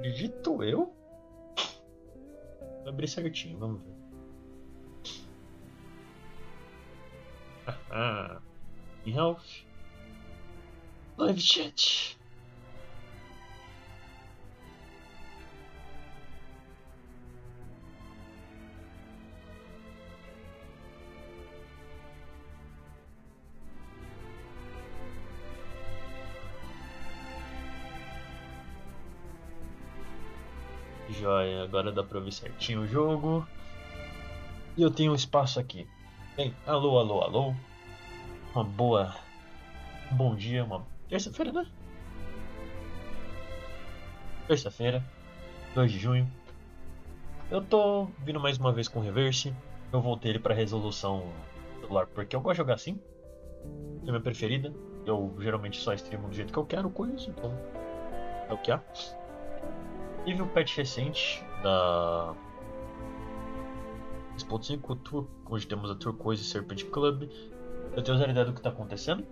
Acredito eu. Vou abrir certinho, vamos ver. Ah, health. Live chat. Joia, agora dá pra ver certinho o jogo. E eu tenho um espaço aqui. Bem, alô, alô, alô. Uma boa. Um bom dia, uma terça-feira, né? Terça-feira, 2 de junho. Eu tô vindo mais uma vez com o Reverse. Eu voltei ele pra resolução celular porque eu gosto de jogar assim. É a minha preferida. Eu geralmente só streamo do jeito que eu quero com isso, então é o que há. Tive um patch recente da 6.5, hoje temos a Turquoise Serpent Club. Eu tenho zero ideia do que está acontecendo,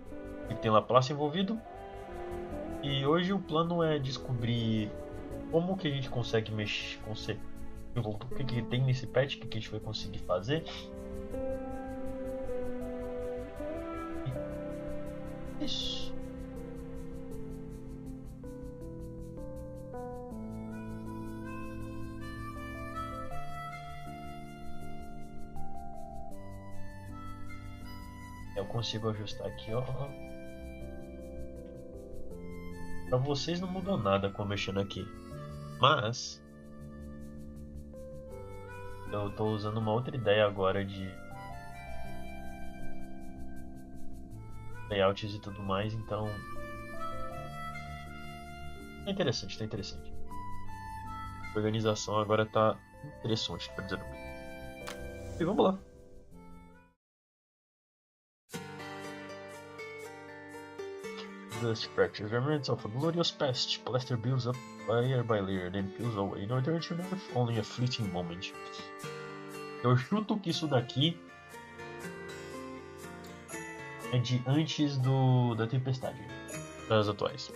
e tem Laplace envolvido. E hoje o plano é descobrir como que a gente consegue mexer, o que tem nesse patch, o que a gente vai conseguir fazer. E isso. Eu consigo ajustar aqui, ó. Pra vocês não mudou nada com eu mexendo aqui. Mas eu tô usando uma outra ideia agora de layouts e tudo mais, então tá interessante, tá interessante. A organização agora tá interessante, tá dizendo. E vamos lá. Dust fractures remnants of a glorious past. Plaster builds up layer by layer, then peels away in order to nerf only a fleeting moment. Eu chuto que isso daqui é de antes da tempestade, das atuais.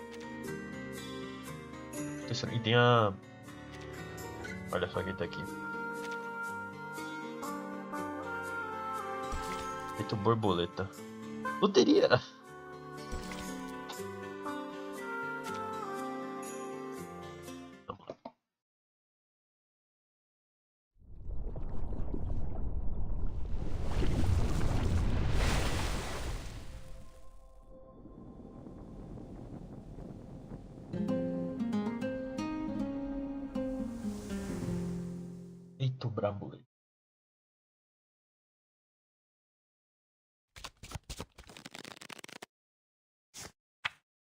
E tem a... Olha só quem tá aqui. Feito borboleta. Loteria! Feito braboleta.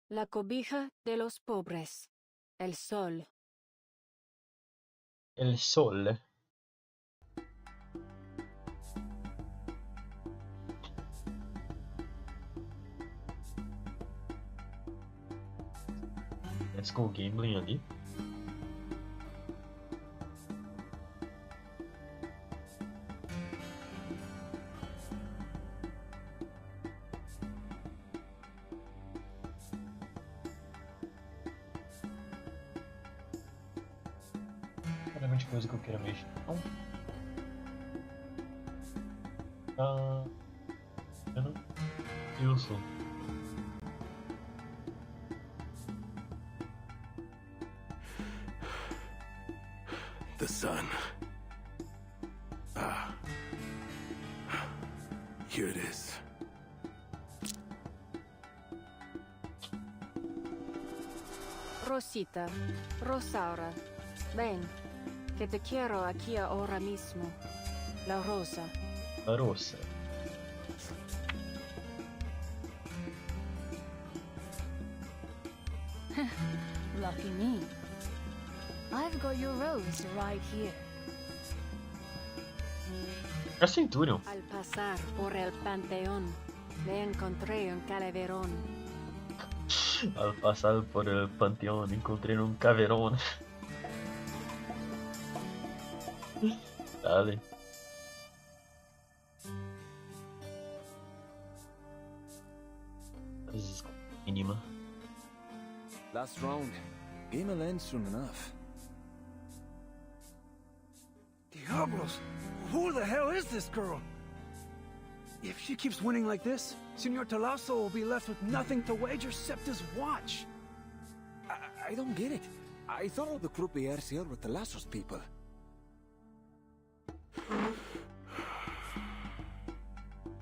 La cobija de los pobres. El sol. El sole. Let's go gambling ali. Claramente coisa que eu queira mexer. Não. Ah. Eu sou. The sun. Ah. Here it is. Rosita, Rosaura, ven, que te quiero aquí ahora mismo. La rosa. A rosa. Lucky me. I've got your rose right here. A Centurion. Al pasar por el panteón, me encontré un calaverón. Al pasar por el panteón encontrei um caveirão. Dale. Mínima. Last round. Game will end soon enough. Diablos! Who the hell is this girl? If she keeps winning like this, Senor Talasso will be left with nothing to wager except his watch. I don't get it. I thought all the croupiers here were Talasso's people.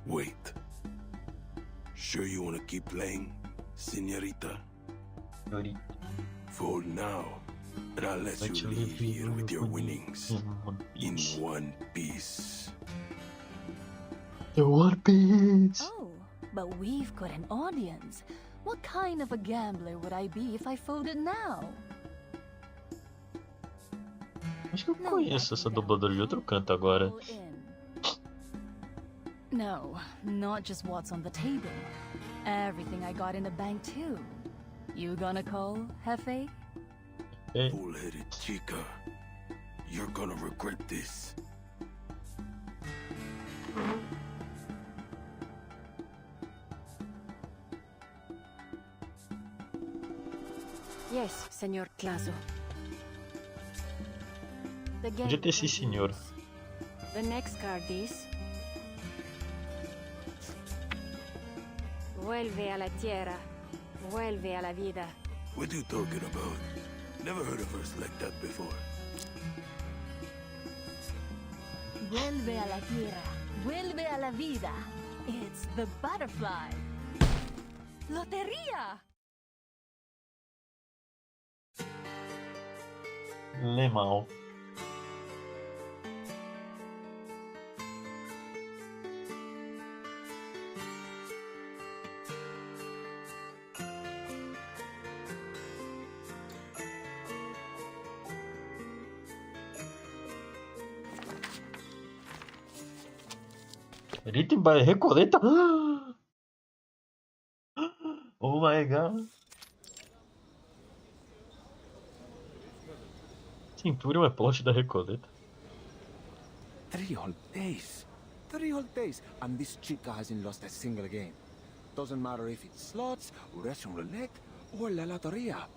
Wait. Sure you want to keep playing, señorita? Yori. For now, and I'll let you leave here with your winnings in one piece. The One Piece. Oh, but we've got an audience. What kind of a gambler would I be if I folded now? Acho que eu conheço essa dubladora de outro canto agora. All in. No, not just what's on the table. Everything I got in the bank too. You gonna call, Jefe? Hey. Bull-headed chica. You're gonna regret this. Yes, Senor Clazo. The game Podia ter esse senhor. continues. The next card is... Vuelve a la tierra. Vuelve a la vida. What you talking about? Never heard a verse like that before. Vuelve a la tierra. Vuelve a la vida. It's the butterfly. Lotería! Lemal. Written by Recoleta. Oh my god. Centurion é plot da Recoleta. 3 whole days. 3 whole days, and this chica hasn't lost a single game. Doesn't matter if it's slots, Russian roulette, or la loteria.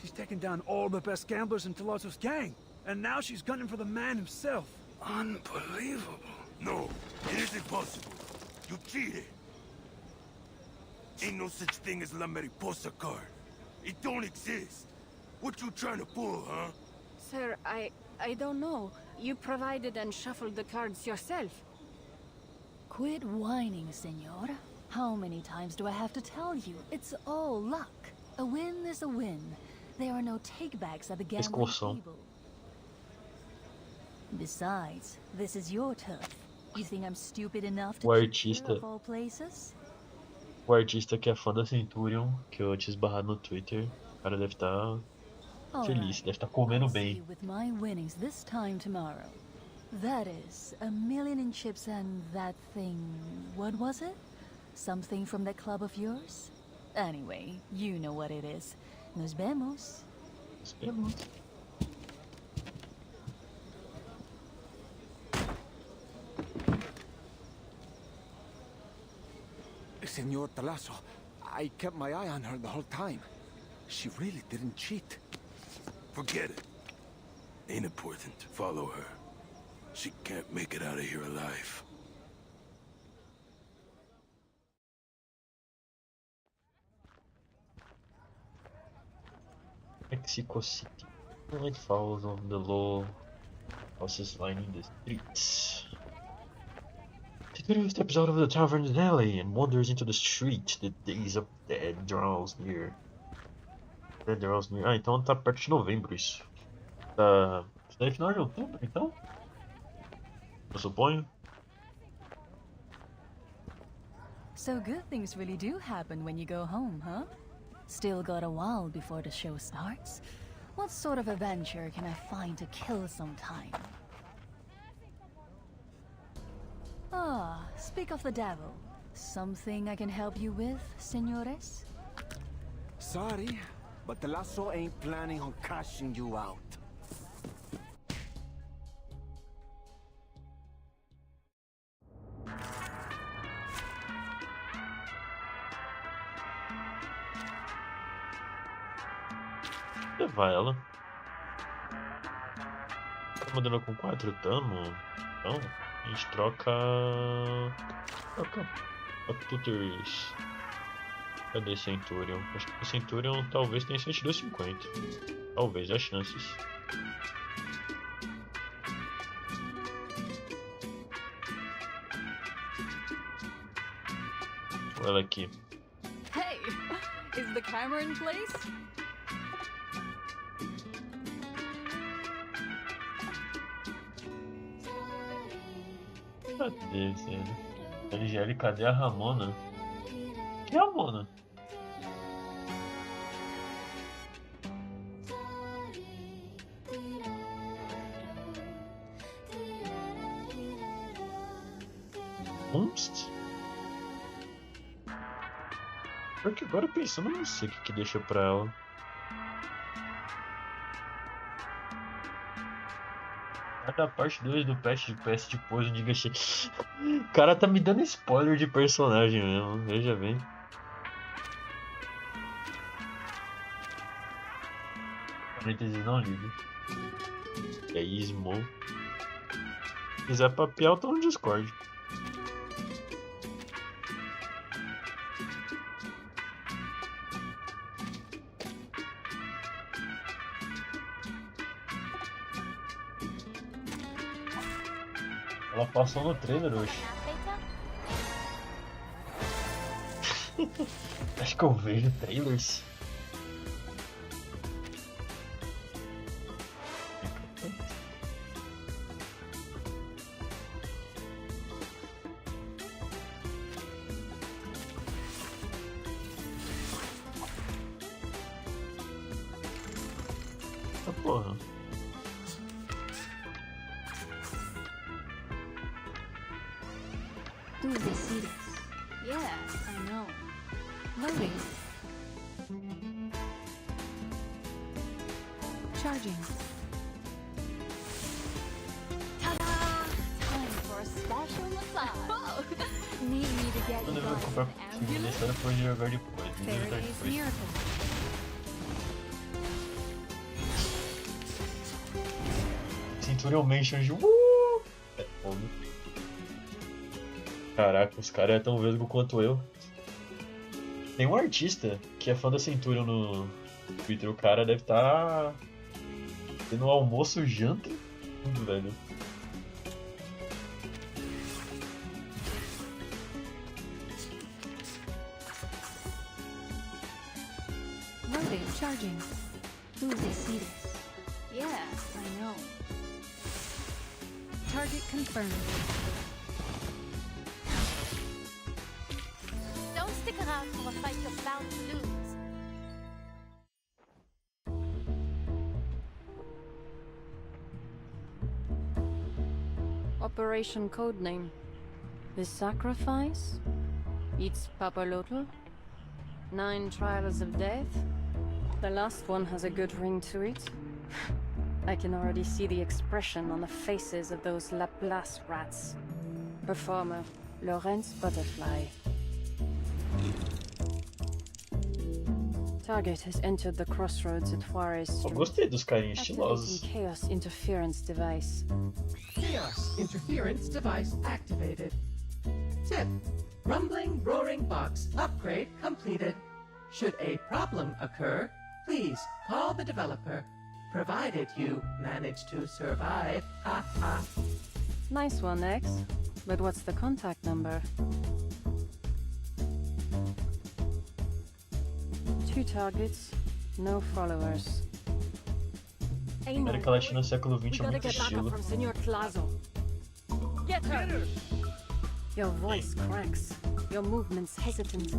She's taken down all the best gamblers in Talasso's gang, and now she's gunning for the man himself. Unbelievable. No, it isn't possible. You cheated. Ain't no such thing as La Mariposa card. It don't exist. What you trying to pull, huh? Sir, I don't know. You provided and shuffled the cards yourself. Quit whining, senor. How many times do I have to tell you? It's all luck. A win is a win. There are no takebacks at the gambling Discussão. table. Besides, this is your turf. You think I'm stupid enough to O cheat here artista. of all places? O artista que é fã da Centurion, que eu tinha esbarrado no Twitter, o cara deve estar feliz, deve estar comendo I'll see bem. you with my winnings this time tomorrow. That is, 1,000,000 in chips and that thing... What was it? Something from that club of yours? Anyway, you know what it is. Nos vemos. Esperamos. Senor Talasso, I kept my eye on her the whole time. She really didn't cheat. Forget it. Ain't important. Follow her. She can't make it out of here alive. Mexico City. Night falls on the law. Houses lining the streets. Teve steps out of the tavern's alley and wanders into the street. The days of dead draws near. Dead draws near. Ah, então tá perto de novembro isso. Tá. Isso daí é final de outubro, então? Eu suponho. So good things really do happen when you go home, huh? Still got a while before the show starts. What sort of adventure can I find to kill some time? Ah, speak of the devil. Something I can help you with, senores? Sorry, but Talasso ain't planning on cashing you out. Levar ela. Mandando com 4, tamo. Então, a gente troca. Troca tutors. Cadê Centurion? Acho que o Centurion talvez tenha 7250. Talvez, há chances. Olha aqui. Hey, is the camera in place? Cadê, velho? LGL, cadê a Ramona? Que Ramona? Porque agora pensando, eu não sei o que deixa pra ela. Cada parte 2 do PS depois, não diga assim. O cara tá me dando spoiler de personagem mesmo, veja bem. Parênteses não lido. É ismo. Se quiser papel, eu tô no Discord. Ela passou no trailer hoje. Acho que eu vejo trailers. Ah, porra. Yeah, I know. Loading. Charging. Ta-da! Time for a special massage. Need me to get Eu you devo comprar an porque ambulance? deixar depois de jogar depois. De jogar Faraday's depois. miracle. Centurion Mansion de é fogo. Caraca, os caras é tão vesgo quanto eu. Tem um artista que é fã da Centurion no Twitter. O cara deve estar tendo almoço, janta, tudo, velho. Loading, charging. Who's this? Yeah, I know. Target confirmed. Don't stick around for a fight you're bound to lose. Operation Codename. The Sacrifice? It's Papalotl? 9 Trials of Death? The last one has a good ring to it. I can already see the expression on the faces of those Laplace rats. Performer, Lawrence Butterfly. Target has entered the crossroads at Juarez Eu Street. gostei dos carinhos Activating estilosos. Chaos Interference Device. Chaos interference device activated. Tip: rumbling, roaring box upgrade completed. Should a problem occur, please call the developer, provided you manage to survive. Ha ha. Nice one, X. But what's the contact number? 2 targets, no followers. América Latina século XX é muito Get back estilo. up from Senor Plazo. Get her! Your voice cracks. Your movements hesitant.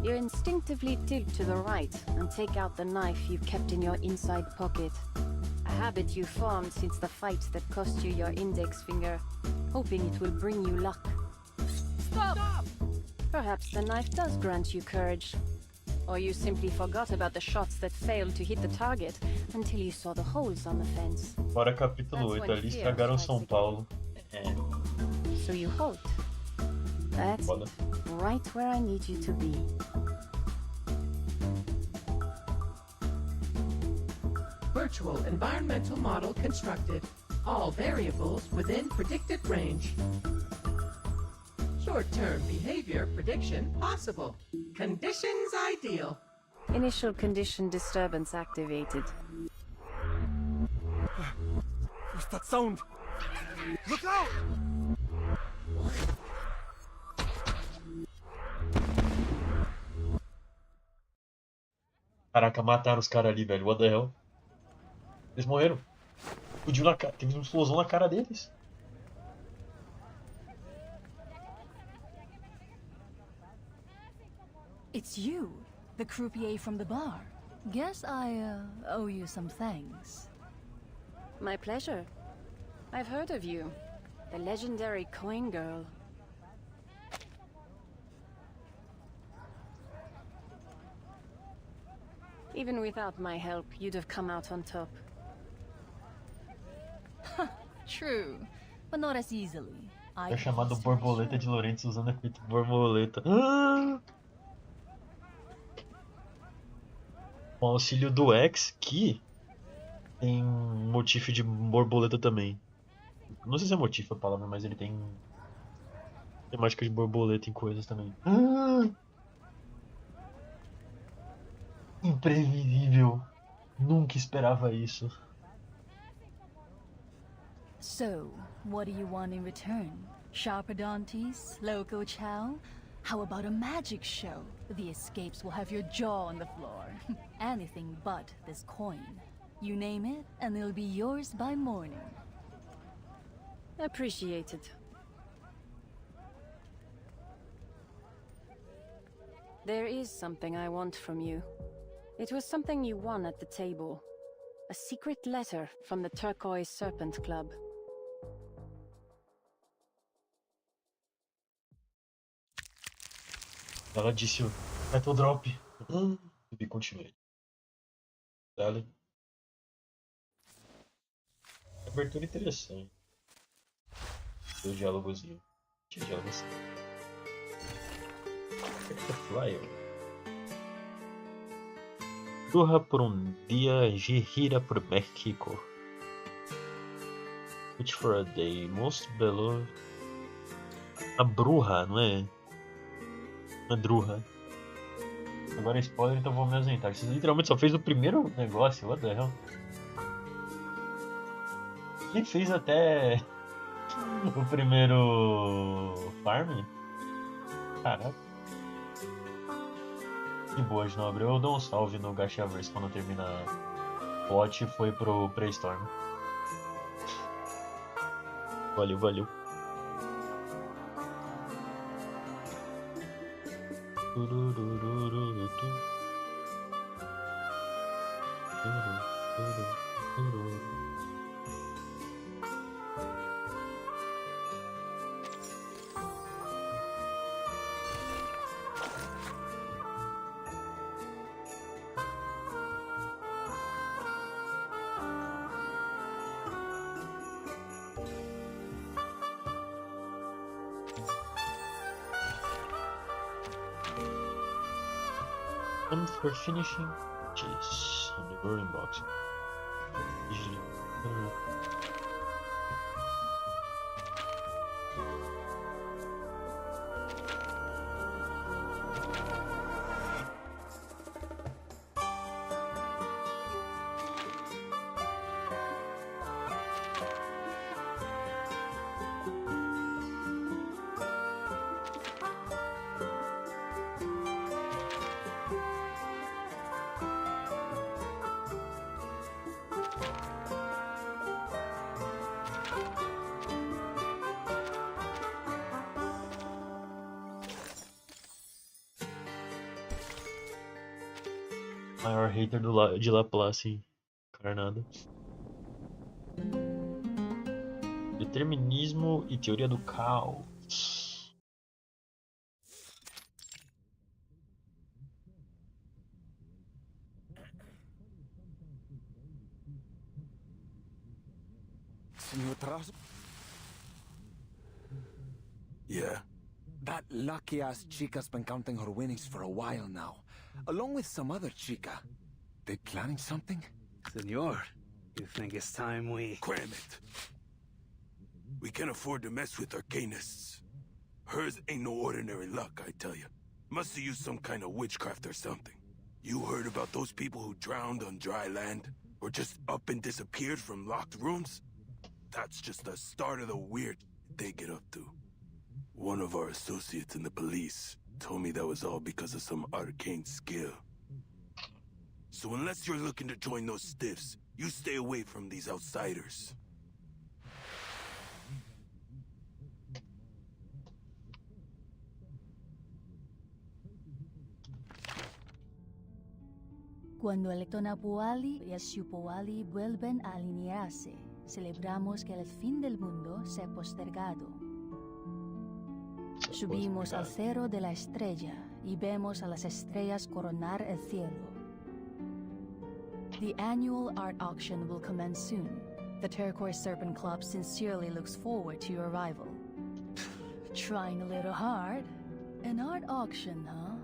You instinctively tilt to the right and take out the knife you kept in your inside pocket. A habit you formed since the fight that cost you your index finger, hoping it will bring you luck. Stop! Perhaps the knife does grant you courage. Or you simply forgot about the shots that failed to hit the target until you saw the holes on the fence. Fora capítulo 8, ali estragaram São Paulo. É, So you halt. That's foda. it. Right where I need you to be. Virtual environmental model constructed. all variables within predicted range. Short-term behavior prediction possible. Conditions ideal. Initial condition disturbance activated. What's that sound? Look out! Caraca, mataram os caras ali, velho. What the hell? Eles morreram. Explodiu na cara. Teve uma explosão na cara deles. It's you, the croupier from the bar. Guess I owe you some thanks. My pleasure. I've heard of you. The legendary coin girl. Even without my help, you'd have come out on top. True, but not as easily. É chamado borboleta de Lorentz usando efeito borboleta. Ah! Com o auxílio do X, que tem motif de borboleta também. Não sei se é motif a palavra, mas ele tem temática de borboleta em coisas também. Ah! Imprevisível. Nunca esperava isso. So, what do you want in return? Sharper Dantes? Local chow? How about a magic show? The escapes will have your jaw on the floor. Anything but this coin. You name it, and it'll be yours by morning. Appreciated. There is something I want from you. It was something you won at the table. A secret letter from the Turquoise Serpent Club. Ela disse o Metal Drop. E continuei. Dale. Abertura interessante. Seu diálogozinho. Tinha diálogozinho. Flyer. Bruja por dia gira por México. Wait for a day. Most belo. A bruja, não é? Não é druja. Agora é spoiler, então vou me ausentar. Você literalmente só fez o primeiro negócio, what the hell? Nem fez até o primeiro farm? Caraca. De boa, de nobre. Eu dou um salve no Gachaverse quando terminar o plot e foi pro Pre-Storm. Valeu, valeu. And for finishing, cheese on the brewing box. Maior hater de Laplace encarnado. Determinismo e teoria do caos. Yeah. That lucky-ass chica's been counting her winnings for a while now, along with some other chica. They planning something? Senor, you think it's time we... Cram it. We can't afford to mess with arcanists. Hers ain't no ordinary luck, I tell you. Must have used some kind of witchcraft or something. You heard about those people who drowned on dry land? Or just up and disappeared from locked rooms? That's just the start of the weird they get up to. One of our associates in the police told me that was all because of some arcane skill. So unless you're looking to join those stiffs, you stay away from these outsiders. Cuando el Tonapuali y el Xupuali vuelven a alinearse, celebramos que el fin del mundo se ha postergado. Subimos al cerro de la estrella y vemos a las estrellas coronar el cielo. The annual art auction will commence soon. The Turquoise Serpent Club sincerely looks forward to your arrival. Trying a little hard? An art auction, huh?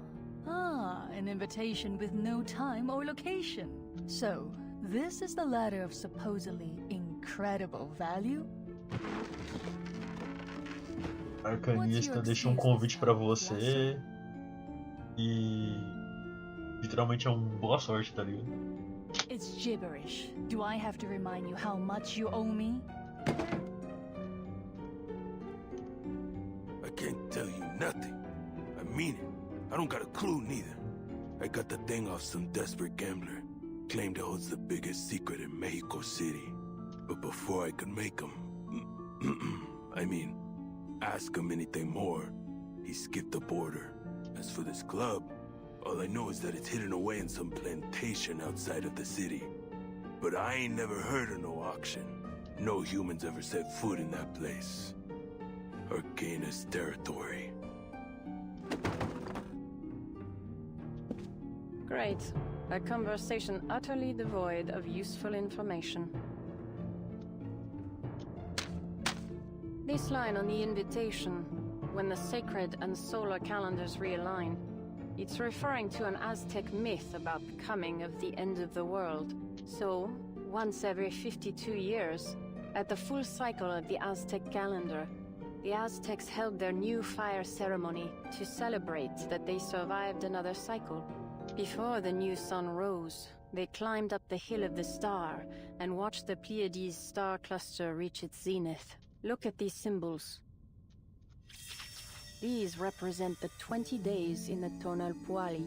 Ah, an invitation with no time or location. So, this is the ladder of supposedly incredible value? Arcanista deixa convite pra você e literalmente é boa sorte, tá ligado? It's gibberish. Do I have to remind you how much you owe me? I can't tell you nothing. I mean it. I don't got a clue neither. I got the thing off some desperate gambler. Claimed it holds the biggest secret in Mexico City. But before I could make him... ask him anything more, he skipped the border. As for this club, all I know is that it's hidden away in some plantation outside of the city. But I ain't never heard of no auction. No humans ever set foot in that place. Arcanist territory. Great. A conversation utterly devoid of useful information. This line on the invitation, when the sacred and solar calendars realign, it's referring to an Aztec myth about the coming of the end of the world. So, once every 52 years, at the full cycle of the Aztec calendar, the Aztecs held their new fire ceremony to celebrate that they survived another cycle. Before the new sun rose, they climbed up the hill of the star and watched the Pleiades star cluster reach its zenith. Look at these symbols. These represent the 20 days in the tonal puali.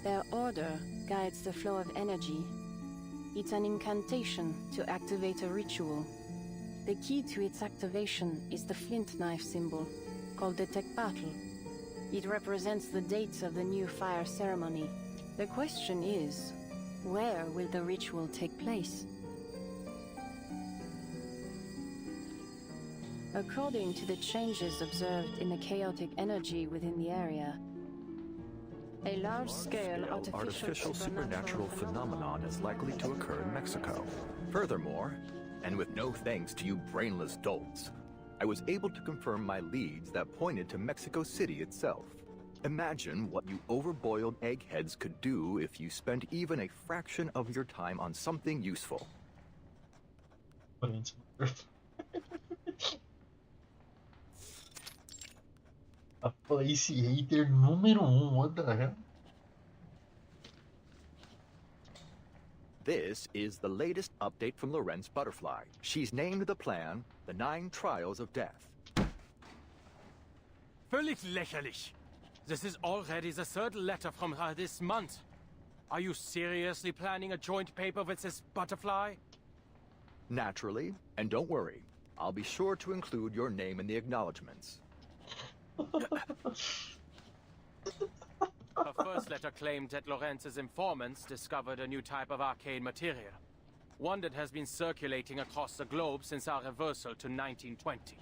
Their order guides the flow of energy. It's an incantation to activate a ritual. The key to its activation is the flint knife symbol, called the tekpatl. It represents the dates of the new fire ceremony. The question is, where will the ritual take place? According to the changes observed in the chaotic energy within the area, a large-scale artificial supernatural phenomenon is likely to occur in Mexico. Furthermore, and with no thanks to you brainless dolts, I was able to confirm my leads that pointed to Mexico City itself. Imagine what you overboiled eggheads could do if you spent even a fraction of your time on something useful. A place hater número 1, what the hell? This is the latest update from Lorenz Butterfly. She's named the plan the 9 Trials of Death. Völlig lächerlich. This is already the 3rd letter from her this month. Are you seriously planning a joint paper with this butterfly? Naturally, and don't worry, I'll be sure to include your name in the acknowledgements. Her first letter claimed that Lorenz's informants discovered a new type of arcane material. One that has been circulating across the globe since our reversal to 1920.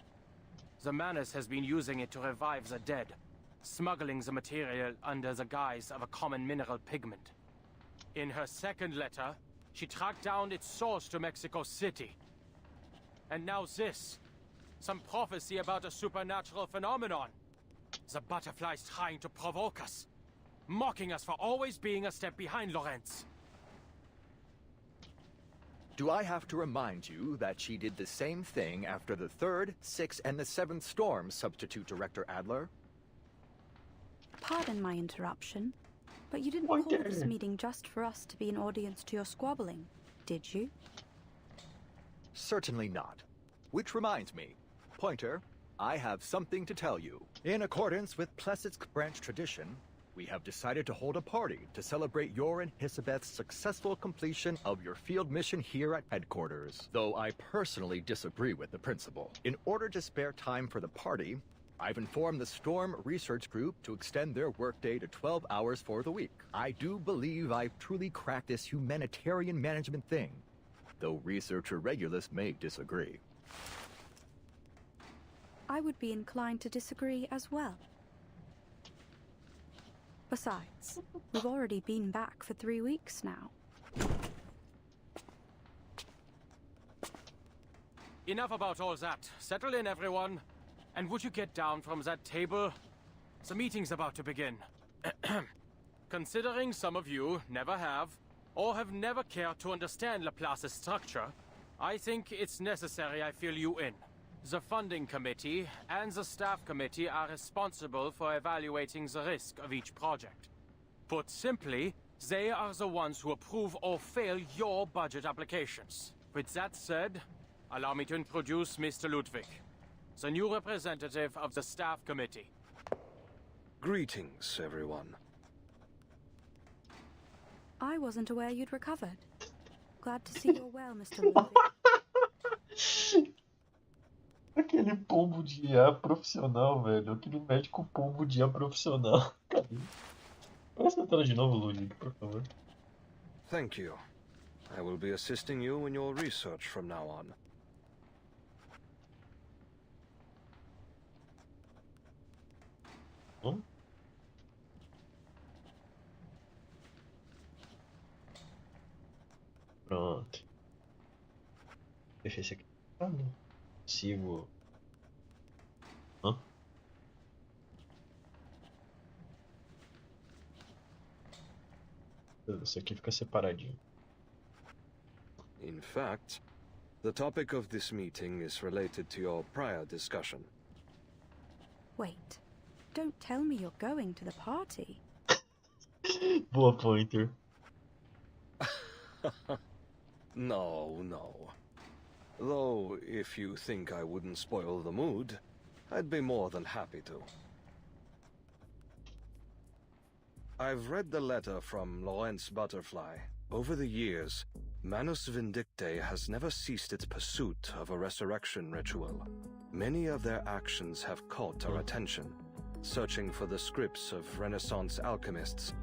The Manus has been using it to revive the dead, smuggling the material under the guise of a common mineral pigment. In her second letter, she tracked down its source to Mexico City. And now this. Some prophecy about a supernatural phenomenon. The butterfly's trying to provoke us, mocking us for always being a step behind Lorenz. Do I have to remind you that she did the same thing after the 3rd, 6th, and the 7th storms, Substitute Director Adler? Pardon my interruption, but you didn't call this meeting just for us to be an audience to your squabbling, did you? Certainly not. Which reminds me, Pointer, I have something to tell you. In accordance with Plessetsk branch tradition, we have decided to hold a party to celebrate your and Hisabeth's successful completion of your field mission here at headquarters, though I personally disagree with the principle. In order to spare time for the party, I've informed the Storm Research Group to extend their workday to 12 hours for the week. I do believe I've truly cracked this humanitarian management thing, though researcher Regulus may disagree. I would be inclined to disagree as well. Besides, we've already been back for 3 weeks now. Enough about all that. Settle in, everyone. And would you get down from that table? The meeting's about to begin. Considering some of you never have, or have never cared to understand Laplace's structure, I think it's necessary I fill you in. The funding committee and the staff committee are responsible for evaluating the risk of each project. Put simply, they are the ones who approve or fail your budget applications. With that said, allow me to introduce Mr. Ludwig, the new representative of the staff committee. Greetings, everyone. I wasn't aware you'd recovered. Glad to see you're well, Mr. Ludwig. Aquele pombo de IA profissional, velho. Aquele médico pombo de IA profissional. Cadê? Presta a tela de novo, Ludwig, por favor. Thank you. I will be assisting you in your research from now on. Pronto. Deixa esse aqui. Ah, não consigo. Hã? Esse aqui fica separadinho. In fact, the topic of this meeting is related to your prior discussion. Wait, don't tell me you're going to the party. Boa, Pointer. No. Though, if you think I wouldn't spoil the mood, I'd be more than happy to. I've read the letter from Lawrence Butterfly. Over the years, Manus Vindictae has never ceased its pursuit of a resurrection ritual. Many of their actions have caught our attention, searching for the scripts of Renaissance alchemists,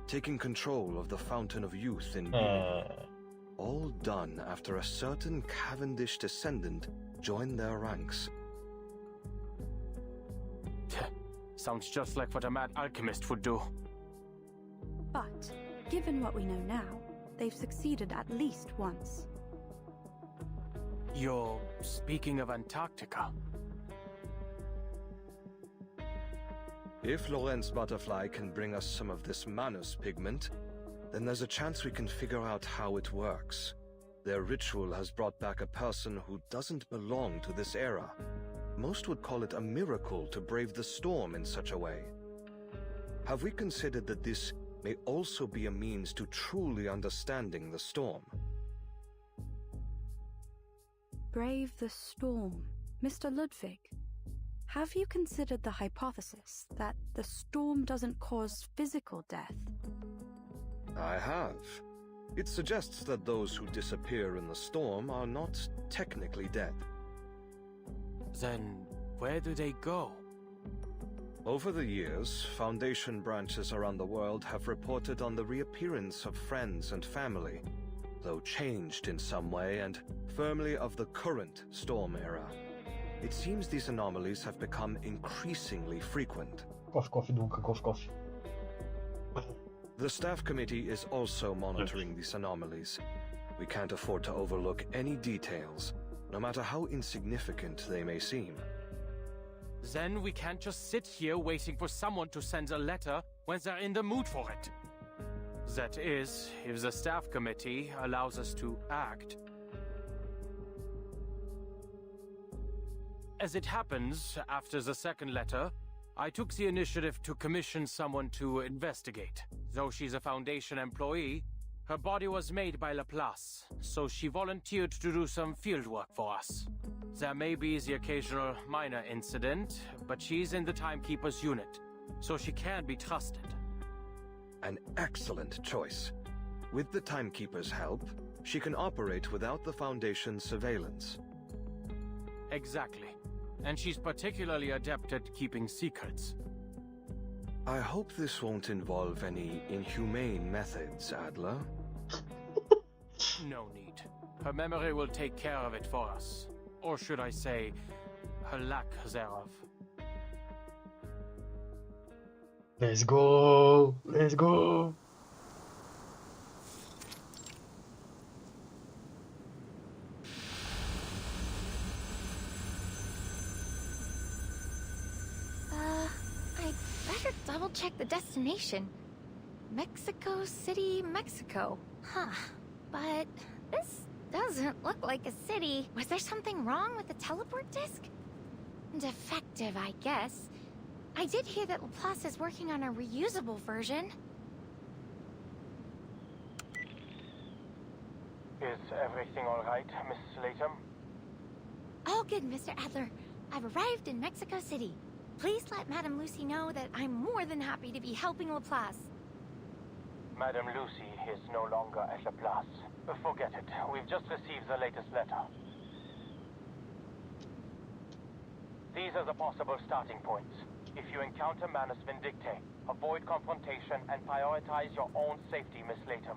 taking control of the Fountain of Youth in Beauty. All done after a certain Cavendish descendant joined their ranks. Sounds just like what a mad alchemist would do. But, given what we know now, they've succeeded at least once. You're speaking of Antarctica. If Lawrence Butterfly can bring us some of this Manus pigment, then there's a chance we can figure out how it works. Their ritual has brought back a person who doesn't belong to this era. Most would call it a miracle to brave the storm in such a way. Have we considered that this may also be a means to truly understanding the storm? Brave the storm. Mr. Ludwig, have you considered the hypothesis that the storm doesn't cause physical death? I have. It suggests that those who disappear in the storm are not technically dead. Then, where do they go? Over the years, Foundation branches around the world have reported on the reappearance of friends and family, though changed in some way and firmly of the current storm era. It seems these anomalies have become increasingly frequent. Cough, cough, nunca, cough, cough. The staff committee is also monitoring these anomalies. We can't afford to overlook any details, no matter how insignificant they may seem. Then we can't just sit here waiting for someone to send a letter when they're in the mood for it. That is, if the staff committee allows us to act. As it happens, after the second letter, I took the initiative to commission someone to investigate. Though she's a Foundation employee, her body was made by Laplace, so she volunteered to do some fieldwork for us. There may be the occasional minor incident, but she's in the Timekeeper's unit, so she can be trusted. An excellent choice. With the Timekeeper's help, she can operate without the Foundation's surveillance. Exactly. And she's particularly adept at keeping secrets. I hope this won't involve any inhumane methods, Adler. No need. Her memory will take care of it for us. Or should I say, her lack thereof. Let's go! Let's go! I better double check the destination. Mexico City, Mexico. Huh. But this doesn't look like a city. Was there something wrong with the teleport disc? Defective, I guess. I did hear that Laplace is working on a reusable version. Is everything all right, Miss Latham? All good, Mr. Adler. I've arrived in Mexico City. Please let Madame Lucy know that I'm more than happy to be helping Laplace. Madame Lucy is no longer at Laplace. Forget it. We've just received the latest letter. These are the possible starting points. If you encounter Manus Vindictae, avoid confrontation and prioritize your own safety, Miss Latham.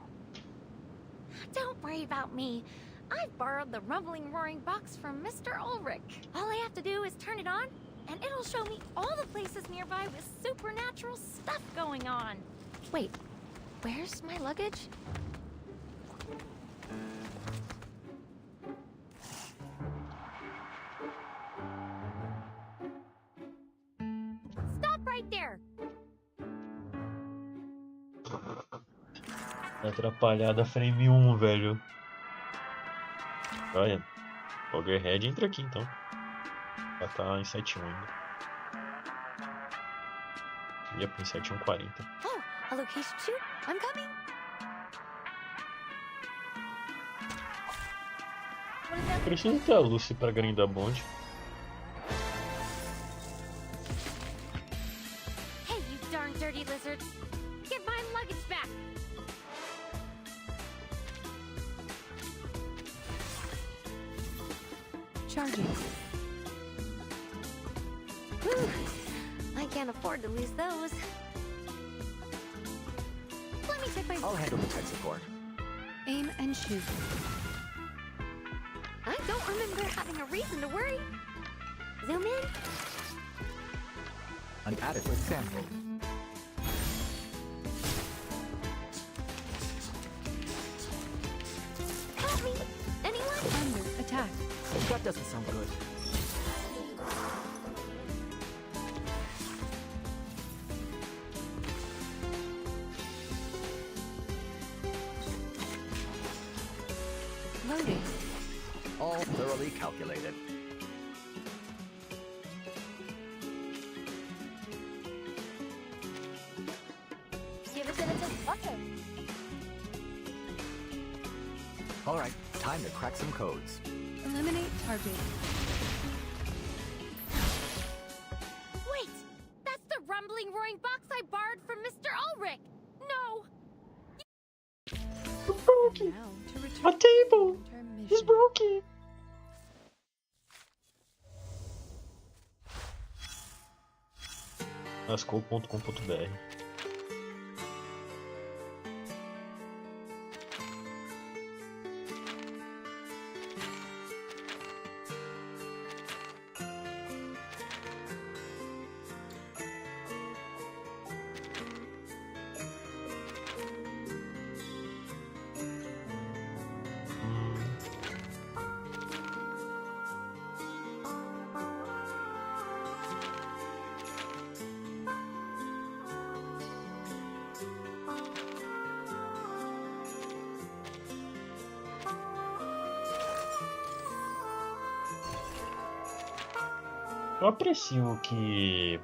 Don't worry about me. I've borrowed the rumbling roaring box from Mr. Ulrich. All I have to do is turn it on, and it'll show me all the places nearby with supernatural stuff going on. Wait, where's my luggage? Stop right there! Atrapalhada frame 1, velho. Olha, Overhead entra aqui então. Já tá em 7.1 ainda. Ia pra 7.140. Oh, a location shoot? I'm coming! Preciso ter a Lucy pra grindar bonde. Hey, you darn dirty lizards! Get my luggage back! Charging. Whew. I can't afford to lose those. Let me check my... I'll handle the tech support. Aim and shoot. I don't remember having a reason to worry. Zoom in. An adequate sample. Help me! Anyone? Under attack. That doesn't sound good. Loading. All thoroughly calculated. All right, time to crack some codes. Eliminate target. Wait! That's the rumbling, roaring box I borrowed from Mr. Ulrich! No! Broken! Now to return My table! intermission. It's broken! Ascol.com.br. Eu aprecio que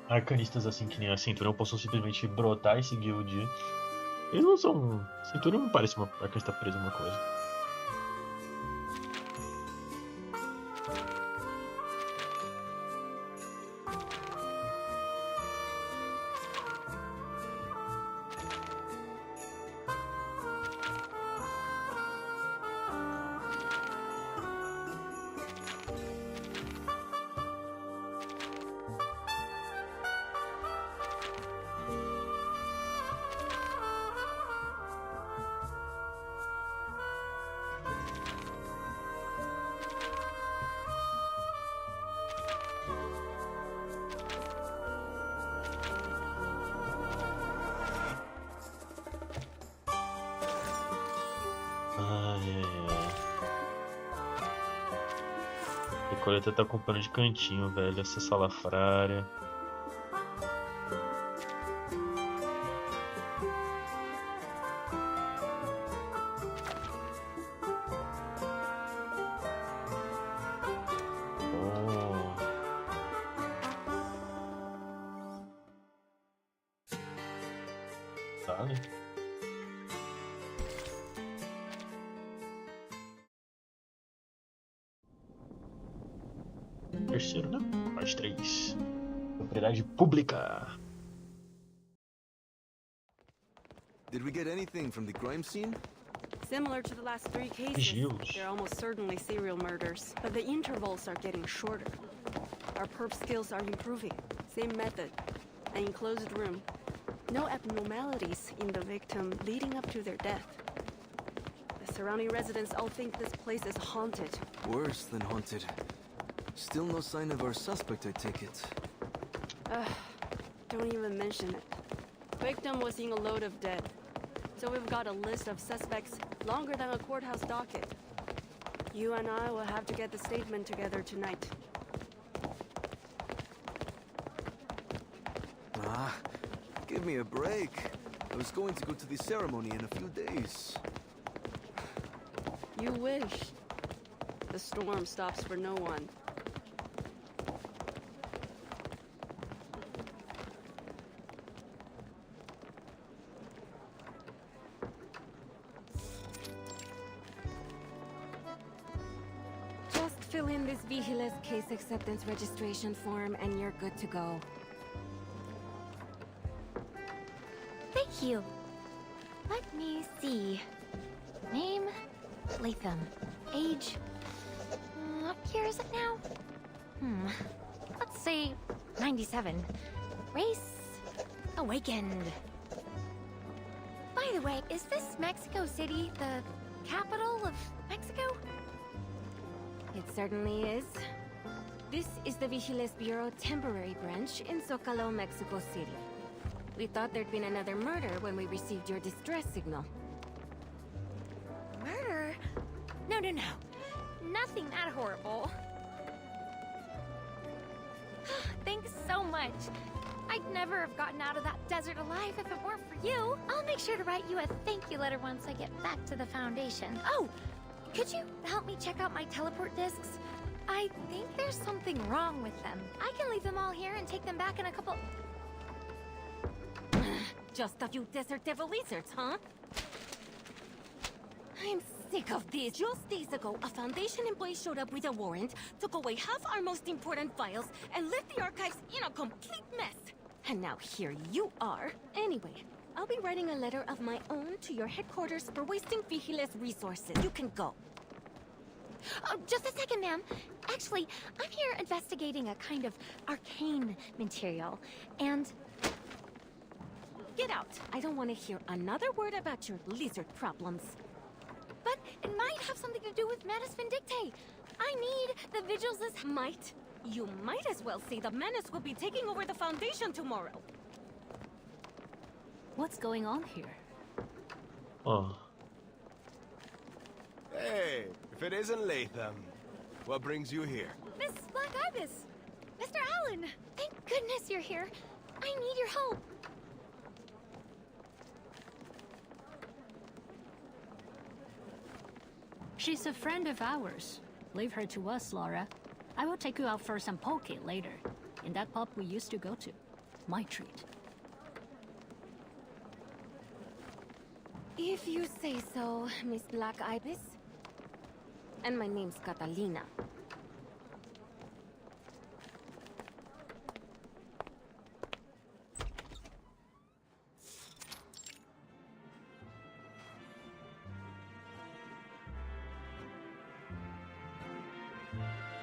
arcanistas assim que nem a Cinturão possam simplesmente brotar e seguir o dia. Eles não são... Cinturão não parece uma arcanista presa uma coisa. A coleta tá comprando de cantinho, velho, essa salafrária. Tá, né? Terceiro, né? Parte 3. Propriedade pública. Did we get anything from the crime scene? Similar to the last 3 cases, they're almost certainly serial murders, but the intervals are getting shorter. Our perp skills are improving. Same method. An enclosed room. No abnormalities in the victim leading up to their death. The surrounding residents all think this place is haunted. Worse than haunted. Still no sign of our suspect, I take it. Don't even mention it. Victim was in a load of dead. So we've got a list of suspects longer than a courthouse docket. You and I will have to get the statement together tonight. Give me a break. I was going to go to the ceremony in a few days. You wish. The storm stops for no one. Just fill in this Vigila's case acceptance registration form and you're good to go. Thank you. Let me see. Name, Latham. Age, what year is it now? Let's say 97. Race, awakened. By the way, is this Mexico City the capital of Mexico? It certainly is. This is the Vigiles Bureau temporary branch in Zocalo, Mexico City. We thought there'd been another murder when we received your distress signal. Murder? No. Nothing that horrible. Thanks so much. I'd never have gotten out of that desert alive if it weren't for you. I'll make sure to write you a thank you letter once I get back to the Foundation. Oh, could you help me check out my teleport discs? I think there's something wrong with them. I can leave them all here and take them back in a couple... Just a few desert devil lizards, huh? I'm sick of this. Just days ago, a Foundation employee showed up with a warrant, took away half our most important files, and left the archives in a complete mess. And now here you are. Anyway, I'll be writing a letter of my own to your headquarters for wasting Vigiles resources. You can go. Oh, just a second, ma'am. Actually, I'm here investigating a kind of arcane material, and... Get out. I don't want to hear another word about your lizard problems. But it might have something to do with Manus Vindictae. I need the Vigils this... Might? You might as well say the Manus will be taking over the Foundation tomorrow. What's going on here? Oh. Hey, if it isn't Latham, what brings you here? Miss Black Ibis! Mr. Allen! Thank goodness you're here. I need your help. She's a friend of ours. Leave her to us, Laura. I will take you out for some poke later, in that pub we used to go to. My treat. If you say so, Miss Black Ibis. And my name's Catalina.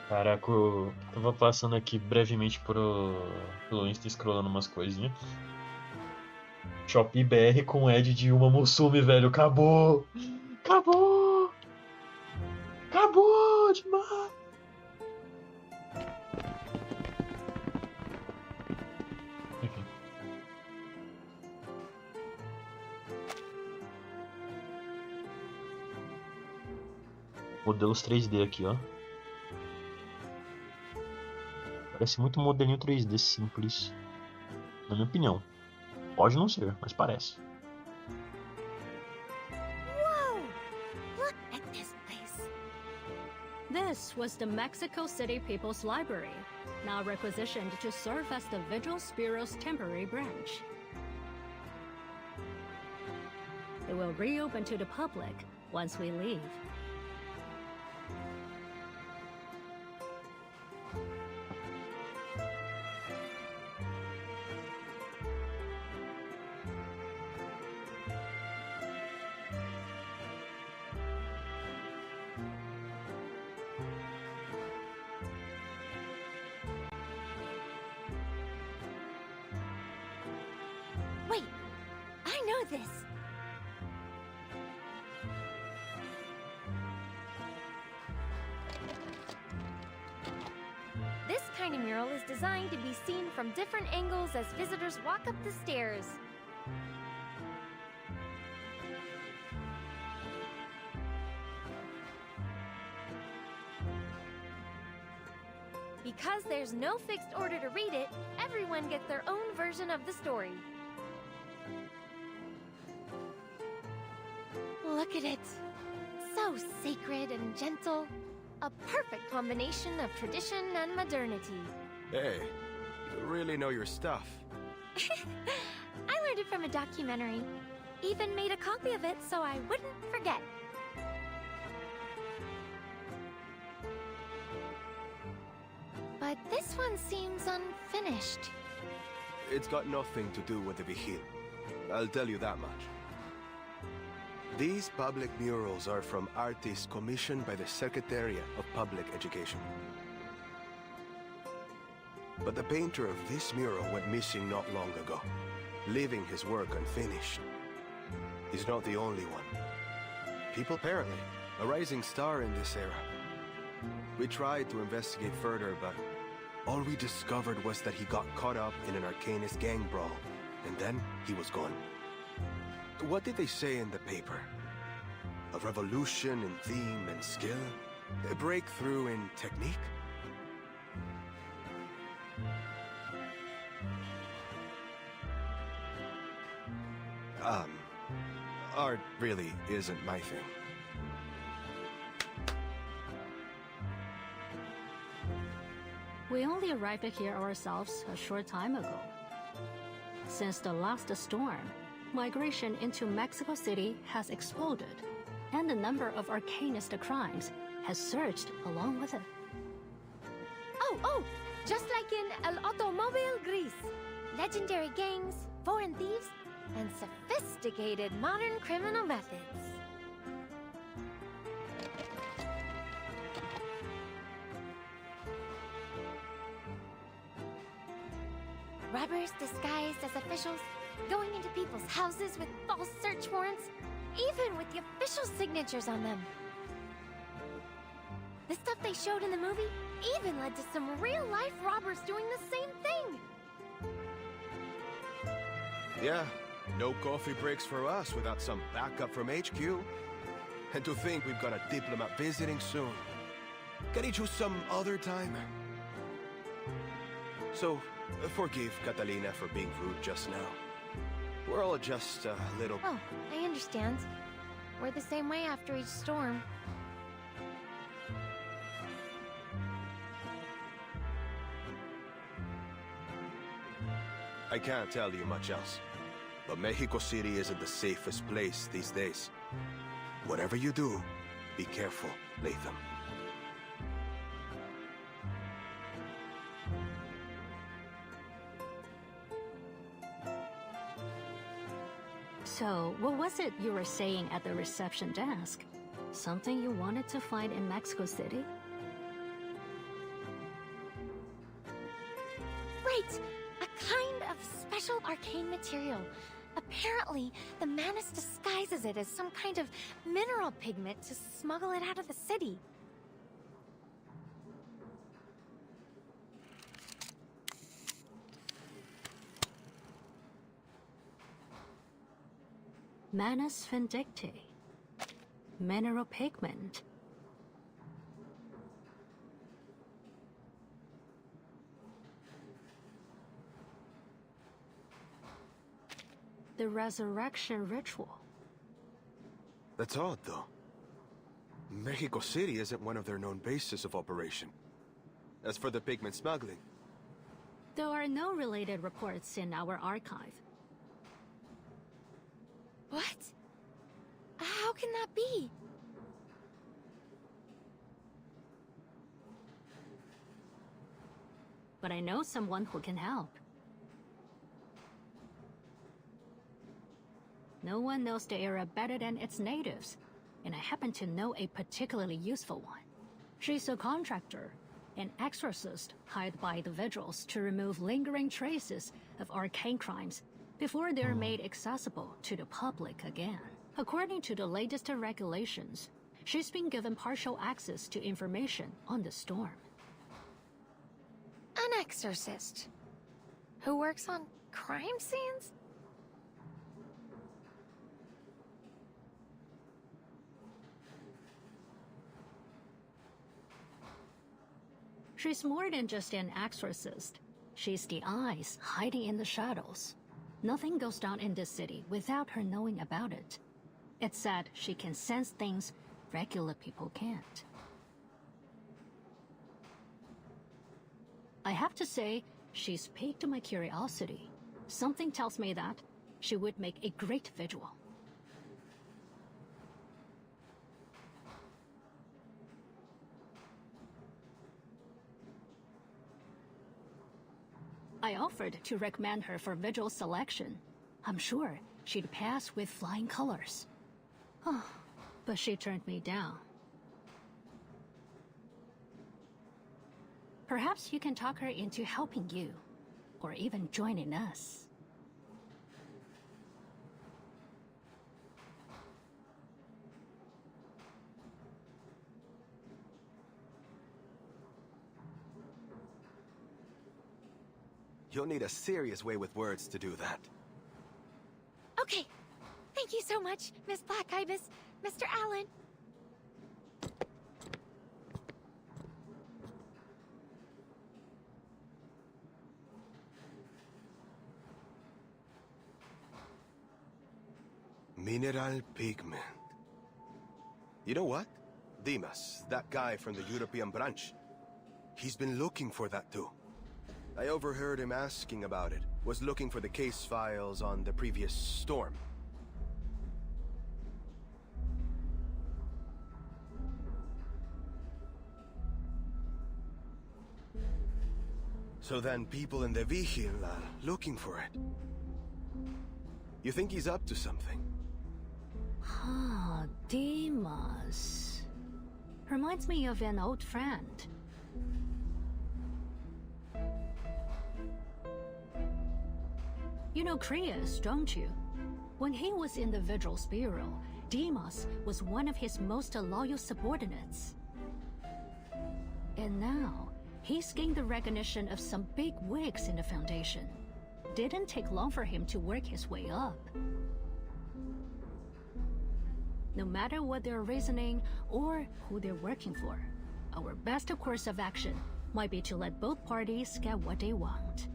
Caraca, eu tava passando aqui brevemente pelo Insta, scrollando umas coisinhas. Shopee BR com Ed de Uma Musume, velho. Acabou! Acabou! Acabou demais! Enfim. Modelos 3D aqui, ó. Parece muito um modelinho 3D simples, na minha opinião. Pode não ser, mas parece. Whoa! Look at this place. This was the Mexico City People's Library, now requisitioned to serve as the Vigils Bureau's temporary branch. It will reopen to the public once we leave. Wait, I know this. This kind of mural is designed to be seen from different angles as visitors walk up the stairs. Because there's no fixed order to read it, everyone gets their own version of the story. Look at it. So sacred and gentle. A perfect combination of tradition and modernity. Hey, you really know your stuff. I learned it from a documentary. Even made a copy of it so I wouldn't forget. But this one seems unfinished. It's got nothing to do with the Vigil. I'll tell you that much. These public murals are from artists commissioned by the Secretariat of Public Education. But the painter of this mural went missing not long ago, leaving his work unfinished. He's not the only one. People apparently, a rising star in this era. We tried to investigate further, but all we discovered was that he got caught up in an Arcanist gang brawl, and then he was gone. What did they say in the paper? A revolution in theme and skill? A breakthrough in technique? Art really isn't my thing. We only arrived here ourselves a short time ago. Since the last storm, migration into Mexico City has exploded, and the number of Arcanist crimes has surged along with it. Oh, just like in El Automobile Gris. Legendary gangs, foreign thieves, and sophisticated modern criminal methods. Robbers disguised as officials, going into people's houses with false search warrants, even with the official signatures on them. The stuff they showed in the movie even led to some real-life robbers doing the same thing. Yeah, no coffee breaks for us without some backup from HQ. And to think we've got a diplomat visiting soon. Can he choose some other time? So, forgive Catalina for being rude just now. We're all just a little... Oh, I understand. We're the same way after each storm. I can't tell you much else. But Mexico City isn't the safest place these days. Whatever you do, be careful, Latham. So, what was it you were saying at the reception desk? Something you wanted to find in Mexico City? Right! A kind of special arcane material. Apparently, the Manus disguises it as some kind of mineral pigment to smuggle it out of the city. Manus vindictae. Mineral pigment. The resurrection ritual. That's odd, though. Mexico City isn't one of their known bases of operation. As for the pigment smuggling... There are no related reports in our archive. What? How can that be? But I know someone who can help. No one knows the area better than its natives, and I happen to know a particularly useful one. She's a contractor, an exorcist hired by the vigils to remove lingering traces of arcane crimes before they're made accessible to the public again. According to the latest regulations, she's been given partial access to information on the storm. An exorcist? Who works on crime scenes? She's more than just an exorcist. She's the eyes hiding in the shadows. Nothing goes down in this city without her knowing about it. It's said she can sense things regular people can't. I have to say, she's piqued my curiosity. Something tells me that she would make a great vigil. I offered to recommend her for vigil selection. I'm sure she'd pass with flying colors. Oh, but she turned me down. Perhaps you can talk her into helping you, or even joining us. You'll need a serious way with words to do that. Okay. Thank you so much, Miss Black Ibis, Mr. Allen. Mineral pigment. You know what? Dimas, that guy from the European branch. He's been looking for that too. I overheard him asking about it. Was looking for the case files on the previous storm. So then people in the Vigil are looking for it. You think he's up to something? Ah, Dimas. Reminds me of an old friend. You know Krios, don't you? When he was in the Vigil's Bureau, Dimas was one of his most loyal subordinates. And now, he's gained the recognition of some big wigs in the Foundation. Didn't take long for him to work his way up. No matter what their reasoning or who they're working for, our best course of action might be to let both parties get what they want.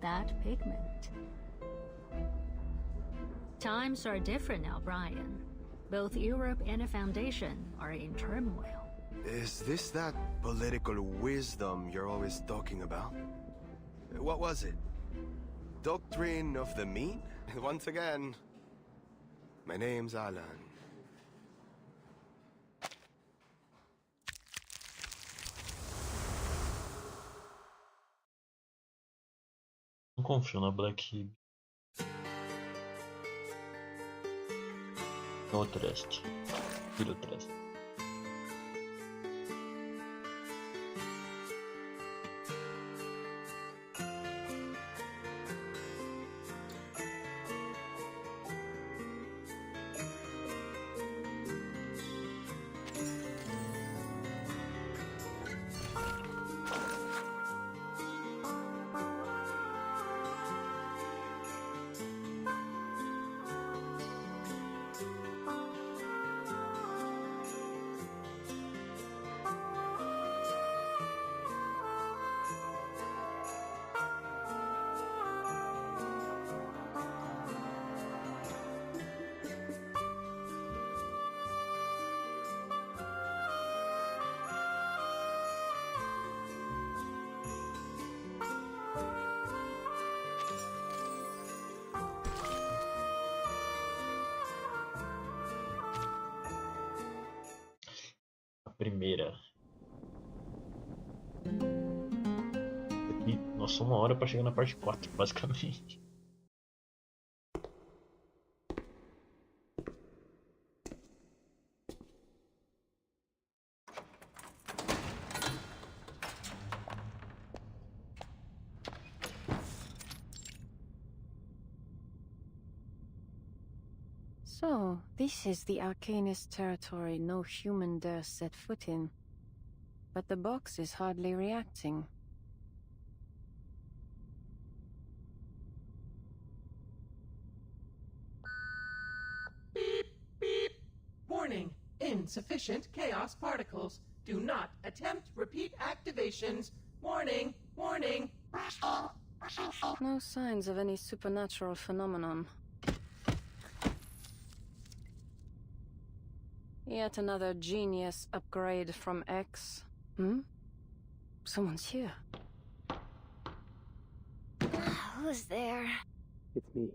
That pigment. Times are different now, Brian. Both Europe and the Foundation are in turmoil. Is this that political wisdom you're always talking about? What was it? Doctrine of the mean? Once again, my name's Alan. Não confio na Black Hib. Outras. Outras. Primeira. Aqui, nossa, 1 hora para chegar na parte 4, basicamente. So, this is the Arcanist territory no human dares set foot in. But the box is hardly reacting. Beep, beep. Warning, insufficient chaos particles. Do not attempt repeat activations. Warning, warning. No signs of any supernatural phenomenon. Yet another genius upgrade from X. Someone's here. Who's there? It's me.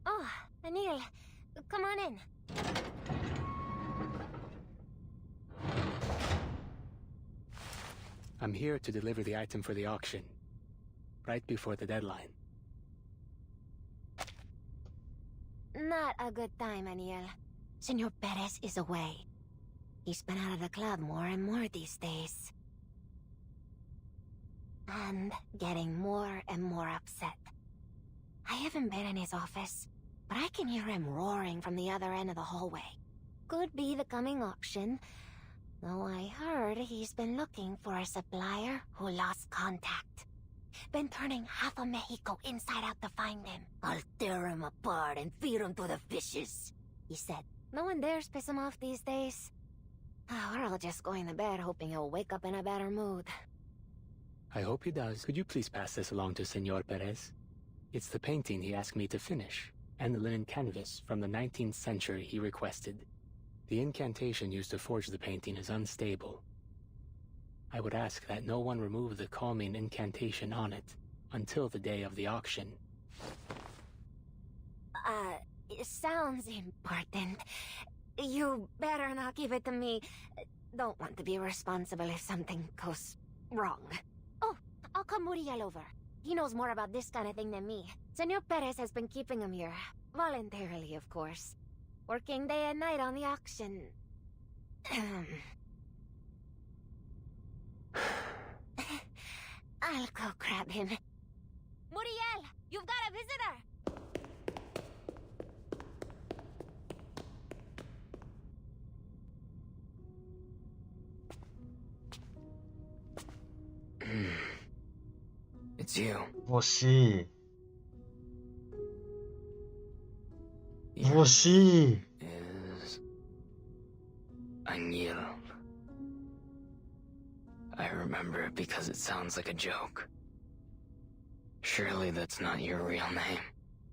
Oh, Anil. Come on in. I'm here to deliver the item for the auction. Right before the deadline. Not a good time, Anil. Senor Perez is away. He's been out of the club more and more these days. And getting more and more upset. I haven't been in his office, but I can hear him roaring from the other end of the hallway. Could be the coming auction, though I heard he's been looking for a supplier who lost contact. Been turning half of Mexico inside out to find him. I'll tear him apart and feed him to the fishes, he said. No one dares piss him off these days. We're all just going to bed hoping he'll wake up in a better mood. I hope he does. Could you please pass this along to Senor Perez? It's the painting he asked me to finish, and the linen canvas from the 19th century he requested. The incantation used to forge the painting is unstable. I would ask that no one remove the calming incantation on it until the day of the auction. It sounds important. You better not give it to me. Don't want to be responsible if something goes wrong. Oh, I'll call Muriel over. He knows more about this kind of thing than me. Senor Perez has been keeping him here. Voluntarily, of course. Working day and night on the auction. I'll go grab him. Muriel, you've got a visitor! It's you. Você. Você. Is Anil. I remember it because it sounds like a joke. Surely that's not your real name.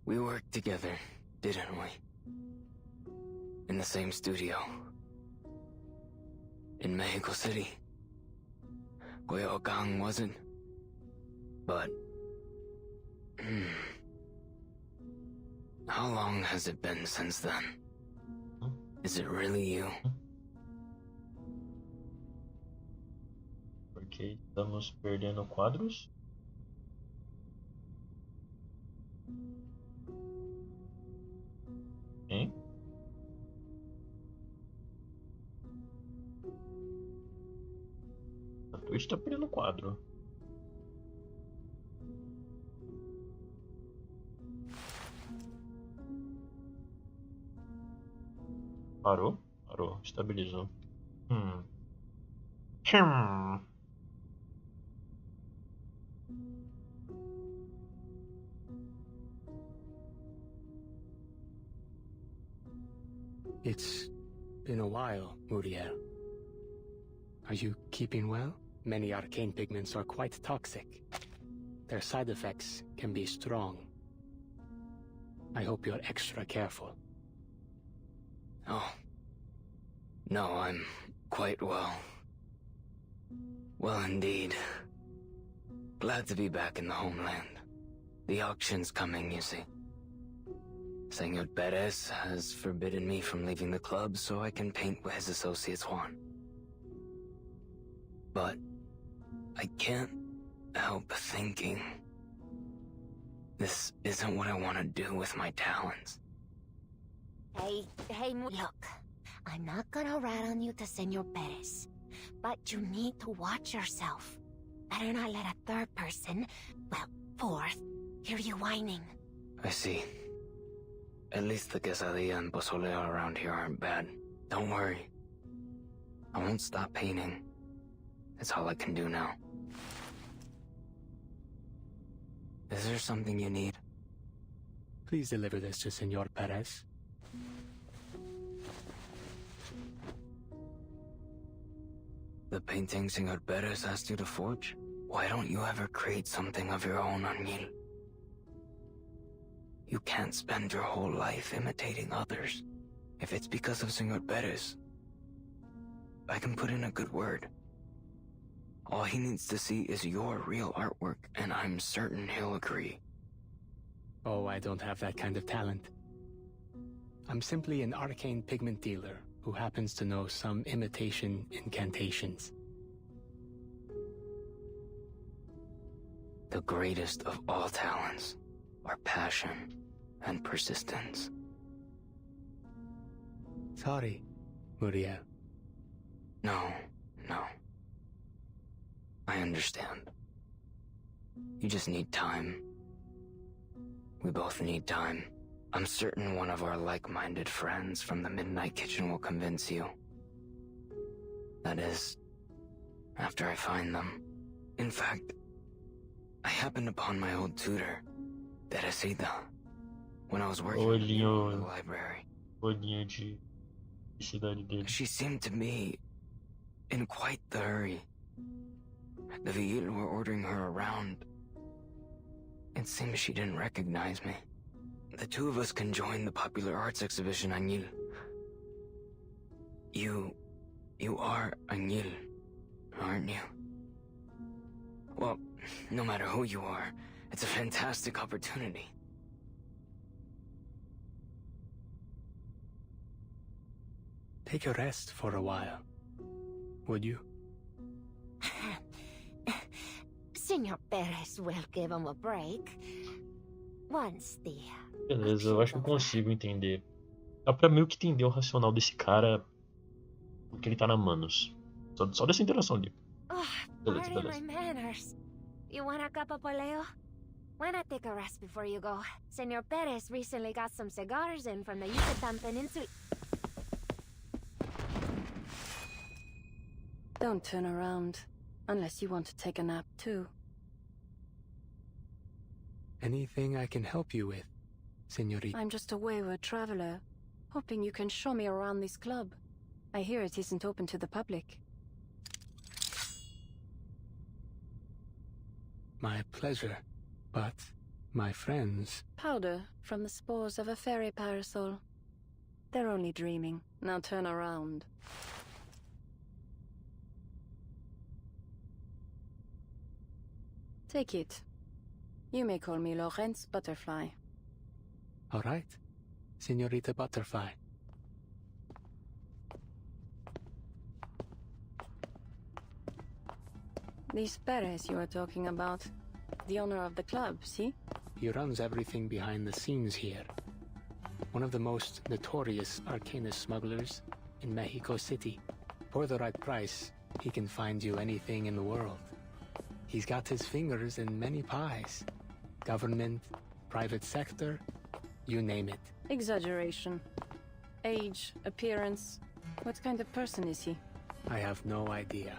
We worked together, didn't we? In the same studio. In Mexico City. Gang wasn't. But How long has it been since then? Is it really you? Porque estamos perdendo quadros. Hein? A Twitch tá perdendo quadro. Parou? Parou. Estabilizou. It's been a while, Muriel. Are you keeping well? Many arcane pigments are quite toxic. Their side effects can be strong. I hope you're extra careful. Oh. No, I'm quite well. Well, indeed. Glad to be back in the homeland. The auction's coming, you see. Senor Perez has forbidden me from leaving the club so I can paint what his associates want. But I can't help thinking this isn't what I want to do with my talents. Hey, look. I'm not gonna rat on you to Senor Perez, but you need to watch yourself. Better not let a third person, well, fourth, hear you whining. I see. At least the quesadilla and pozole around here aren't bad. Don't worry. I won't stop painting. It's all I can do now. Is there something you need? Please deliver this to Senor Perez. The painting Senor Perez asked you to forge? Why don't you ever create something of your own, Anil? You can't spend your whole life imitating others. If it's because of Senor Perez, I can put in a good word. All he needs to see is your real artwork, and I'm certain he'll agree. Oh, I don't have that kind of talent. I'm simply an arcane pigment dealer who happens to know some imitation incantations. The greatest of all talents are passion and persistence. Sorry, Muriel. No. I understand. You just need time. We both need time. I'm certain one of our like-minded friends from the Midnight Kitchen will convince you. That is, after I find them. In fact, I happened upon my old tutor, Teresita, when I was working in the library. She seemed to be in quite the hurry. The Vil were ordering her around. It seems she didn't recognize me. The two of us can join the popular arts exhibition, Anil. You are Anil, aren't you? Well, no matter who you are, it's a fantastic opportunity. Take a rest for a while, would you? Senor Perez will give him a break. Once the... Beleza, eu acho que eu consigo entender. Dá pra meio que entender o racional desse cara, porque ele tá na Manos. Só dessa interação ali. Beleza, beleza. My manners. You want a cup of poleo? Why not take a rest before you go? Senor Perez recently got some cigars in from the Yucatan Peninsula. Don't turn around, unless you want to take a nap too. Anything I can help you with, señorita? I'm just a wayward traveler, hoping you can show me around this club. I hear it isn't open to the public. My pleasure, but my friends... Powder from the spores of a fairy parasol. They're only dreaming. Now turn around. Take it. You may call me Lawrence Butterfly. All right, Señorita Butterfly. This Perez you are talking about, the owner of the club, see? He runs everything behind the scenes here. One of the most notorious Arcanus smugglers in Mexico City. For the right price, he can find you anything in the world. He's got his fingers in many pies. Government, private sector, you name it. Exaggeration. Age, appearance. What kind of person is he? I have no idea.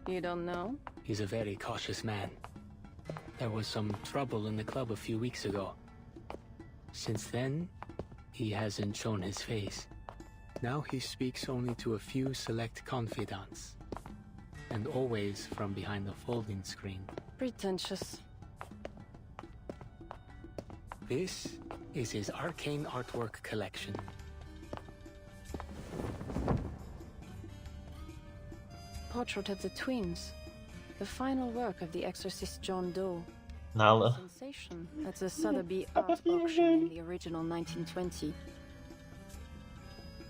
You don't know? He's a very cautious man. There was some trouble in the club a few weeks ago. Since then, he hasn't shown his face. Now he speaks only to a few select confidants. And always from behind the folding screen. Pretentious. This is his arcane artwork collection. Portrait of the twins. The final work of the exorcist John Doe. Nala. Sensation at the Sotheby's art auction in the original 1920.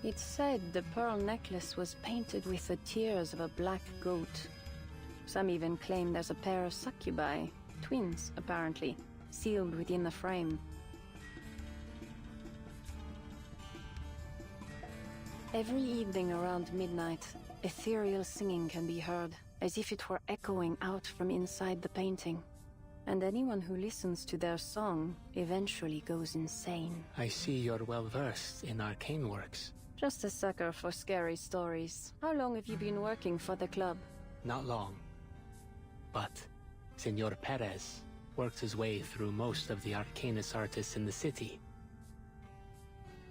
It said the pearl necklace was painted with the tears of a black goat. Some even claim there's a pair of succubi, twins apparently, sealed within the frame. Every evening around midnight, ethereal singing can be heard, as if it were echoing out from inside the painting. And anyone who listens to their song eventually goes insane. I see you're well versed in arcane works. Just a sucker for scary stories. How long have you been working for the club? Not long. But Senor Perez worked his way through most of the Arcanus artists in the city.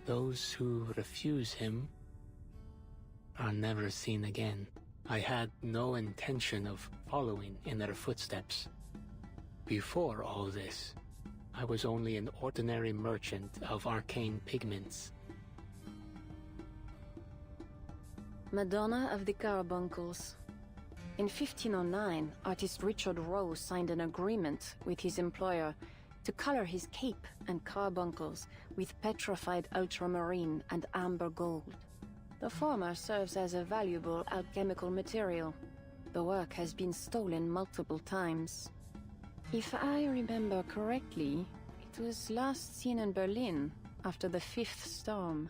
Those who refuse him are never seen again. I had no intention of following in their footsteps. Before all this, I was only an ordinary merchant of arcane pigments. Madonna of the Carbuncles. In 1509, artist Richard Rowe signed an agreement with his employer to color his cape and carbuncles with petrified ultramarine and amber gold. The former serves as a valuable alchemical material. The work has been stolen multiple times. If I remember correctly, it was last seen in Berlin after the 5th storm.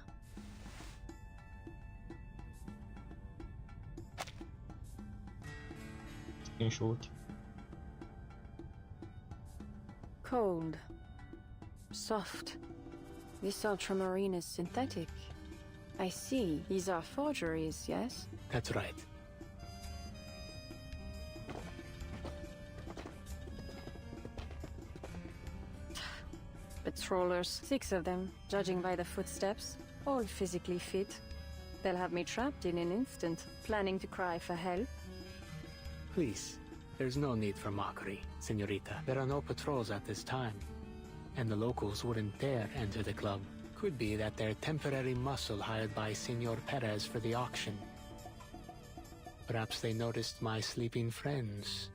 Screenshot. Cold. Soft. This ultramarine is synthetic. I see. These are forgeries, yes? That's right. Patrollers. 6 of them, judging by the footsteps. All physically fit. They'll have me trapped in an instant, planning to cry for help. Please, there's no need for mockery, Senorita. There are no patrols at this time, and the locals wouldn't dare enter the club. Could be that they're temporary muscle hired by Senor Perez for the auction. Perhaps they noticed my sleeping friends.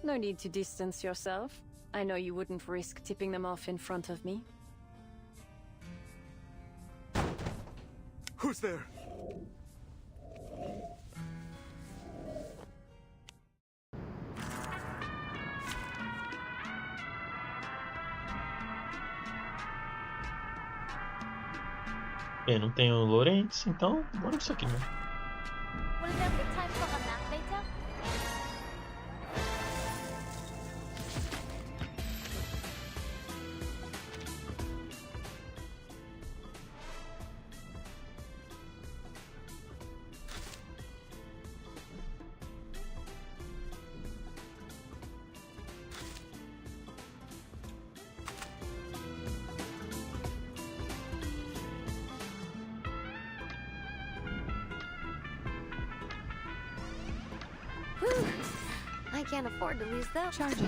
No need to distance yourself. I know you wouldn't risk tipping them off in front of me. Who's there? Bem, não tem o Lawrence, então bora pra isso aqui, né? Will there be time for a nap later? I can't afford to lose that. Charging.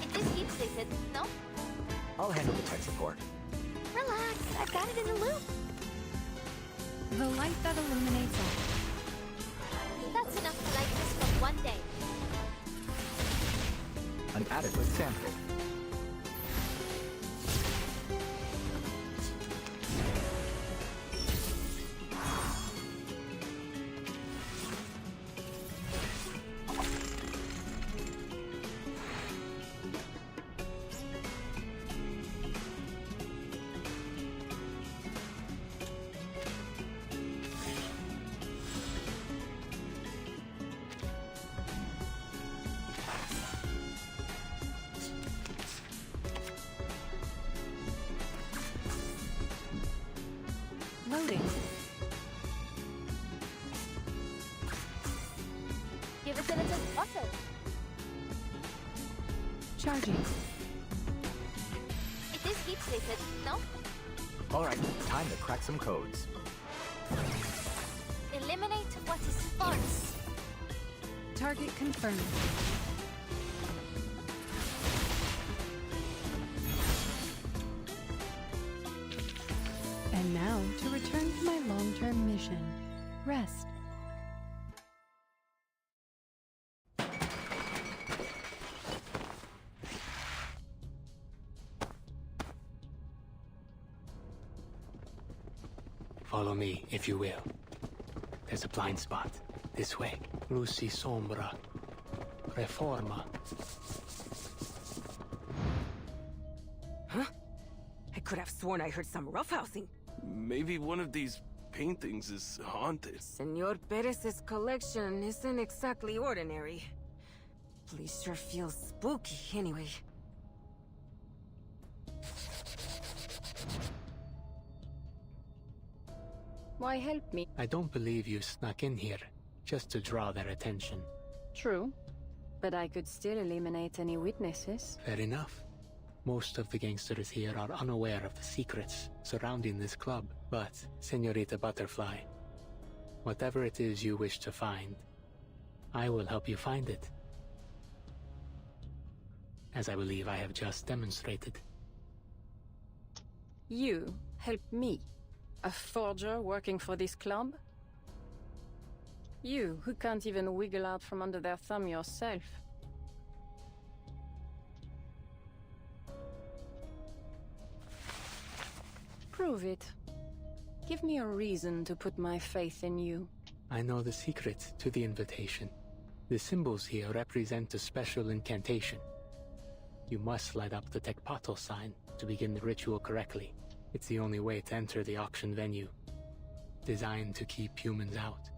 It just keeps they said, no? I'll handle the tech support. Relax, I've got it in a loop. The light that illuminates all. That's enough to light this for one day. an adequate sample. Loading. Give it to the button. Charging. It is heat stated, no? Alright, time to crack some codes. Eliminate what is false. Target confirmed. And now to return to my long-term mission. Rest. Follow me, if you will. There's a blind spot. This way. Luci sombra. Reforma. Huh? I could have sworn I heard some roughhousing. Maybe one of these paintings is haunted. Senor Perez's collection isn't exactly ordinary. Place sure feels spooky anyway. Why help me? I don't believe you snuck in here, just to draw their attention. True. But I could still eliminate any witnesses. Fair enough. Most of the gangsters here are unaware of the secrets surrounding this club. But, Senorita Butterfly, whatever it is you wish to find, I will help you find it. As I believe I have just demonstrated. You help me? A forger working for this club? You, who can't even wiggle out from under their thumb yourself. Prove it. Give me a reason to put my faith in you. I know the secret to the invitation. The symbols here represent a special incantation. You must light up the Tecpato sign to begin the ritual correctly. It's the only way to enter the auction venue, designed to keep humans out.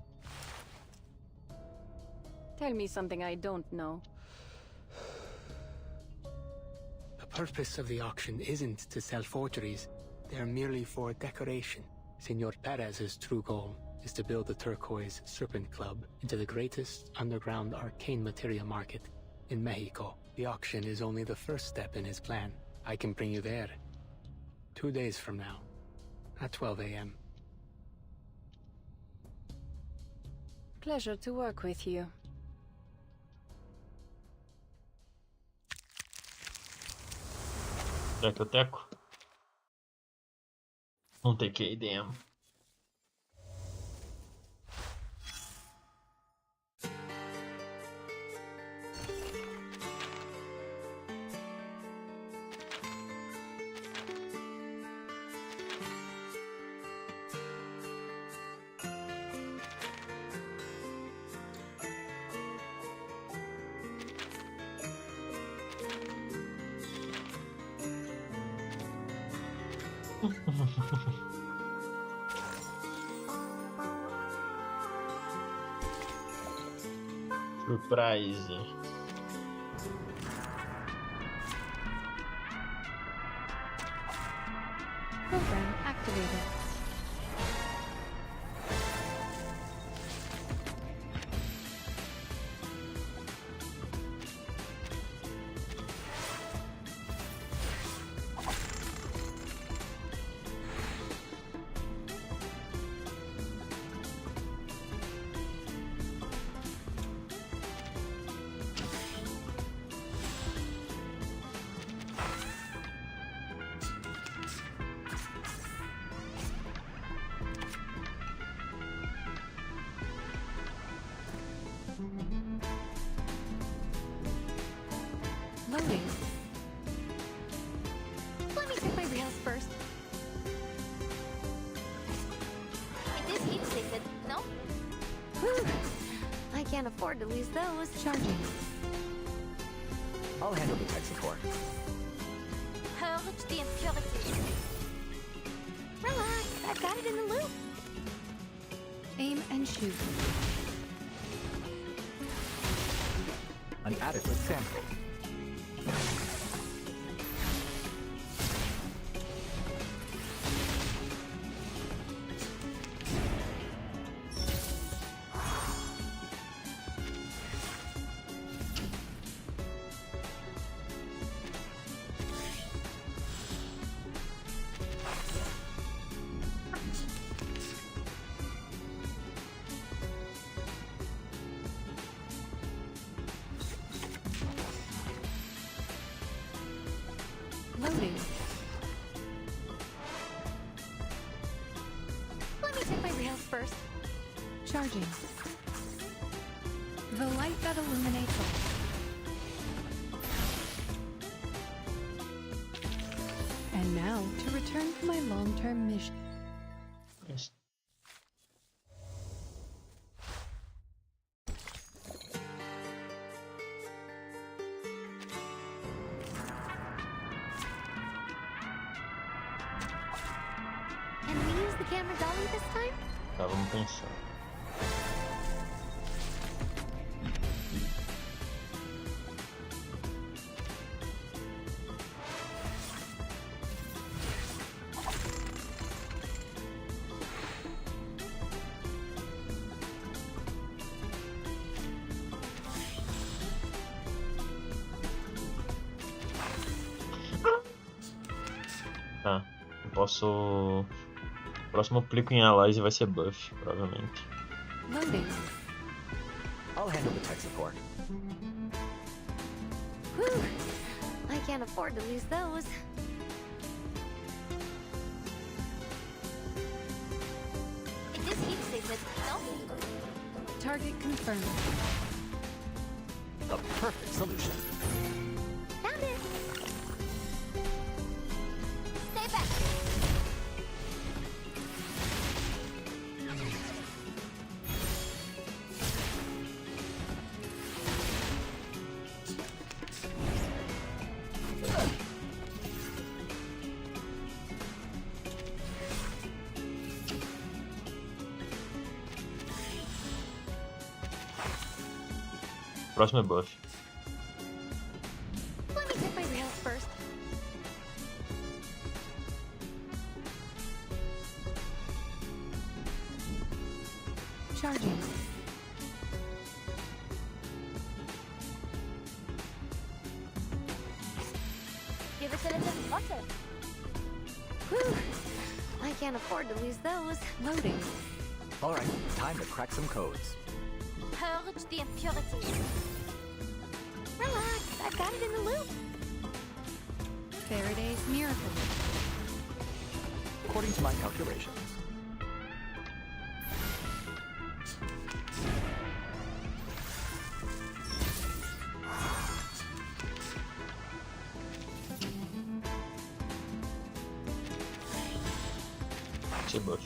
Tell me something I don't know. The purpose of the auction isn't to sell forgeries. They're merely for decoration. Senor Perez's true goal is to build the Turquoise Serpent Club into the greatest underground arcane materia market in Mexico. The auction is only the first step in his plan. I can bring you there 2 days from now, at 12 a.m. Pleasure to work with you. Teco. Não tem que damn. Surprise. Program activated. can't afford to lose those. Charging. I'll handle the tech support. Purge the impurities. Relax, I've got it in the loop. Aim and shoot. An adequate sample. Loading. Let me check my rails first. Charging. The light that illuminates all. And now to return to my long-term mission. Yes. Can we use the camera dolly this time? Tá, vamos pensar. Tá, eu posso... O próximo clique em Allies vai ser buff, provavelmente. Loading. I'll handle the tech support. Whew. I can't afford to lose those. If this heat stays at Target confirmed. The perfect solution. Found it. Stay back. O próximo é buff. Let me check my rails first. Charging. Give us a little butter. Whew. I can't afford to lose those. Loading. All right, time to crack some codes. Purge the impurities. Relax, I've got it in the loop. Faraday's miracle. According to my calculations. Ser buff.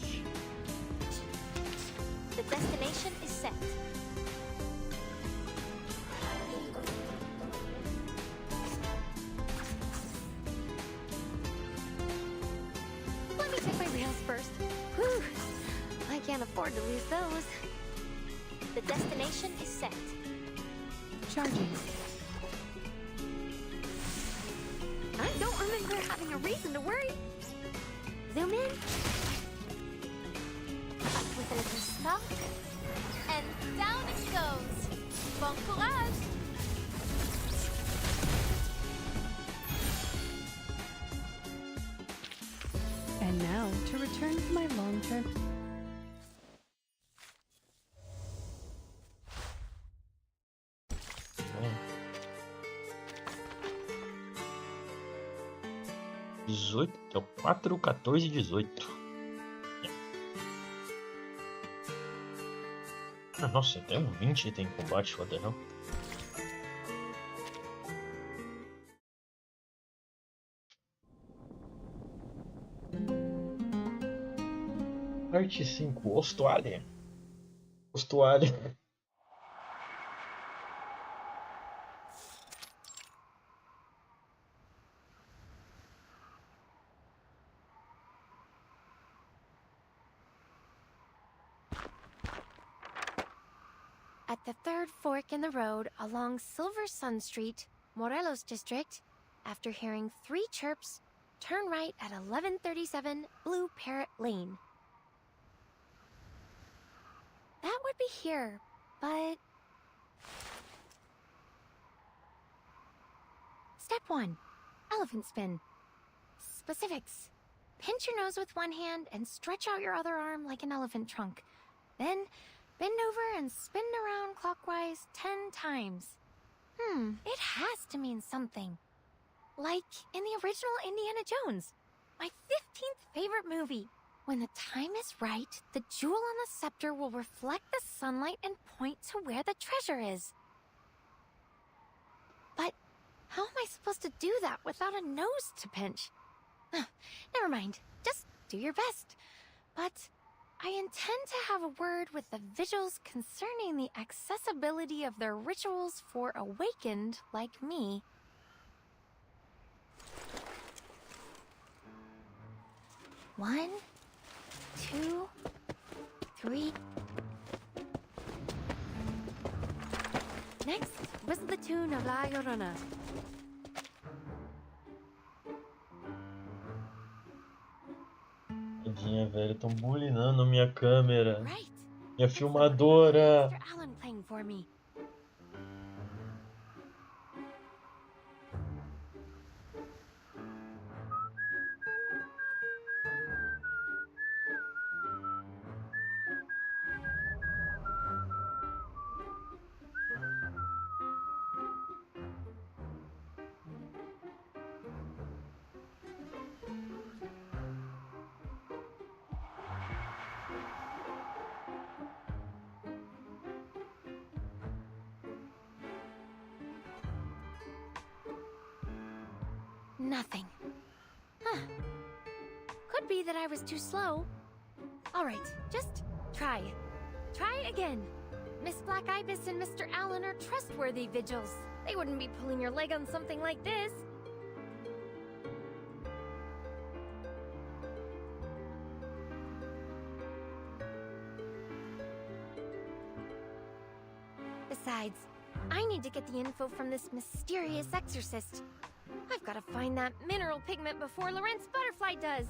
The destination is set. Let me check my rails first. Whew. I can't afford to lose those. The destination is set. Charging. I don't remember having a reason to worry. Zoom in. Up with a little stock. And down it goes. Bon courage. And now to return to my long-term... É. 18, que é o 4, 14 e 18. Ah, nossa, até um 20 tem combate, what the hell? Parte 5, Ostoalha. Ostoalha. at the third fork in the road along Silver Sun Street, Morelos District, after hearing 3 chirps, turn right at 1137 Blue Parrot Lane. That would be here, but... Step 1. Elephant spin. Specifics. Pinch your nose with one hand and stretch out your other arm like an elephant trunk. Then, bend over and spin around clockwise 10 times. It has to mean something. Like in the original Indiana Jones, my 15th favorite movie. When the time is right, the jewel on the scepter will reflect the sunlight and point to where the treasure is. But how am I supposed to do that without a nose to pinch? Never mind, just do your best. But I intend to have a word with the Vigils concerning the accessibility of their rituals for awakened like me. One, 2, 3. Next, whistle the tune of La Llorona. Tadinha, velho, tão bulinando minha câmera. Minha filmadora. Mr. Allen playing for me. Nothing. Huh. Could be that I was too slow. Alright, just try. Try again. Miss Black Ibis and Mr. Allen are trustworthy Vigils. They wouldn't be pulling your leg on something like this. Besides, I need to get the info from this mysterious exorcist. I've got to find that mineral pigment before Lorentz Butterfly does.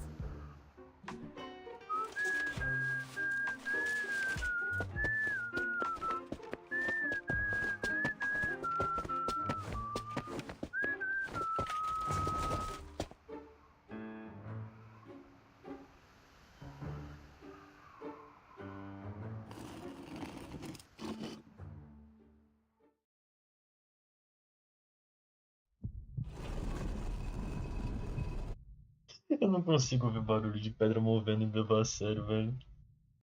Eu não consigo ouvir barulho de pedra movendo e levar a sério, velho.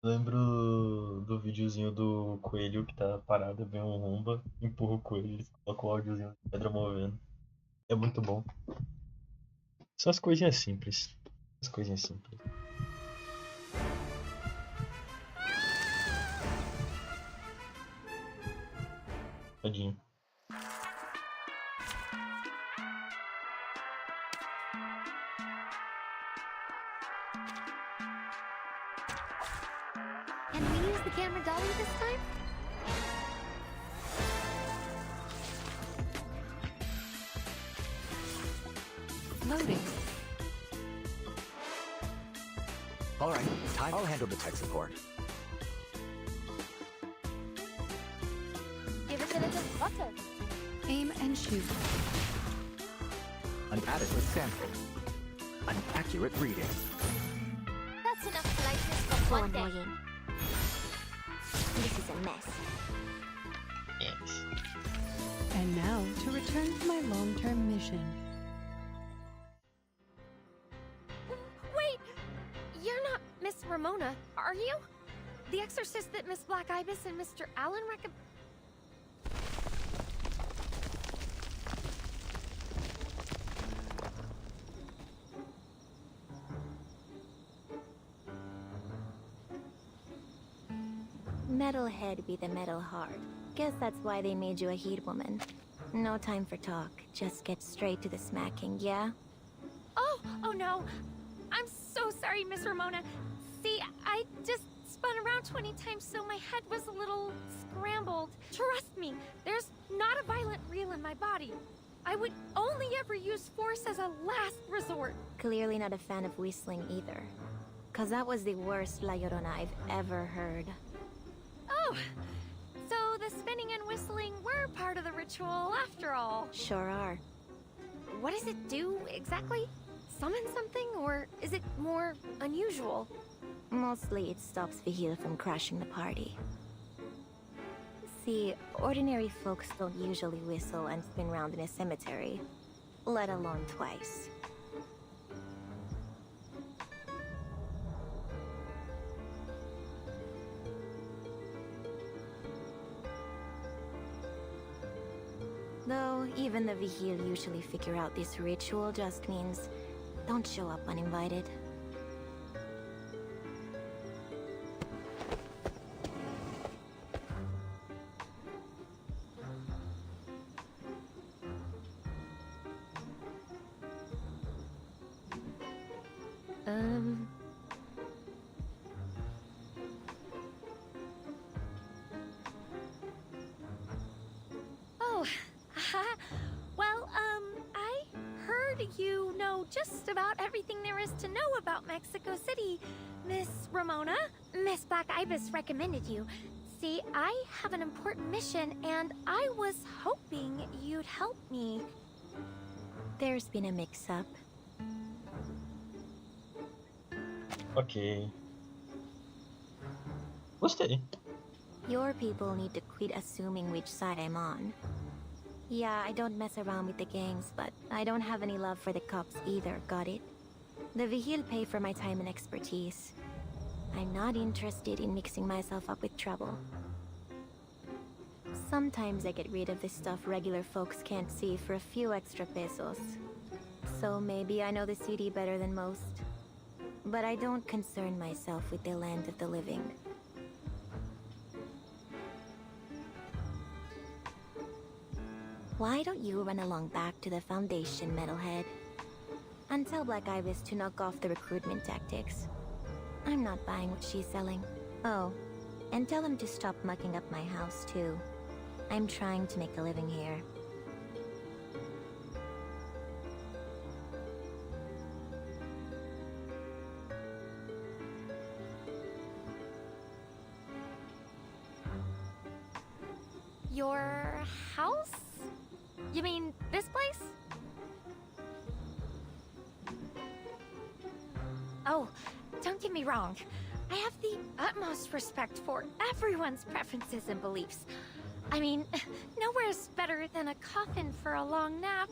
Lembro do videozinho do coelho que tá parado, vem um rumba, empurra o coelho, eles colocam o áudiozinho de pedra movendo. É muito bom. São as coisinhas simples. As coisinhas simples. Tadinho. Can we use the camera dolly this time? Loading. All right, I'll handle the tech support. Give it a little flutter. Aim and shoot. An adequate sample. An accurate reading. That's enough to light this for one day. This is a mess. Yes. And now to return to my long-term mission. Wait! You're not Miss Ramona, are you? The exorcist that Miss Black Ibis and Mr. Allen recommend. Metalhead be the metal heart. Guess that's why they made you a heat woman. No time for talk. Just get straight to the smacking, yeah? Oh no! I'm so sorry, Miss Ramona. See, I just spun around 20 times, so my head was a little scrambled. Trust me, there's not a violent reel in my body. I would only ever use force as a last resort. Clearly not a fan of whistling either. 'Cause that was the worst La Llorona I've ever heard. Oh, so the spinning and whistling were part of the ritual after all. Sure are. What does it do exactly? Summon something, or is it more unusual? Mostly it stops Vigil from crashing the party. See, ordinary folks don't usually whistle and spin round in a cemetery, let alone twice. Though, even the Vigil usually figure out this ritual just means don't show up uninvited. Oh, well, I heard you know just about everything there is to know about Mexico City, Miss Ramona. Miss Black Ibis recommended you. See, I have an important mission, and I was hoping you'd help me. There's been a mix-up. Ok. Gostei. Your people need to quit assuming which side I'm on. Yeah, I don't mess around with the gangs, but I don't have any love for the cops either, got it? The Vigil pay for my time and expertise. I'm not interested in mixing myself up with trouble. Sometimes I get rid of the stuff regular folks can't see for a few extra pesos. So maybe I know the city better than most. But I don't concern myself with the land of the living. Why don't you run along back to the Foundation, Metalhead? And tell Black Ibis to knock off the recruitment tactics. I'm not buying what she's selling. Oh, and tell him to stop mucking up my house, too. I'm trying to make a living here. Your house? You mean this place? Oh, don't get me wrong. I have the utmost respect for everyone's preferences and beliefs. I mean, nowhere's better than a coffin for a long nap.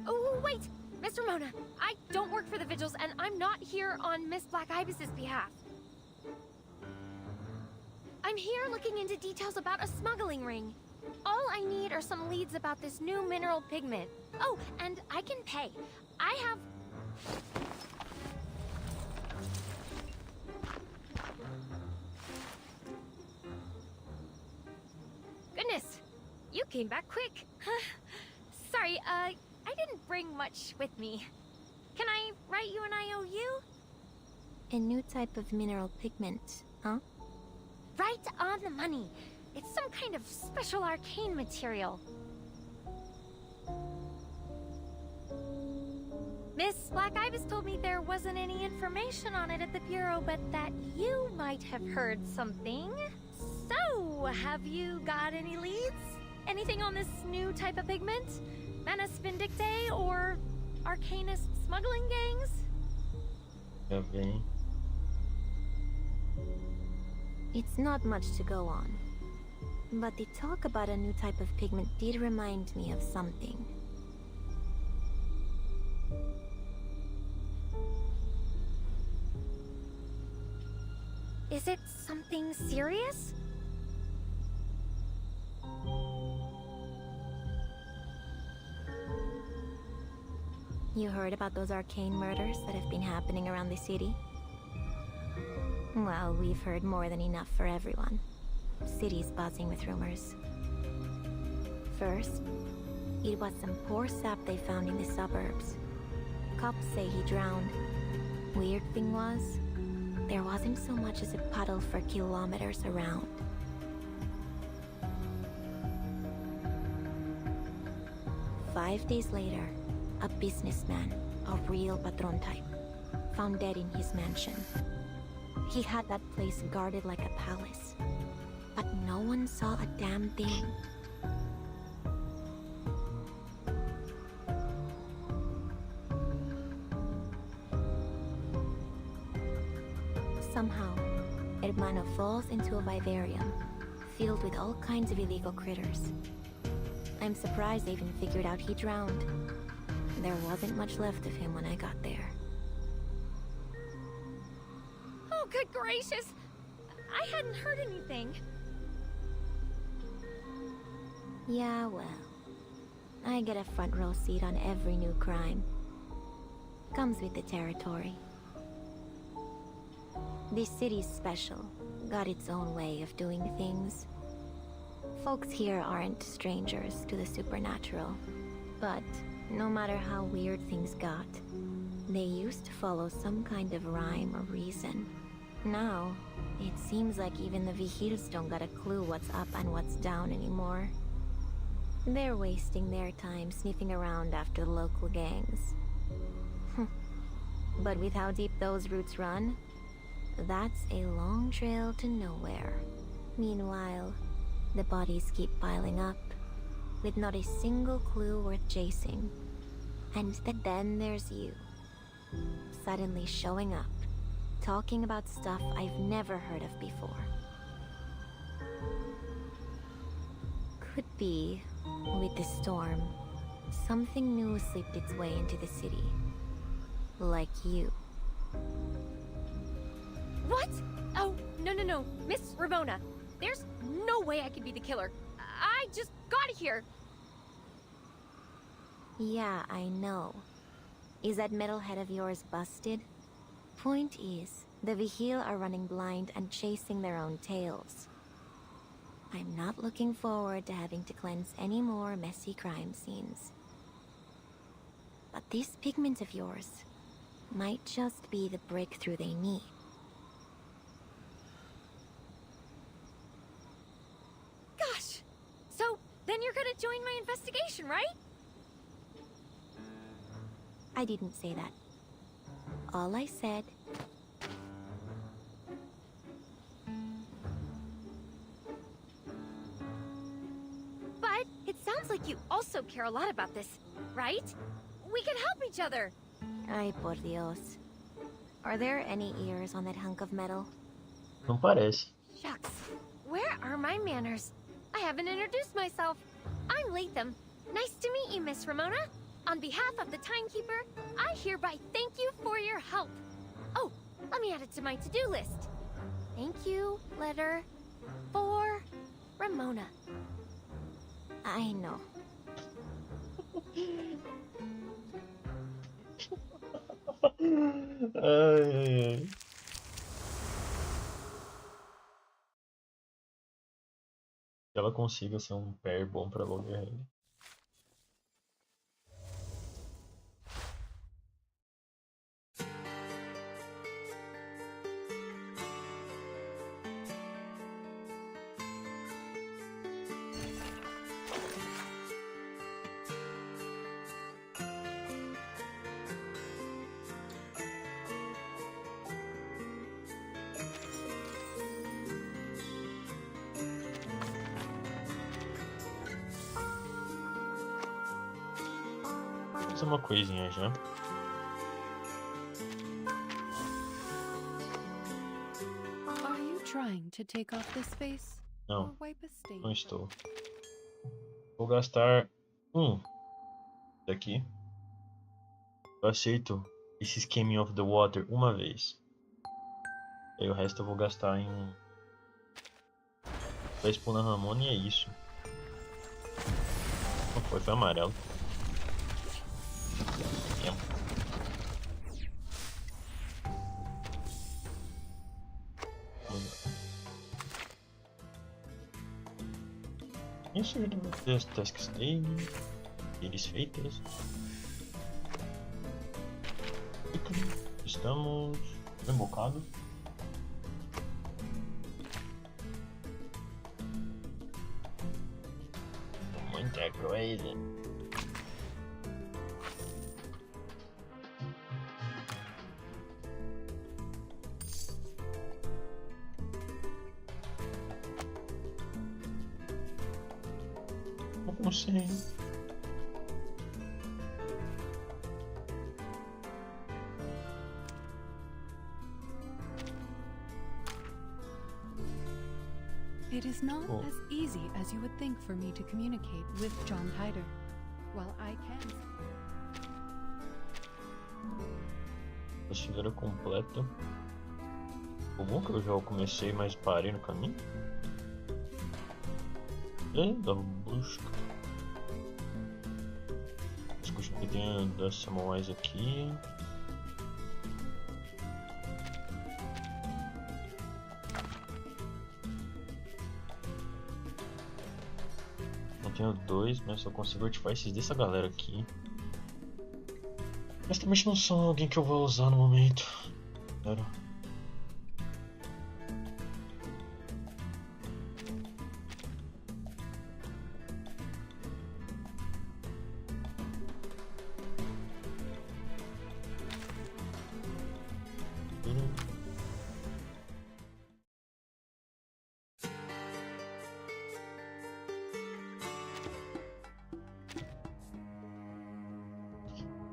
Oh, wait! Miss Ramona, I don't work for the Vigils, and I'm not here on Miss Black Ibis's behalf. I'm here looking into details about a smuggling ring. All I need are some leads about this new mineral pigment. Oh, and I can pay. I have... Goodness, you came back quick. Sorry, I didn't bring much with me. Can I write you an IOU? A new type of mineral pigment, huh? Right on the money. It's some kind of special arcane material. Miss Black Ibis told me there wasn't any information on it at the Bureau, but that you might have heard something. So, have you got any leads? Anything on this new type of pigment? Manus Vindictae or Arcanist smuggling gangs? Okay. It's not much to go on. But the talk about a new type of pigment did remind me of something. Is it something serious? You heard about those arcane murders that have been happening around the city? Well, we've heard more than enough for everyone. City's buzzing with rumors. First, it was some poor sap they found in the suburbs. Cops say he drowned. Weird thing was, there wasn't so much as a puddle for kilometers around. Five days later, a businessman, a real patron type, found dead in his mansion. He had that place guarded like a palace, but no one saw a damn thing. Somehow, Hermano falls into a vivarium, filled with all kinds of illegal critters. I'm surprised they even figured out he drowned. There wasn't much left of him when I got there. Oh, good gracious! I hadn't heard anything. Yeah, well, I get a front row seat on every new crime. Comes with the territory. This city's special, got its own way of doing things. Folks here aren't strangers to the supernatural, but no matter how weird things got, they used to follow some kind of rhyme or reason. Now, it seems like even the Vigils don't got a clue what's up and what's down anymore. They're wasting their time sniffing around after the local gangs. But with how deep those roots run, that's a long trail to nowhere. Meanwhile, the bodies keep piling up, with not a single clue worth chasing. And then there's you, suddenly showing up, talking about stuff I've never heard of before. Could be, with the storm, something new slipped its way into the city. Like you. What? Oh, no. Miss Ramona, there's no way I could be the killer. I just got here. Yeah, I know. Is that metalhead of yours busted? Point is, the Vigil are running blind and chasing their own tails. I'm not looking forward to having to cleanse any more messy crime scenes. But this pigment of yours might just be the breakthrough they need. Gosh! So, then you're gonna join my investigation, right? I didn't say that. All I said... But it sounds like you also care a lot about this, right? We can help each other! Ay, por Dios. Are there any ears on that hunk of metal? Não parece. Shucks. Where are my manners? I haven't introduced myself. I'm Latham. Nice to meet you, Miss Ramona. On behalf of the Timekeeper, I hereby thank you for your help. Oh, let me add it to my to-do list. Thank you, letter, for Ramona. I know. Ai. Que ela consiga ser um pair bom pra Logan. Fazer uma coisinha já. Are you trying to take off this face? Não, Or wipe a stain? não estou. Vou gastar daqui. Eu aceito esse Scheming of the Water uma vez. E aí o resto eu vou gastar em... Vai expor na Ramona e é isso. Não foi, foi amarelo. Isso já tem as tasks dele. Eles feitas. Estamos bem bocado. Muita coisa. Não consigo. It is not as easy as you would think for me to communicate with John Hyder. While I can... Pastilheira completa. O bom que eu já comecei, mas parei no caminho. Da busca. Escuta que tem das sociais aqui. Tenho 2, mas só consigo artifícios dessa galera aqui. Mas também não são alguém que eu vou usar no momento. Sério.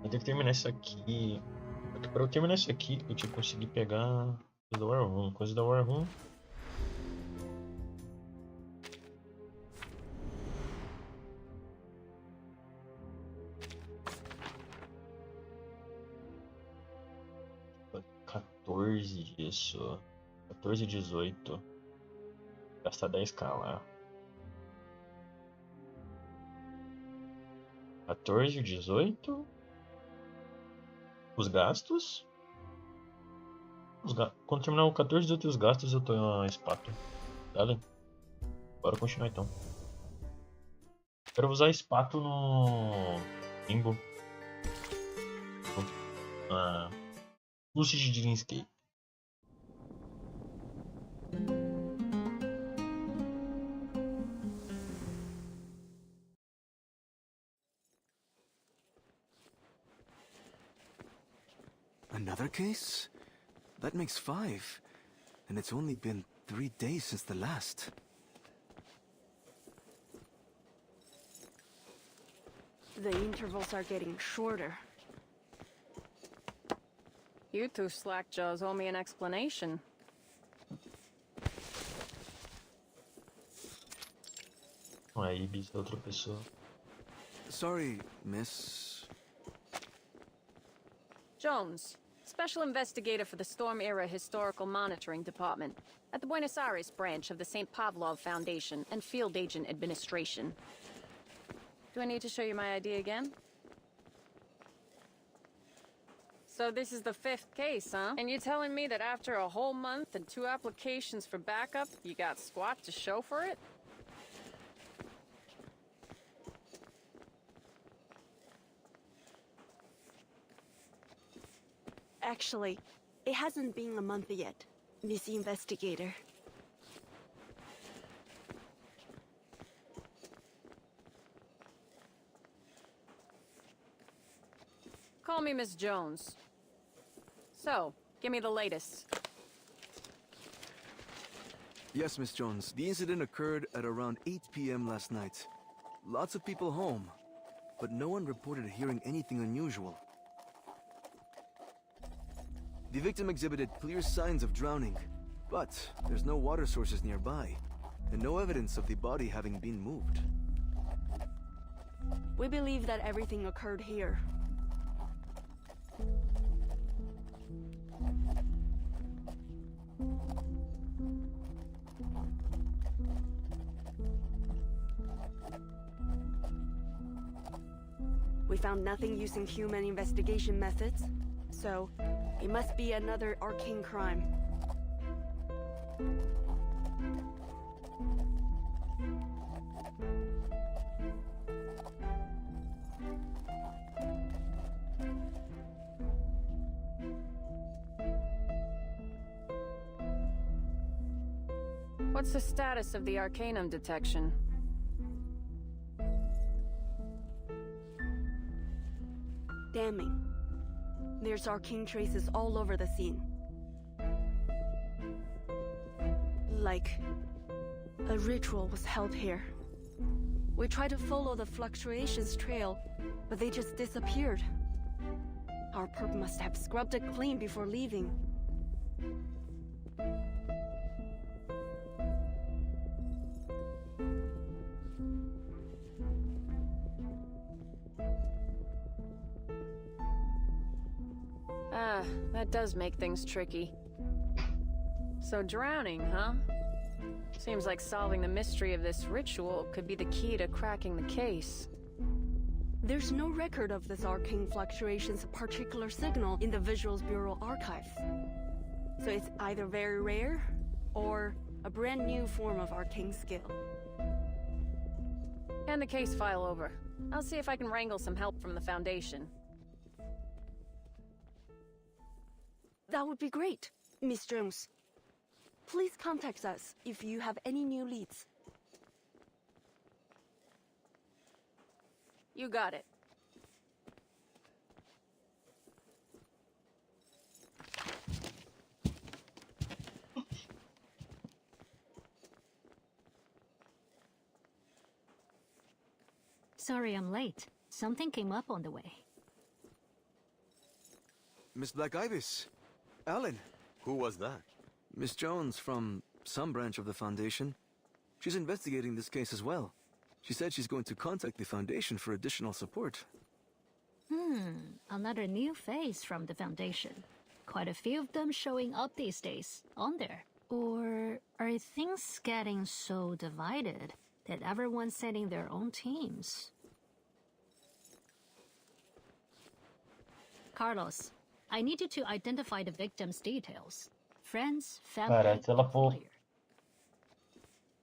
Eu tenho que terminar isso aqui. Para eu terminar isso aqui, eu tinha que conseguir pegar coisa da War Room. Coisa da War Room. Isso. 14 e 18. Gastar 10k lá. 14 e 18. Os gastos. Quando terminar o 14 e 18 os gastos, eu tô na espátula. Dale. Bora continuar então. Quero usar a espátula no limbo. Lucid Dreamscape. Another case? That makes 5. And it's only been 3 days since the last. The intervals are getting shorter. You two slackjaws owe me an explanation. Aí, bis, outra pessoa. Sorry, miss. Jones, Special Investigator for the Storm-Era Historical Monitoring Department at the Buenos Aires branch of the St. Pavlov Foundation and Field Agent Administration. Do I need to show you my ID again? So this is the 5th case, huh? And you're telling me that after a whole month and 2 applications for backup, you got squat to show for it? Actually, it hasn't been a month yet, Miss Investigator. Call me Miss Jones. So, give me the latest. Yes, Miss Jones. The incident occurred at around 8 p.m. last night. Lots of people home, but no one reported hearing anything unusual. The victim exhibited clear signs of drowning, but there's no water sources nearby, and no evidence of the body having been moved. We believe that everything occurred here. We found nothing using human investigation methods, so it must be another arcane crime. What's the status of the Arcanum detection? Damning. There's arcane traces all over the scene. Like a ritual was held here. We tried to follow the fluctuations trail, but they just disappeared. Our perp must have scrubbed it clean before leaving. Ah, that does make things tricky. So drowning, huh? Seems like solving the mystery of this ritual could be the key to cracking the case. There's no record of this arcane fluctuation's particular signal in the Visuals Bureau archives. So it's either very rare, or a brand new form of arcane skill. Hand the case file over. I'll see if I can wrangle some help from the Foundation. That would be great, Miss Jones. Please contact us if you have any new leads. You got it. Sorry I'm late. Something came up on the way. Miss Black Ibis. Alan. Who was that? Miss Jones from some branch of the Foundation. She's investigating this case as well. She said she's going to contact the Foundation for additional support. Another new face from the Foundation. Quite a few of them showing up these days, on there. Or are things getting so divided that everyone's setting their own teams? Carlos, I need you to identify the victim's details. Friends, family, Cara, se ela for... employer.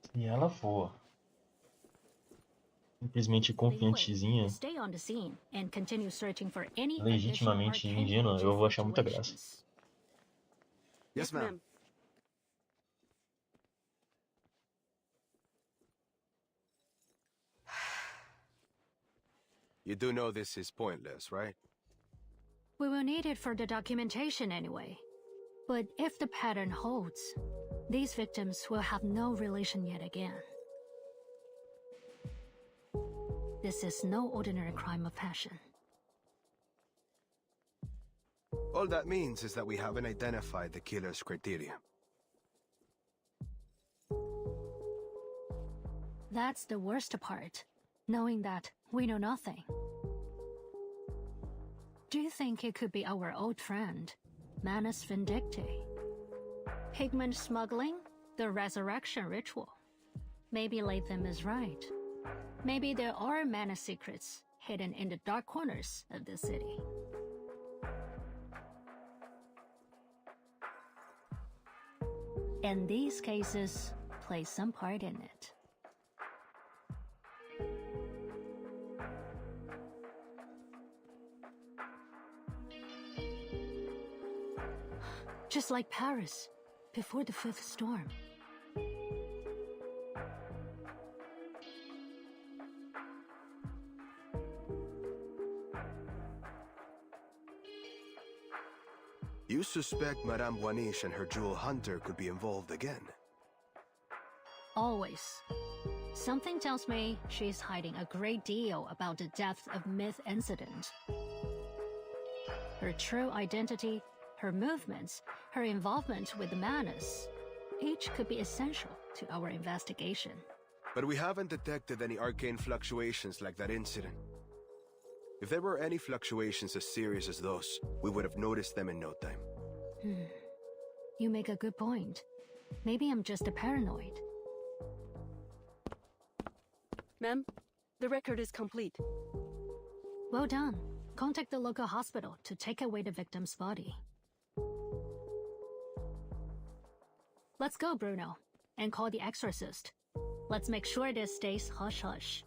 Se ela for simplesmente confiantezinha, Stay on the scene and continue searching for any legitimamente additional indígena, arcane eu vou achar muita situations. graça. Yes, ma'am. You do know this is pointless, right? We will need it for the documentation anyway. But if the pattern holds, these victims will have no relation yet again. This is no ordinary crime of passion. All that means is that we haven't identified the killer's criteria. That's the worst part, knowing that we know nothing. Do you think it could be our old friend, Manus Vindicti? Pigment smuggling? The resurrection ritual? Maybe Latham is right. Maybe there are mana secrets hidden in the dark corners of the city. And these cases play some part in it. Just like Paris, before the fifth storm. You suspect Madame Wanish and her jewel hunter could be involved again? Always. Something tells me she's hiding a great deal about the depth of Myth incident. Her true identity, her movements, her involvement with the Manus, each could be essential to our investigation. But we haven't detected any arcane fluctuations like that incident. If there were any fluctuations as serious as those, we would have noticed them in no time. You make a good point. Maybe I'm just a paranoid. Ma'am, the record is complete. Well done. Contact the local hospital to take away the victim's body. Let's go, Bruno, and call the exorcist. Let's make sure this stays hush-hush.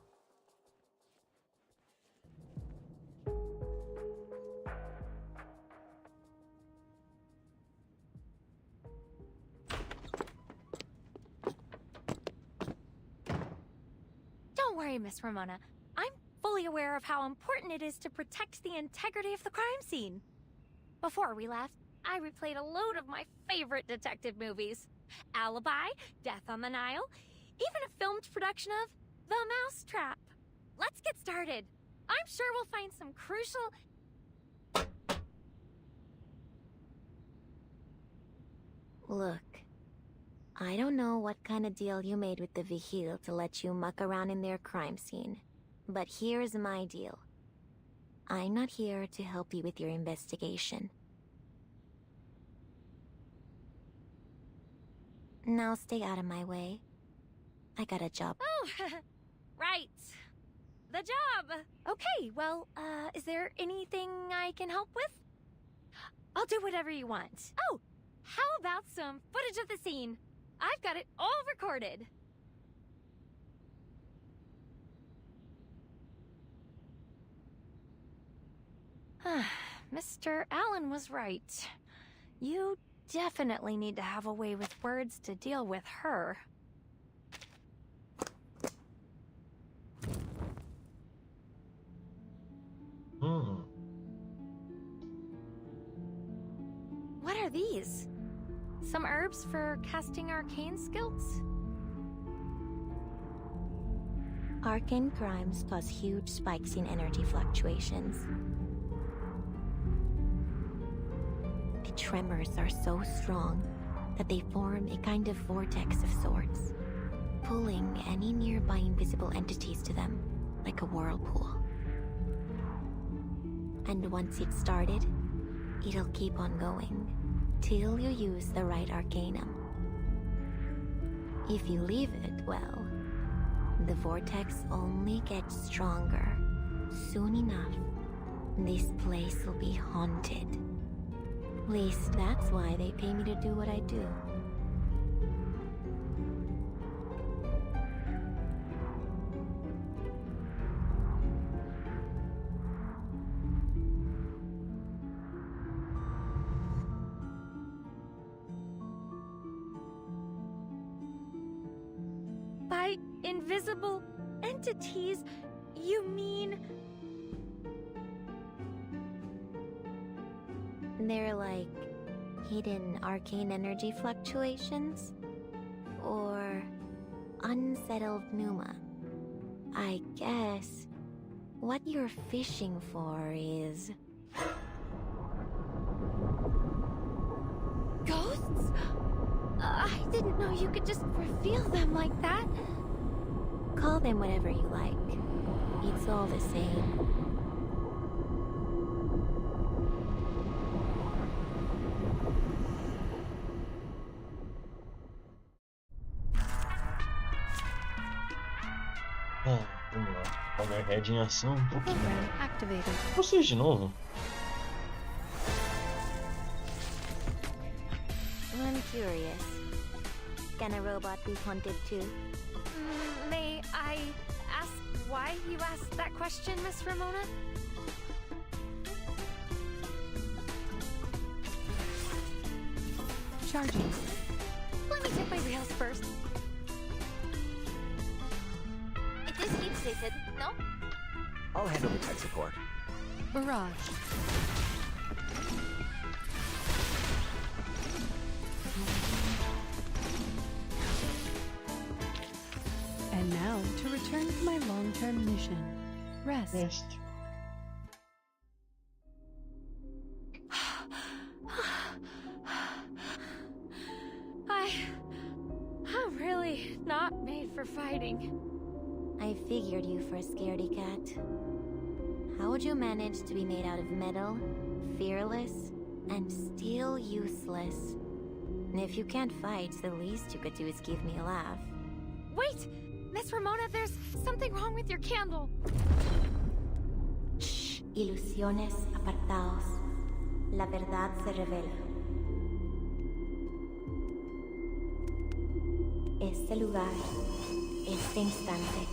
worry, Miss Ramona. I'm fully aware of how important it is to protect the integrity of the crime scene. Before we left, I replayed a load of my favorite detective movies. Alibi, Death on the Nile, even a filmed production of The Mousetrap. Let's get started. I'm sure we'll find some crucial... Look, I don't know what kind of deal you made with the Vigil to let you muck around in their crime scene, but here's my deal. I'm not here to help you with your investigation. Now stay out of my way. I got a job. Oh, right. The job. Okay, well, is there anything I can help with? I'll do whatever you want. Oh, how about some footage of the scene? I've got it all recorded. Mr. Allen was right. You definitely need to have a way with words to deal with her. What are these? Some herbs for casting arcane skills? Arcane crimes cause huge spikes in energy fluctuations. The tremors are so strong that they form a kind of vortex of sorts, pulling any nearby invisible entities to them like a whirlpool. And once it's started, it'll keep on going till you use the right arcanum. If you leave it, well, the vortex only gets stronger. Soon enough, this place will be haunted. At least that's why they pay me to do what I do. By invisible entities, you mean... They're like hidden arcane energy fluctuations? Or unsettled pneuma? I guess what you're fishing for is... Ghosts? I didn't know you could just reveal them like that. Call them whatever you like. It's all the same. Vamos lá. Overhead em ação um pouquinho. Activated. Vocês de novo? I'm curious. Can a robot be haunted too? May I ask why you asked that question, Miss Ramona? Charging. Let me check my rails first. It is heat treated, no? I'll handle the tech support. Barrage. And now, to return to my long-term mission. Rest. I'm really not made for fighting. I figured you for a scaredy cat. How would you manage to be made out of metal, fearless, and still useless? And if you can't fight, the least you could do is give me a laugh. Wait! Miss Ramona, there's something wrong with your candle. Shh. Ilusiones apartaos. La verdad se revela. Este lugar, este instante,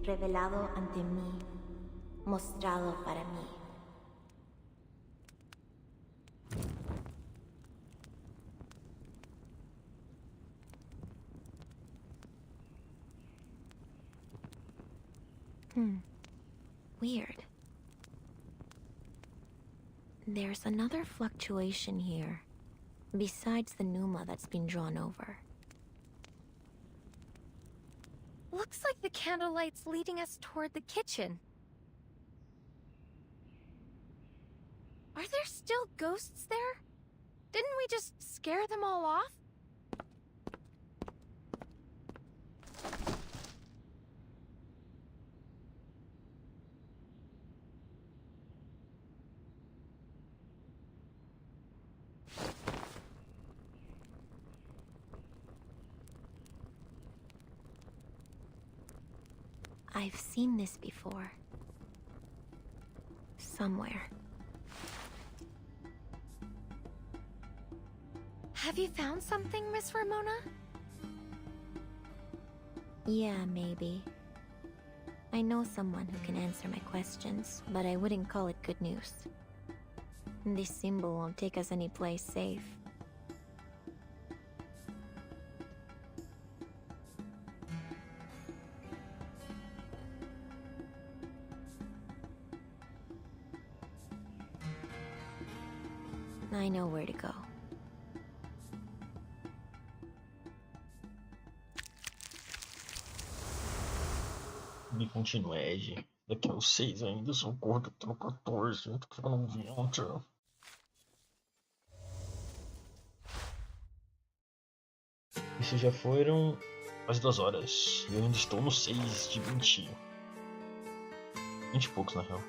revelado ante mí, mostrado para mí. Weird. There's another fluctuation here, besides the pneuma that's been drawn over. Looks like the candlelight's leading us toward the kitchen. Are there still ghosts there? Didn't we just scare them all off? I've seen this before. Somewhere. Have you found something, Miss Ramona? Yeah, maybe. I know someone who can answer my questions, but I wouldn't call it good news. This symbol won't take us anyplace safe. I know where to go. Me continua, Ed. Daqui a uns 6 ainda, socorro, que eu tô no 14, eu tô ficando violento. Isso já foram quase 2 horas. Eu ainda estou no 6 de 20. 20 e poucos, na real.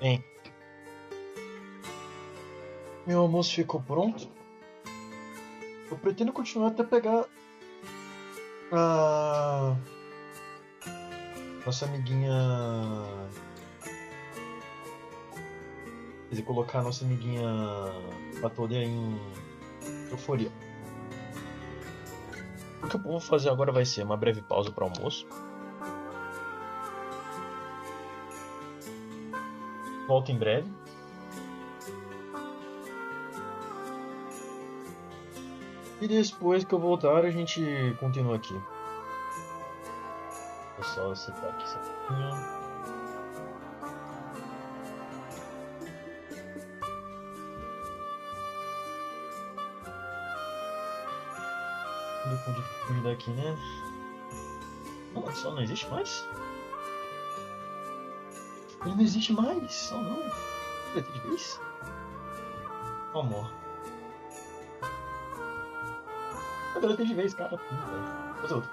Bem, meu almoço ficou pronto. Eu pretendo continuar até pegar a nossa amiguinha, quer dizer, colocar a nossa amiguinha Patolha em euforia. O que eu vou fazer agora vai ser uma breve pausa para almoço. Volto em breve. E depois que eu voltar, a gente continua aqui. Vou só setar aqui certinho. Eu podia fugir daqui, né? Não, só não existe mais? Ele não existe mais. Oh, não. Vai ter de vez? Oh, amor. Agora tem de vez, cara. Vou fazer outro.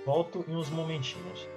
Volto em uns momentinhos.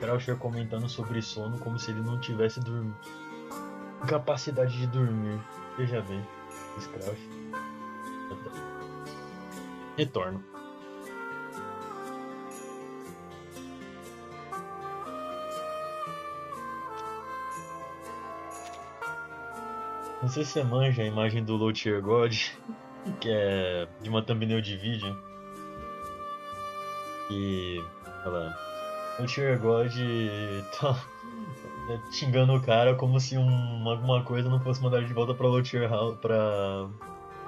Croucher comentando sobre sono como se ele não tivesse capacidade de dormir. Veja bem, Croucher. Retorno. Não sei se você manja a imagem do Lotier God, que é de uma thumbnail de vídeo. E ela, Lotier God tá xingando o cara como se alguma coisa não fosse mandar de volta pra Lotier House, pra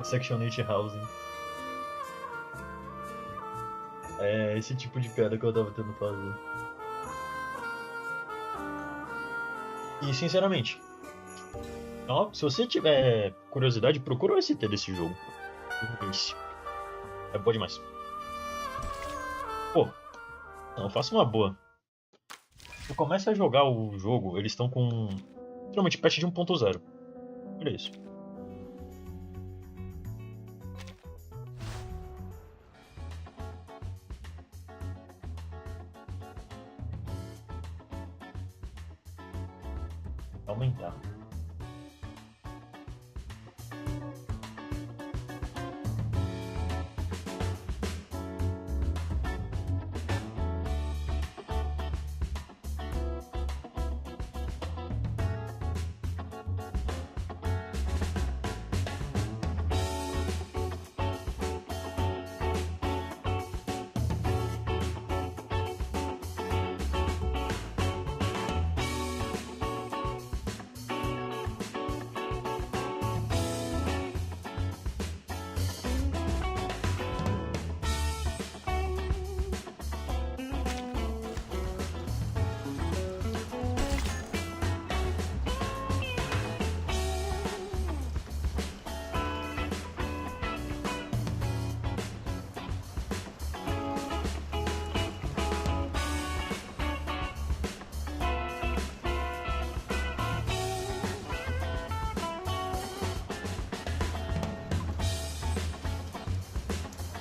Section 8 Housing. É esse tipo de piada que eu tava tentando fazer. E sinceramente, ó, se você tiver curiosidade, procura o ST desse jogo. É bom demais. Pô, não, faça uma boa. Você começa a jogar o jogo, eles estão com literalmente patch de 1.0. Olha isso. Aumentar.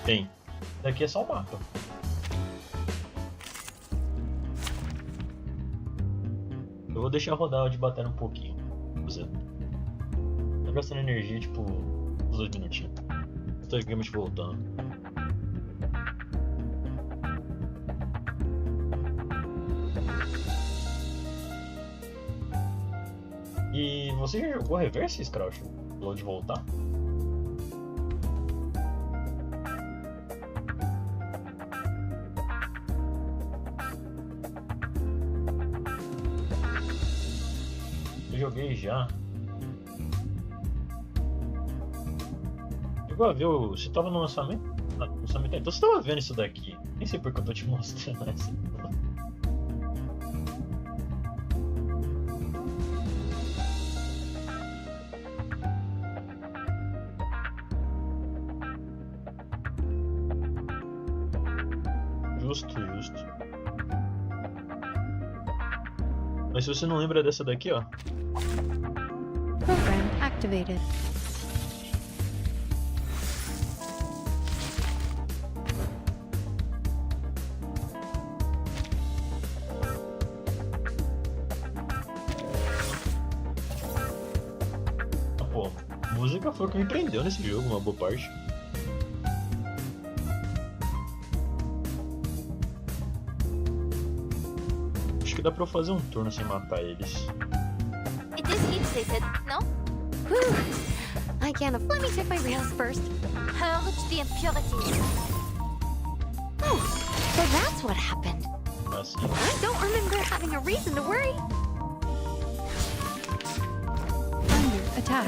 Tem. Daqui é só o mapa. Eu vou deixar rodar de bater um pouquinho. Você. Tá gastando energia, tipo, uns 2 minutinhos. Tô realmente voltando. E você já jogou reverse, Crouch? Falou de voltar? Eu joguei já. Chegou a ver você tava no lançamento? Ah, no lançamento. Então você tava vendo isso daqui. Nem sei porque eu tô te mostrando essa. Justo. Mas se você não lembra dessa daqui, ó. Program activated. Ah, pô, música foi o que me prendeu nesse jogo, uma boa parte. Acho que dá pra eu fazer um turno sem matar eles. It just keeps they said, no? Whew. I can't. Let me check my rails first. Purge the impurities. Oh, so that's what happened. I don't remember having a reason to worry. Under attack.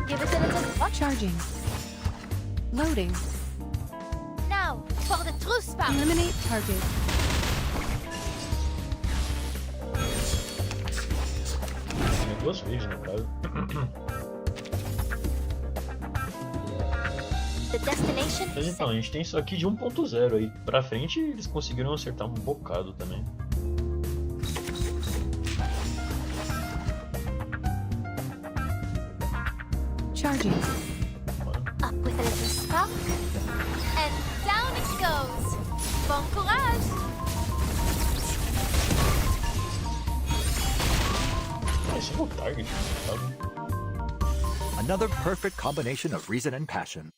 Give us an attention. Charging. Loading. Now, for the true spot. Eliminate target. Duas vezes, no caso. The destination. Mas então, a gente tem isso aqui de 1.0 aí. Pra frente, eles conseguiram acertar um bocado também. Charging. Up with a little spark. And down it goes. Bon courage. Esse é o target, sabe? Another perfect combination of reason and passion.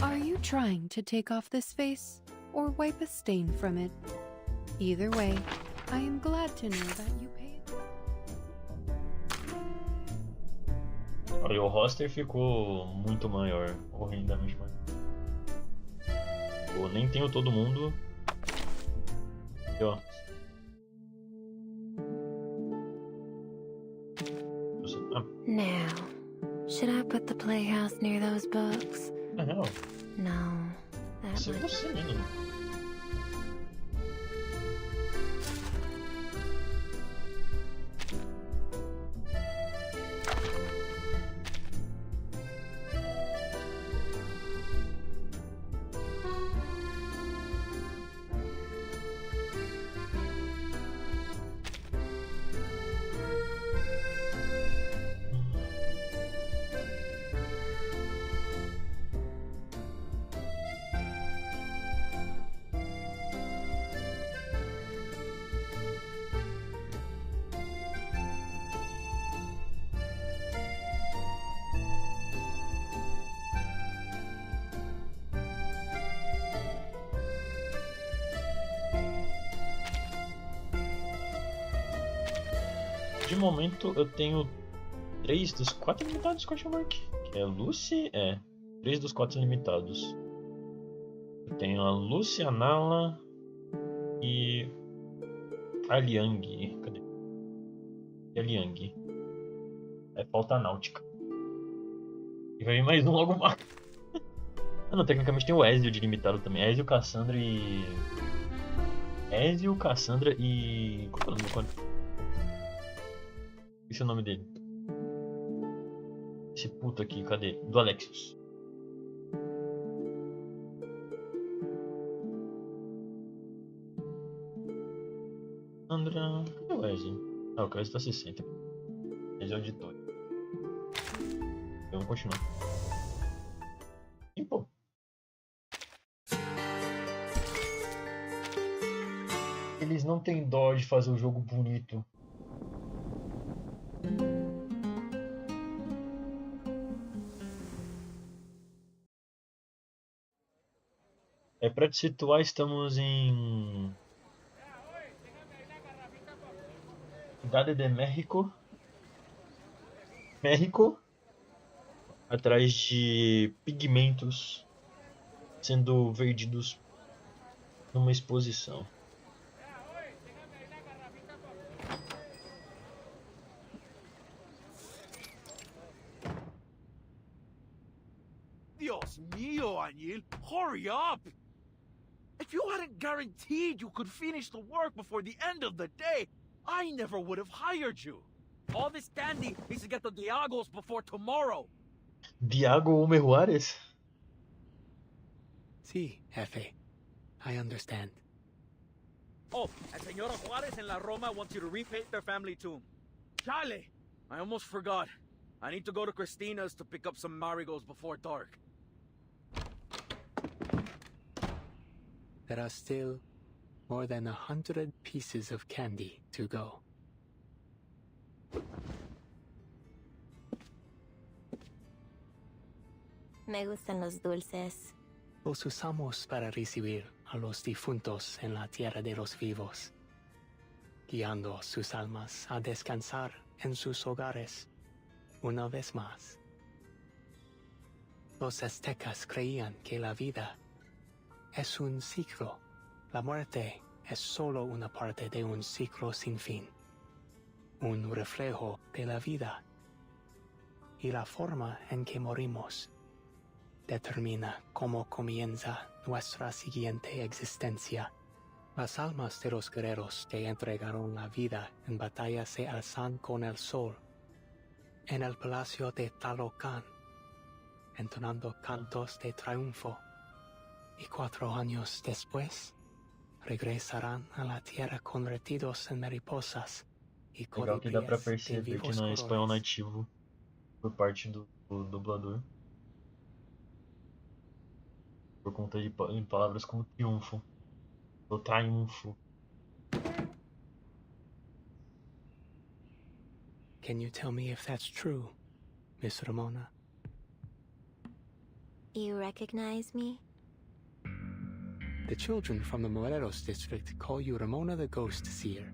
Are you trying to take off this face or wipe a stain from it? Either way, I am glad to know that you paid. Olha, o roster ficou muito maior, horrendamente maior. Eu nem tenho todo mundo. Aqui, ó. Now, should I put the playhouse near those books? Não. No. Isso é você, menino. De momento eu tenho 3 dos 4 limitados question mark. Que é Lucy, 3 dos 4 limitados. Eu tenho a Lucy, a Nala e a Liang. Cadê? E a Liang. Aí falta a Náutica. E vai vir mais um logo mais. Ah não, tecnicamente tem o Ezio de limitado também. Ezio, Cassandra e... Qual é o nome do quadro? Esse é o nome dele. Esse puto aqui, cadê? Do Alexios. Andra... Cadê o Ezio? Ah, o Ezio tá 60. Ezio é o auditor. Vamos continuar. E pô. Eles não têm dó de fazer o jogo bonito. Para te situar, estamos em Cidade de México, atrás de pigmentos sendo vendidos numa exposição. Dios mío, Añil, hurry up! If you hadn't guaranteed you could finish the work before the end of the day, I never would have hired you. All this candy needs to get to Diago's before tomorrow. Diago Juárez? Sí, jefe. I understand. Oh, and Senora Juárez in La Roma wants you to repaint their family tomb. Chale! I almost forgot. I need to go to Christina's to pick up some marigolds before dark. There are still more than 100 pieces of candy to go. Me gustan los dulces. Los usamos para recibir a los difuntos en la tierra de los vivos, guiando sus almas a descansar en sus hogares una vez más. Los aztecas creían que la vida es un ciclo. La muerte es solo una parte de un ciclo sin fin. Un reflejo de la vida y la forma en que morimos determina cómo comienza nuestra siguiente existencia. Las almas de los guerreros que entregaron la vida en batalla se alzan con el sol en el palacio de Talocan, entonando cantos de triunfo, y 4 años después regresarán a la tierra convertidos en mariposas e Legal que dá pra perceber que não é espanhol nativo por parte do dublador. Por conta de palavras como triunfo. O triunfo. Can you tell me if that's true, Miss Ramona? You recognize me? The children from the Morelos district call you Ramona the Ghost Seer.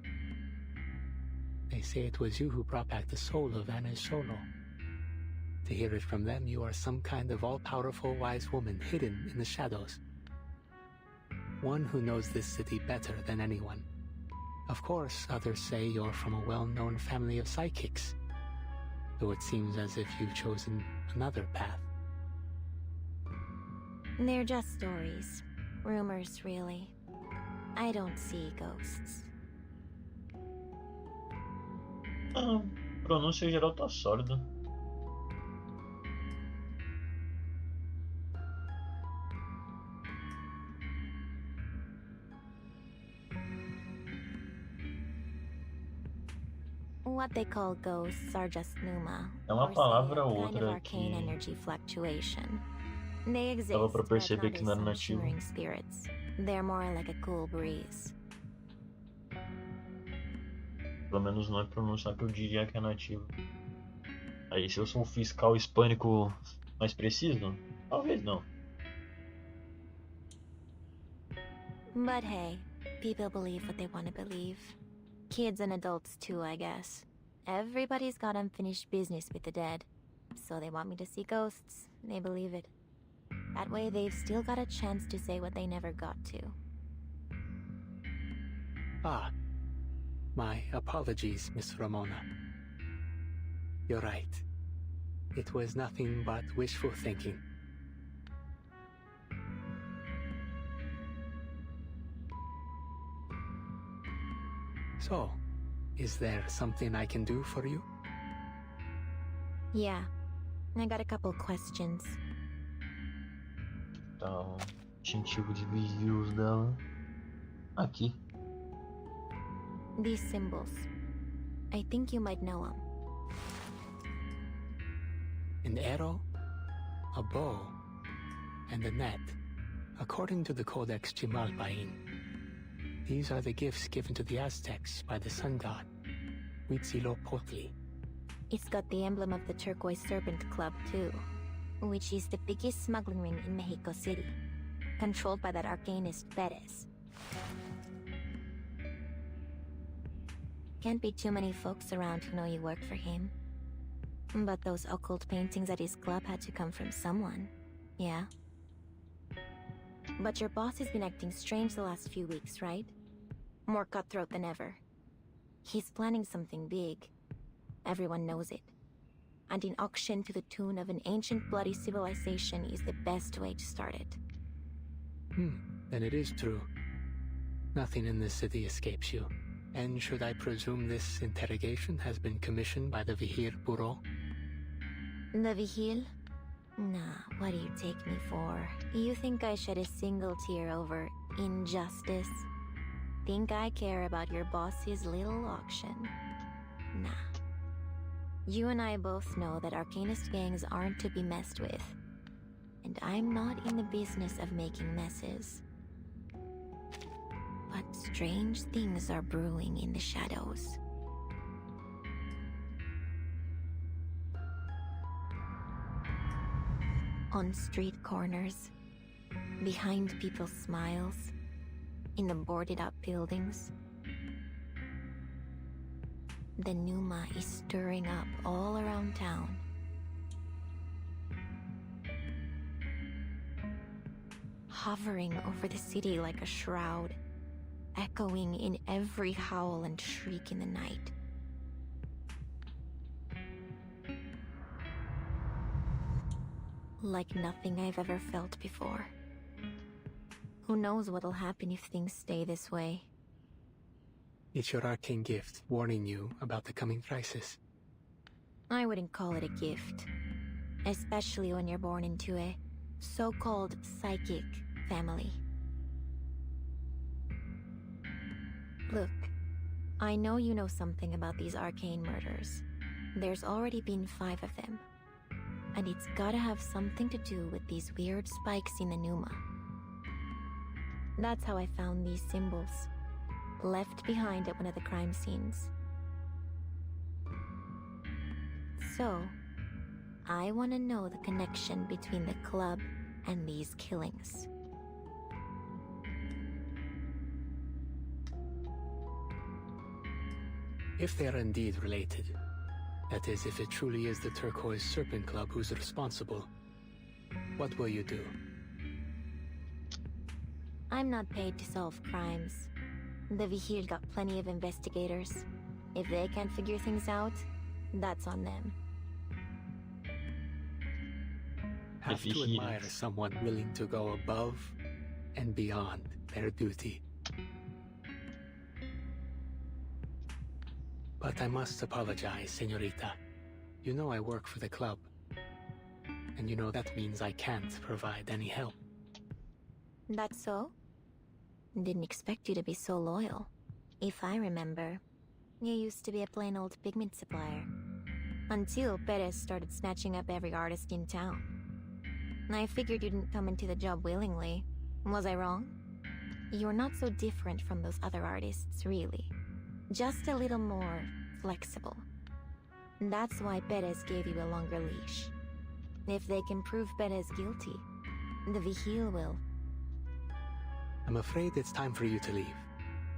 They say it was you who brought back the soul of Anna Solo. To hear it from them, you are some kind of all-powerful wise woman hidden in the shadows. One who knows this city better than anyone. Of course, others say you're from a well-known family of psychics, though it seems as if you've chosen another path. They're just stories. Rumors, really. I don't see ghosts. Pronúncia geral tá sólida. What they call ghosts are just pneuma. É uma palavra ou Kind of outra arcane que energy fluctuation. They exist, dava pra but perceber not que não as era some nativo. shimmering spirits. They're more like a cool breeze. Pelo menos não é pronunciar que eu diria que é nativo. Aí, se eu sou o fiscal hispânico mais preciso, talvez não. But hey, people believe what they want to believe. Kids and adults too, I guess. Everybody's got unfinished business with the dead. So they want me to see ghosts. They believe it. That way they've still got a chance to say what they never got to. Ah, my apologies, Miss Ramona. You're right. It was nothing but wishful thinking. So, is there something I can do for you? Yeah, I got a couple questions. Tá o distintivo de vigios dela. Aqui. These symbols. I think you might know them. An arrow, a bow, and a net, according to the Codex Chimalpain. These are the gifts given to the Aztecs by the sun god, Huitzilopochtli. It's got the emblem of the Turquoise Serpent Club too, which is the biggest smuggling ring in Mexico City, controlled by that arcanist Perez. Can't be too many folks around who know you work for him. But those occult paintings at his club had to come from someone, yeah? But your boss has been acting strange the last few weeks, right? More cutthroat than ever. He's planning something big. Everyone knows it. And an auction to the tune of an ancient bloody civilization is the best way to start it. Then it is true. Nothing in this city escapes you. And should I presume this interrogation has been commissioned by the Vigil Bureau? The Vigil? Nah, what do you take me for? You think I shed a single tear over injustice? Think I care about your boss's little auction? Nah. You and I both know that arcanist gangs aren't to be messed with. And I'm not in the business of making messes. But strange things are brewing in the shadows. On street corners, behind people's smiles, in the boarded-up buildings. The pneuma is stirring up all around town. Hovering over the city like a shroud, echoing in every howl and shriek in the night. like nothing I've ever felt before. Who knows what'll happen if things stay this way? It's your arcane gift warning you about the coming crisis. I wouldn't call it a gift. Especially when you're born into a so-called psychic family. Look, I know you know something about these arcane murders. There's already been 5 of them. And it's gotta have something to do with these weird spikes in the pneuma. That's how I found these symbols, left behind at one of the crime scenes. So, I want to know the connection between the club and these killings. If they are indeed related, that is, if it truly is the Turquoise Serpent Club who's responsible, what will you do? I'm not paid to solve crimes. The Vigil got plenty of investigators. If they can't figure things out, that's on them. Have to admire someone willing to go above and beyond their duty. But I must apologize, señorita. You know I work for the club. And you know that means I can't provide any help. That's so? Didn't expect you to be so loyal. If I remember, you used to be a plain old pigment supplier. Until Perez started snatching up every artist in town. I figured you didn't come into the job willingly. Was I wrong? You're not so different from those other artists, really. Just a little more flexible. That's why Perez gave you a longer leash. If they can prove Perez guilty, the Vigil will. I'm afraid it's time for you to leave.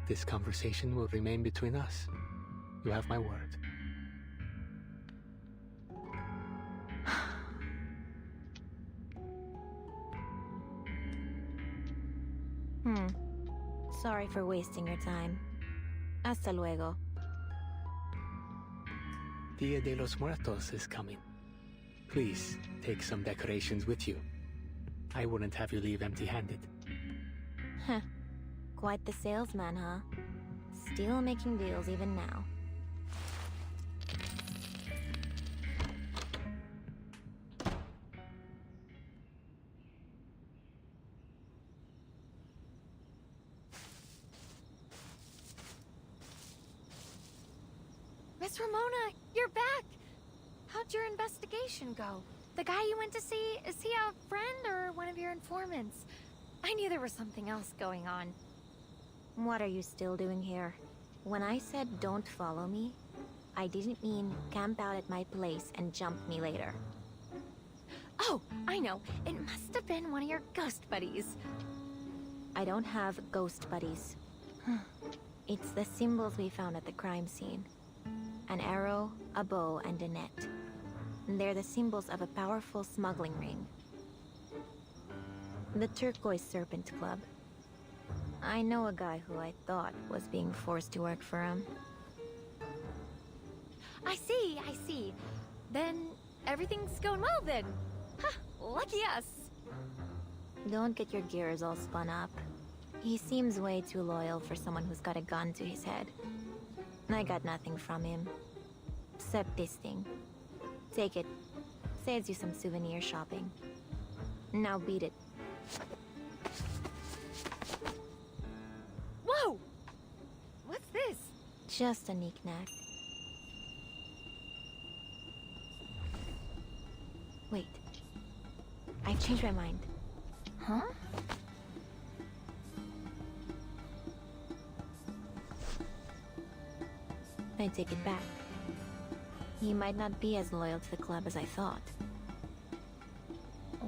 This conversation will remain between us. You have my word. Sorry for wasting your time. Hasta luego. Dia de los Muertos is coming. Please, take some decorations with you. I wouldn't have you leave empty-handed. Heh. Quite the salesman, huh? Still making deals even now. Miss Ramona, you're back! How'd your investigation go? The guy you went to see, is he a friend or one of your informants? I knew there was something else going on. What are you still doing here? When I said don't follow me, I didn't mean camp out at my place and jump me later. Oh, I know. It must have been one of your ghost buddies. I don't have ghost buddies. It's the symbols we found at the crime scene. An arrow, a bow, and a net. They're the symbols of a powerful smuggling ring. The Turquoise Serpent Club. I know a guy who I thought was being forced to work for him. I see. Then everything's going well then. Huh, lucky us. Don't get your gears all spun up. He seems way too loyal for someone who's got a gun to his head. I got nothing from him. Except this thing. Take it. Saves you some souvenir shopping. Now beat it. Whoa! What's this? Just a knick-knack. Wait. I've changed my mind. Huh? I take it back. He might not be as loyal to the club as I thought.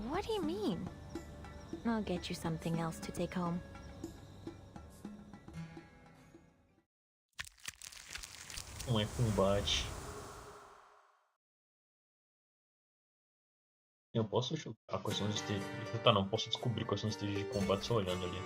What do you mean? I'll get you something else to take home. Não é combate. Eu posso chutar quais são os stages. Chutar não, posso descobrir quais são os stages de combate só olhando ali.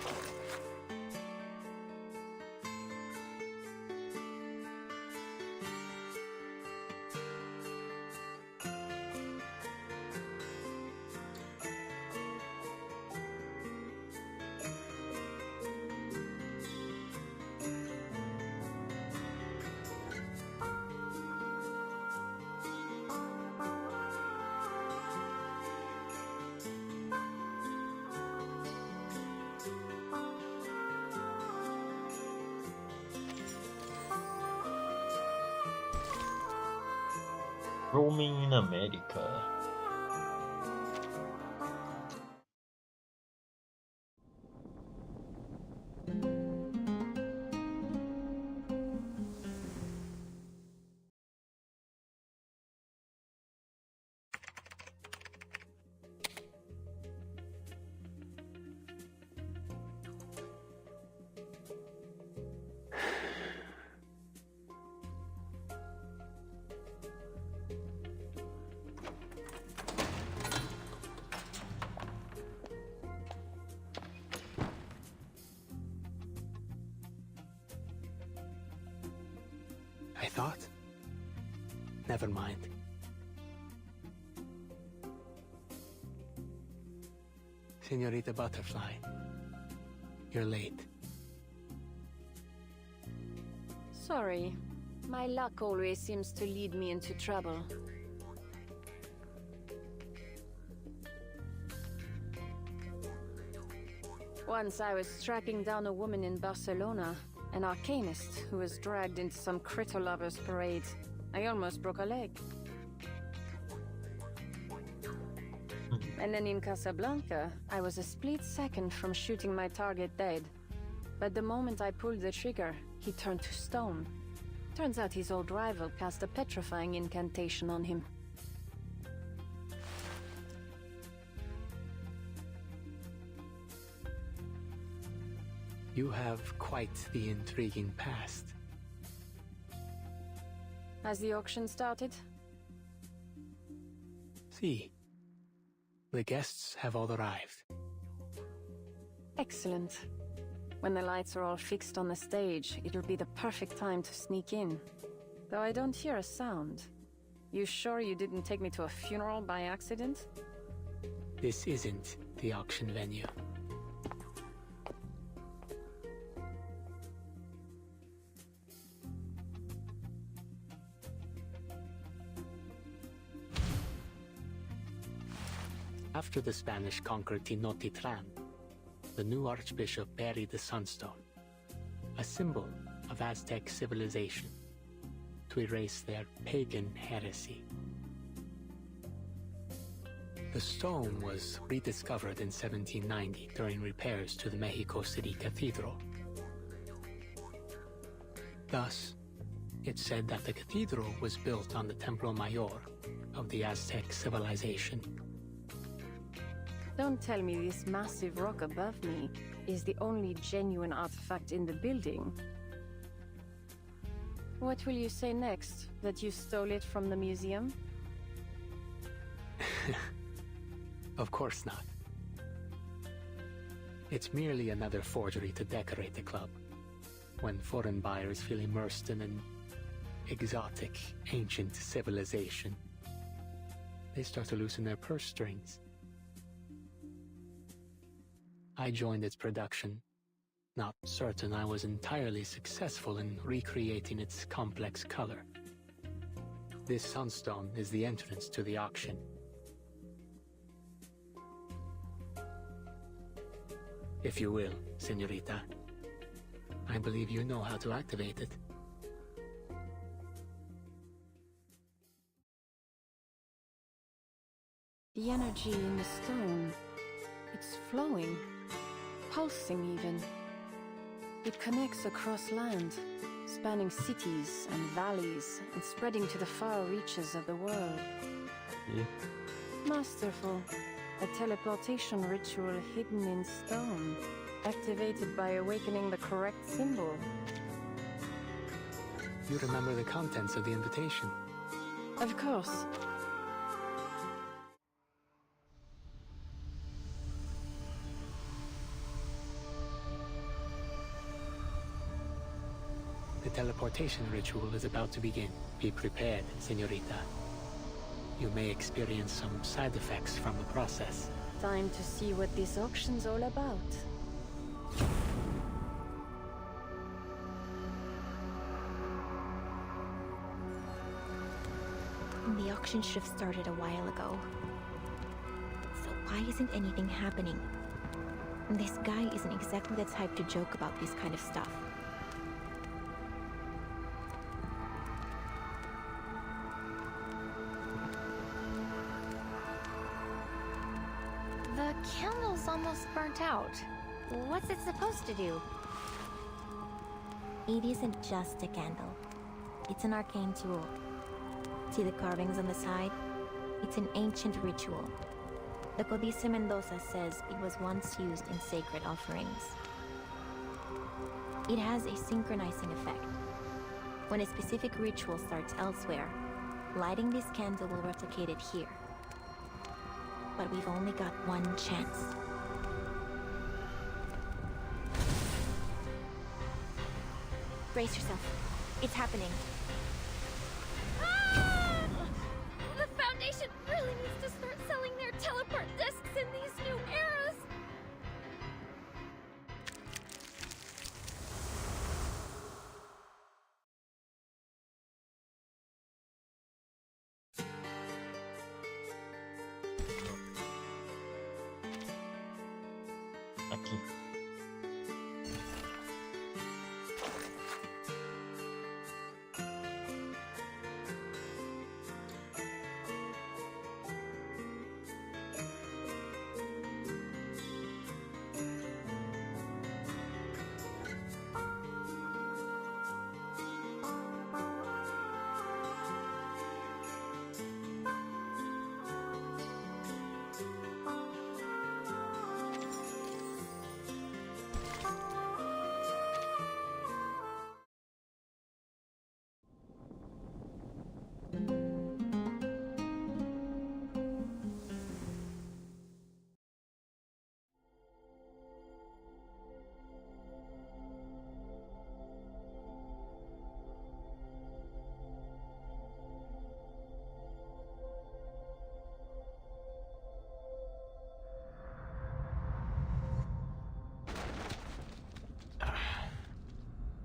Roaming in America. I thought? Never mind. Señorita Butterfly, you're late. Sorry. My luck always seems to lead me into trouble. Once I was tracking down a woman in Barcelona, an arcanist who was dragged into some critter lovers parade. I almost broke a leg. And then in Casablanca, I was a split second from shooting my target dead. But the moment I pulled the trigger, he turned to stone. Turns out his old rival cast a petrifying incantation on him. You have quite the intriguing past. Has the auction started? See, the guests have all arrived. Excellent. When the lights are all fixed on the stage, it'll be the perfect time to sneak in. Though I don't hear a sound. You sure you didn't take me to a funeral by accident? This isn't the auction venue. After the Spanish conquered Tenochtitlan, the new archbishop buried the sunstone, a symbol of Aztec civilization, to erase their pagan heresy. The stone was rediscovered in 1790 during repairs to the Mexico City Cathedral. Thus, it's said that the cathedral was built on the Templo Mayor of the Aztec civilization. Don't tell me this massive rock above me is the only genuine artifact in the building. What will you say next? That you stole it from the museum? Of course not. It's merely another forgery to decorate the club, when foreign buyers feel immersed in an exotic, ancient civilization. They start to loosen their purse strings. I joined its production, not certain I was entirely successful in recreating its complex color. This sunstone is the entrance to the auction. If you will, señorita, I believe you know how to activate it. The energy in the stone, it's flowing. Pulsing even. It connects across land, spanning cities and valleys and spreading to the far reaches of the world. Yeah. Masterful. A teleportation ritual hidden in stone, activated by awakening the correct symbol. You remember the contents of the invitation? Of course. The teleportation ritual is about to begin. Be prepared, señorita. You may experience some side effects from the process. Time to see what this auction's all about. The auction should have started a while ago. So why isn't anything happening? This guy isn't exactly the type to joke about this kind of stuff. The candle's almost burnt out. What's it supposed to do? It isn't just a candle. It's an arcane tool. See the carvings on the side? It's an ancient ritual. The Codice Mendoza says it was once used in sacred offerings. It has a synchronizing effect. When a specific ritual starts elsewhere, lighting this candle will replicate it here. But we've only got one chance. Brace yourself. It's happening. Ah! The Foundation really needs to start selling their teleport discs in these new eras. Aqui.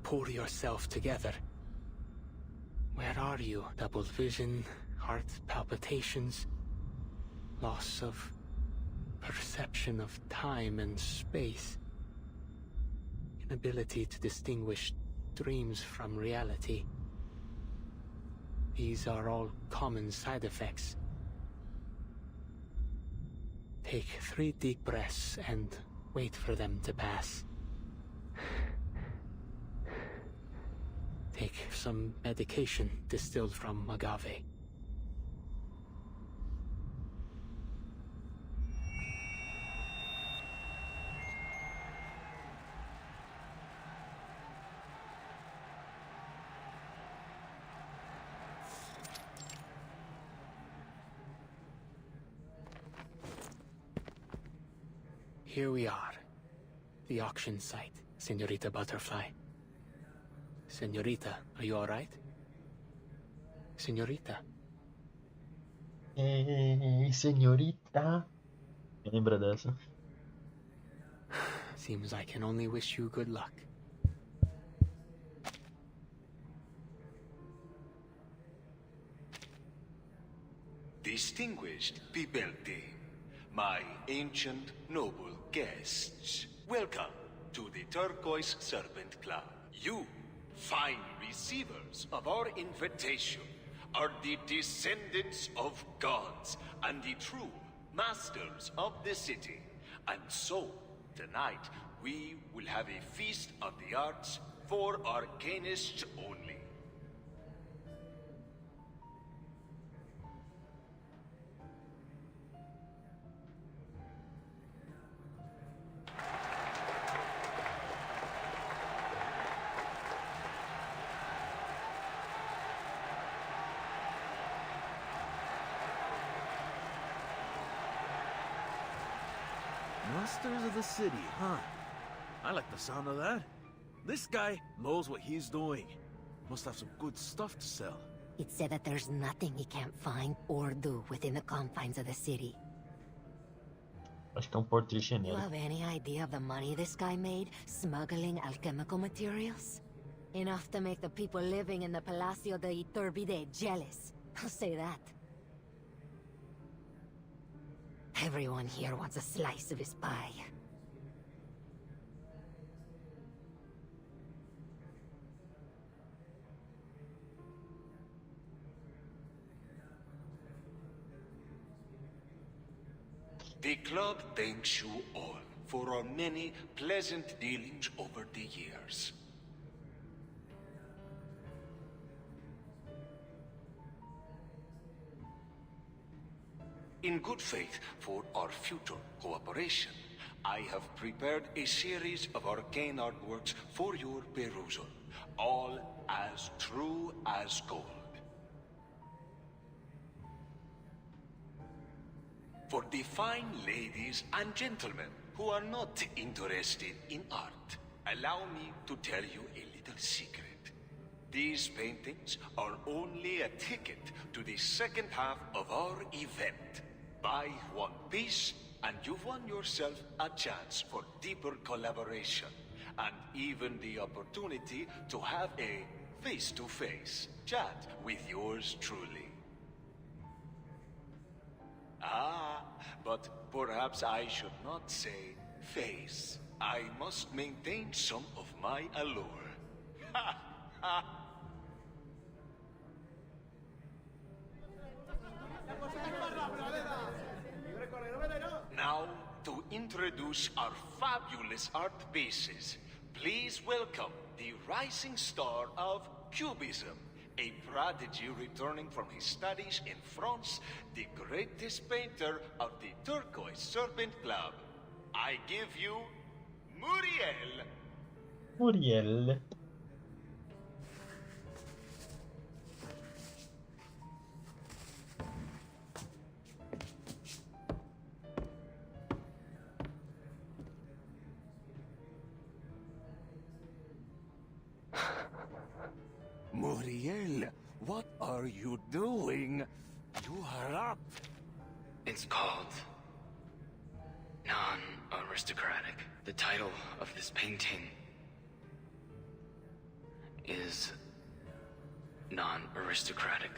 Pull yourself together. Where are you? Double vision, heart palpitations, loss of perception of time and space, inability to distinguish dreams from reality. These are all common side effects. Take 3 deep breaths and wait for them to pass. Take some medication distilled from agave. Here we are. The auction site, Señorita Butterfly. Señorita, are you alright? Señorita. Señorita. Lembra dessa? Seems I can only wish you good luck. Distinguished Pibelte, my ancient noble guests, welcome to the Turquoise Serpent Club. You, fine receivers of our invitation, are the descendants of gods and the true masters of the city. And so, tonight, we will have a feast of the arts for arcanists only. Masters of the city, huh? I like the sound of that. This guy knows what he's doing. Must have some good stuff to sell. It said that there's nothing he can't find or do within the confines of the city. Acho que é portrait You genérico. have any idea of the money this guy made smuggling alchemical materials? Enough to make the people living in the Palacio de Iturbide jealous. I'll say that. Everyone here wants a slice of his pie. The club thanks you all for our many pleasant dealings over the years. In good faith for our future cooperation, I have prepared a series of arcane artworks for your perusal, all as true as gold. For the fine ladies and gentlemen who are not interested in art, allow me to tell you a little secret. These paintings are only a ticket to the second half of our event. Buy one piece, and you've won yourself a chance for deeper collaboration, and even the opportunity to have a face-to-face chat with yours truly. Ah, but perhaps I should not say face. I must maintain some of my allure. Ha ha! Now, to introduce our fabulous art pieces, please welcome the rising star of Cubism, a prodigy returning from his studies in France, the greatest painter of the Turquoise Serpent Club. I give you Muriel. Muriel. Muriel, what are you doing? You are up. It's called non-aristocratic. The title of this painting is non-aristocratic.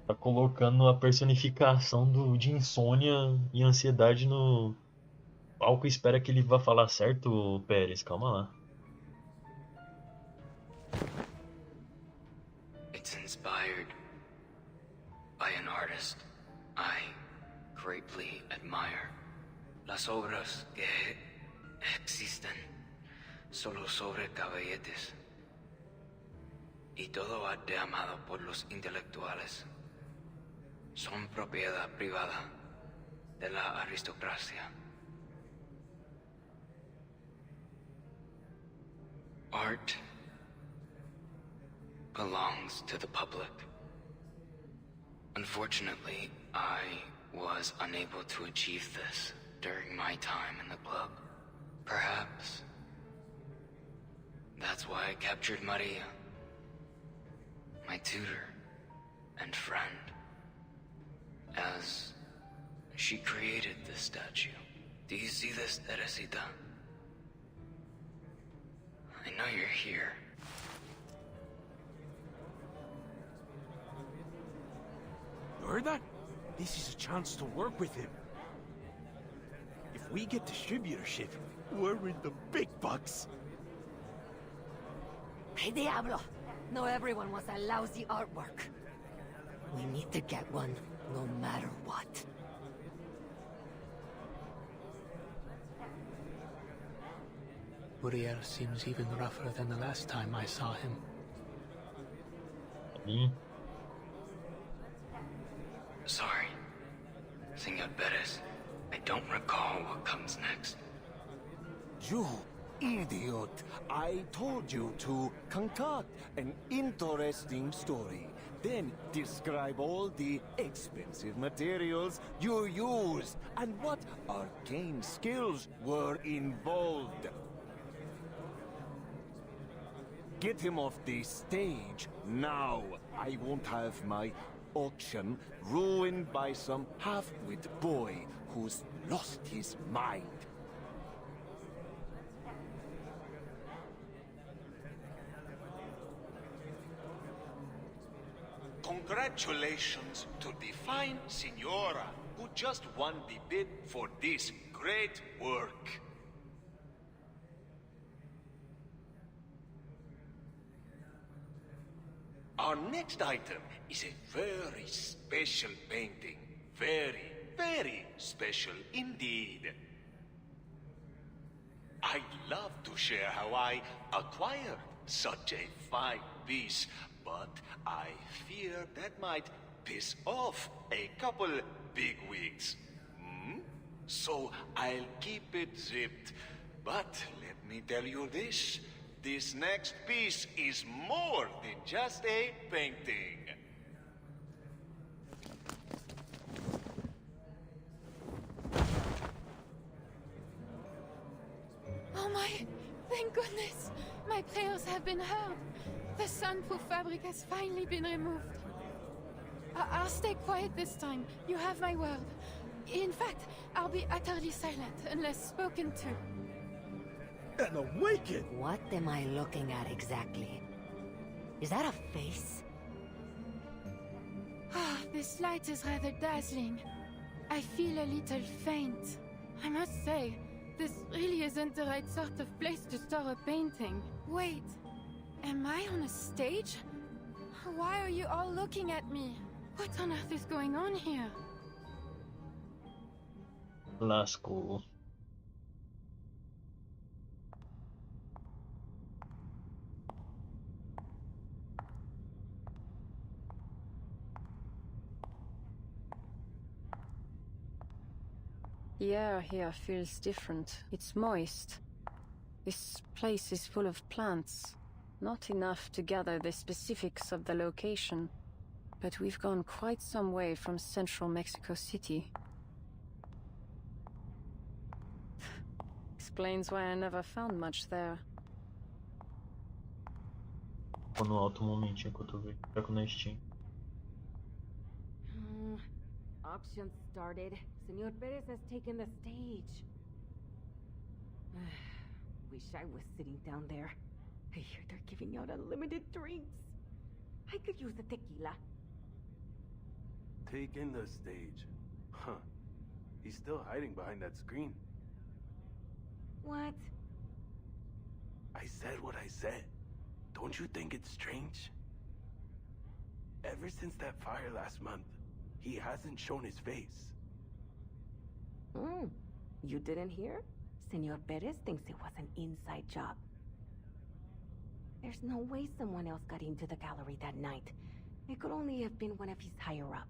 Tá colocando a personificação de insônia e ansiedade no palco e espera que ele vá falar certo, Pérez. Calma lá. It's inspired by an artist I greatly admire. Las obras que existen solo sobre caballetes y todo arte amado por los intelectuales son propiedad privada de la aristocracia. Art belongs to the public. Unfortunately, I was unable to achieve this during my time in the club. Perhaps that's why I captured Maria, my tutor and friend, as she created this statue. Do you see this, Teresita? I know you're here. You heard that? This is a chance to work with him. If we get distributorship, we're in the big bucks. Hey, Diablo! Not everyone wants a lousy artwork. We need to get one, no matter what. Uriel seems even rougher than the last time I saw him. Sorry, Senor Perez. I don't recall what comes next. You idiot! I told you to concoct an interesting story. Then describe all the expensive materials you used and what arcane skills were involved. Get him off the stage now. I won't have my auction ruined by some half-wit boy who's lost his mind. Congratulations to the fine Signora who just won the bid for this great work. Our next item is a very special painting. Very, very special indeed. I'd love to share how I acquired such a fine piece, but I fear that might piss off a couple bigwigs. So I'll keep it zipped. But let me tell you this. This next piece is more than just a painting. Oh my... Thank goodness! My prayers have been heard. The soundproof fabric has finally been removed. I'll stay quiet this time. You have my word. In fact, I'll be utterly silent unless spoken to. And awaken! What am I looking at exactly? Is that a face? Ah, this light is rather dazzling. I feel a little faint. I must say, this really isn't the right sort of place to store a painting. Wait, am I on a stage? Why are you all looking at me? What on earth is going on here? Lasco. The air here feels different. It's moist. This place is full of plants. Not enough to gather the specifics of the location, but we've gone quite some way from central Mexico City. Explains why I never found much there. Tô no alto um momentinho enquanto eu vejo. Pego na Steam. Auction started. Senor Perez has taken the stage. Wish I was sitting down there. I hear they're giving out unlimited drinks. I could use a tequila. Taking the stage. Huh. He's still hiding behind that screen. What? I said what I said. Don't you think it's strange? Ever since that fire last month, he hasn't shown his face. You didn't hear? Senor Perez thinks it was an inside job. There's no way someone else got into the gallery that night. It could only have been one of his higher-ups.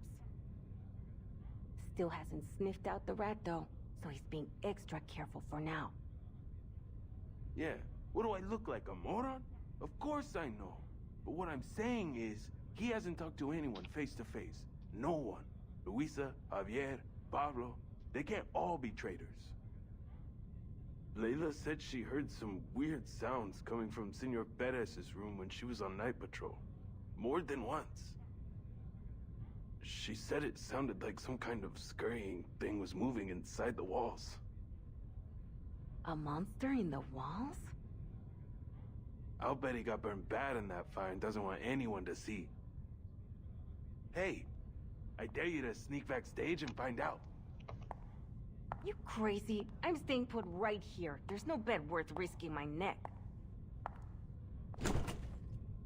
Still hasn't sniffed out the rat, though, so he's being extra careful for now. Yeah, what do I look like, a moron? Of course I know. But what I'm saying is, he hasn't talked to anyone face to face. No one. Luisa, Javier, Pablo, they can't all be traitors. Layla said she heard some weird sounds coming from Senor Perez's room when she was on night patrol. More than once. She said it sounded like some kind of scurrying thing was moving inside the walls. A monster in the walls? I'll bet he got burned bad in that fire and doesn't want anyone to see. Hey, I dare you to sneak backstage and find out. You crazy? I'm staying put right here. There's no bet worth risking my neck.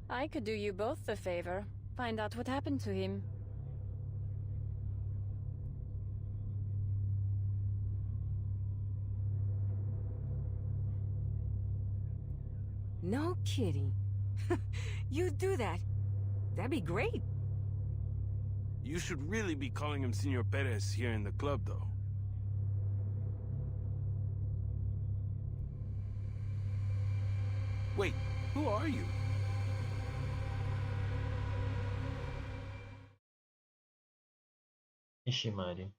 I could do you both a favor. Find out what happened to him. No kidding. You do that. That'd be great. You should really be calling him Senor Perez here in the club, though. Wait, who are you? Ishimari.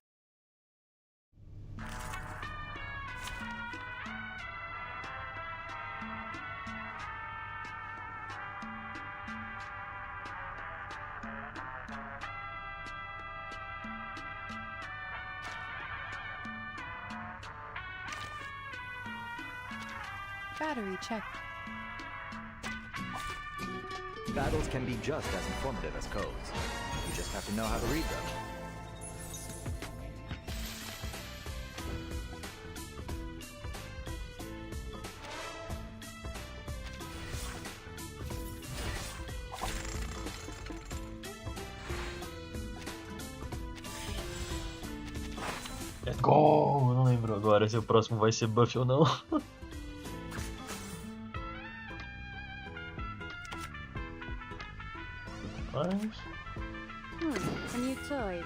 Battery check. Battles can be just as informative as codes. You just have to know how to read them. Let's go! Eu não lembro agora se o próximo vai ser buff ou não. Mas... a new toy.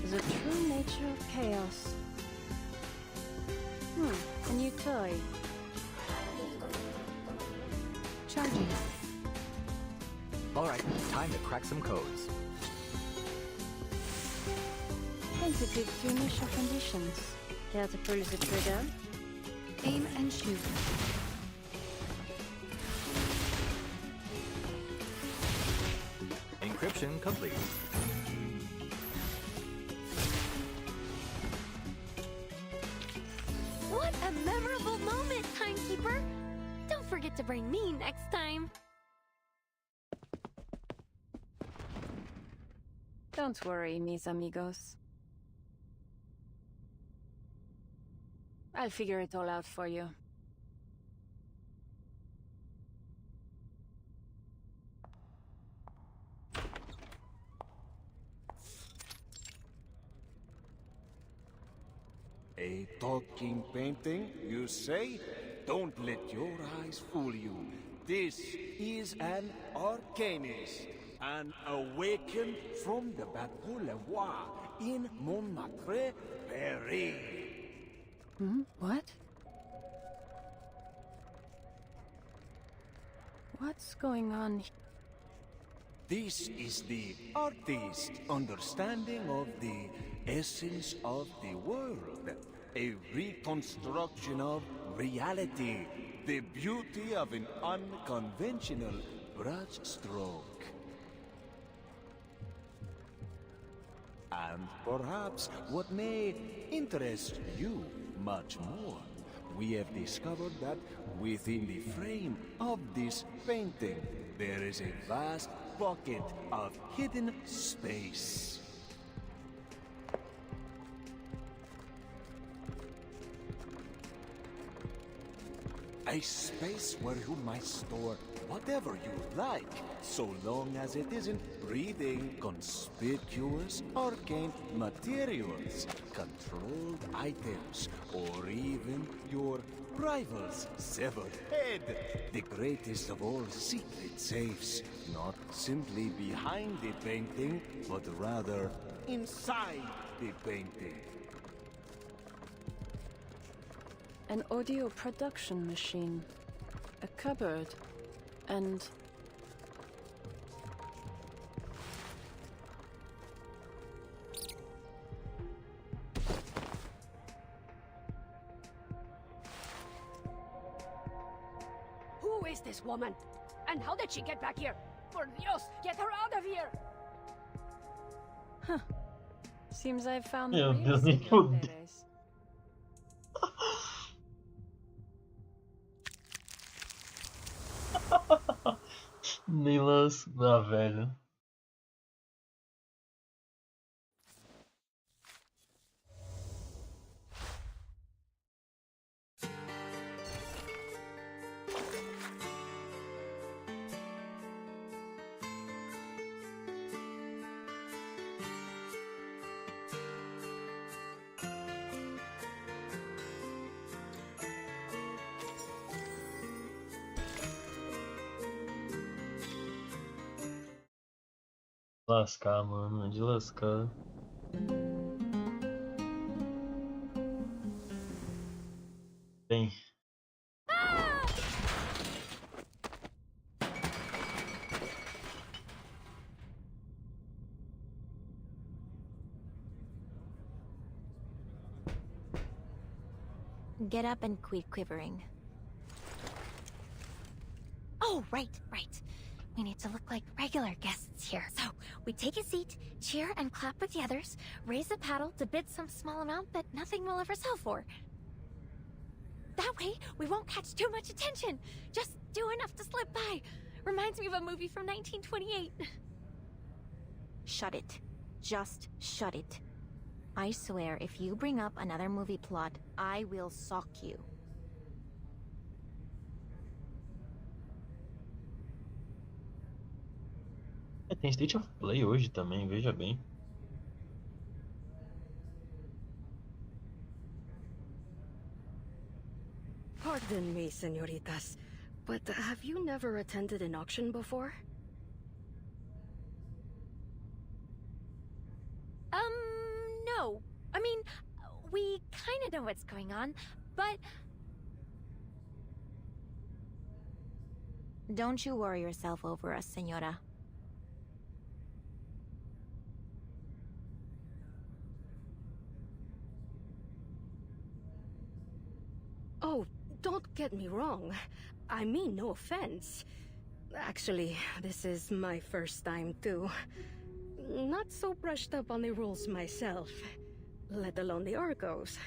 The true nature of chaos. A new toy. Charging. Alright, time to crack some codes. Sensitive to initial conditions. Care to pull the trigger? Aim and shoot. Encryption complete. What a memorable moment, timekeeper! Don't forget to bring me next time. Don't worry, mis amigos. I'll figure it all out for you. A talking painting, you say? Don't let your eyes fool you. This is an arcanist, an awakened from the Bateau Levois in Montmartre, Paris. What? What's going on? This is the artist's understanding of the essence of the world. A reconstruction of reality. The beauty of an unconventional brushstroke. And perhaps what may interest you much more, we have discovered that within the frame of this painting, there is a vast pocket of hidden space. A space where you might store whatever you like, so long as it isn't breathing conspicuous arcane materials, controlled items, or even your rival's severed head. The greatest of all secret safes, not simply behind the painting, but rather inside the painting. An audio production machine, a cupboard, and... Who is this woman? And how did she get back here? Por Dios, get her out of here! Huh. Seems I've found Meu the Deus, real nem Senor fudeu. Perez. Nem lança. Ah, velho. Lascar, mano, de lascar. Bem. Get up and quit quivering. Oh, right. We need to look like regular guests here. So, we take a seat, cheer and clap with the others, raise a paddle to bid some small amount that nothing will ever sell for. That way, we won't catch too much attention. Just do enough to slip by. Reminds me of a movie from 1928. Shut it. Just shut it. I swear, if you bring up another movie plot, I will sock you. Tem State of Play hoje também, veja bem. Pardon me, senoritas, but have you never attended an auction before? No. I mean, we kind of know what's going on, but... Don't you worry yourself over us, senora. Oh, don't get me wrong. I mean no offense. Actually, this is my first time too. Not so brushed up on the rules myself, let alone the Argos.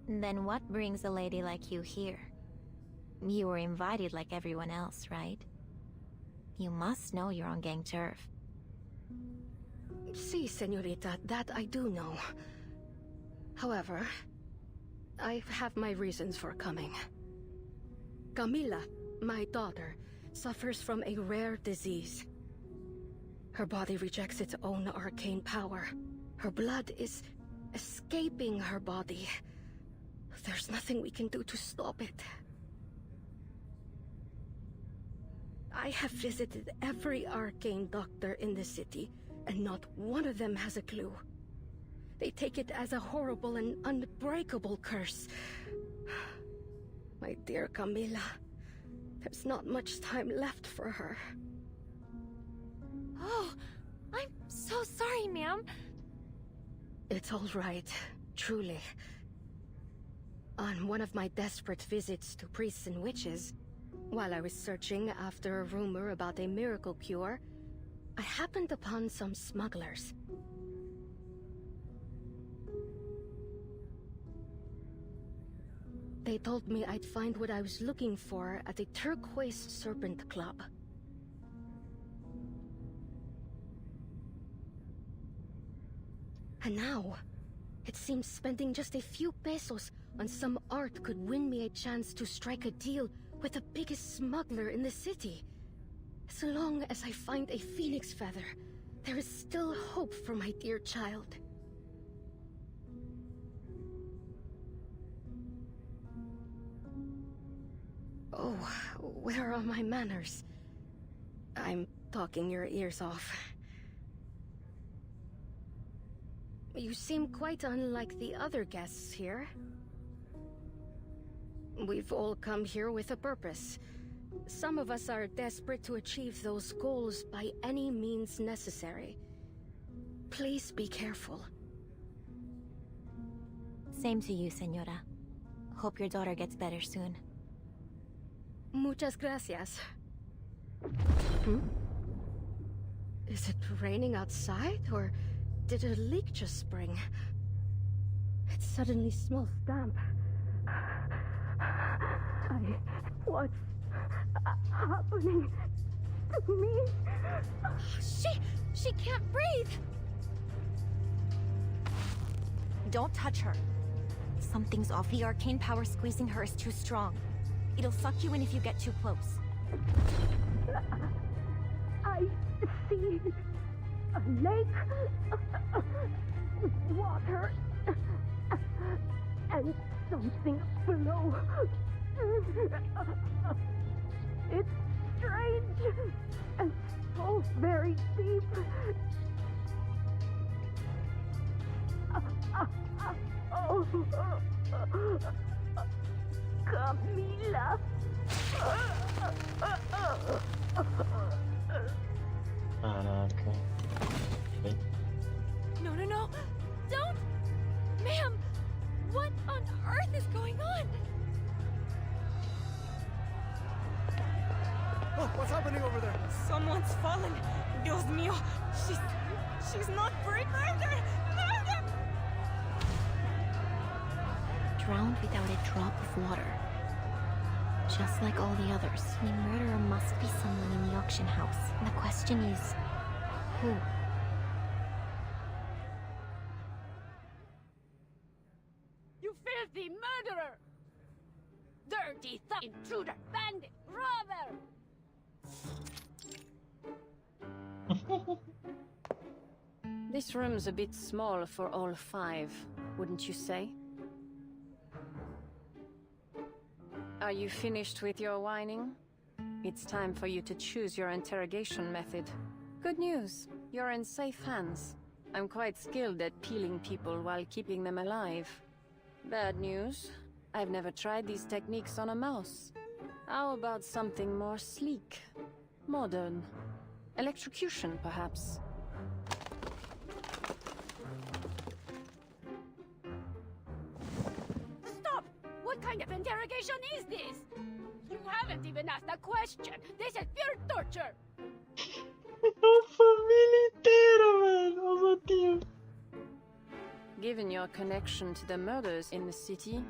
Then what brings a lady like you here? You were invited like everyone else, right? You must know you're on gang turf. Si, senorita, that I do know. However, I have my reasons for coming. Camila, my daughter, suffers from a rare disease. Her body rejects its own arcane power. Her blood is escaping her body. There's nothing we can do to stop it. I have visited every arcane doctor in the city, and not one of them has a clue. They take it as a horrible and unbreakable curse. My dear Camila, there's not much time left for her. Oh, I'm so sorry, ma'am. It's all right, truly. On one of my desperate visits to priests and witches, while I was searching after a rumor about a miracle cure, I happened upon some smugglers. They told me I'd find what I was looking for at the Turquoise Serpent Club. And now, it seems spending just a few pesos on some art could win me a chance to strike a deal with the biggest smuggler in the city. As long as I find a phoenix feather, there is still hope for my dear child. Oh, where are my manners? I'm talking your ears off. You seem quite unlike the other guests here. We've all come here with a purpose. Some of us are desperate to achieve those goals by any means necessary. Please be careful. Same to you, senora. Hope your daughter gets better soon. Muchas gracias. Is it raining outside, or did a leak just spring? It suddenly smells damp. What's happening to me? She can't breathe! Don't touch her. Something's off. The arcane power squeezing her is too strong. It'll suck you in if you get too close. I see a lake, water, and something below. It's strange and so very deep. Camila. Caraca. No. Don't! Ma'am! What on earth is going on? Oh, what's happening over there? Someone's fallen. Dios mío. She's not breathing. Murder! Drowned without a drop of water. Just like all the others, the murderer must be someone in the auction house. The question is, who? You filthy murderer! There dirty intruder, bandit, robber! This room's a bit small for all 5, wouldn't you say? Are you finished with your whining? It's time for you to choose your interrogation method. Good news, you're in safe hands. I'm quite skilled at peeling people while keeping them alive. Bad news, I've never tried these techniques on a mouse. How about something more sleek, modern? Electrocution, perhaps? Stop! What kind of interrogation is this? You haven't even asked a question. This is pure torture. A família inteira, velho. Os otinhos. Given your connection to the murders in the city,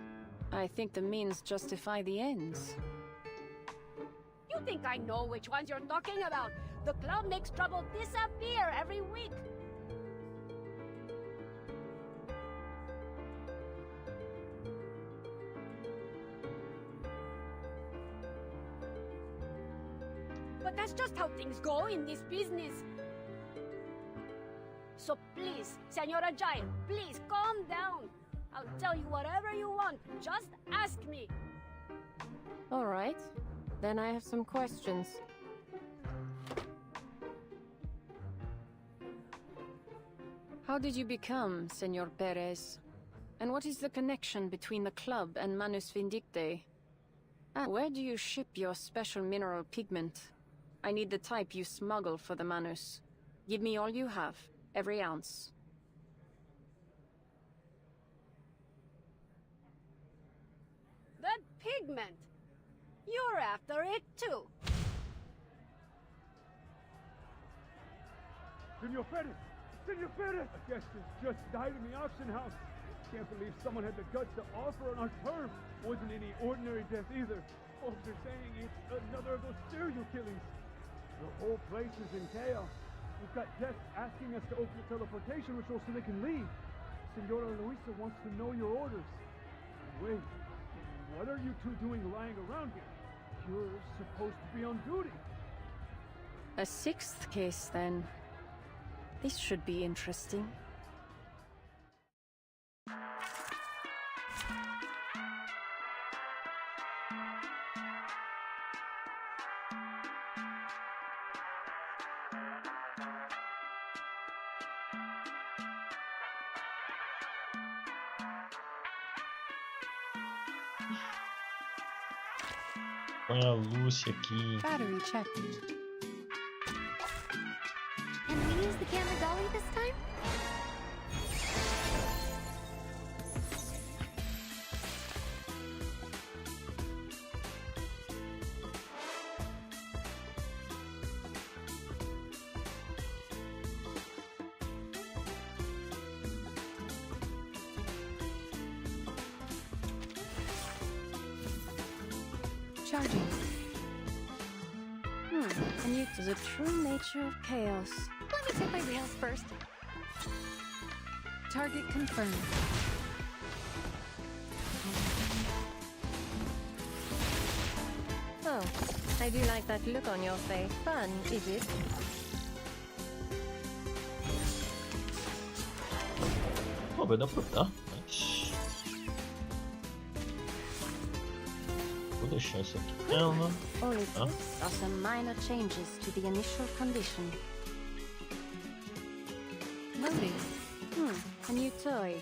I think the means justify the ends. You think I know which ones you're talking about? The club makes trouble disappear every week. But that's just how things go in this business. So please, Senora Giant, please calm down. I'll tell you whatever you want. Just ask me. All right. Then I have some questions. How did you become Senor Perez? And what is the connection between the club and Manus Vindicte? And where do you ship your special mineral pigment? I need the type you smuggle for the Manus. Give me all you have, every ounce. That pigment! You're after it too! Senor Perez! Senor Perez! A guest has just died in the auction house. Can't believe someone had the guts to offer on our turf. Wasn't any ordinary death either. Folks are saying it's another of those serial killings. The whole place is in chaos. We've got guests asking us to open the teleportation ritual so they can leave. Senora Luisa wants to know your orders. Wait, what are you two doing lying around here? You're supposed to be on duty. A 6th case, then. This should be interesting. Põe a Lúcia aqui. Battery check. Can we use the camera dolly this time? Charging. And you to the true nature of chaos. Let me check my rails first. Target confirmed. Oh, I do like that look on your face. Fun, is it? Pô, vai dar pra... Ah, mas... Vou deixar isso aqui. Ela... All it Ah. takes are some minor changes to the initial condition. Loading. A new toy.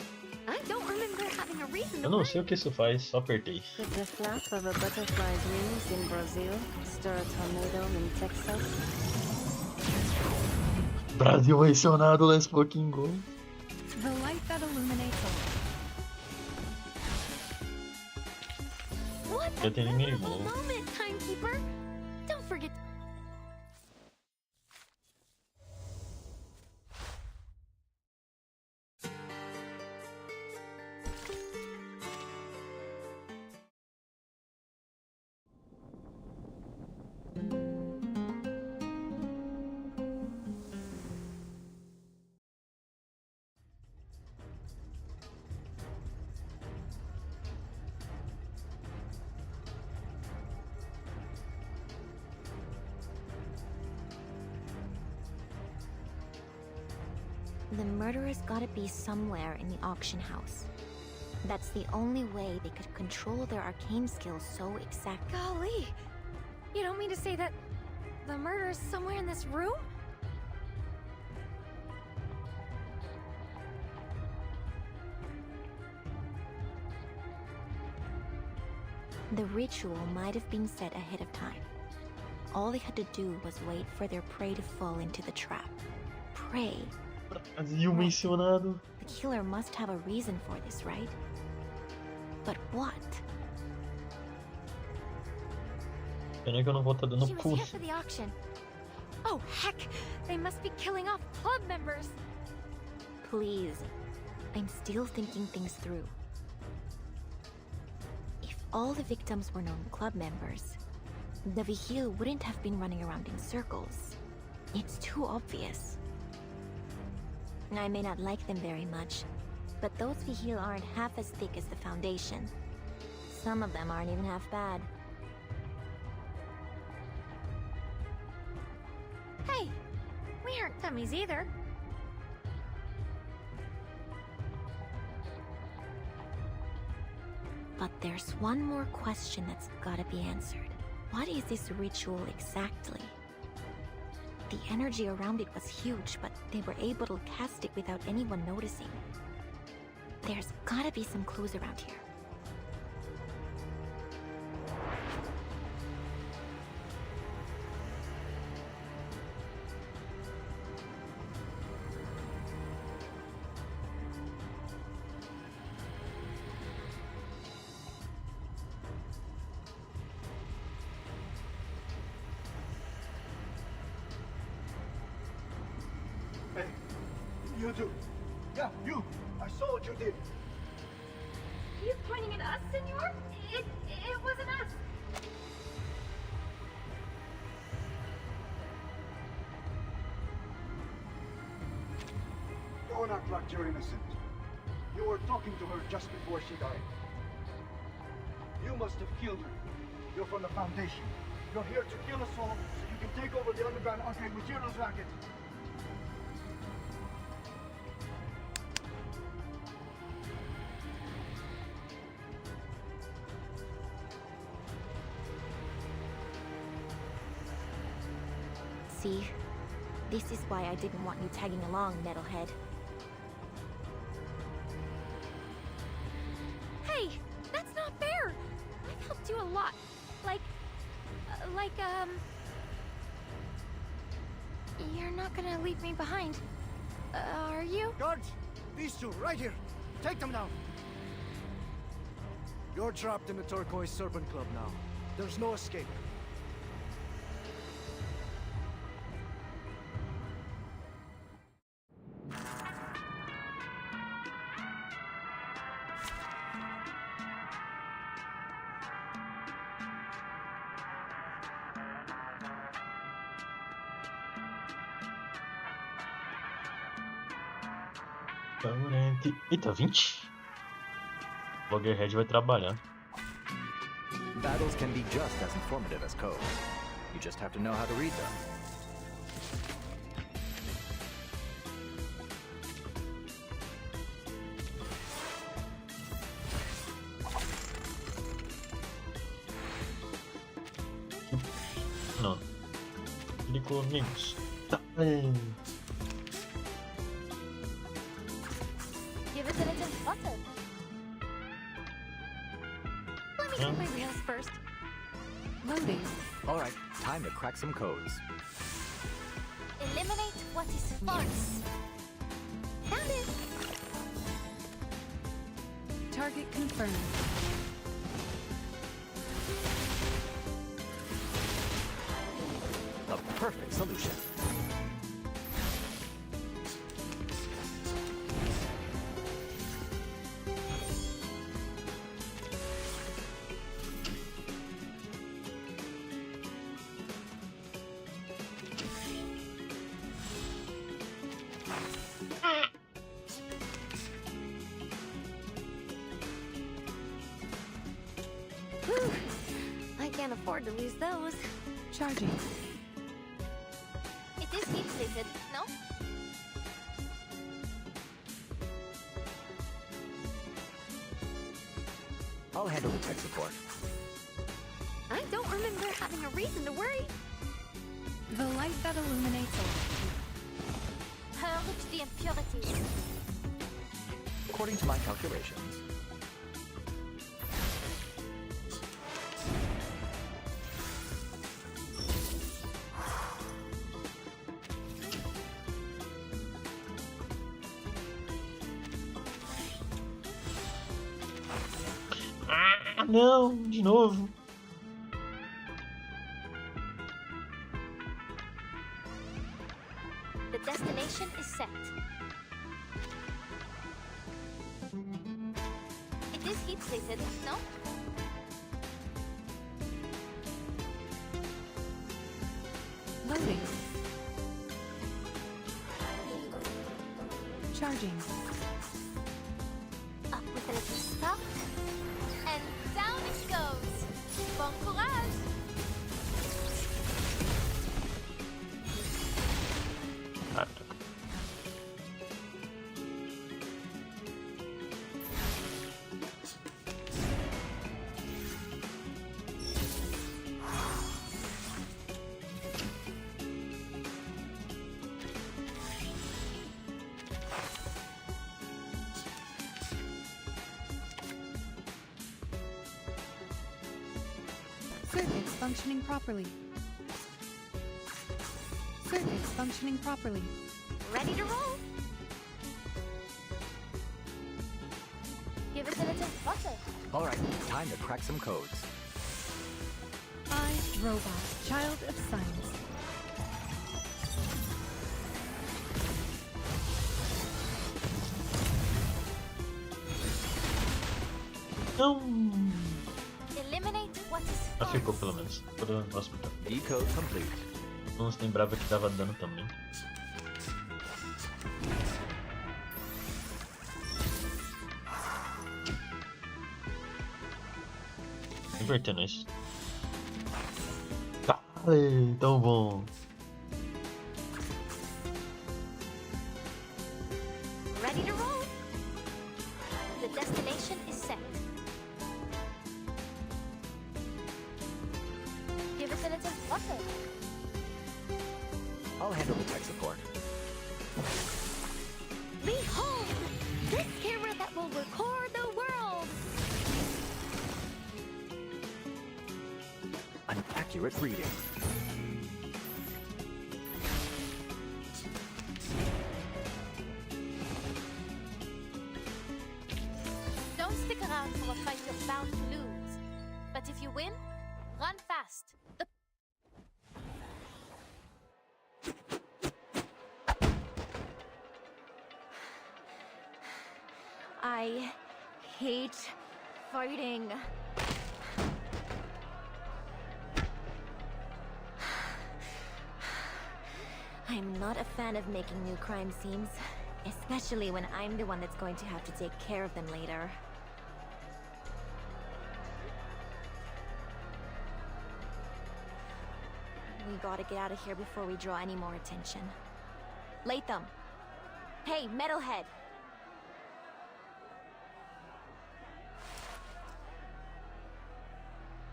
I don't remember having a reason Eu to não sei o que isso faz, só apertei. With the flap of a butterfly's wings in Brazil, stir a tornado in Texas. Brasil mencionado, let's fucking go. The light that illuminates all. What Já tem ninguém bom. moment, timekeeper! Don't forget. The murderers gotta be somewhere in the auction house. That's the only way they could control their arcane skills so exact. Golly! You don't mean to say that the murderer's somewhere in this room? The ritual might have been set ahead of time. All they had to do was wait for their prey to fall into the trap. Prey? Brasil mencionado. The killer must have a reason for this, right? But what? Pena que eu não vou estar dando She was here for the auction. Oh, heck! They must be killing off club members! Please. I'm still thinking things through. If all the victims were known club members, the Vigil wouldn't have been running around in circles. It's too obvious. I may not like them very much, but those Vigil aren't half as thick as the Foundation. Some of them aren't even half bad. Hey! We aren't dummies either. But there's one more question that's gotta be answered. What is this ritual exactly? The energy around it was huge, but they were able to cast it without anyone noticing. There's gotta be some clues around here. Hey, you two. Yeah, you. I saw what you did. You pointing at us, senor? It wasn't us. Don't act like you're innocent. You were talking to her just before she died. You must have killed her. You're from the Foundation. You're here to kill us all so you can take over the underground arcade materials racket. See? This is why I didn't want you tagging along, metalhead. Hey! That's not fair! I've helped you a lot. You're not gonna leave me behind. Are you? Guards! These two, right here. Take them down. You're trapped in the Turquoise Serpent Club now. There's no escape. Eita, 20? Loggerhead vai trabalhar. Battles can be just as informative as codes. You just have to know how to read them. Não. Clicou amigos. Give us an attempt button. Let me get my wheels first. Loading. All right, time to crack some codes. Eliminate what is false. Found it. Target confirmed. The perfect solution. Whew. I can't afford to lose those. Charging. It is deep-plated, no? I'll handle the tech support. I don't remember having a reason to worry. The light that illuminates all. Purge the impurities. According to my calculations. Ah, não, de novo. The destination is set. It is heat plated, no? Loading. Charging. Up with a little stop. And down it goes. Bon courage! Circuits functioning properly. Circuits functioning properly. Ready to roll. Give us a little butter. Alright, time to crack some codes. I, robot, child of science. Não. Eliminate what is Ah, ficou pelo menos. Vou dar no próximo turno. Decode complete. Não se lembrava que dava dano também. Invertendo isso. Tá, tão bom. Ready to roll. The destination is set. Give us a little butter. I'll handle the tech support. Behold! This camera that will record the world! An accurate reading. Don't stick around for a fight you're bound to lose. But if you win, run fast. I hate fighting. I'm not a fan of making new crime scenes, especially when I'm the one that's going to have to take care of them later. We gotta get out of here before we draw any more attention. Latham! Hey, metalhead!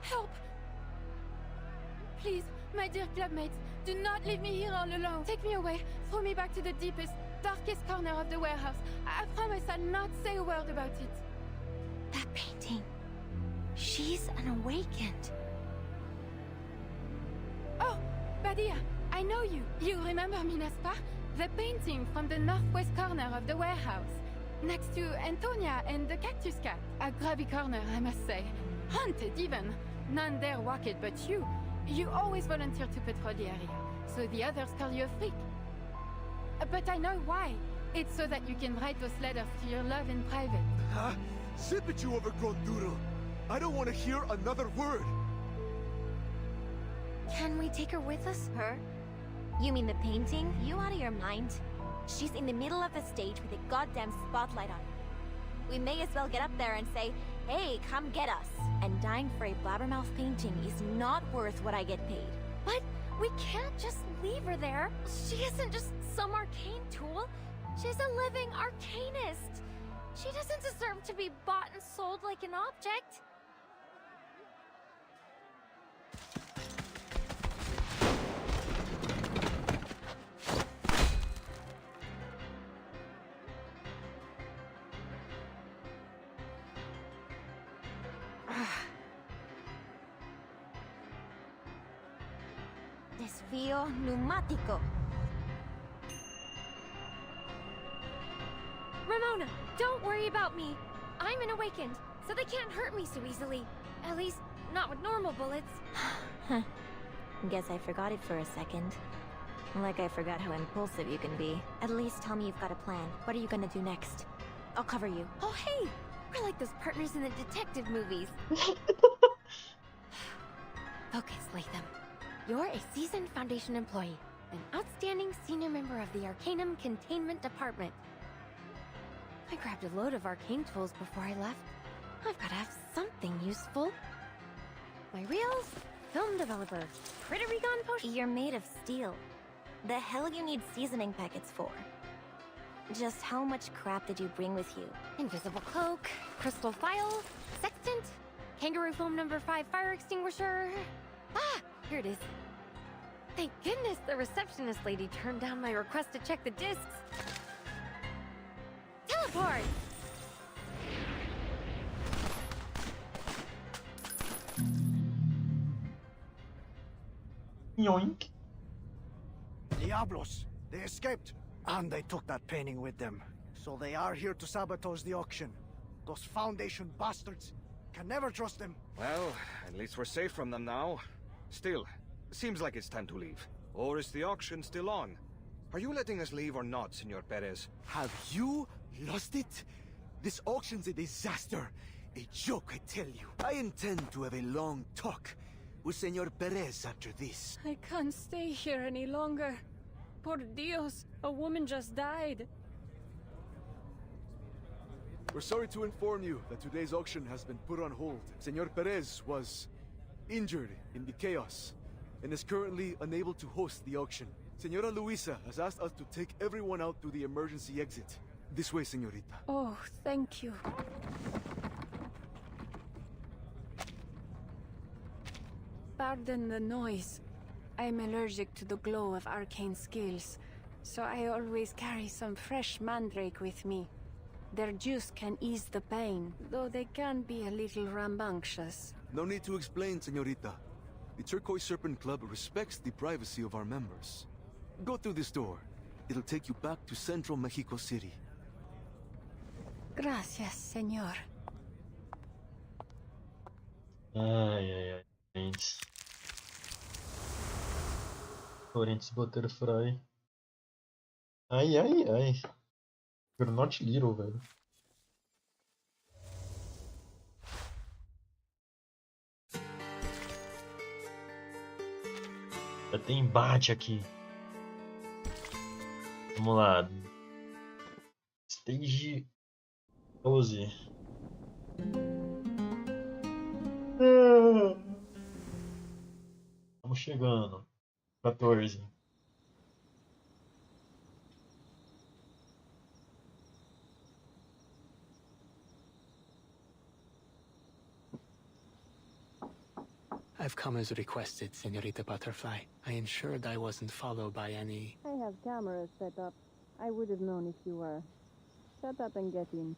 Help! Please, my dear clubmates, do not leave me here all alone. Take me away, throw me back to the deepest, darkest corner of the warehouse. I promise I'll not say a word about it. That painting. She's an awakened. Oh, Badia, I know you. You remember me, n'est-ce pas? The painting from the northwest corner of the warehouse. Next to Antonia and the cactus cat. A grubby corner, I must say. Haunted, even. None dare walk it but you. You always volunteer to patrol the area, so the others call you a freak. But I know why. It's so that you can write those letters to your love in private. Huh? Zip it, you overgrown doodle. I don't want to hear another word. Can we take her with us? Her? You mean the painting? You out of your mind? She's in the middle of the stage with a goddamn spotlight on her. We may as well get up there and say, hey, come get us. And dying for a blabbermouth painting is not worth what I get paid. But we can't just leave her there. She isn't just some arcane tool. She's a living arcanist. She doesn't deserve to be bought and sold like an object. Desvío pneumático. Ramona, don't worry about me. I'm an awakened, so they can't hurt me so easily. At least, not with normal bullets. Guess I forgot it for a second. Like I forgot how impulsive you can be. At least tell me you've got a plan. What are you gonna do next? I'll cover you. Oh, hey! We're like those partners in the detective movies. Focus, Latham. You're a seasoned Foundation employee, an outstanding senior member of the Arcanum Containment Department. I grabbed a load of arcane tools before I left. I've got to have something useful. My reels, film developer, critter recon potion. You're made of steel. The hell you need seasoning packets for? Just how much crap did you bring with you? Invisible cloak, crystal file, sextant, kangaroo foam number 5 fire extinguisher. Ah, here it is. Thank goodness the receptionist lady turned down my request to check the discs. Teleport! Yoink. Diablos! They escaped! And they took that painting with them. So they are here to sabotage the auction. Those Foundation bastards. Can never trust them. Well, at least we're safe from them now. Still, seems like it's time to leave. Or is the auction still on? Are you letting us leave or not, Senor Perez? Have you lost it? This auction's a disaster. A joke, I tell you. I intend to have a long talk with Senor Perez after this. I can't stay here any longer. Por Dios, a woman just died. We're sorry to inform you that today's auction has been put on hold. Senor Perez was injured in the chaos and is currently unable to host the auction. Senora Luisa has asked us to take everyone out to the emergency exit. This way, señorita. Oh, thank you. Pardon the noise. I'm allergic to the glow of arcane skills, so I always carry some fresh mandrake with me. Their juice can ease the pain, though they can be a little rambunctious. No need to explain, señorita. The Turquoise Serpent Club respects the privacy of our members. Go through this door. It'll take you back to Central Mexico City. Gracias, señor. Ai, gente. Corinthians Butterfly. Ai. You're not little, velho. Já tem embate aqui. Vamos lá. Stage 12. Estamos chegando. 14. I've come as requested, Senorita Butterfly. I ensured I wasn't followed by any... I have cameras set up. I would have known if you were. Shut up and get in.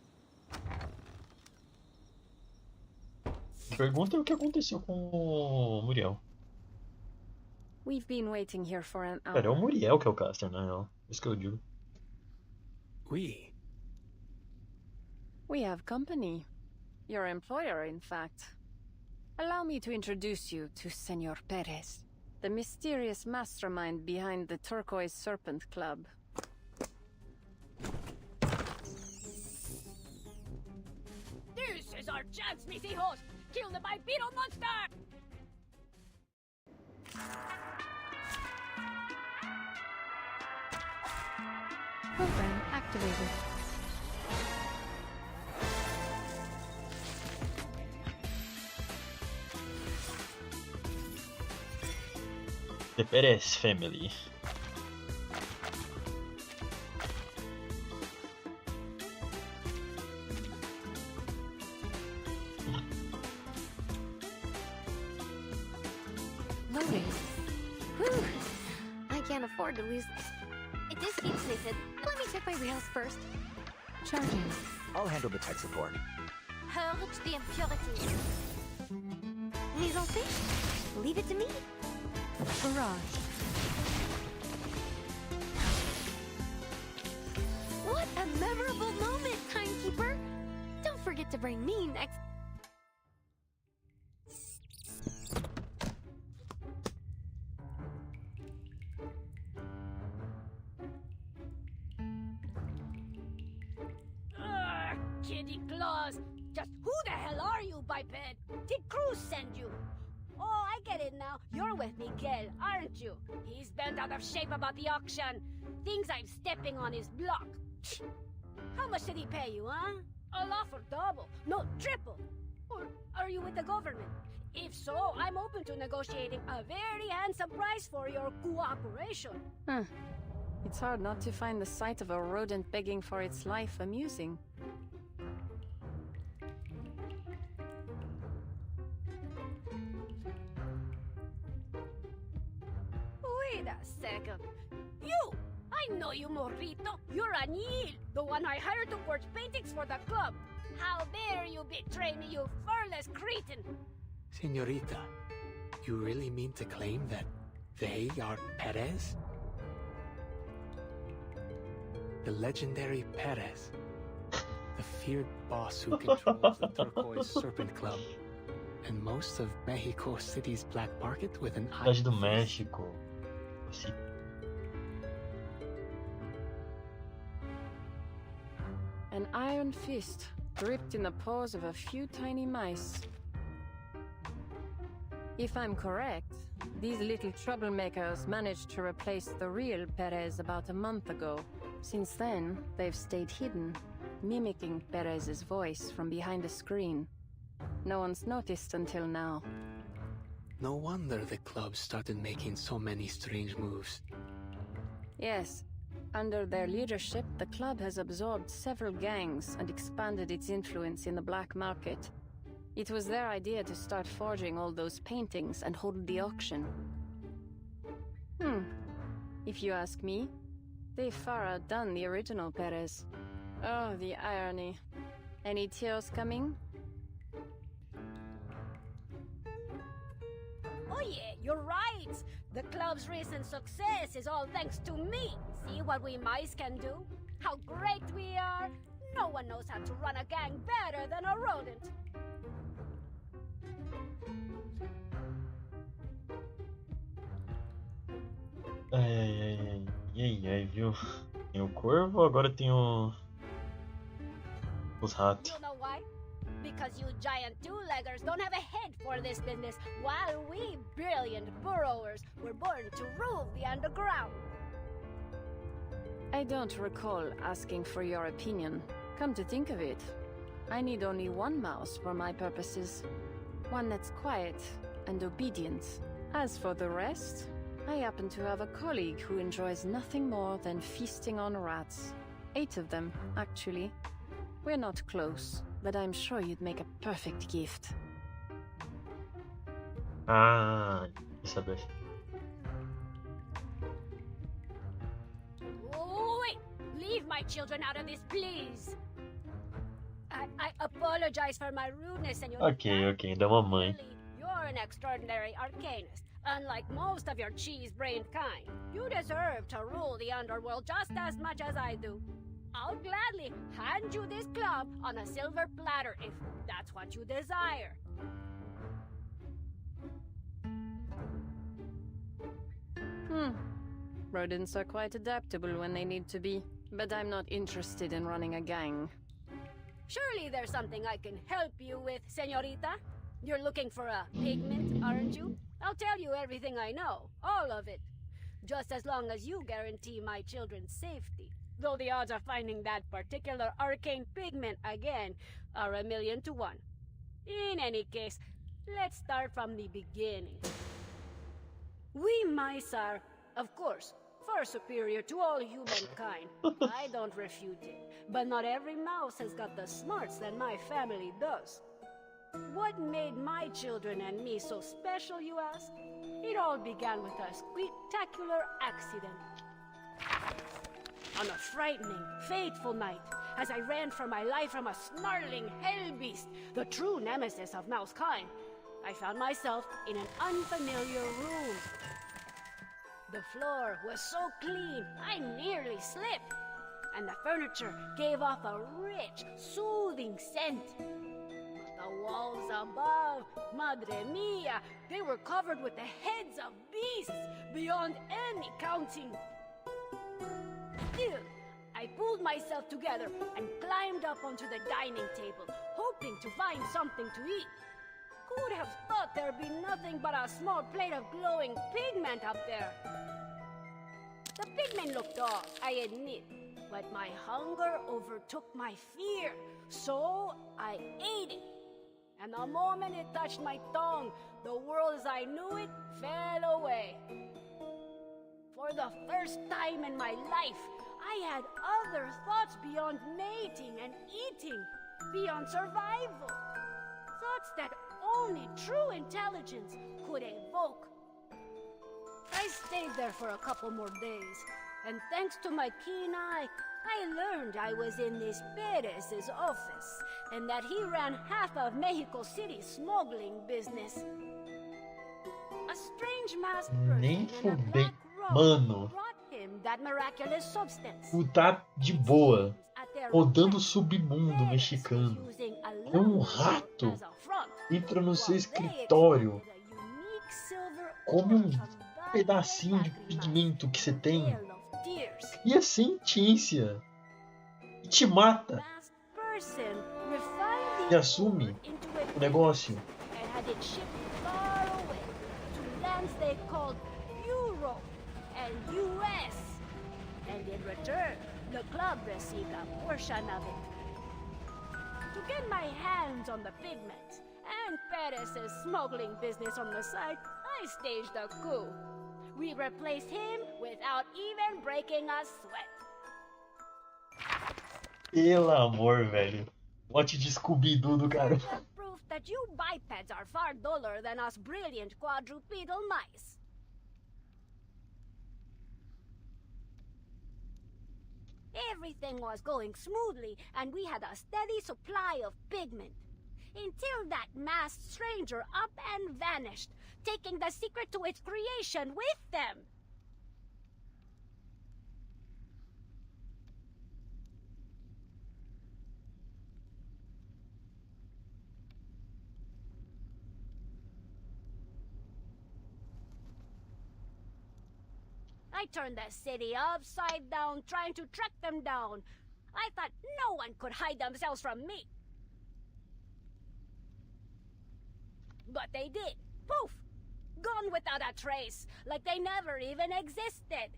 Pergunta o que aconteceu com o Muriel. We've been waiting here for an hour. Pera, é o Muriel que é o caster, na real. Isso que eu digo. We have company. Your employer, in fact. Allow me to introduce you to Senor Perez, the mysterious mastermind behind the Turquoise Serpent Club. This is our chance, mis hijos! Kill the bipedal monster! Program activated. The Perez family. Loading. Whew. I can't afford to lose. This keeps listen. Let me check my rails first. Charging. I'll handle the tech support. Purge the impurities. Mise en scène? Leave it to me. barrage. What a memorable moment, timekeeper! Don't forget to bring me next. Kitty Claus! Just who the hell are you, biped? Did Cruz send you? Oh, I get it now. You're with Miguel, aren't you? He's bent out of shape about the auction. Thinks I'm stepping on his block. How much did he pay you, huh? A lot for double. No, triple. Or are you with the government? If so, I'm open to negotiating a very handsome price for your cooperation. It's hard not to find the sight of a rodent begging for its life amusing. Wait a second. You! I know you, Morrito. You're Anil, the one I hired to forge paintings for the club. How dare you betray me, you furless cretin! Senorita, you really mean to claim that they are Perez? The legendary Perez. The feared boss who controls the Turquoise Serpent Club. And most of Mexico City's black market with an eye. Cidade do México. Sim. An iron fist, gripped in the paws of a few tiny mice. If I'm correct, these little troublemakers managed to replace the real Perez about a month ago. Since then, they've stayed hidden, mimicking Perez's voice from behind a screen. No one's noticed until now. No wonder the club started making so many strange moves. Yes. Under their leadership, the club has absorbed several gangs and expanded its influence in the black market. It was their idea to start forging all those paintings and hold the auction. If you ask me, they far outdone the original Perez. Oh, the irony. Any tears coming? Oh yeah, you're right. The club's recent success is all thanks to me. See what we mice can do? How great we are. No one knows how to run a gang better than a rodent. Ai, viu? Tem o corvo, agora tem os ratos. You know why? Because you giant two-leggers don't have a head for this business, while we brilliant burrowers were born to rule the underground. I don't recall asking for your opinion. Come to think of it, I need only one mouse for my purposes. One that's quiet and obedient. As for the rest, I happen to have a colleague who enjoys nothing more than feasting on rats. 8 of them, actually. We're not close, but I'm sure you'd make a perfect gift. Ah, saber. Wait! Leave my children out of this, please! I apologize for my rudeness, senor. Ok, dá uma mãe. You're an extraordinary arcanist. Unlike most of your cheese-brained kind, you deserve to rule the underworld just as much as I do. I'll gladly hand you this club on a silver platter if that's what you desire. Rodents are quite adaptable when they need to be, but I'm not interested in running a gang. Surely there's something I can help you with, señorita. You're looking for a pigment, aren't you? I'll tell you everything I know, all of it. Just as long as you guarantee my children's safety. Though the odds of finding that particular arcane pigment again are 1,000,000 to 1. In any case, let's start from the beginning. We mice are, of course, far superior to all humankind. I don't refute it. But not every mouse has got the smarts that my family does. What made my children and me so special, you ask? It all began with a spectacular accident. On a frightening, fateful night, as I ran for my life from a snarling hell beast, the true nemesis of mousekind, I found myself in an unfamiliar room. The floor was so clean, I nearly slipped. And the furniture gave off a rich, soothing scent. The walls above, madre mia, they were covered with the heads of beasts beyond any counting. Still, I pulled myself together and climbed up onto the dining table, hoping to find something to eat. Who would have thought there'd be nothing but a small plate of glowing pigment up there? The pigment looked off, I admit, but my hunger overtook my fear, so I ate it. And the moment it touched my tongue, the world as I knew it fell away. For the first time in my life, I had other thoughts beyond mating and eating, beyond survival. Thoughts that only true intelligence could evoke. I stayed there for a couple more days, and thanks to my keen eye, I learned I was in this Perez's office, and that he ran half of Mexico City's smuggling business. A strange masked person in a black robe brought him that miraculous substance. Tu tá de boa, rodando o submundo mexicano. Um rato entra no seu escritório, come um pedacinho de pigmento que você tem, cria sentença e te mata. E assume o negócio. They called Europe and US, and in return, the club received a portion of it. To get my hands on the pigment and Perez's smuggling business on the side, I staged a coup. We replaced him without even breaking a sweat. Pelo amor, velho. Bote de Scooby-Doo do cara. Proof that you bipeds are far duller than us brilliant quadrupedal mice. Everything was going smoothly, and we had a steady supply of pigment. Until that masked stranger up and vanished, taking the secret to its creation with them. I turned the city upside down, trying to track them down. I thought no one could hide themselves from me. But they did. Poof! Gone without a trace, like they never even existed.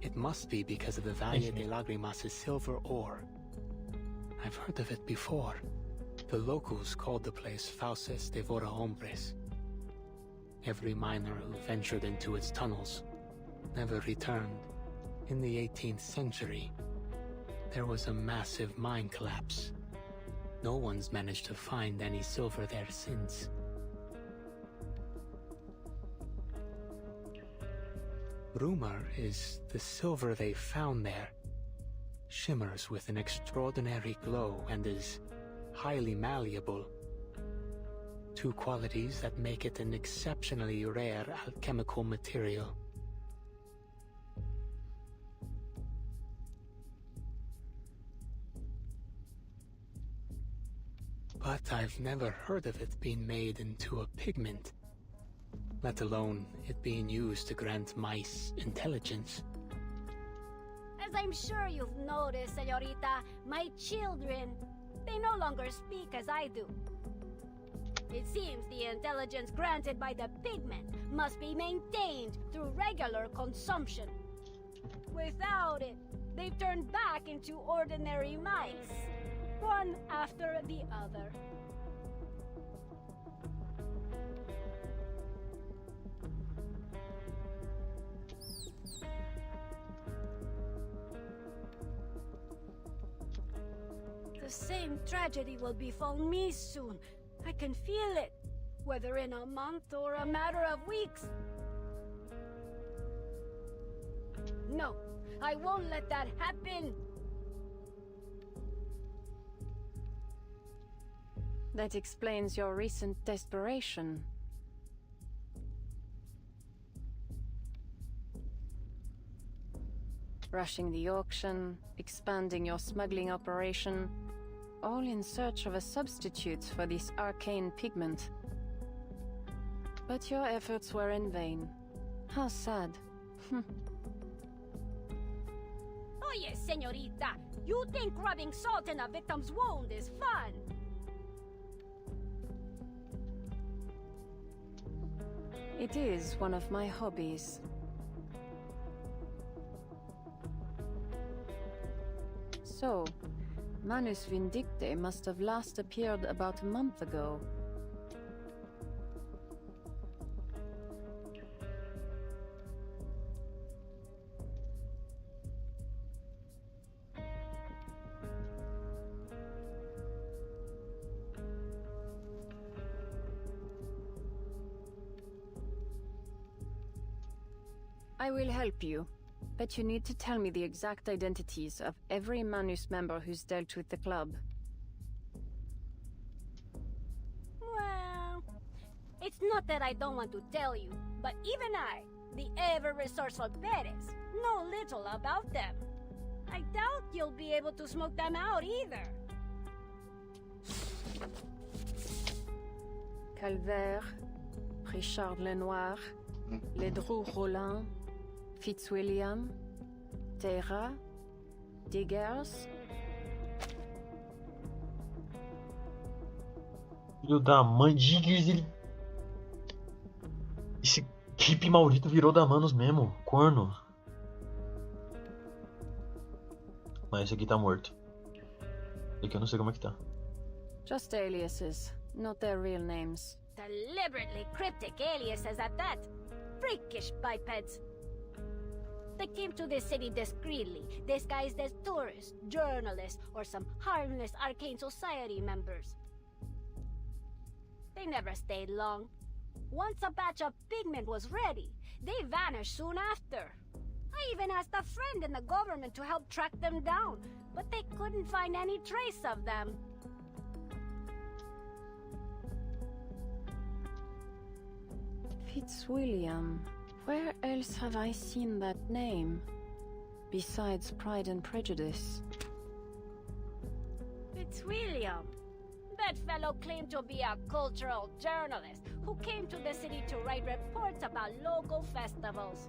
It must be because of the Valle de Lagrimas' silver ore. I've heard of it before. The locals called the place Fauces de Vora Hombres. Every miner who ventured into its tunnels never returned. In the 18th century, there was a massive mine collapse. No one's managed to find any silver there since. Rumor is the silver they found there shimmers with an extraordinary glow and is highly malleable. Two qualities that make it an exceptionally rare alchemical material. But I've never heard of it being made into a pigment, let alone it being used to grant mice intelligence. As I'm sure you've noticed, señorita, my children, they no longer speak as I do. It seems the intelligence granted by the pigment must be maintained through regular consumption. Without it, they've turned back into ordinary mice, one after the other. The same tragedy will befall me soon. I can feel it, whether in a month or a matter of weeks. No, I won't let that happen. That explains your recent desperation. Rushing the auction, expanding your smuggling operation, all in search of a substitute for this arcane pigment. But your efforts were in vain. How sad. Oh yes, señorita. You think rubbing salt in a victim's wound is fun? It is one of my hobbies. So, Manus Vindicte must have last appeared about a month ago. I will help you. But you need to tell me the exact identities of every Manus member who's dealt with the club. Well, it's not that I don't want to tell you, but even I, the ever-resourceful Perez, know little about them. I doubt you'll be able to smoke them out either. Calvaire, Richard Lenoir, Ledru Rollin, Fitzwilliam, Terra, Diggers. Filho da mãe, Diggers, ele... Esse hippie maldito virou da Manos mesmo, corno. Mas esse aqui tá morto. Esse aqui eu não sei como é que tá. Just aliases, not their real names. Deliberately cryptic aliases at that. Freakish bipeds. They came to this city discreetly, disguised as tourists, journalists, or some harmless arcane society members. They never stayed long. Once a batch of pigment was ready, they vanished soon after. I even asked a friend in the government to help track them down, but they couldn't find any trace of them. Fitzwilliam. Where else have I seen that name? Besides Pride and Prejudice. Fitzwilliam. That fellow claimed to be a cultural journalist who came to the city to write reports about local festivals.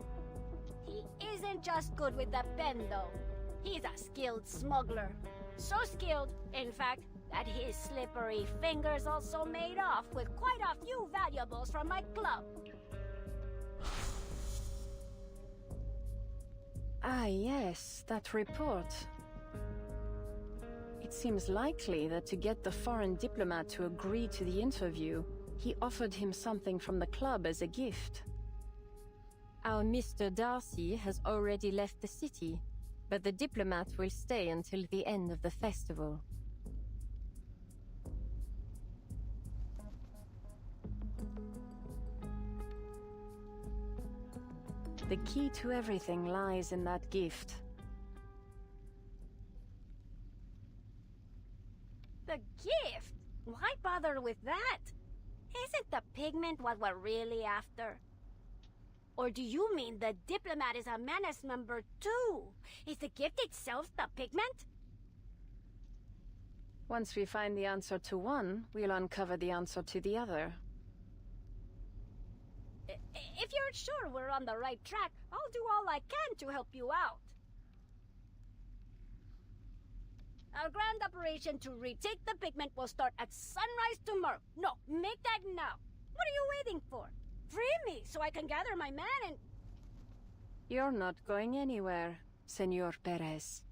He isn't just good with the pen, though. He's a skilled smuggler. So skilled, in fact, that his slippery fingers also made off with quite a few valuables from my club. Ah, yes, that report. It seems likely that to get the foreign diplomat to agree to the interview, he offered him something from the club as a gift. Our Mr. Darcy has already left the city, but the diplomat will stay until the end of the festival. The key to everything lies in that gift. The gift? Why bother with that? Isn't the pigment what we're really after? Or do you mean the diplomat is a Manus member too? Is the gift itself the pigment? Once we find the answer to one, we'll uncover the answer to the other. If you're sure we're on the right track, I'll do all I can to help you out. Our grand operation to retake the pigment will start at sunrise tomorrow. No, make that now. What are you waiting for? Free me so I can gather my men and... You're not going anywhere, Senor Perez.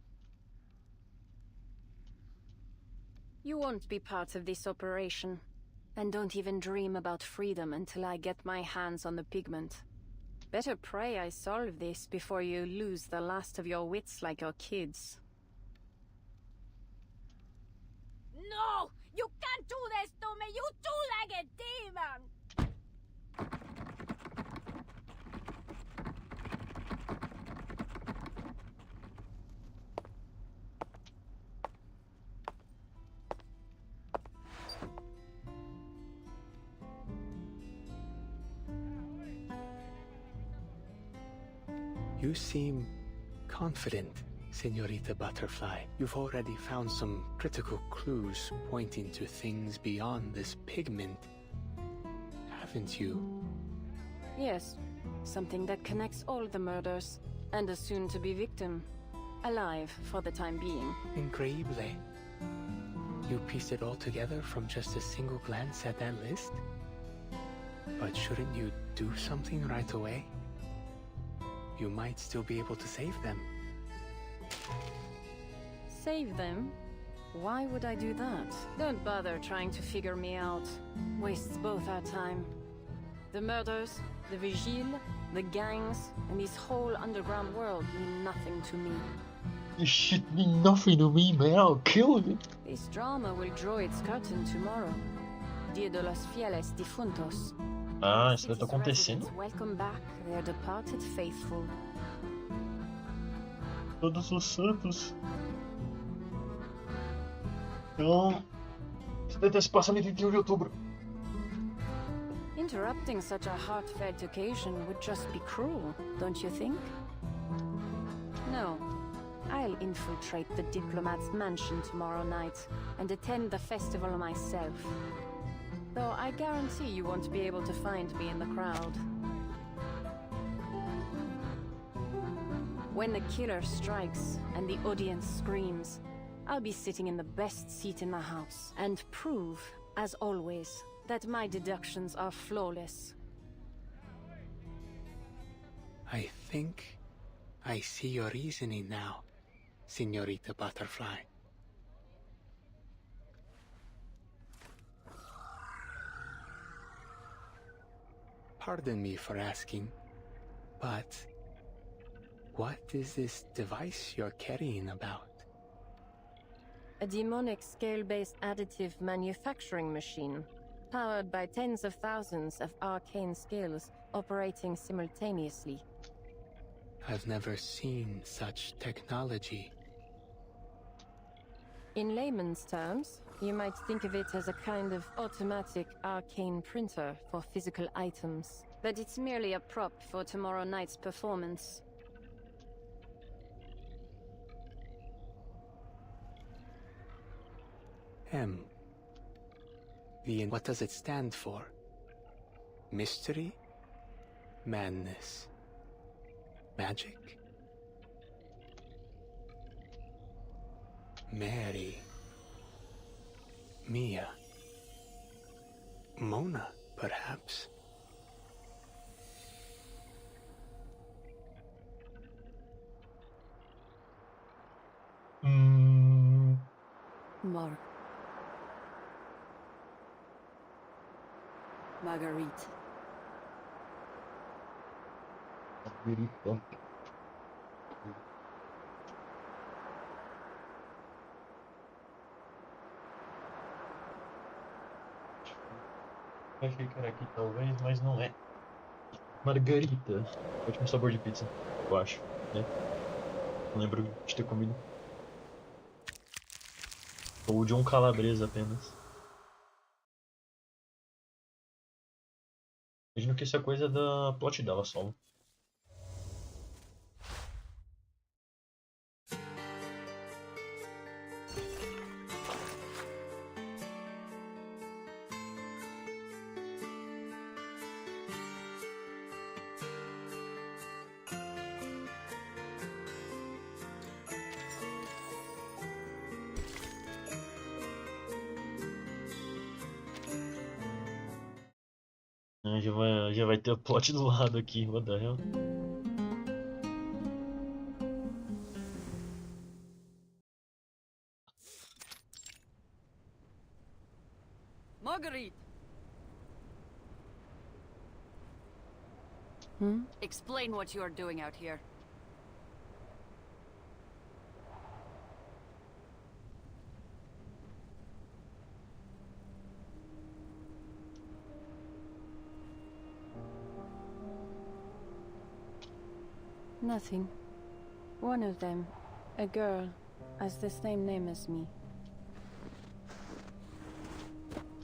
You won't be part of this operation. And don't even dream about freedom until I get my hands on the pigment. Better pray I solve this before you lose the last of your wits like your kids. No! You can't do this to me, you two-legged demon! You seem confident, Senorita Butterfly. You've already found some critical clues pointing to things beyond this pigment, haven't you? Yes, something that connects all the murders, and a soon-to-be victim. Alive for the time being. Increíble. You pieced it all together from just a single glance at that list? But shouldn't you do something right away? You might still be able to save them. Save them? Why would I do that? Don't bother trying to figure me out. Wastes both our time. The murders, the vigile, the gangs, and this whole underground world mean nothing to me. This shit mean nothing to me, man. I'll kill you. This drama will draw its curtain tomorrow. Dia de los Fieles Difuntos. Ah, isso vai estar acontecendo. Welcome back, their departed faithful. Todos os santos. Então, isso deve ter se passado em 31 de outubro. Interrupting such a heartfelt occasion would just be cruel, don't you think? No. I'll infiltrate the diplomat's mansion tomorrow night and attend the festival myself. Though I guarantee you won't be able to find me in the crowd. When the killer strikes and the audience screams, I'll be sitting in the best seat in the house and prove, as always, that my deductions are flawless. I think I see your reasoning now, Senorita Butterfly. Pardon me for asking, but what is this device you're carrying about? A demonic scale-based additive manufacturing machine, powered by tens of thousands of arcane skills operating simultaneously. I've never seen such technology. In layman's terms, you might think of it as a kind of automatic arcane printer for physical items. But it's merely a prop for tomorrow night's performance. What does it stand for? Mystery? Madness? Magic? Mary? Mia? Mona, perhaps? Mark. Marguerite. Achei que era aqui talvez, mas não é. Margarita. Ótimo sabor de pizza, eu acho, né? Não lembro de ter comido. Ou de um calabresa apenas. Imagino que isso é coisa da plot dela só. Já vai ter o plot do lado aqui, what the hell? Marguerite! Explain what you are doing out here. Nothing. One of them, a girl, has the same name as me.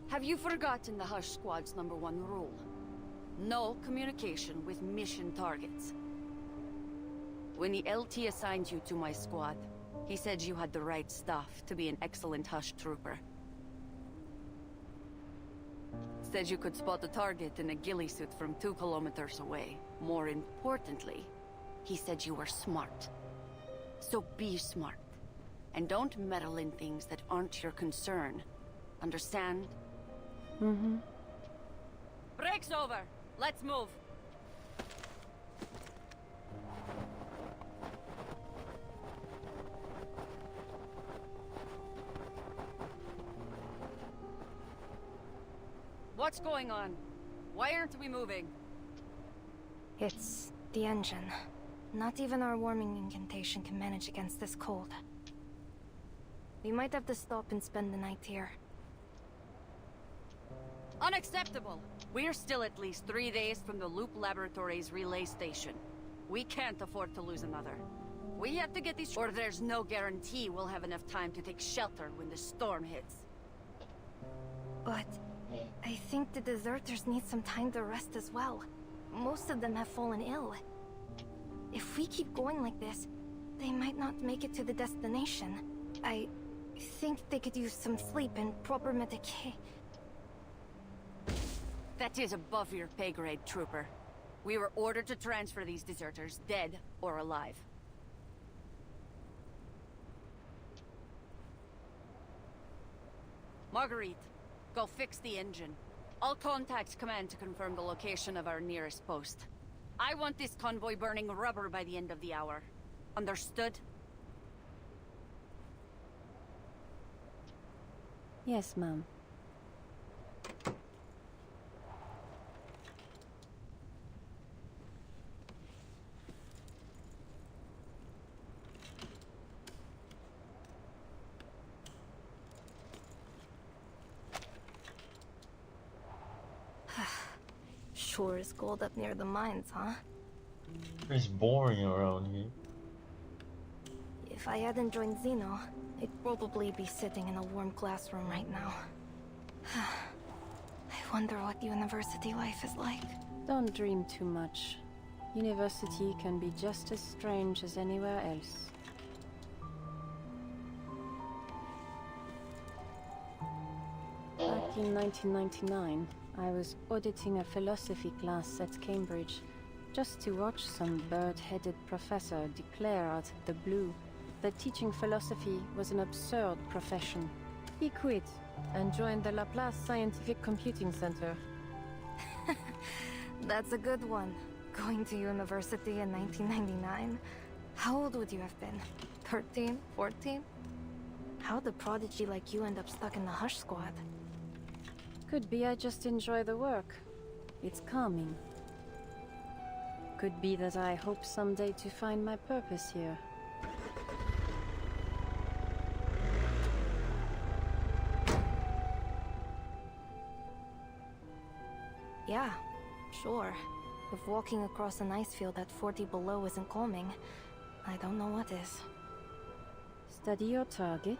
Have you forgotten the Hush Squad's #1 rule? No communication with mission targets. When the LT assigned you to my squad, he said you had the right stuff to be an excellent Hush trooper. Said you could spot a target in a ghillie suit from 2 kilometers away. More importantly, he said you were smart. So be smart. And don't meddle in things that aren't your concern. Understand? Mm-hmm. Break's over. Let's move. What's going on? Why aren't we moving? It's the engine. Not even our warming incantation can manage against this cold. We might have to stop and spend the night here. Unacceptable! We're still at least 3 days from the Loop Laboratories relay station. We can't afford to lose another. We have to get these, or there's no guarantee we'll have enough time to take shelter when the storm hits. But I think the deserters need some time to rest as well. Most of them have fallen ill. If we keep going like this, they might not make it to the destination. I think they could use some sleep and proper medication. That is above your pay grade, Trooper. We were ordered to transfer these deserters, dead or alive. Marguerite, go fix the engine. I'll contact command to confirm the location of our nearest post. I want this convoy burning rubber by the end of the hour. Understood? Yes, ma'am. Sure is cold up near the mines, huh? It's boring around here. If I hadn't joined Xeno, I'd probably be sitting in a warm classroom right now. I wonder what university life is like. Don't dream too much. University can be just as strange as anywhere else. Back in 1999, I was auditing a philosophy class at Cambridge, just to watch some bird-headed professor declare out of the blue that teaching philosophy was an absurd profession. He quit and joined the Laplace Scientific Computing Center. That's a good one. Going to university in 1999? How old would you have been? 13? 14? How'd a prodigy like you end up stuck in the Hush Squad? Could be I just enjoy the work. It's calming. Could be that I hope someday to find my purpose here. Yeah, sure. If walking across an ice field at 40 below isn't calming, I don't know what is. Study your target,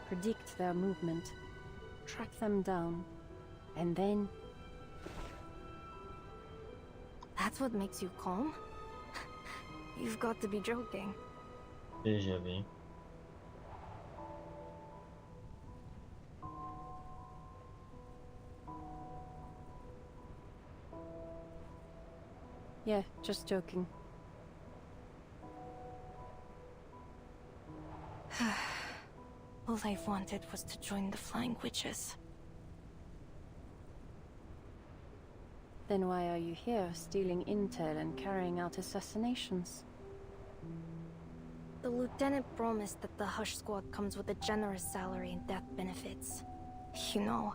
predict their movement, track them down, and then... That's what makes you calm? You've got to be joking. Veja bem. Yeah, just joking. All I've wanted was to join the Flying Witches. Then why are you here, stealing intel and carrying out assassinations? The lieutenant promised that the Hush Squad comes with a generous salary and death benefits. You know,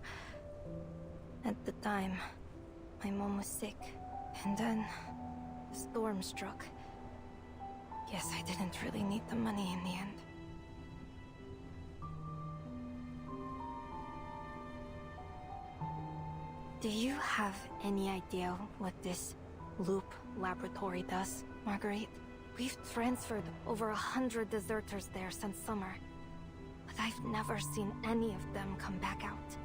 at the time, my mom was sick, and then the storm struck. Guess I didn't really need the money in the end. Do you have any idea what this Loop Laboratory does, Marguerite? We've transferred over 100 deserters there since summer, but I've never seen any of them come back out.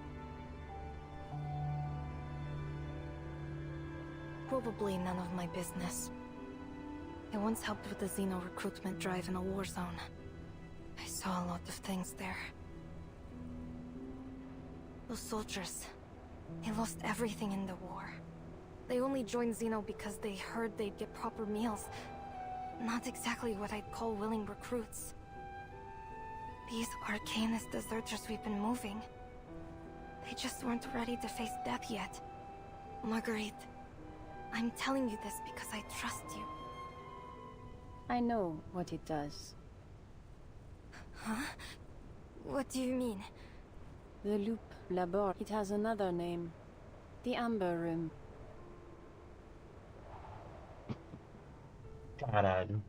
Probably none of my business. I once helped with the Xeno recruitment drive in a war zone. I saw a lot of things there. Those soldiers, they lost everything in the war. They only joined Xeno because they heard they'd get proper meals. Not exactly what I'd call willing recruits. These Arcanist deserters we've been moving, they just weren't ready to face death yet. Marguerite, I'm telling you this because I trust you. I know what it does. Huh? What do you mean? The Loop Labor. It has another name. The Amber Room. Caralho.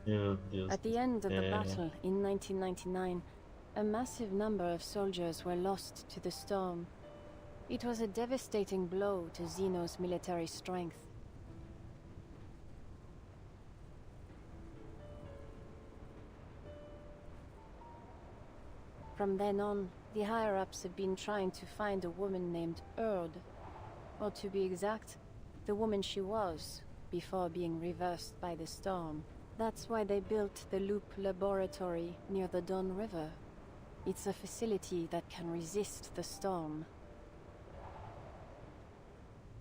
Meu Deus. At the end of the battle in 1999, a massive number of soldiers were lost to the storm. It was a devastating blow to Xeno's military strength. From then on, the higher-ups have been trying to find a woman named Erd, or to be exact, the woman she was, before being reversed by the storm. That's why they built the Loop Laboratory near the Don River. It's a facility that can resist the storm.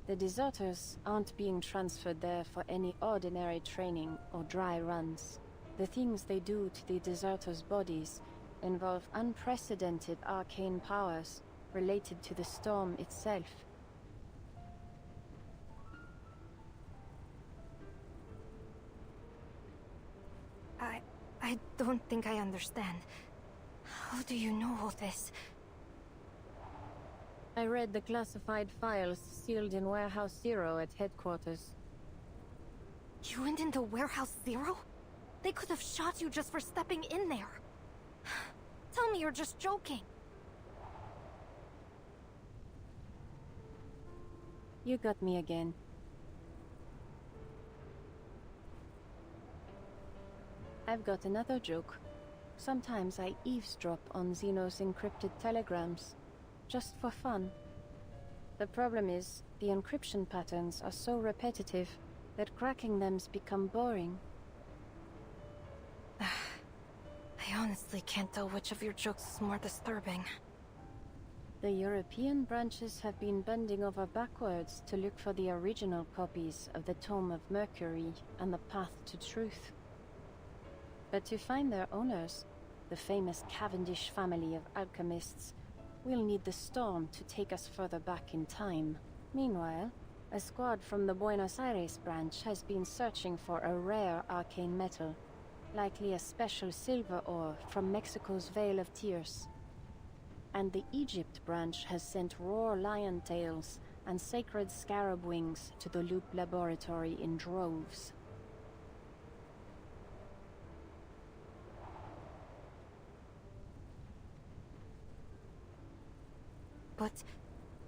The deserters aren't being transferred there for any ordinary training or dry runs. The things they do to the deserters' bodies involve unprecedented arcane powers related to the storm itself. I don't think I understand. How do you know all this? I read the classified files sealed in Warehouse Zero at headquarters. You went into Warehouse Zero? They could have shot you just for stepping in there. Tell me you're just joking. You got me again. I've got another joke. Sometimes I eavesdrop on Xeno's encrypted telegrams, just for fun. The problem is, the encryption patterns are so repetitive that cracking them's become boring. I honestly can't tell which of your jokes is more disturbing. The European branches have been bending over backwards to look for the original copies of the Tome of Mercury and the Path to Truth. But to find their owners, the famous Cavendish family of alchemists, we'll need the storm to take us further back in time. Meanwhile, a squad from the Buenos Aires branch has been searching for a rare arcane metal, likely a special silver ore from Mexico's Veil of Tears. And the Egypt branch has sent raw lion tails and sacred scarab wings to the Loop Laboratory in droves. But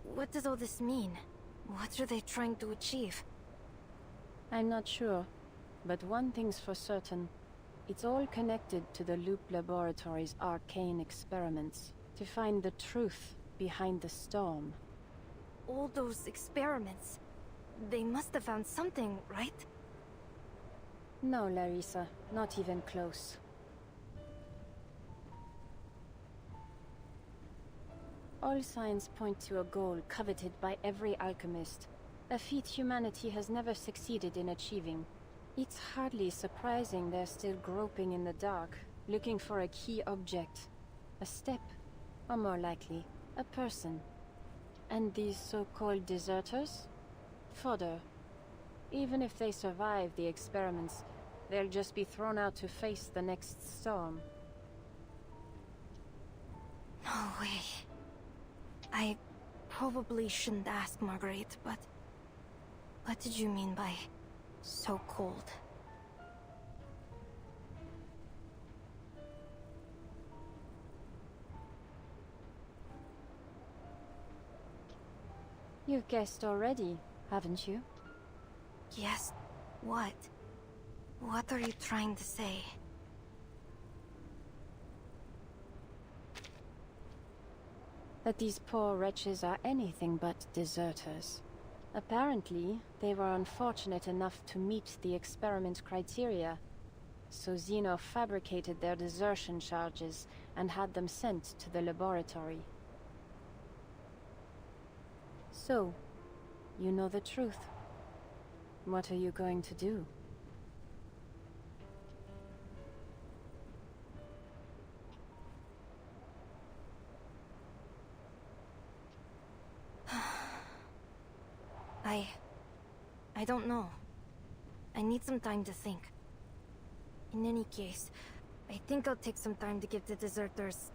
what does all this mean? What are they trying to achieve? I'm not sure, but one thing's for certain. It's all connected to the Loop Laboratory's arcane experiments, to find the truth behind the storm. All those experiments, they must have found something, right? No, Larissa, not even close. All signs point to a goal coveted by every alchemist, a feat humanity has never succeeded in achieving. It's hardly surprising they're still groping in the dark, looking for a key object, a step, or more likely, a person. And these so-called deserters? Fodder. Even if they survive the experiments, they'll just be thrown out to face the next storm. No way. I probably shouldn't ask, Marguerite, but what did you mean by so cold? You've guessed already, haven't you? Yes. What? What are you trying to say? That these poor wretches are anything but deserters. Apparently, they were unfortunate enough to meet the experiment criteria, so Zeno fabricated their desertion charges and had them sent to the laboratory. So, you know the truth. What are you going to do? I don't know. I need some time to think. In any case, I think I'll take some time to give the deserters...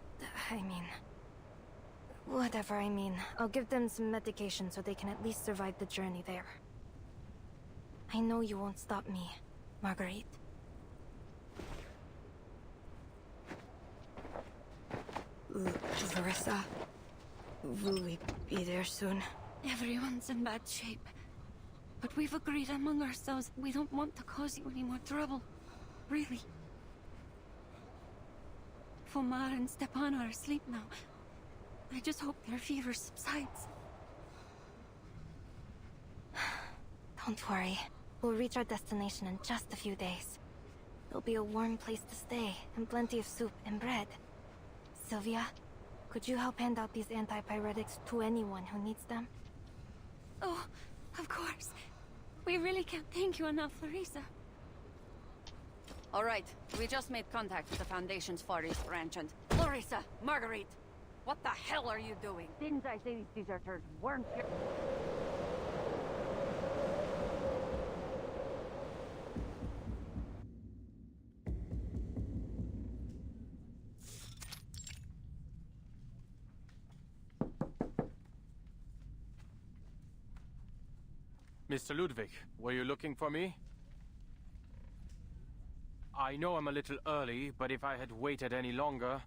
whatever I mean. I'll give them some medication so they can at least survive the journey there. I know you won't stop me, Marguerite. Larissa, will we be there soon? Everyone's in bad shape. But we've agreed among ourselves we don't want to cause you any more trouble. Really. Fomar and Stepan are asleep now. I just hope their fever subsides. Don't worry. We'll reach our destination in just a few days. It'll be a warm place to stay, and plenty of soup and bread. Sylvia, could you help hand out these antipyretics to anyone who needs them? Oh, of course. We really can't thank you enough, Larissa. All right, we just made contact with the Foundation's Far East branch and... Larissa, Marguerite, what the hell are you doing? Didn't I say these deserters weren't here? Mr. Ludwig, were you looking for me? I know I'm a little early, but if I had waited any longer,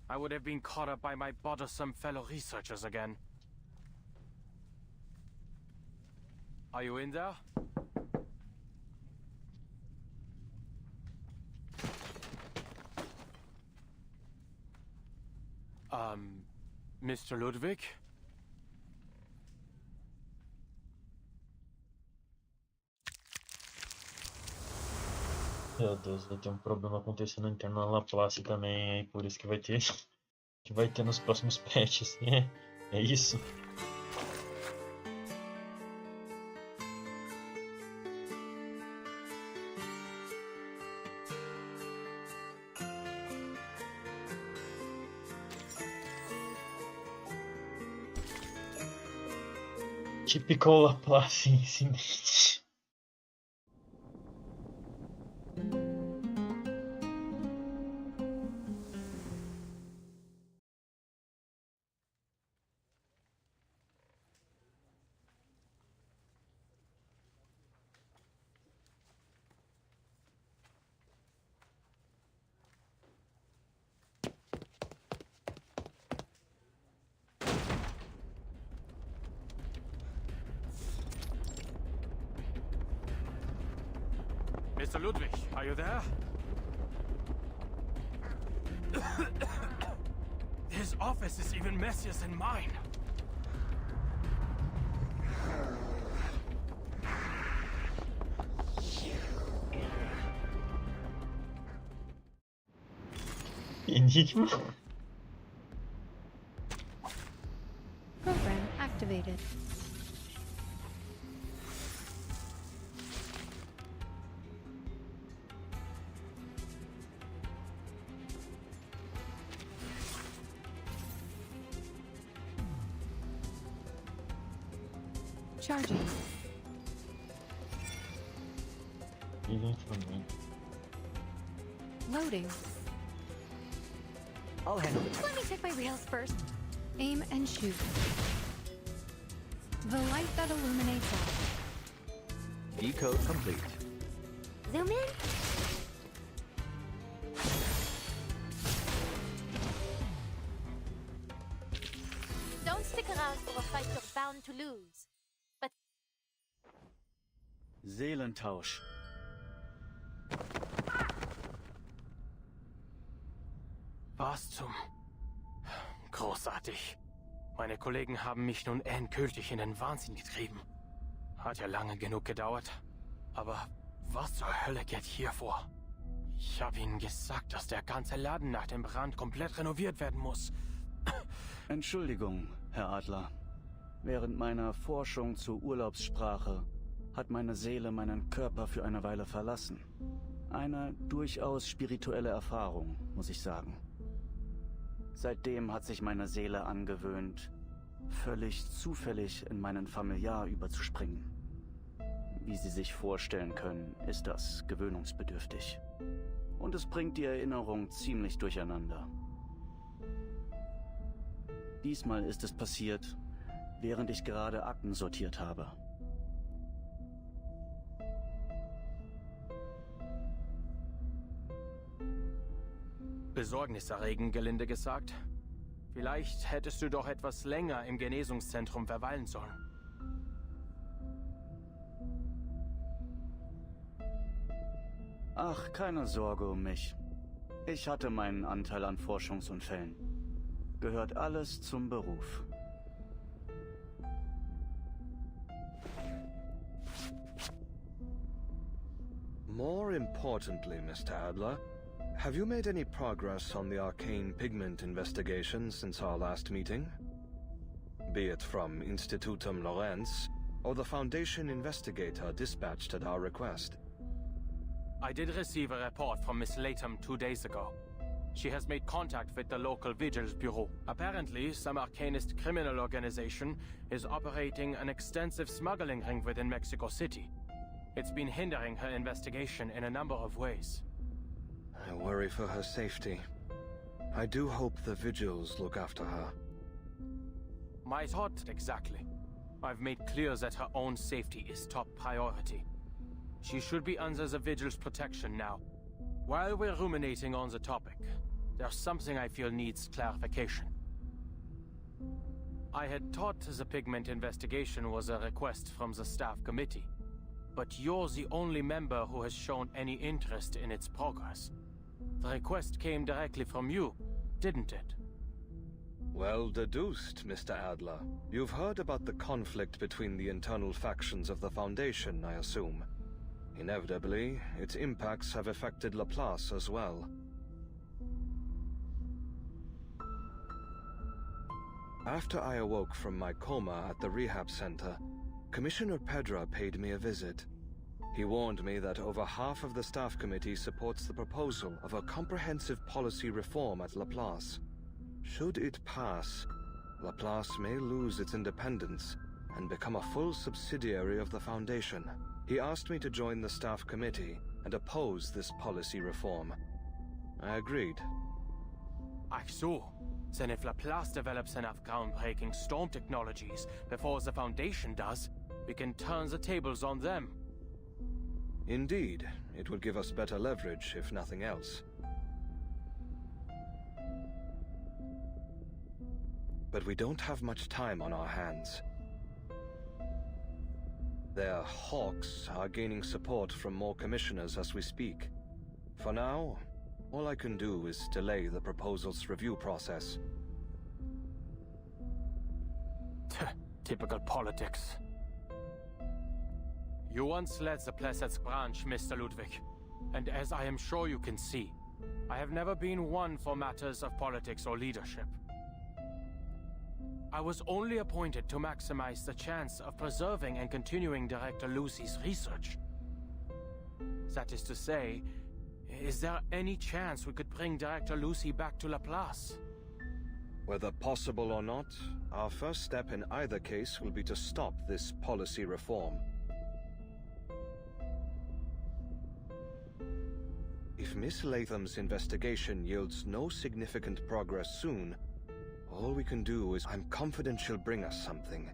I would have been caught up by my bothersome fellow researchers again. Are you in there? Mr. Ludwig? Meu Deus, vai ter um problema acontecendo interno na Laplace também, aí por isso que vai ter nos próximos patches, né? É isso. Typical Laplace incidente. Mr. Ludwig, are you there? His office is even messier than mine. Enigma? Program activated. Charging. Loading. I'll handle it. Let me check my rails first. Aim and shoot. The light that illuminates all. Decode complete. Zoom in. Don't stick around for a fight you're bound to lose. But Seelentausch. Was zum... Großartig. Meine Kollegen haben mich nun endgültig in den Wahnsinn getrieben. Hat ja lange genug gedauert. Aber was zur Hölle geht hier vor? Ich habe ihnen gesagt, dass der ganze Laden nach dem Brand komplett renoviert werden muss. Entschuldigung, Herr Adler. Während meiner Forschung zur Urlaubssprache hat meine Seele meinen Körper für eine Weile verlassen. Eine durchaus spirituelle Erfahrung, muss ich sagen. Seitdem hat sich meine Seele angewöhnt, völlig zufällig in meinen Familiar überzuspringen. Wie Sie sich vorstellen können, ist das gewöhnungsbedürftig. Und es bringt die Erinnerung ziemlich durcheinander. Diesmal ist es passiert, während ich gerade Akten sortiert habe. Besorgniserregend, gelinde gesagt. Vielleicht hättest du doch etwas länger im Genesungszentrum verweilen sollen. Ach, keine Sorge um mich. Ich hatte meinen Anteil an Forschungsunfällen. Gehört alles zum Beruf. More importantly, Mr. Adler, have you made any progress on the arcane pigment investigation since our last meeting? Be it from Institutum Lorenz, or the Foundation investigator dispatched at our request. I did receive a report from Miss Latham 2 days ago. She has made contact with the local vigilance bureau. Apparently, some arcanist criminal organization is operating an extensive smuggling ring within Mexico City. It's been hindering her investigation in a number of ways. I worry for her safety. I do hope the vigils look after her. My thought exactly. I've made clear that her own safety is top priority. She should be under the vigil's protection now. While we're ruminating on the topic, there's something I feel needs clarification. I had thought the pigment investigation was a request from the staff committee, but you're the only member who has shown any interest in its progress. The request came directly from you, didn't it? Well deduced, Mr. Adler. You've heard about the conflict between the internal factions of the Foundation, I assume. Inevitably, its impacts have affected Laplace as well. After I awoke from my coma at the rehab center, Commissioner Pedra paid me a visit. He warned me that over half of the staff committee supports the proposal of a comprehensive policy reform at Laplace. Should it pass, Laplace may lose its independence and become a full subsidiary of the Foundation. He asked me to join the staff committee and oppose this policy reform. I agreed. Ach so. Then if Laplace develops enough groundbreaking storm technologies before the Foundation does, we can turn the tables on them. Indeed, it would give us better leverage, if nothing else. But we don't have much time on our hands. Their hawks are gaining support from more commissioners as we speak. For now, all I can do is delay the proposal's review process. Typical politics. You once led the Plesetsk branch, Mr. Ludwig, and as I am sure you can see, I have never been one for matters of politics or leadership. I was only appointed to maximize the chance of preserving and continuing Director Lucy's research. That is to say, is there any chance we could bring Director Lucy back to Laplace? Whether possible or not, our first step in either case will be to stop this policy reform. If Miss Latham's investigation yields no significant progress soon, all we can do is... I'm confident she'll bring us something.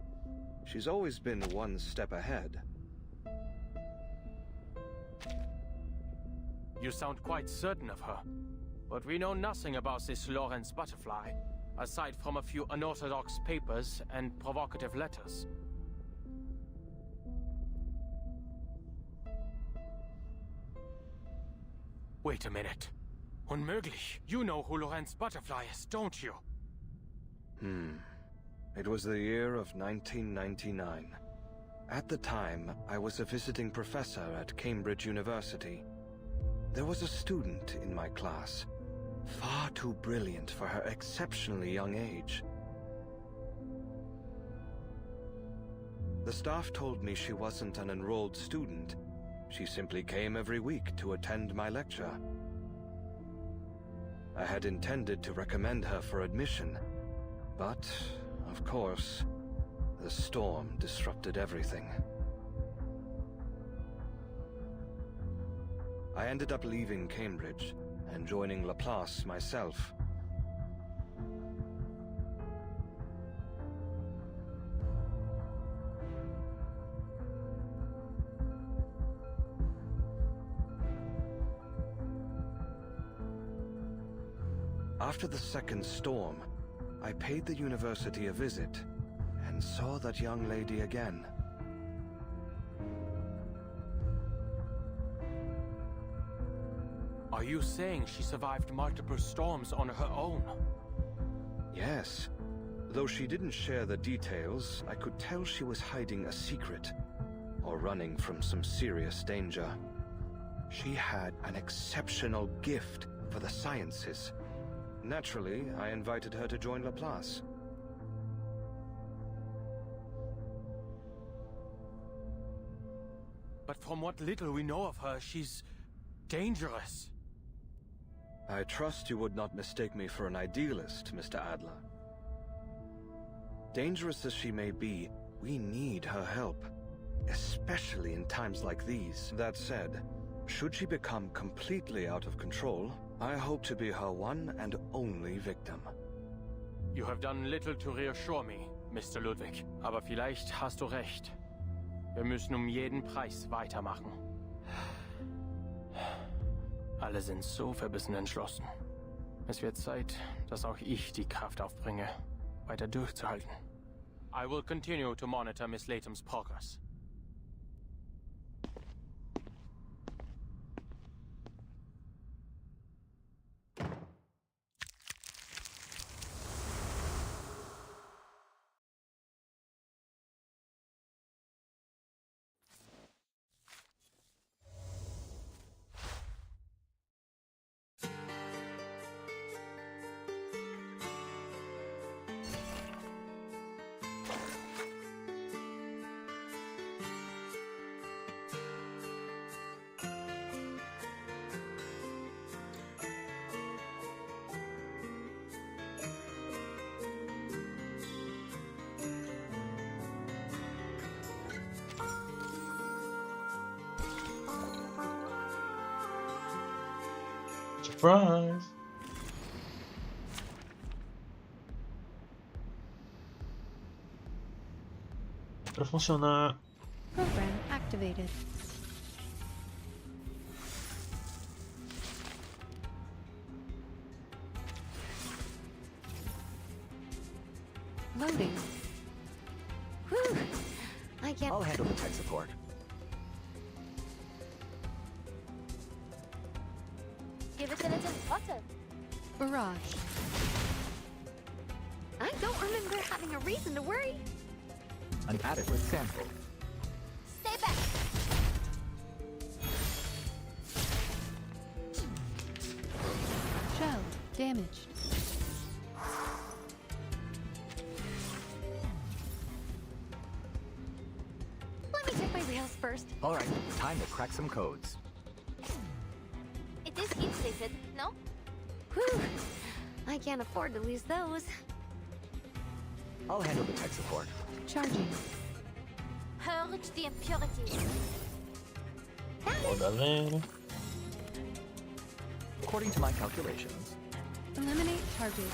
She's always been one step ahead. You sound quite certain of her, but we know nothing about this Lawrence butterfly, aside from a few unorthodox papers and provocative letters. Wait a minute. Unmöglich. You know who Lorenz Butterfly is, don't you? It was the year of 1999. At the time, I was a visiting professor at Cambridge University. There was a student in my class, far too brilliant for her exceptionally young age. The staff told me she wasn't an enrolled student. She simply came every week to attend my lecture. I had intended to recommend her for admission, but, of course, the storm disrupted everything. I ended up leaving Cambridge and joining Laplace myself. After the second storm, I paid the university a visit and saw that young lady again. Are you saying she survived multiple storms on her own? Yes. Though she didn't share the details, I could tell she was hiding a secret, or running from some serious danger. She had an exceptional gift for the sciences. Naturally, I invited her to join Laplace. But from what little we know of her, she's dangerous. I trust you would not mistake me for an idealist, Mr. Adler. Dangerous as she may be, we need her help, especially in times like these. That said, should she become completely out of control, I hope to be her one and only victim. You have done little to reassure me, Mr. Ludwig. Aber vielleicht hast du recht. Wir müssen jeden Preis weitermachen. Alle sind so verbissen entschlossen. Es wird Zeit, dass auch ich die Kraft aufbringe, weiter durchzuhalten. I will continue to monitor Miss Latham's progress. Surprise! Para funcionar. Program activated. Loading. Whew. I can't. I'll handle the tech support. Give it a little butter. Barrage. I don't remember having a reason to worry. An adequate sample. Stay back. Shell damaged. Let me check my rails first. All right, time to crack some codes. It is heat stated, no? Whew. I can't afford to lose those. I'll handle the tech support. Charging. Purge the impurities. Ó, galera. According to my calculations, Eliminate target.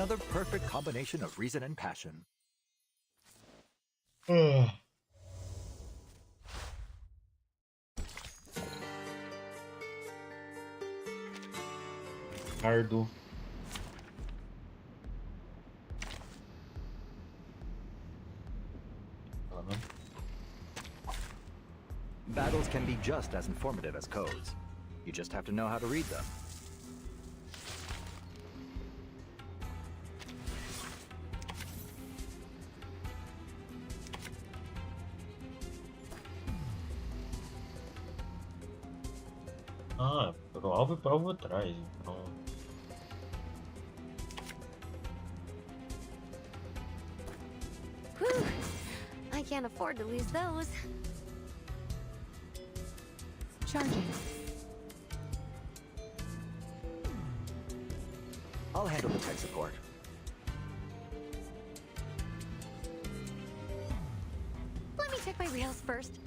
another perfect combination of reason and passion. Ardo. Battles can be just as informative as codes. You just have to know how to read them. Ah, pro alvo e pro alvo atrás, então... Whew. I can't afford to lose those. Charging. I'll handle the tech support. Let me check my rails first.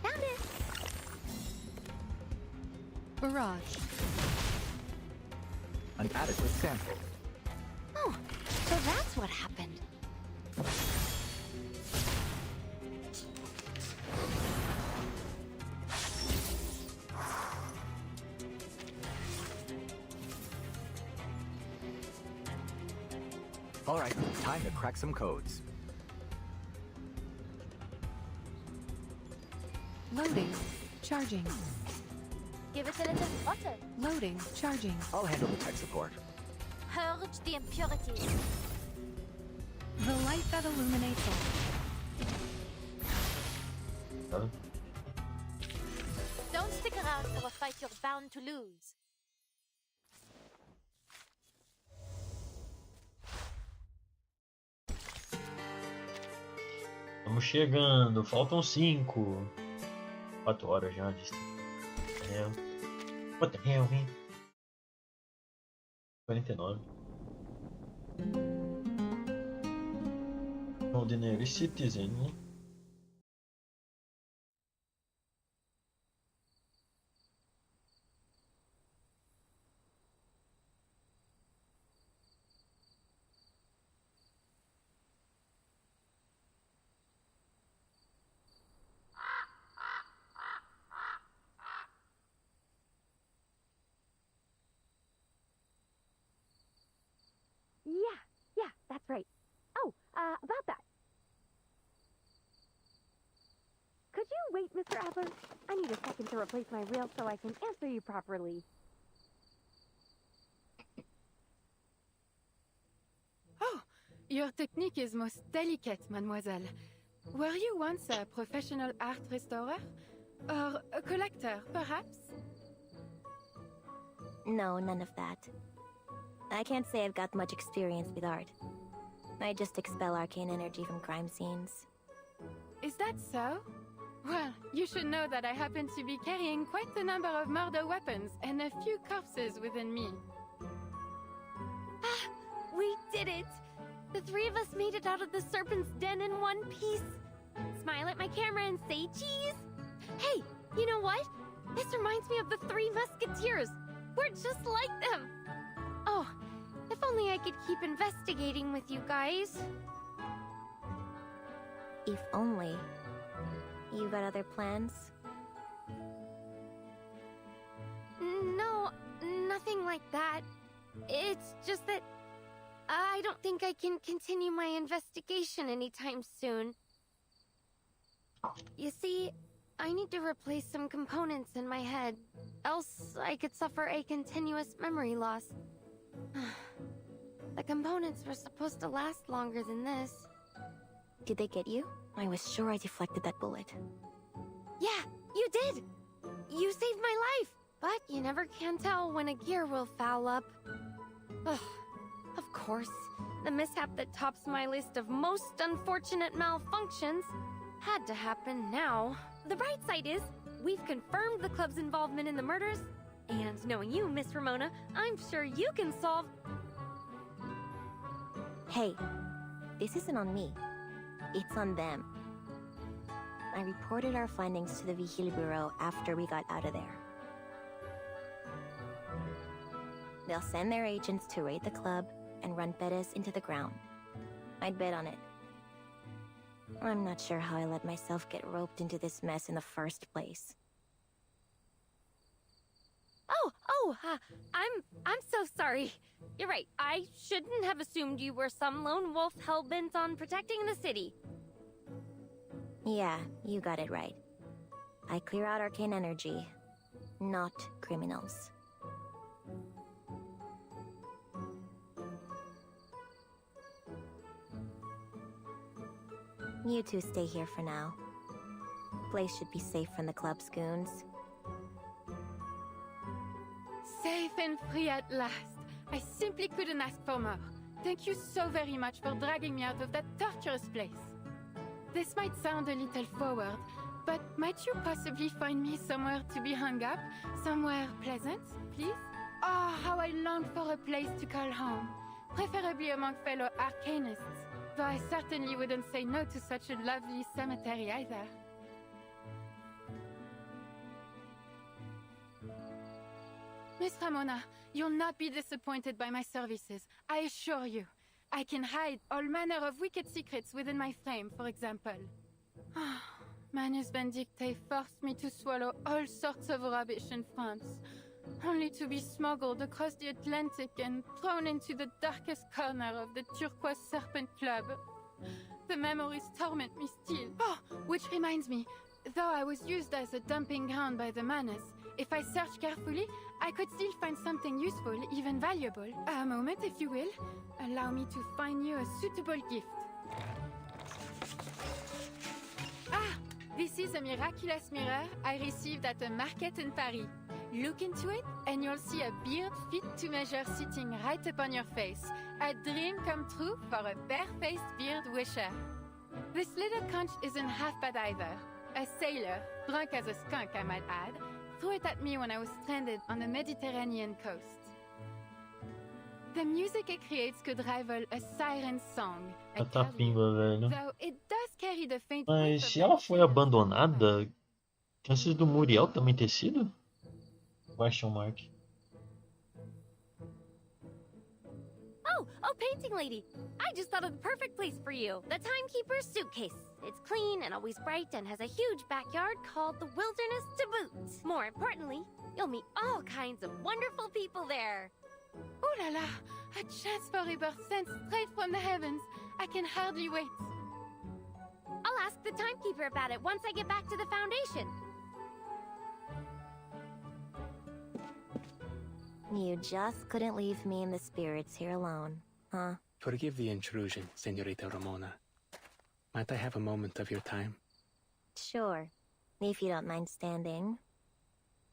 Found it. Barrage. An adequate sample. Oh, so that's what happened. All right, time to crack some codes. Loading. Charging. Give it a little water. Loading. Charging. I'll handle the tech support. Purge the impurities. The light that illuminates all. Don't stick around for a fight you're bound to lose. Estamos chegando, faltam 5. 4 horas já de Quanto tempo, hein? 49. Ordinary Citizen, né? Yeah, that's right. Oh, about that. Could you wait, Mr. Adler? I need a second to replace my reel so I can answer you properly. Oh, your technique is most delicate, mademoiselle. Were you once a professional art restorer? Or a collector, perhaps? No, none of that. I can't say I've got much experience with art. I just expel arcane energy from crime scenes. Is that so? Well, you should know that I happen to be carrying quite a number of murder weapons and a few corpses within me. Ah, we did it! The three of us made it out of the serpent's den in one piece. Smile at my camera and say cheese. Hey, you know what? This reminds me of the Three Musketeers. We're just like them. Oh, if only I could keep investigating with you guys. If only. You got other plans? No, nothing like that. It's just that I don't think I can continue my investigation anytime soon. You see, I need to replace some components in my head, else I could suffer a continuous memory loss. The components were supposed to last longer than this. Did they get you? I was sure I deflected that bullet. Yeah, you did! You saved my life! But you never can tell when a gear will foul up. Ugh. Of course, the mishap that tops my list of most unfortunate malfunctions had to happen now. The bright side is, we've confirmed the club's involvement in the murders, and knowing you, Miss Ramona, I'm sure you can solve... Hey, this isn't on me. It's on them. I reported our findings to the Vigil Bureau after we got out of there. They'll send their agents to raid the club and run Perez into the ground. I'd bet on it. I'm not sure how I let myself get roped into this mess in the first place. I'm so sorry. You're right, I shouldn't have assumed you were some lone wolf hell-bent on protecting the city. Yeah, you got it right. I clear out arcane energy, not criminals. You two stay here for now. Place should be safe from the club's goons. Safe and free at last. I simply couldn't ask for more. Thank you so very much for dragging me out of that torturous place. This might sound a little forward, but might you possibly find me somewhere to be hung up? Somewhere pleasant, please? Oh, how I long for a place to call home. Preferably among fellow arcanists. Though I certainly wouldn't say no to such a lovely cemetery either. Miss Ramona, you'll not be disappointed by my services, I assure you. I can hide all manner of wicked secrets within my frame, for example. Manus Benedicte forced me to swallow all sorts of rubbish in France, only to be smuggled across the Atlantic and thrown into the darkest corner of the Turquoise Serpent Club. The memories torment me still. Oh, which reminds me, though I was used as a dumping ground by the Manus, if I search carefully, I could still find something useful, even valuable. A moment, if you will. Allow me to find you a suitable gift. Ah! This is a miraculous mirror I received at a market in Paris. Look into it, and you'll see a beard fit to measure sitting right upon your face. A dream come true for a bare-faced beard wisher. This little conch isn't half bad either. A sailor, drunk as a skunk I might add, threw it at me when I was stranded on the Mediterranean coast. The music it creates could rival a siren's song. Tá pimba, velho. Though it does carry the faint Mas se ela foi abandonada, chances do Muriel também ter sido? Question mark. Oh, painting lady! I just thought of the perfect place for you. The timekeeper's suitcase. It's clean and always bright and has a huge backyard called the Wilderness to boot. More importantly, you'll meet all kinds of wonderful people there. Ooh la la! A chance for rebirth sent straight from the heavens. I can hardly wait. I'll ask the timekeeper about it once I get back to the Foundation. You just couldn't leave me and the spirits here alone, huh? Forgive the intrusion, Senorita Ramona. Might I have a moment of your time? Sure, if you don't mind standing.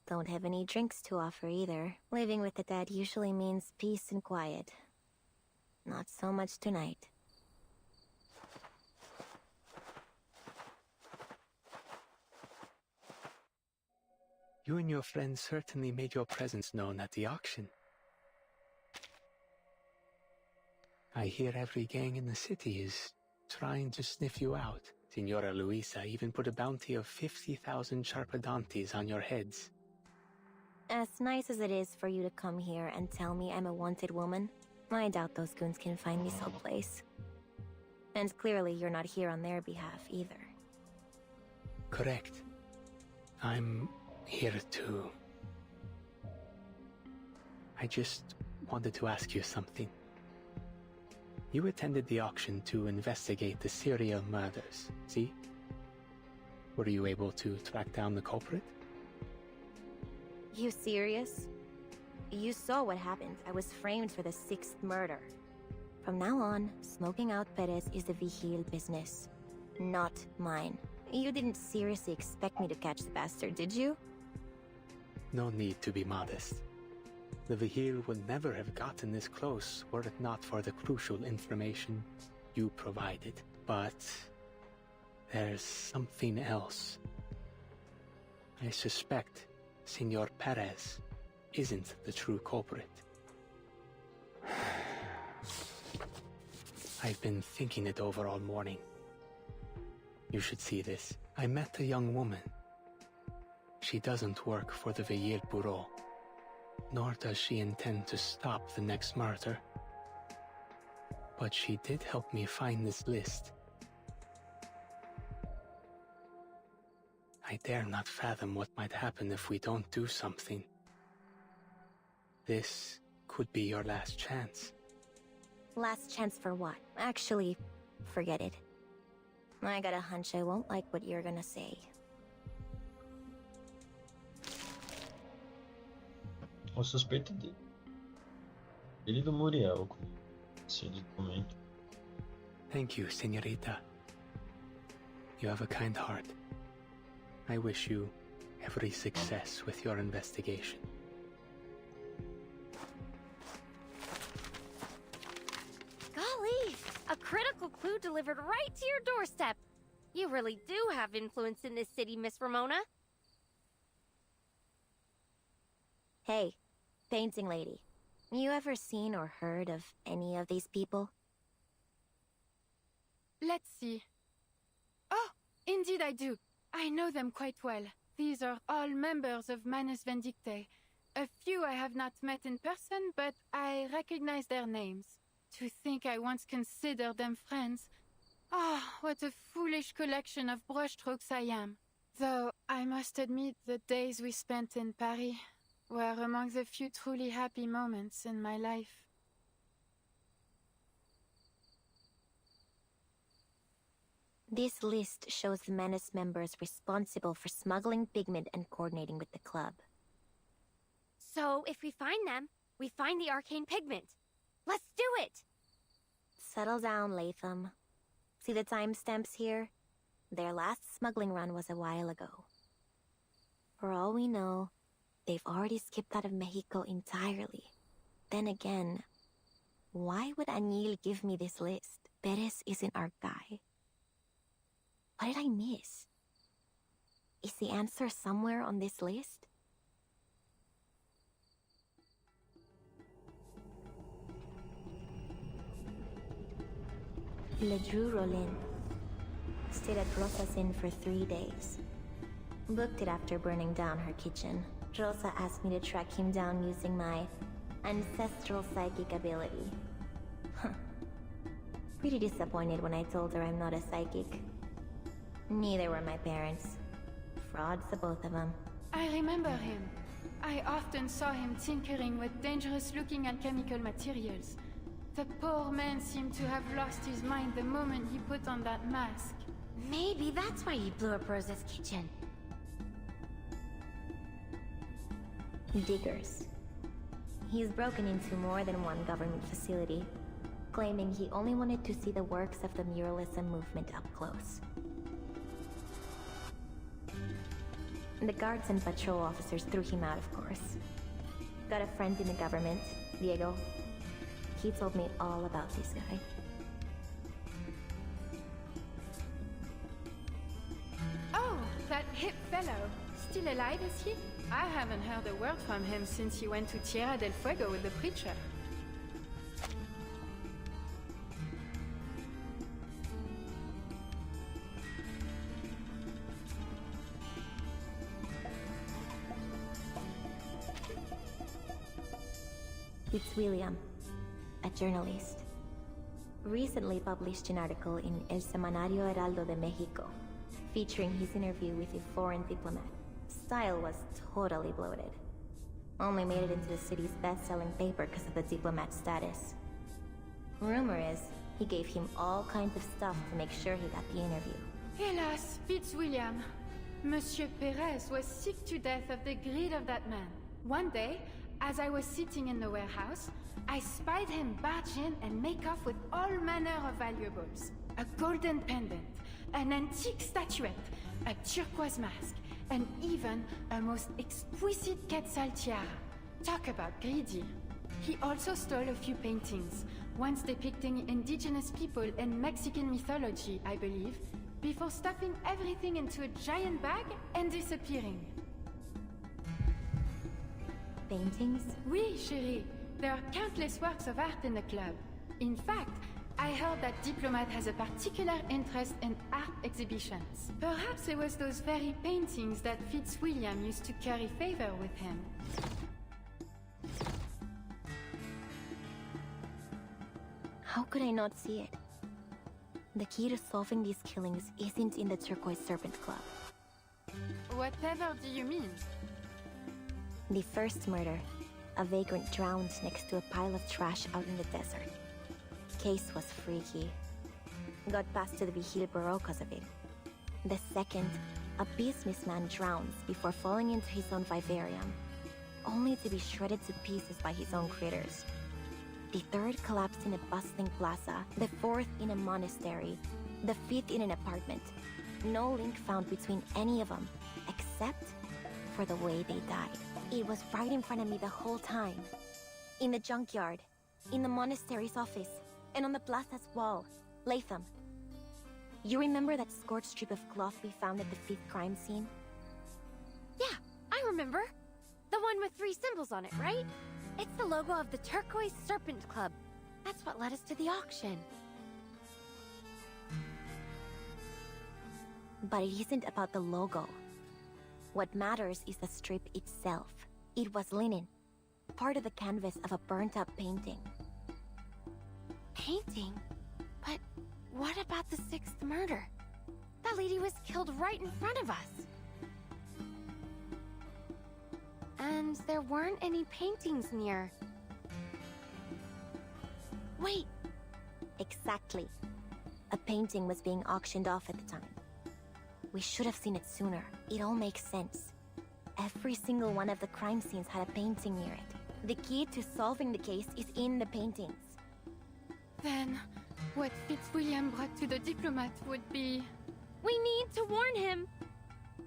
Don't have any drinks to offer either. Living with the dead usually means peace and quiet. Not so much tonight. You and your friends certainly made your presence known at the auction. I hear every gang in the city is trying to sniff you out. Signora Luisa even put a bounty of 50,000 Charpadontes on your heads. As nice as it is for you to come here and tell me I'm a wanted woman, I doubt those goons can find me someplace. And clearly you're not here on their behalf either. Correct. I'm here too. I just wanted to ask you something. You attended the auction to investigate the serial murders, see? Were you able to track down the culprit? You serious? You saw what happened. I was framed for the 6th murder. From now on, smoking out Perez is the Vigil business, not mine. You didn't seriously expect me to catch the bastard, did you? No need to be modest. The Vigil would never have gotten this close were it not for the crucial information you provided. But there's something else. I suspect Senor Perez isn't the true culprit. I've been thinking it over all morning. You should see this. I met a young woman. She doesn't work for the Vigil Bureau, nor does she intend to stop the next murder. But she did help me find this list. I dare not fathom what might happen if we don't do something. This could be your last chance. Last chance for what? Actually, forget it. I got a hunch I won't like what you're gonna say. O suspeito dele. Ele do Muriel, se ele comenta. Thank you, señorita. You have a kind heart. I wish you every success with your investigation. Golly, a critical clue delivered right to your doorstep. You really do have influence in this city, Miss Ramona. Hey, painting lady. You ever seen or heard of any of these people? Let's see. Oh, indeed I do. I know them quite well. These are all members of Manus Vindictae. A few I have not met in person, but I recognize their names. To think I once considered them friends. Ah, what a foolish collection of brushstrokes I am. Though I must admit the days we spent in Paris were among the few truly happy moments in my life. This list shows the Menace members responsible for smuggling pigment and coordinating with the club. So, if we find them, we find the arcane pigment. Let's do it! Settle down, Latham. See the timestamps here? Their last smuggling run was a while ago. For all we know, they've already skipped out of Mexico entirely. Then again, why would Añil give me this list? Perez isn't our guy. What did I miss? Is the answer somewhere on this list? Ledru Rollin stayed at Rosa's Inn for 3 days. Booked it after burning down her kitchen. Rosa asked me to track him down using my ancestral psychic ability. Pretty disappointed when I told her I'm not a psychic. Neither were my parents. Frauds, the both of them. I remember him. I often saw him tinkering with dangerous-looking alchemical materials. The poor man seemed to have lost his mind the moment he put on that mask. Maybe that's why he blew up Rosa's kitchen. Diggers. He's broken into more than one government facility, claiming he only wanted to see the works of the muralism movement up close. The guards and patrol officers threw him out, of course. Got a friend in the government, Diego. He told me all about this guy. Oh, that hip fellow. Still alive, is he? I haven't heard a word from him since he went to Tierra del Fuego with the preacher. It's William, a journalist. Recently published an article in El Semanario Heraldo de Mexico, featuring his interview with a foreign diplomat. Style was totally bloated. Only made it into the city's best-selling paper because of the diplomat's status. Rumor is, he gave him all kinds of stuff to make sure he got the interview. Hélas, Fitzwilliam. Monsieur Perez was sick to death of the greed of that man. One day, as I was sitting in the warehouse, I spied him barge in and make off with all manner of valuables. A golden pendant, an antique statuette, a turquoise mask, and even a most exquisite quetzal tiara. Talk about greedy. He also stole a few paintings, once depicting indigenous people in Mexican mythology, I believe, before stuffing everything into a giant bag and disappearing. Paintings? Oui, chérie. There are countless works of art in the club. In fact, I heard that Diplomat has a particular interest in art exhibitions. Perhaps it was those very paintings that Fitzwilliam used to curry favor with him. How could I not see it? The key to solving these killings isn't in the Turquoise Serpent Club. Whatever do you mean? The first murder, a vagrant drowned next to a pile of trash out in the desert. Case was freaky. Got passed to the Vigil Bureau because of it. The second, a businessman drowns before falling into his own vivarium. only to be shredded to pieces by his own critters. The third collapsed in a bustling plaza, the fourth in a monastery, the fifth in an apartment. No link found between any of them, except for the way they died. It was right in front of me the whole time. In the junkyard, in the monastery's office, and on the plaza's wall. Latham, you remember that scorched strip of cloth we found at the fifth crime scene? Yeah, I remember. The one with 3 symbols on it, right? It's the logo of the Turquoise Serpent Club. That's what led us to the auction. But it isn't about the logo. What matters is the strip itself. It was linen, part of the canvas of a burnt-up painting. Painting? But what about the 6th murder? That lady was killed right in front of us. And there weren't any paintings near. Wait! Exactly. A painting was being auctioned off at the time. We should have seen it sooner. It all makes sense. Every single one of the crime scenes had a painting near it. The key to solving the case is in the paintings. Then, what Fitzwilliam brought to the diplomat would be... We need to warn him!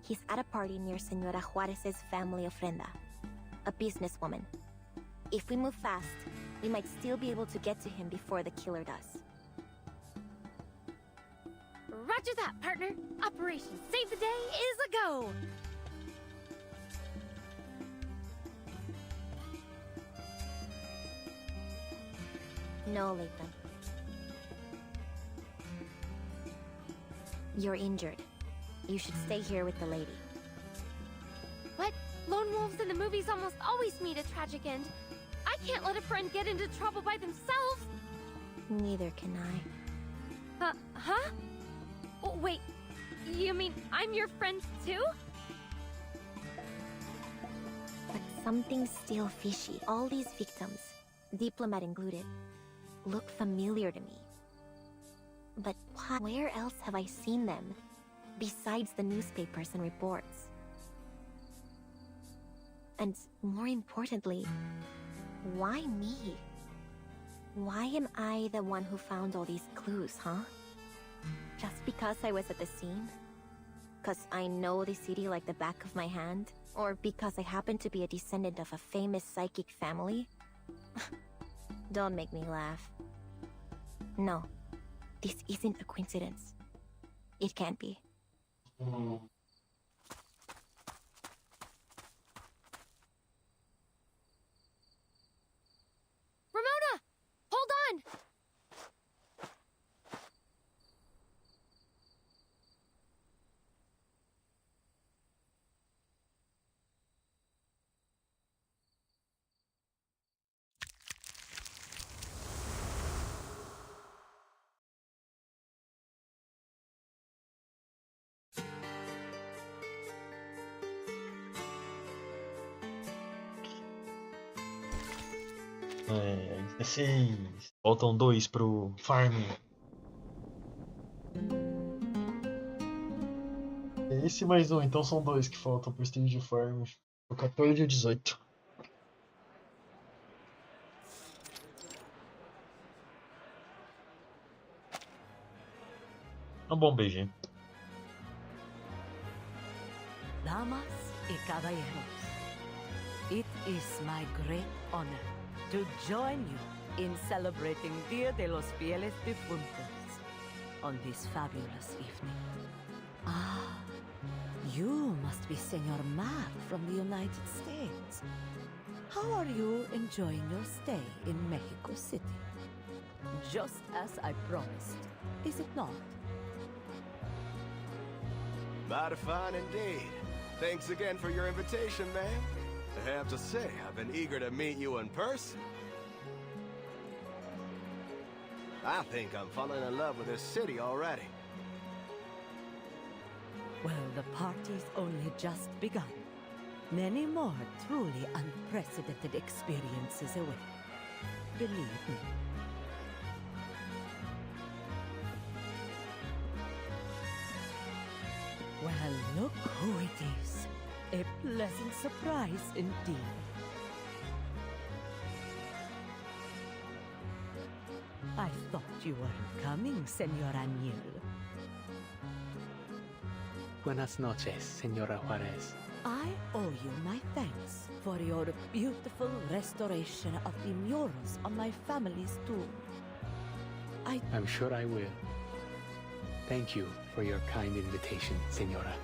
He's at a party near Senora Juarez's family ofrenda, a businesswoman. If we move fast, we might still be able to get to him before the killer does. Roger that, partner. Operation Save the Day is a go! No, Latham. You're injured. You should stay here with the lady. What? Lone wolves in the movies almost always meet a tragic end. I can't let a friend get into trouble by themselves! Neither can I. Huh? Oh, wait, you mean I'm your friend too? But something's still fishy. All these victims, diplomat included, look familiar to me. But where else have I seen them, besides the newspapers and reports? And more importantly, why me? Why am I the one who found all these clues, huh? Just because I was at the scene? 'Cause I know the city like the back of my hand? Or because I happen to be a descendant of a famous psychic family? Don't make me laugh. No, this isn't a coincidence. It can't be. Ramona! Hold on! É, 16. Faltam 2 pro farm. Esse mais um, então são 2 que faltam pro stage de farm. O 14 e o 18. Um bom beijo, hein? Damas y caballeros, it is my great honor to join you in celebrating Dia de los Fieles Difuntos on this fabulous evening. Ah, you must be Senor Mac from the United States. How are you enjoying your stay in Mexico City? Just as I promised, is it not? Mighty fine indeed. Thanks again for your invitation, ma'am. I have to say, I've been eager to meet you in person. I think I'm falling in love with this city already. Well, the party's only just begun. Many more truly unprecedented experiences await. Believe me. Well, look who it is. A pleasant surprise indeed. I thought you weren't coming, Señora Niel. Buenas noches, Señora Juarez. I owe you my thanks for your beautiful restoration of the murals on my family's tomb. I'm sure I will. Thank you for your kind invitation, Señora.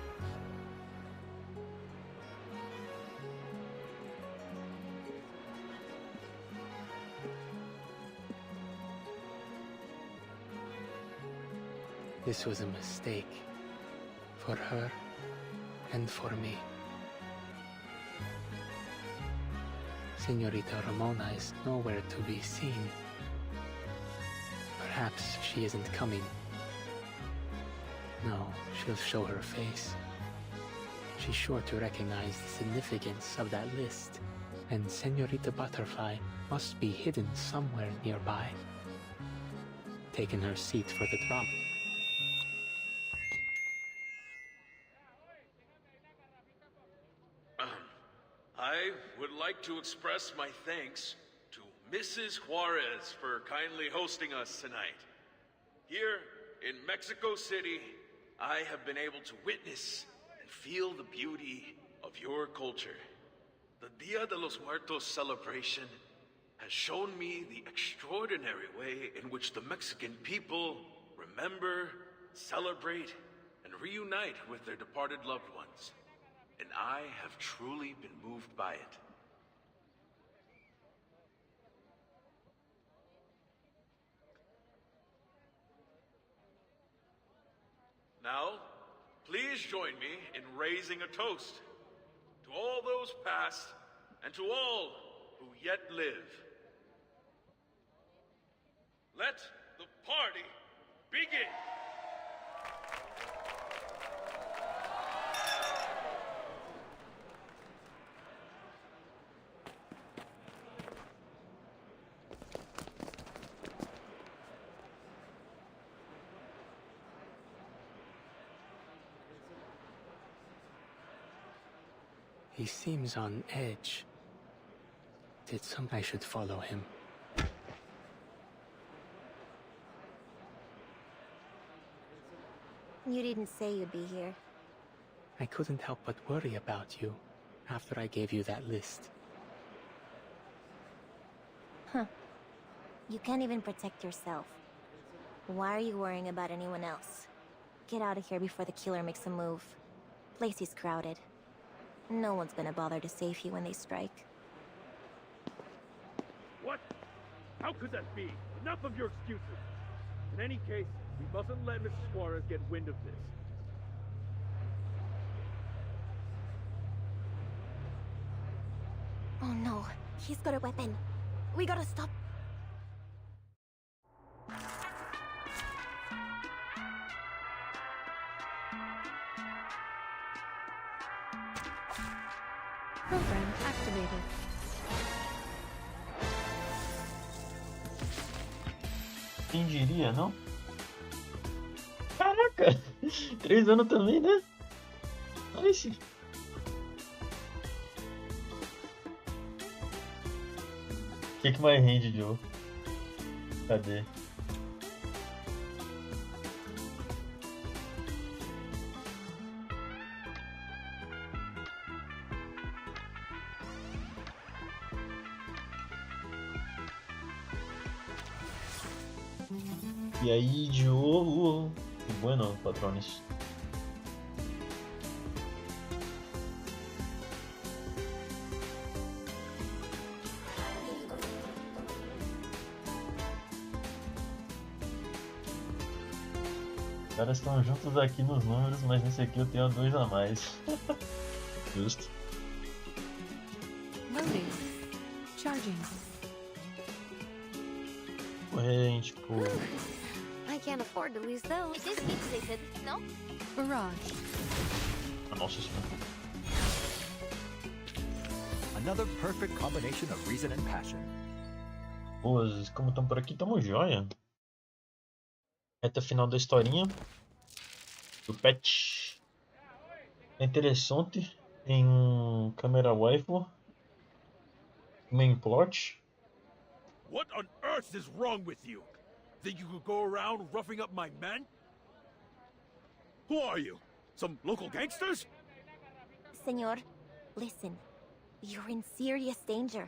This was a mistake. For her and for me. Señorita Ramona is nowhere to be seen. Perhaps she isn't coming. No, she'll show her face. She's sure to recognize the significance of that list, and Señorita Butterfly must be hidden somewhere nearby, taking her seat for the drama. I would like to express my thanks to Mrs. Juarez for kindly hosting us tonight. Here in Mexico City, I have been able to witness and feel the beauty of your culture. The Dia de los Muertos celebration has shown me the extraordinary way in which the Mexican people remember, celebrate, and reunite with their departed loved ones. And I have truly been moved by it. Now, please join me in raising a toast to all those past and to all who yet live. Let the party begin! He seems on edge. I should follow him. You didn't say you'd be here. I couldn't help but worry about you after I gave you that list. Huh. You can't even protect yourself. Why are you worrying about anyone else? Get out of here before the killer makes a move. Place is crowded. No one's gonna bother to save you when they strike. What? How could that be? Enough of your excuses. In any case, we mustn't let Mrs. Juarez get wind of this. Oh no, he's got a weapon. We gotta stop. Program activated. Quem diria, não? Caraca! 3 anos também, né? Nice. O que mais rende, Joe? Cadê? E aí, Diogo? Bueno, patrones. Os caras estão juntos aqui nos números, mas nesse aqui eu tenho 2 a mais. Justo. Loading. Charging. Ué, tipo... I can't afford to lose those. It is fixated, no? Barrage. Nossa senhora. Another perfect combination of reason and passion. Boas, como estão por aqui, tamo joia. Reta final da historinha do pet. É interessante. Tem um câmera waifu, main plot. What on earth is wrong with you? Think you could go around roughing up my men? Who are you? Some local gangsters? Senor, listen. You're in serious danger.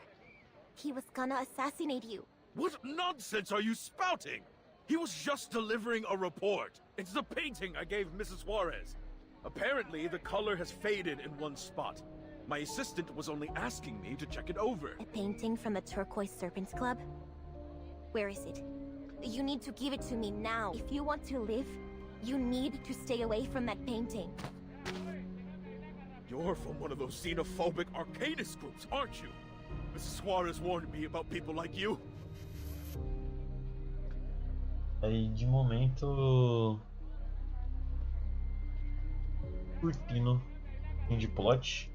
He was gonna assassinate you. What nonsense are you spouting? He was just delivering a report. It's the painting I gave Mrs. Juarez. Apparently, the color has faded in one spot. My assistant was only asking me to check it over. A painting from the Turquoise Serpents Club? Where is it? You need to give it to me now. If you want to live, you need to stay away from that painting. You're from one of those xenophobic arcanist groups, aren't you? Mrs. Juarez warned me about people like you. Aí de momento curtindo de plot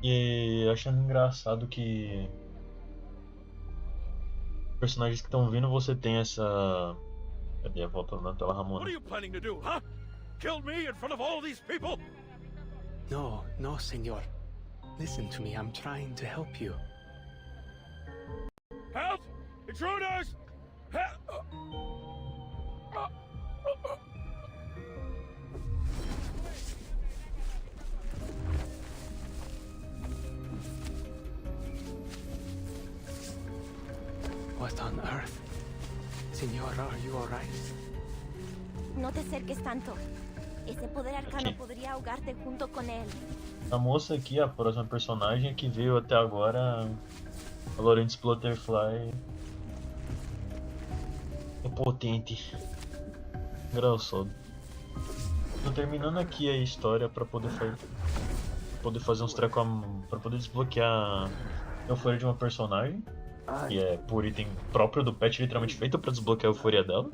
e achando engraçado que personagens que estão vindo você tem essa. Cadê a volta na tela, Ramona? What are you planning to do, huh? Kill me in front of all these people? No, no, senor. Listen to me, I'm trying to help you. Help! Intruders! Help! What on earth? Senor, are you alright? No te acerques tanto. Ese poder arcano podría ahogarte junto con él. A moça aqui, a próxima personagem que veio até agora, a Lawrence Butterfly. É potente. Engraçado. Tô terminando aqui a história pra poder fazer uns trecos, pra poder desbloquear a euforia de uma personagem. Que é por item próprio do patch, literalmente feito pra desbloquear a euforia dela.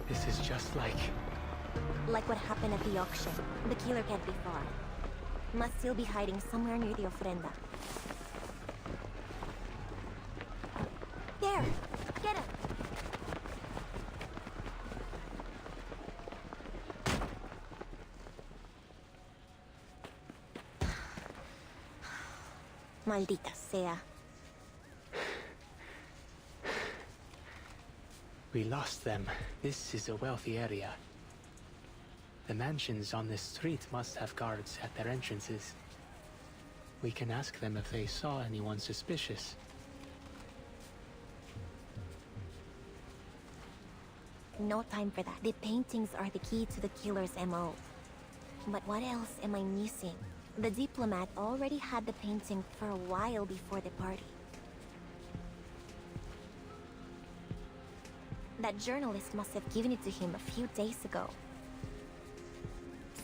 This is just like what happened at the auction. The killer can't be far. Must still be hiding somewhere near the ofrenda. There! Get him! Maldita sea. we lost them. This is a wealthy area. The mansions on this street must have guards at their entrances. We can ask them if they saw anyone suspicious. No time for that. The paintings are the key to the killer's MO. But what else am I missing? The diplomat already had the painting for a while before the party. That journalist must have given it to him a few days ago.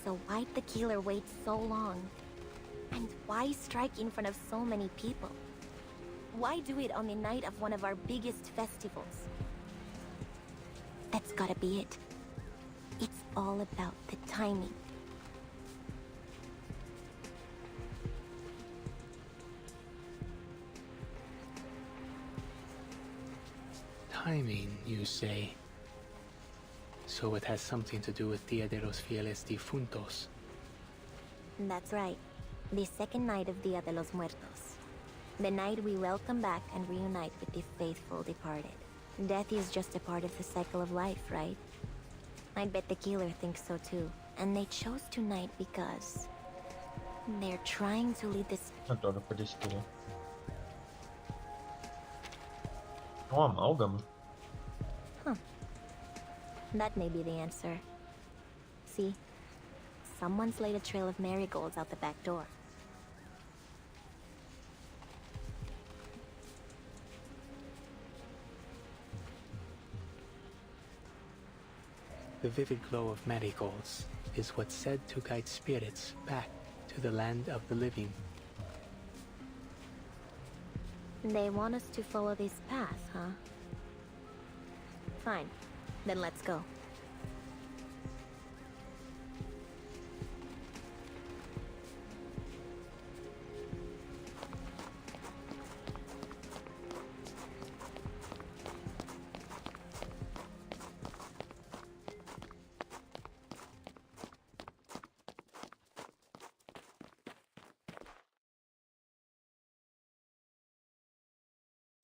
So why'd the killer wait so long? And why strike in front of so many people? Why do it on the night of one of our biggest festivals? That's gotta be it. It's all about the timing. Timing, you say? So it has something to do with Dia de los Fieles Difuntos. That's right. The second night of Dia de los Muertos. The night we welcome back and reunite with the faithful departed. Death is just a part of the cycle of life, right? I bet the killer thinks so too. And they chose tonight because they're trying to lead this. Adoro por isso querer. Um amálgama? Huh. That may be the answer. See? Someone's laid a trail of marigolds out the back door. The vivid glow of marigolds is what's said to guide spirits back to the land of the living. They want us to follow this path, huh? Fine. Then let's go.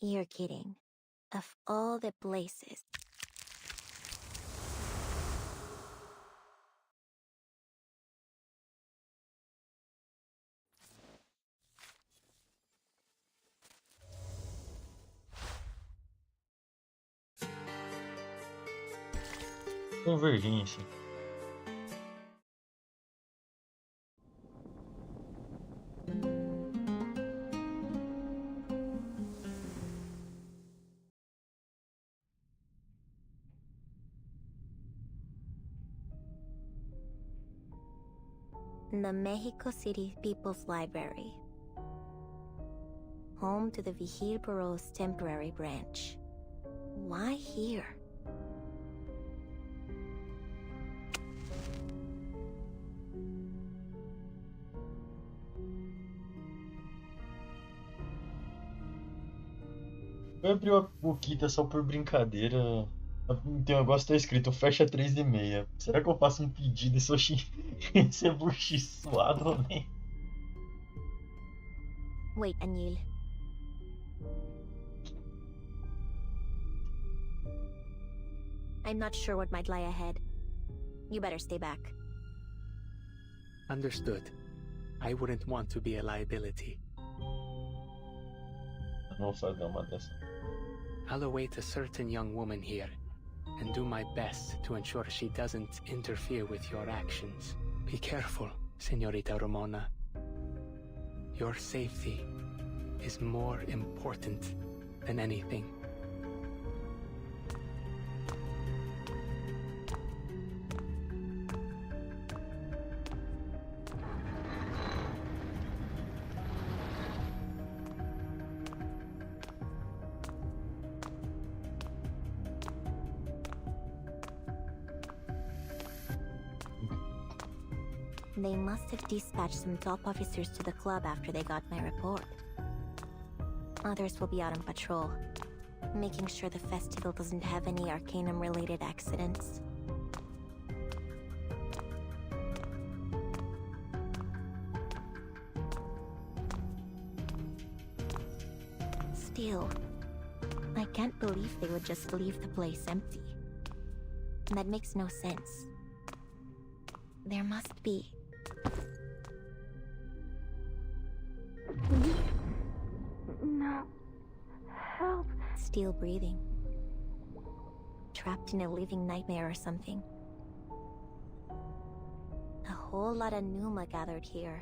You're kidding. Of all the places. Convergência. The Mexico City People's Library. Home to the Vigil Bureau's temporary branch. Why here? Eu abri a boquita só por brincadeira. Tem um negócio que tá escrito fecha 3:30. Será que eu faço um pedido e sou esse é buchi suado ou nem? Wait, Anil. I'm not sure what might lie ahead. You better stay back. Understood. I wouldn't want to be a liability. Não vou fazer uma dessa. I'll await a certain young woman here, and do my best to ensure she doesn't interfere with your actions. Be careful, Señorita Ramona. Your safety is more important than anything. They must have dispatched some top officers to the club after they got my report. Others will be out on patrol, making sure the festival doesn't have any Arcanum-related accidents. Still, I can't believe they would just leave the place empty. That makes no sense. There must be. No. Help. Still breathing. Trapped in a living nightmare or something. A whole lot of Numa gathered here.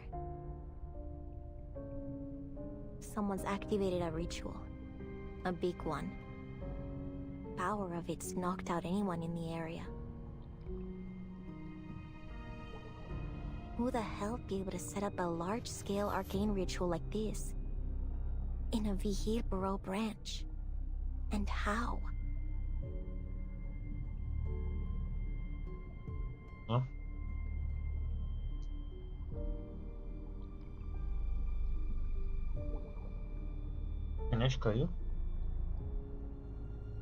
Someone's activated a ritual. A big one. Power of it's knocked out anyone in the area. Who the hell would be able to set up a large-scale arcane ritual like this? In a Vigil Bureau branch? And how? Huh? A internet caiu?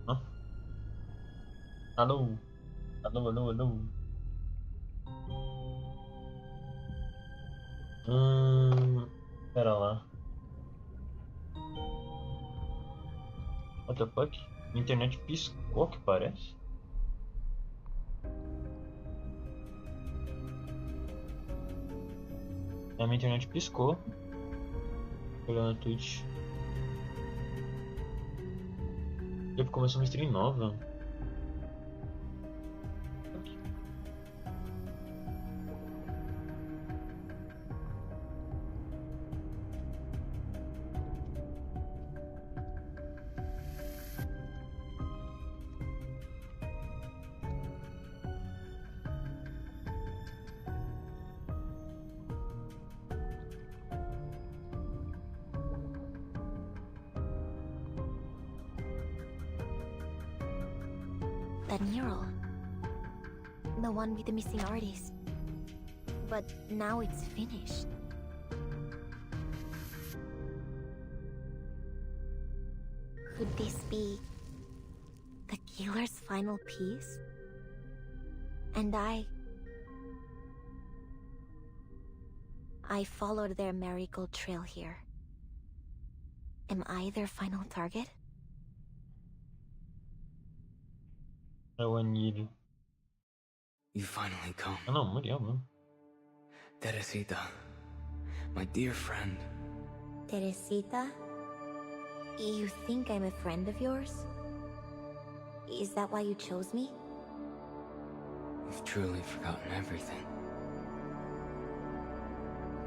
Hã? Alô? Alô, alô, alô? Pera lá. What the fuck? A internet piscou, que parece? A minha internet piscou. Olhando na Twitch. Teve começou uma stream nova. That mural. The one with the missing artist. But now it's finished. Could this be the killer's final piece? And I followed their marigold trail here. Am I their final target? É o Anilho. You finally come. Ah, não, Muriel, não. Teresita, my dear friend. Teresita? You think I'm a friend of yours? Is that why you chose me? You've truly forgotten everything.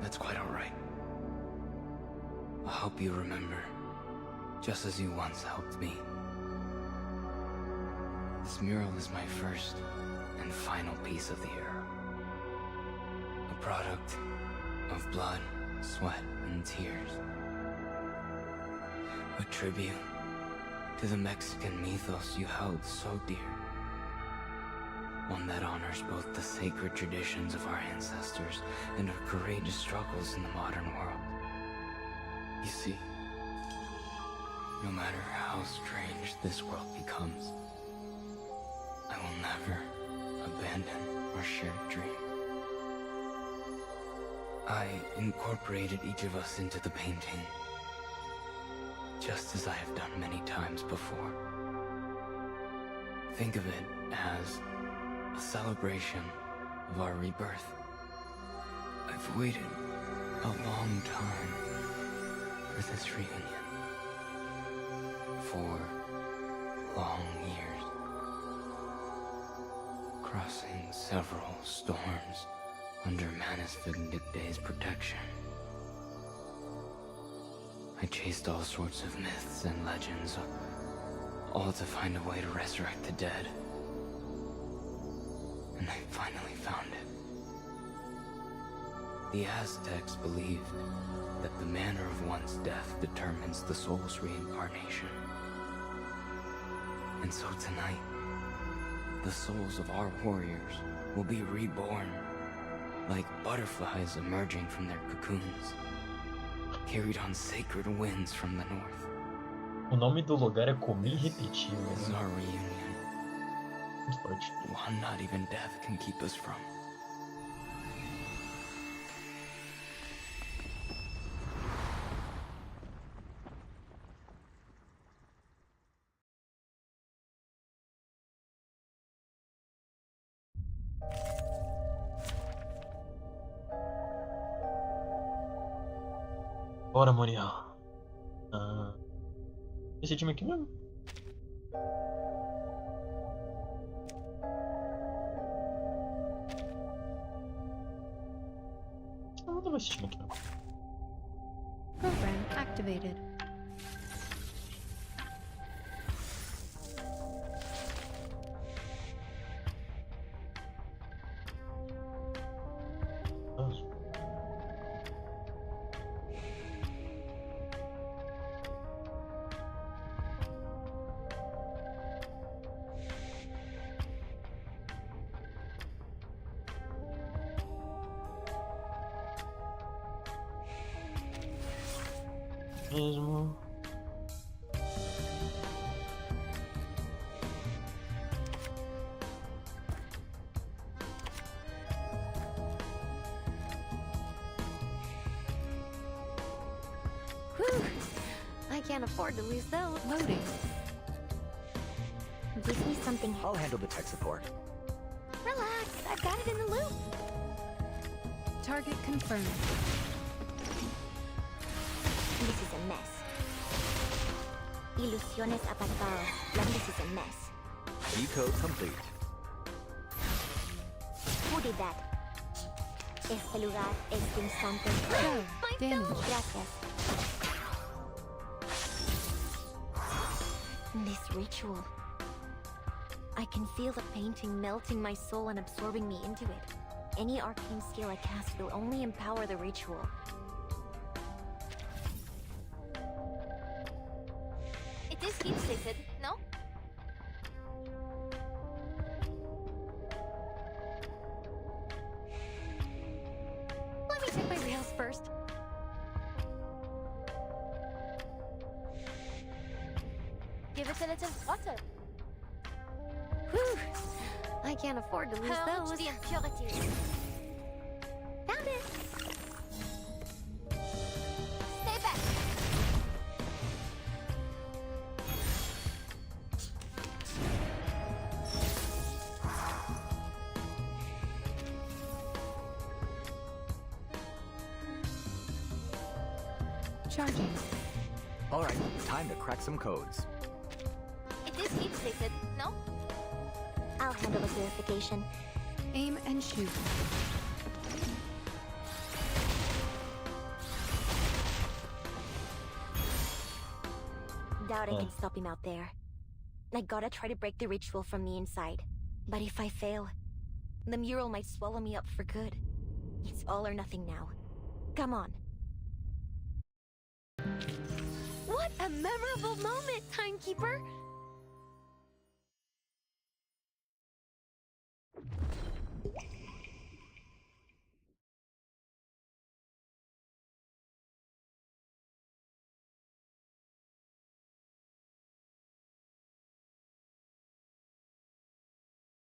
That's quite alright. I'll help you remember, just as you once helped me. This mural is my first and final piece of the era. A product of blood, sweat, and tears. A tribute to the Mexican mythos you held so dear. One that honors both the sacred traditions of our ancestors and our courageous struggles in the modern world. You see, no matter how strange this world becomes, I will never abandon our shared dream. I incorporated each of us into the painting, just as I have done many times before. Think of it as a celebration of our rebirth. I've waited a long time for this reunion. 4 long years. Crossing several storms under Manus Vindicte's protection. I chased all sorts of myths and legends, all to find a way to resurrect the dead. And I finally found it. The Aztecs believed that the manner of one's death determines the soul's reincarnation. And so tonight, the souls of our warriors will be reborn, like butterflies emerging from their cocoons, carried on sacred winds from the north. O nome do lugar é Comi Repetir, né? This is our reunion. Muito forte. One not even death can keep us from. Bora, Muriel. Esse time aqui mesmo? Eu não tava esse time aqui não. Program activated. Mesmo. Whew. I can't afford to lose those. Loading. Give me something. I'll handle the tech support. Relax, I've got it in the loop. Target confirmed. This is a mess. Ilusiones apartado. This is a mess. Decode complete. Who did that? Este lugar es instante. Damage. Gracias. This ritual. I can feel the painting melting my soul and absorbing me into it. Any arcane skill I cast will only empower the ritual. It is heat scented, no? Let me check my rails first. Give it a little water. Whew. I can't afford to lose those. The impurities. Found it. Stay back. Charging. Alright, time to crack some codes. It is deep fixed, no? I'll handle the verification. Aim and shoot. Doubt I can stop him out there. I gotta try to break the ritual from the inside. But if I fail, the mural might swallow me up for good. It's all or nothing now. Come on. What a memorable moment, timekeeper!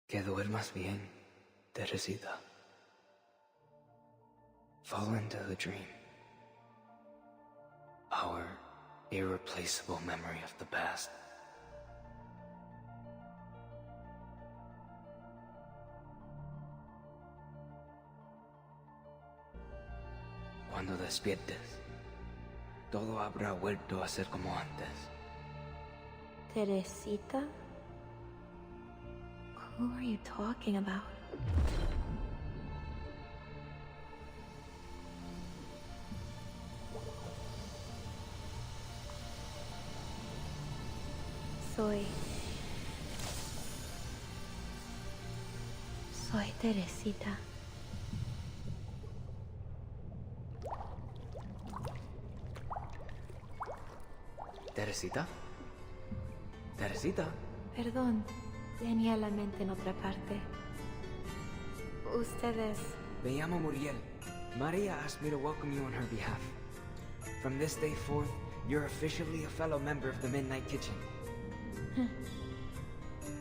Que duermas bien, Teresita. Fall into the dream. Our irreplaceable memory of the past. Cuando despiertes, todo habrá vuelto a ser como antes. Teresita? Who are you talking about? Soy Teresita. ¿Teresita? ¿Teresita? Perdón, tenía la mente en otra parte. Ustedes... Me llamo Muriel. Maria asked me to welcome you on her behalf. From this day forth, you're officially a fellow member of the Midnight Kitchen.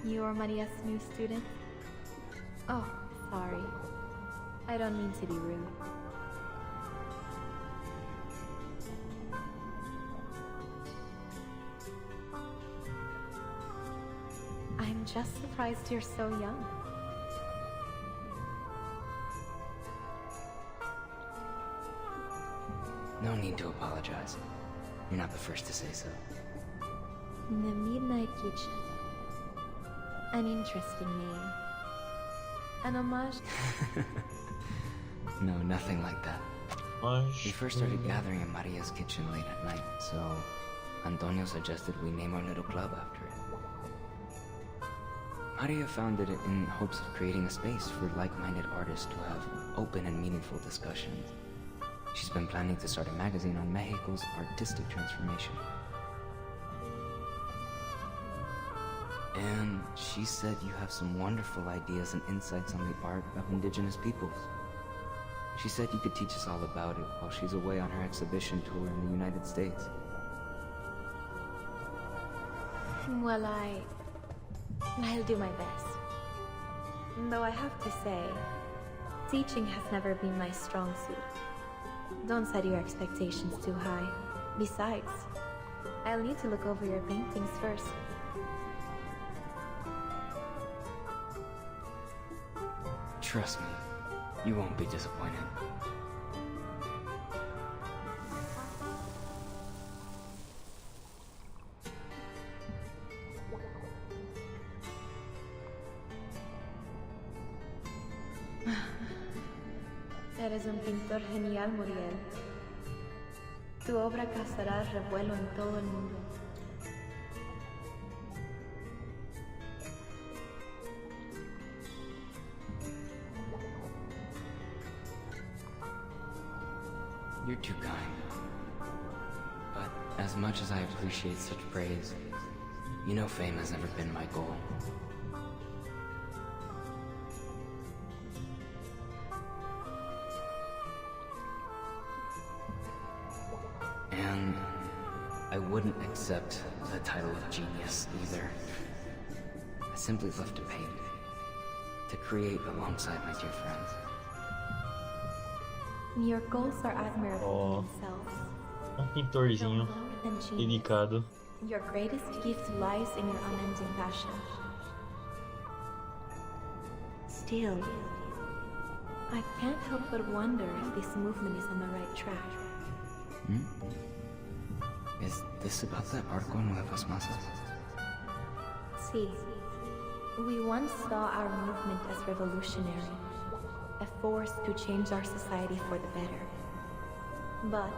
You are Maria's new student? Oh, sorry. I don't mean to be rude. I'm just surprised you're so young. No need to apologize. You're not the first to say so. The Midnight Kitchen. An interesting name. An homage? No, nothing like that. We first started gathering in Maria's kitchen late at night, so Antonio suggested we name our little club after it. Maria founded it in hopes of creating a space for like-minded artists to have open and meaningful discussions. She's been planning to start a magazine on Mexico's artistic transformation. And she said you have some wonderful ideas and insights on the art of indigenous peoples. She said you could teach us all about it while she's away on her exhibition tour in the United States. Well, I'll do my best. Though I have to say, teaching has never been my strong suit. Don't set your expectations too high. Besides, I'll need to look over your paintings first. Trust me, you won't be disappointed. Eres un pintor genial, Muriel. Tu obra causará revuelo en todo el mundo. You're too kind. But as much as I appreciate such praise, you know fame has never been my goal. And I wouldn't accept the title of genius either. I simply love to paint, to create alongside my dear friends. Your goals are admirable in themselves. Pintorzinho delicado. Your greatest gift lies in your unending passion. Still, I can't help but wonder if this movement is on the right track. Is this about that arco nuevas masas? See, we once saw our movement as revolutionary, a force to change our society for the better. But,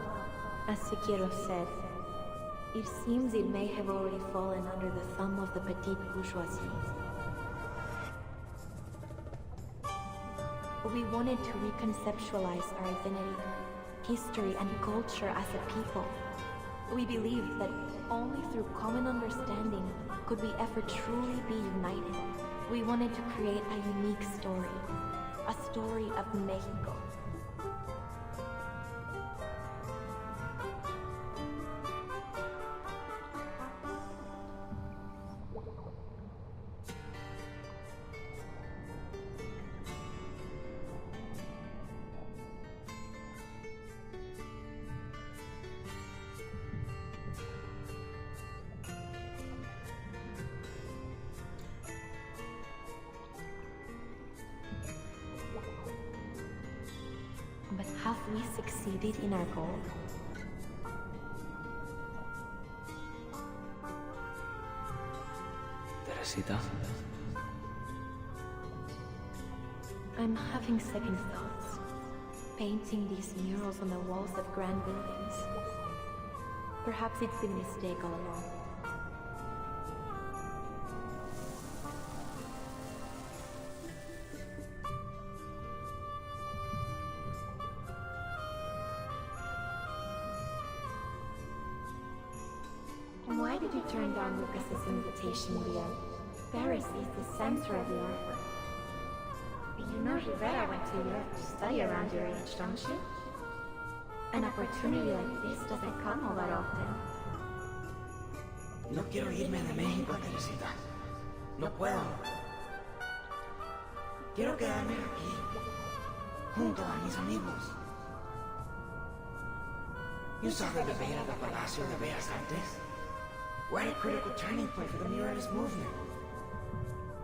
as Sekiro said, it seems it may have already fallen under the thumb of the petite bourgeoisie. We wanted to reconceptualize our identity, history, and culture as a people. We believed that only through common understanding could we ever truly be united. We wanted to create a unique story, a story of Mexico. But have we succeeded in our goal? Teresita? I'm having second thoughts. Painting these murals on the walls of grand buildings. Perhaps it's been a mistake all along. Why did you turn down Lucas's invitation, Leah? Paris is the center of the artwork. You know Rivera went to Europe to study around your age, don't you? An opportunity like this doesn't come all that often. No quiero irme de México, Teresita. No puedo. Quiero quedarme aquí, junto a mis amigos. You saw the debate at the Palacio de Bellas Artes? We're at a critical turning point for the muralist movement.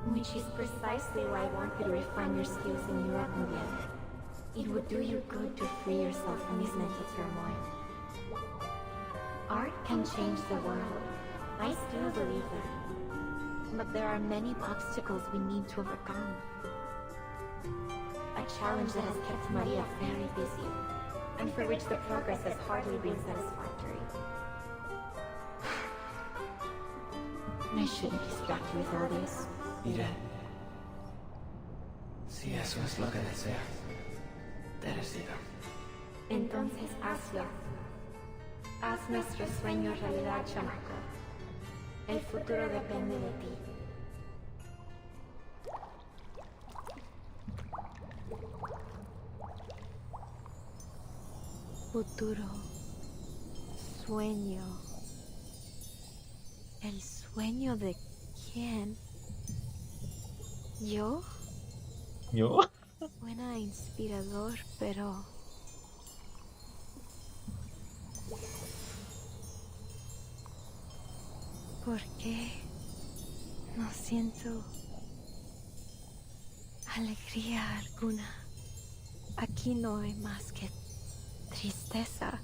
Which is precisely why I want you to refine your skills in Europe, Miguel. It would do you good to free yourself from this mental turmoil. Art can change the world. I still believe that. But there are many obstacles we need to overcome. A challenge that has kept Maria very busy, and for which the progress has hardly been satisfactory. I shouldn't distract you with all this. Iré. Si eso es lo que deseas, Teresita. Entonces hazlo. Haz nuestro sueño realidad, chamaco. El futuro depende de ti. Futuro. Sueño. ¿El sueño de quién? ¿Yo? ¿Yo? Suena inspirador, pero... ¿Por qué no siento alegría alguna? Aquí no hay más que tristeza.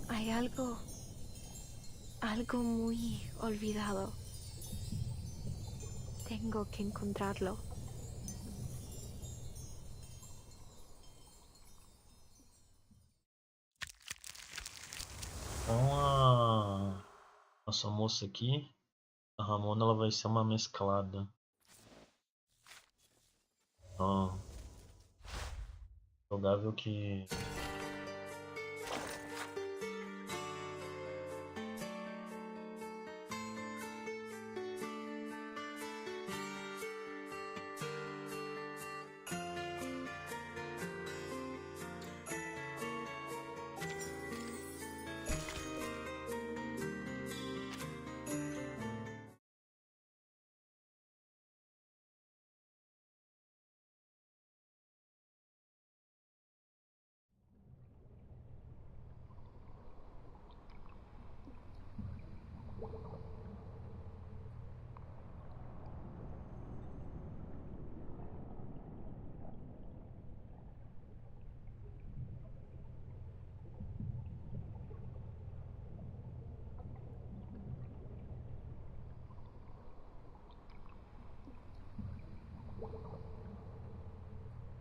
Hay algo muy olvidado. Tengo que encontrarlo. Então a nossa moça aqui, a Ramona, ela vai ser uma mesclada. Então, jogável que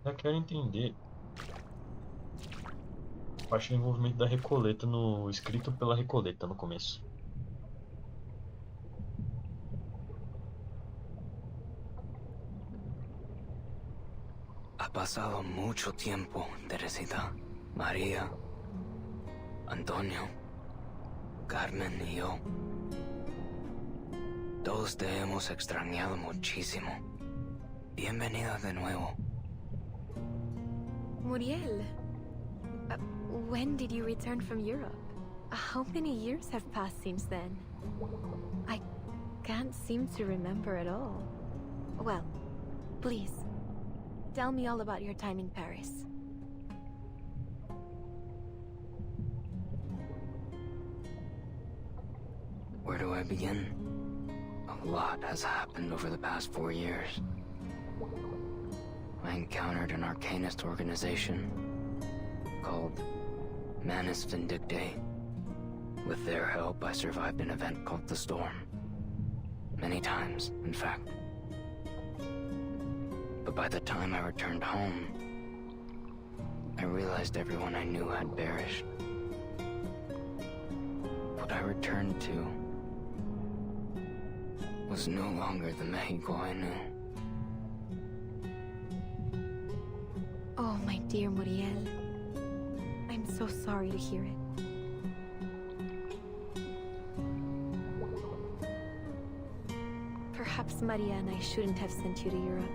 Eu quero entender. Acho o envolvimento da Recoleta no escrito pela Recoleta no começo. Ha pasado mucho tiempo, Teresita, María, Antonio, Carmen y yo. Todos te hemos extrañado muchísimo. Bienvenida de nuevo. Muriel, when did you return from Europe? How many years have passed since then? I can't seem to remember at all. Well, please, tell me all about your time in Paris. Where do I begin? A lot has happened over the past 4 years. I encountered an arcanist organization called Manus Vindictae. With their help, I survived an event called the Storm. Many times, in fact. But by the time I returned home, I realized everyone I knew had perished. What I returned to was no longer the Mexico I knew. Oh, my dear Muriel. I'm so sorry to hear it. Perhaps Maria and I shouldn't have sent you to Europe.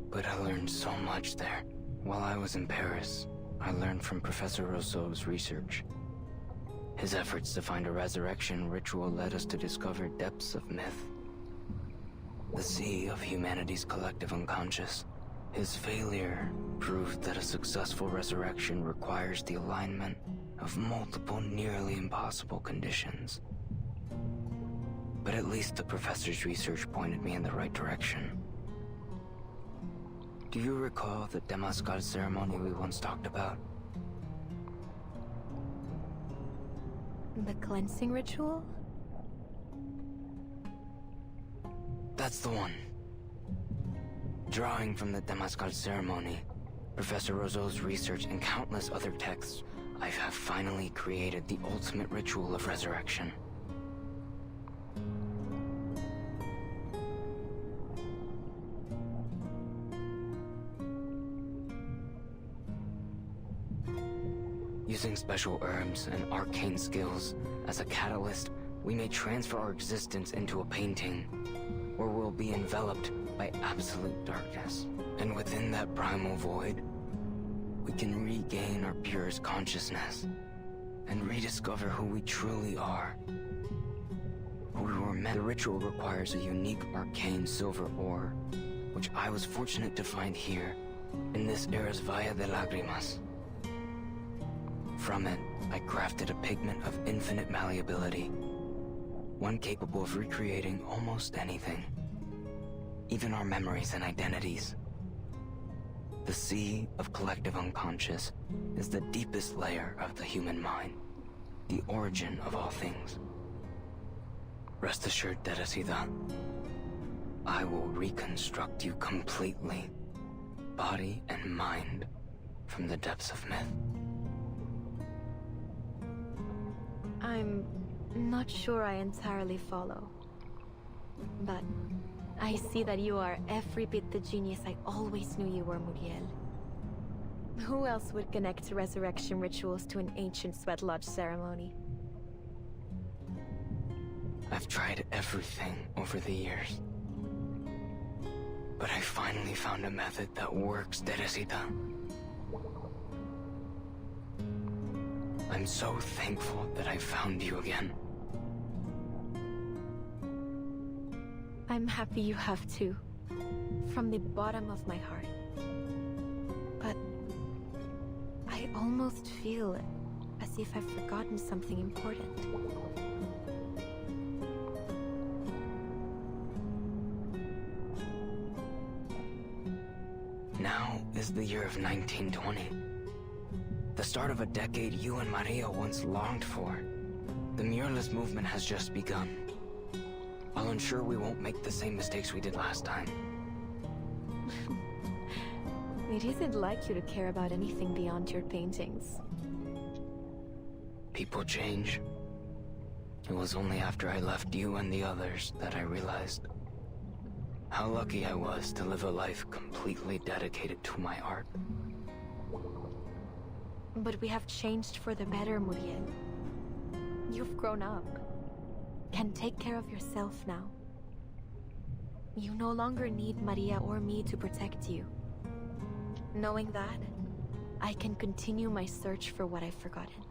But I learned so much there. While I was in Paris, I learned from Professor Rousseau's research. His efforts to find a resurrection ritual led us to discover depths of myth. The sea of humanity's collective unconscious. His failure proved that a successful resurrection requires the alignment of multiple nearly impossible conditions. But at least the professor's research pointed me in the right direction. Do you recall the Temazcal ceremony we once talked about? The cleansing ritual? That's the one. Drawing from the Temazcal ceremony, Professor Rousseau's research, and countless other texts, I have finally created the ultimate ritual of resurrection. Using special herbs and arcane skills as a catalyst, we may transfer our existence into a painting, where we'll be enveloped by absolute darkness. And within that primal void, we can regain our purest consciousness and rediscover who we truly are. Who we were meant. The ritual requires a unique arcane silver ore, which I was fortunate to find here, in this era's Valle de Lágrimas. From it, I crafted a pigment of infinite malleability, one capable of recreating almost anything, even our memories and identities. The sea of collective unconscious is the deepest layer of the human mind, the origin of all things. Rest assured, Teresita, I will reconstruct you completely, body and mind, from the depths of myth. I'm not sure I entirely follow. But I see that you are every bit the genius I always knew you were, Muriel. Who else would connect resurrection rituals to an ancient sweat lodge ceremony? I've tried everything over the years. But I finally found a method that works, Teresita. I'm so thankful that I found you again. I'm happy you have too, from the bottom of my heart. But I almost feel as if I've forgotten something important. Now is the year of 1920. The start of a decade you and Maria once longed for. The muralist movement has just begun. I'll ensure we won't make the same mistakes we did last time. It isn't like you to care about anything beyond your paintings. People change. It was only after I left you and the others that I realized how lucky I was to live a life completely dedicated to my art. But we have changed for the better, Muriel. You've grown up. Can take care of yourself now. You no longer need Maria or me to protect you. Knowing that, I can continue my search for what I've forgotten.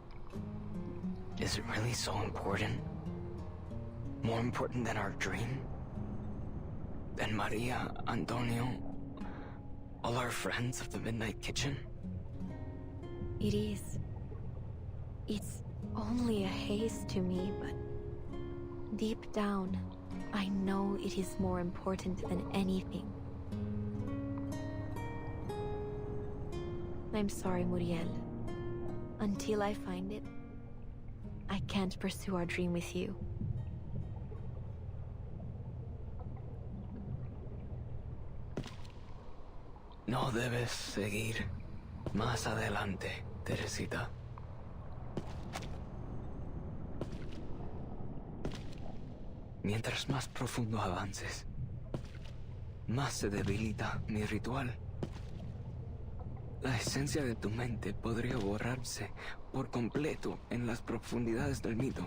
Is it really so important? More important than our dream? Than Maria, Antonio, all our friends of the Midnight Kitchen? It is. It's only a haze to me, but deep down, I know it is more important than anything. I'm sorry, Muriel. Until I find it, I can't pursue our dream with you. No debes seguir más adelante, Teresita. Mientras más profundo avances, más se debilita mi ritual. La esencia de tu mente podría borrarse por completo en las profundidades del mito.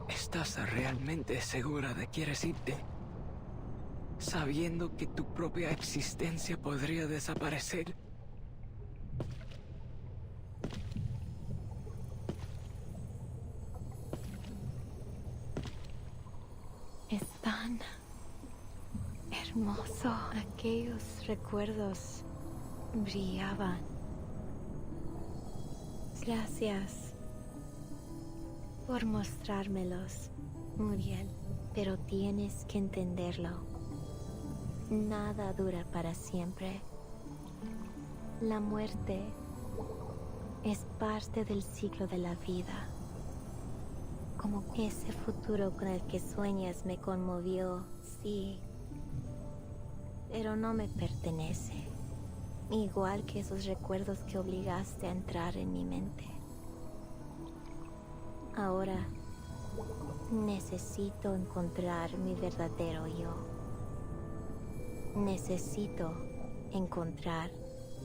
¿Estás realmente segura de que quieres irte? Sabiendo que tu propia existencia podría desaparecer. Es tan hermoso. Aquellos recuerdos brillaban. Gracias por mostrármelos, Muriel. Pero tienes que entenderlo. Nada dura para siempre. La muerte es parte del ciclo de la vida. Como ese futuro con el que sueñas me conmovió, sí. Pero no me pertenece. Igual que esos recuerdos que obligaste a entrar en mi mente. Ahora necesito encontrar mi verdadero yo. Necesito encontrar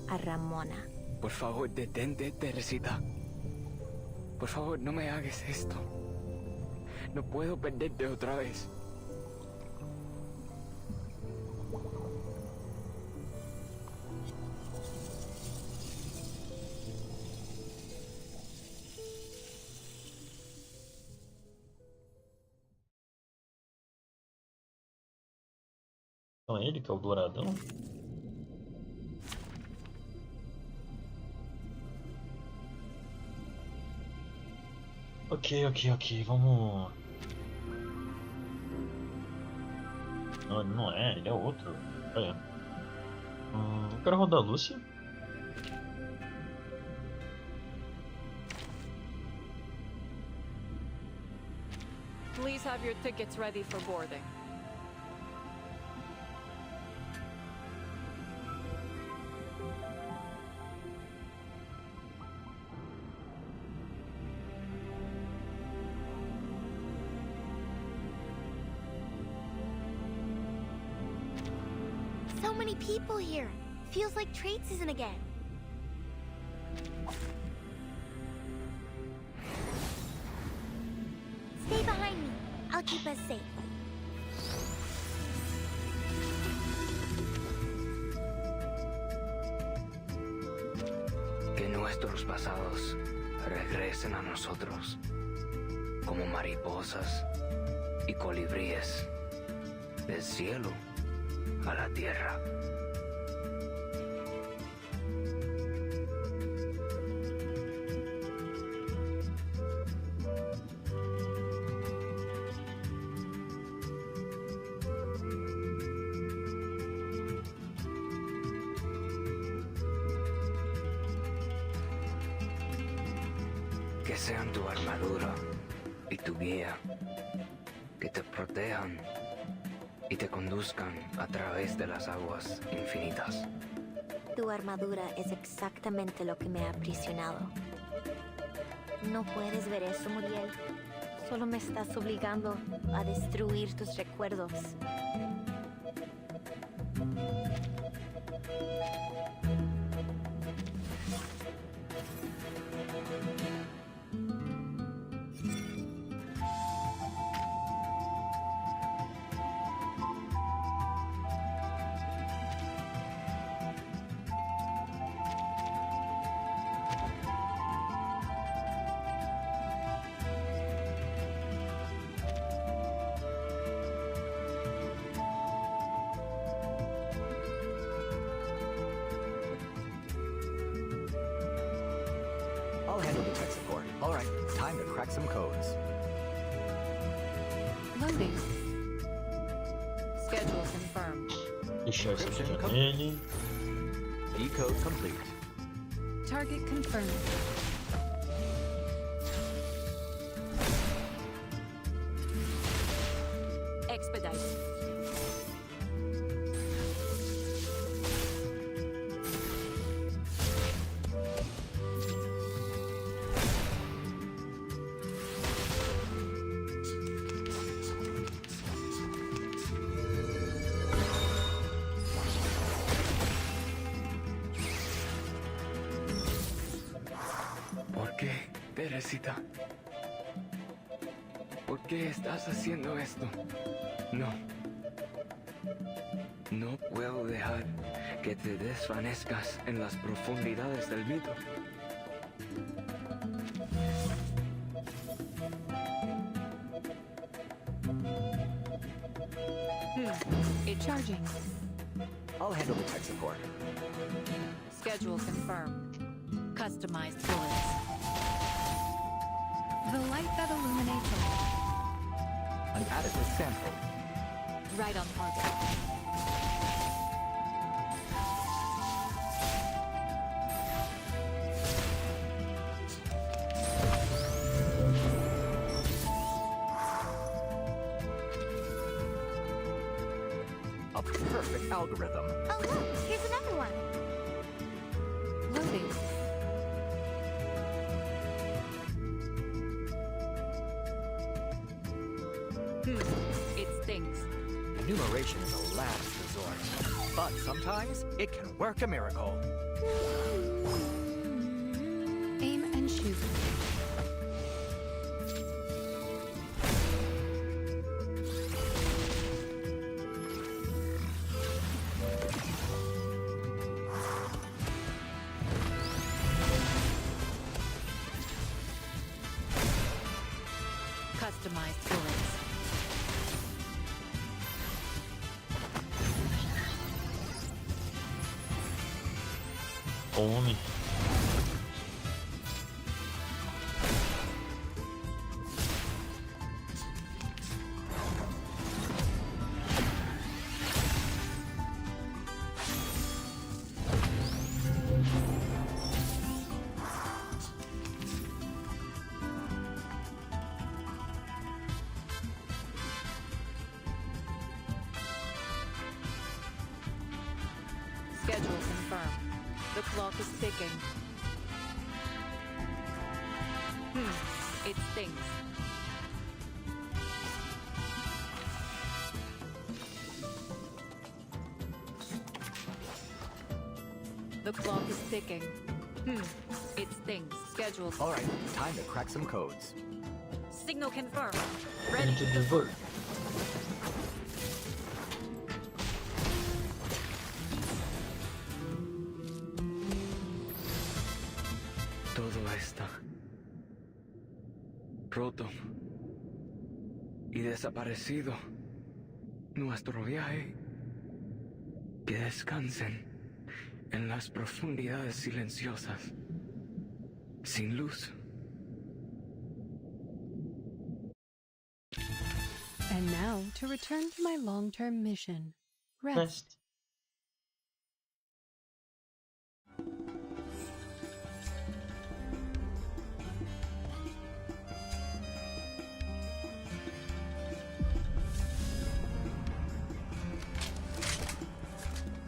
a Ramona. Por favor, detente, Teresita. Por favor, no me hagas esto. No puedo perderte otra vez. Então é ele que é o douradão? Ok, vamos... Não, ele não é, ele é outro. É. Eu quero rodar a Lucy. Please have your tickets ready for boarding. So many people here. Feels like trade season again. Stay behind me. I'll keep us safe. Que nuestros pasados regresen a nosotros como mariposas y colibríes del cielo a la tierra. Que sean tu armadura y tu guía, que te protejan y te conduzcan a través de las aguas infinitas. Tu armadura es exactamente lo que me ha aprisionado. No puedes ver eso, Muriel. Solo me estás obligando a destruir tus recuerdos. I'll handle the tech support. All right, time to crack some codes. Loading. Schedule confirmed. Encryption complete. Decode complete. Target confirmed. Expedite. ¿Por qué, Teresita? ¿Por qué estás haciendo esto? No. No puedo dejar que te desvanezcas en las profundidades del mito. It's charging. I'll handle the tech support. Schedule confirmed. Customized bullets. The light that illuminates all. An adequate sample. Right on target. A perfect algorithm. Oh look, here's another one. Loading. It stinks. Enumeration is a last resort, but sometimes it can work a miracle. Aim and shoot. Customized bullets. Homem. Schedule confirmed. The clock is ticking. It stinks. The clock is ticking. It stinks. Schedule. All right, time to crack some codes. Signal confirmed. Ready to divert. Todo está roto y desaparecido. Nuestro viaje, que descansen en las profundidades silenciosas, sin luz. And now to return to my long-term mission. Rest.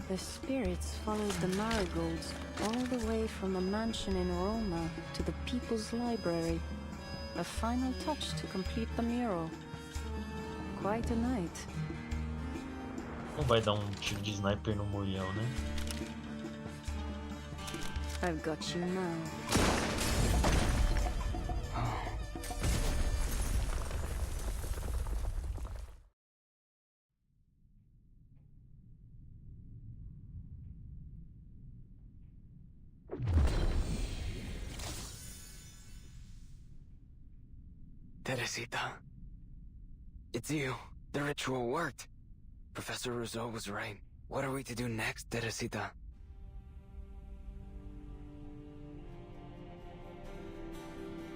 The spirits followed the marigolds all the way from a mansion in Roma to the People's Library. A final touch to complete the mural. Quite a night. Não vai dar tiro de sniper no Muriel, né? I've got you now. Teresita. It's you. The ritual worked. Professor Rousseau was right. What are we to do next, Teresita?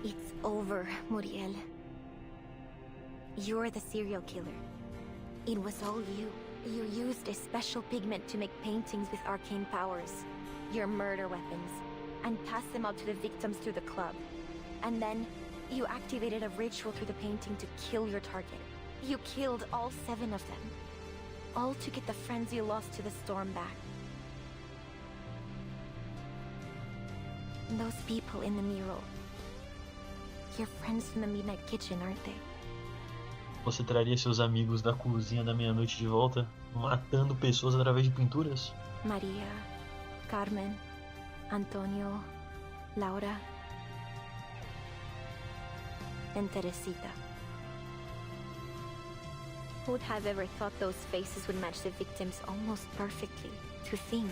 It's over, Muriel. You're the serial killer. It was all you. You used a special pigment to make paintings with arcane powers, your murder weapons, and passed them out to the victims through the club. And then, you activated a ritual through the painting to kill your target. You killed all 7 of them. All to get the friends you lost to the storm back. Those people in the mural. Your friends from the Midnight Kitchen, aren't they? Você traria seus amigos da cozinha da meia-noite de volta, matando pessoas através de pinturas? Maria, Carmen, Antonio, Laura, and Teresita. Who'd have ever thought those faces would match the victims almost perfectly? To think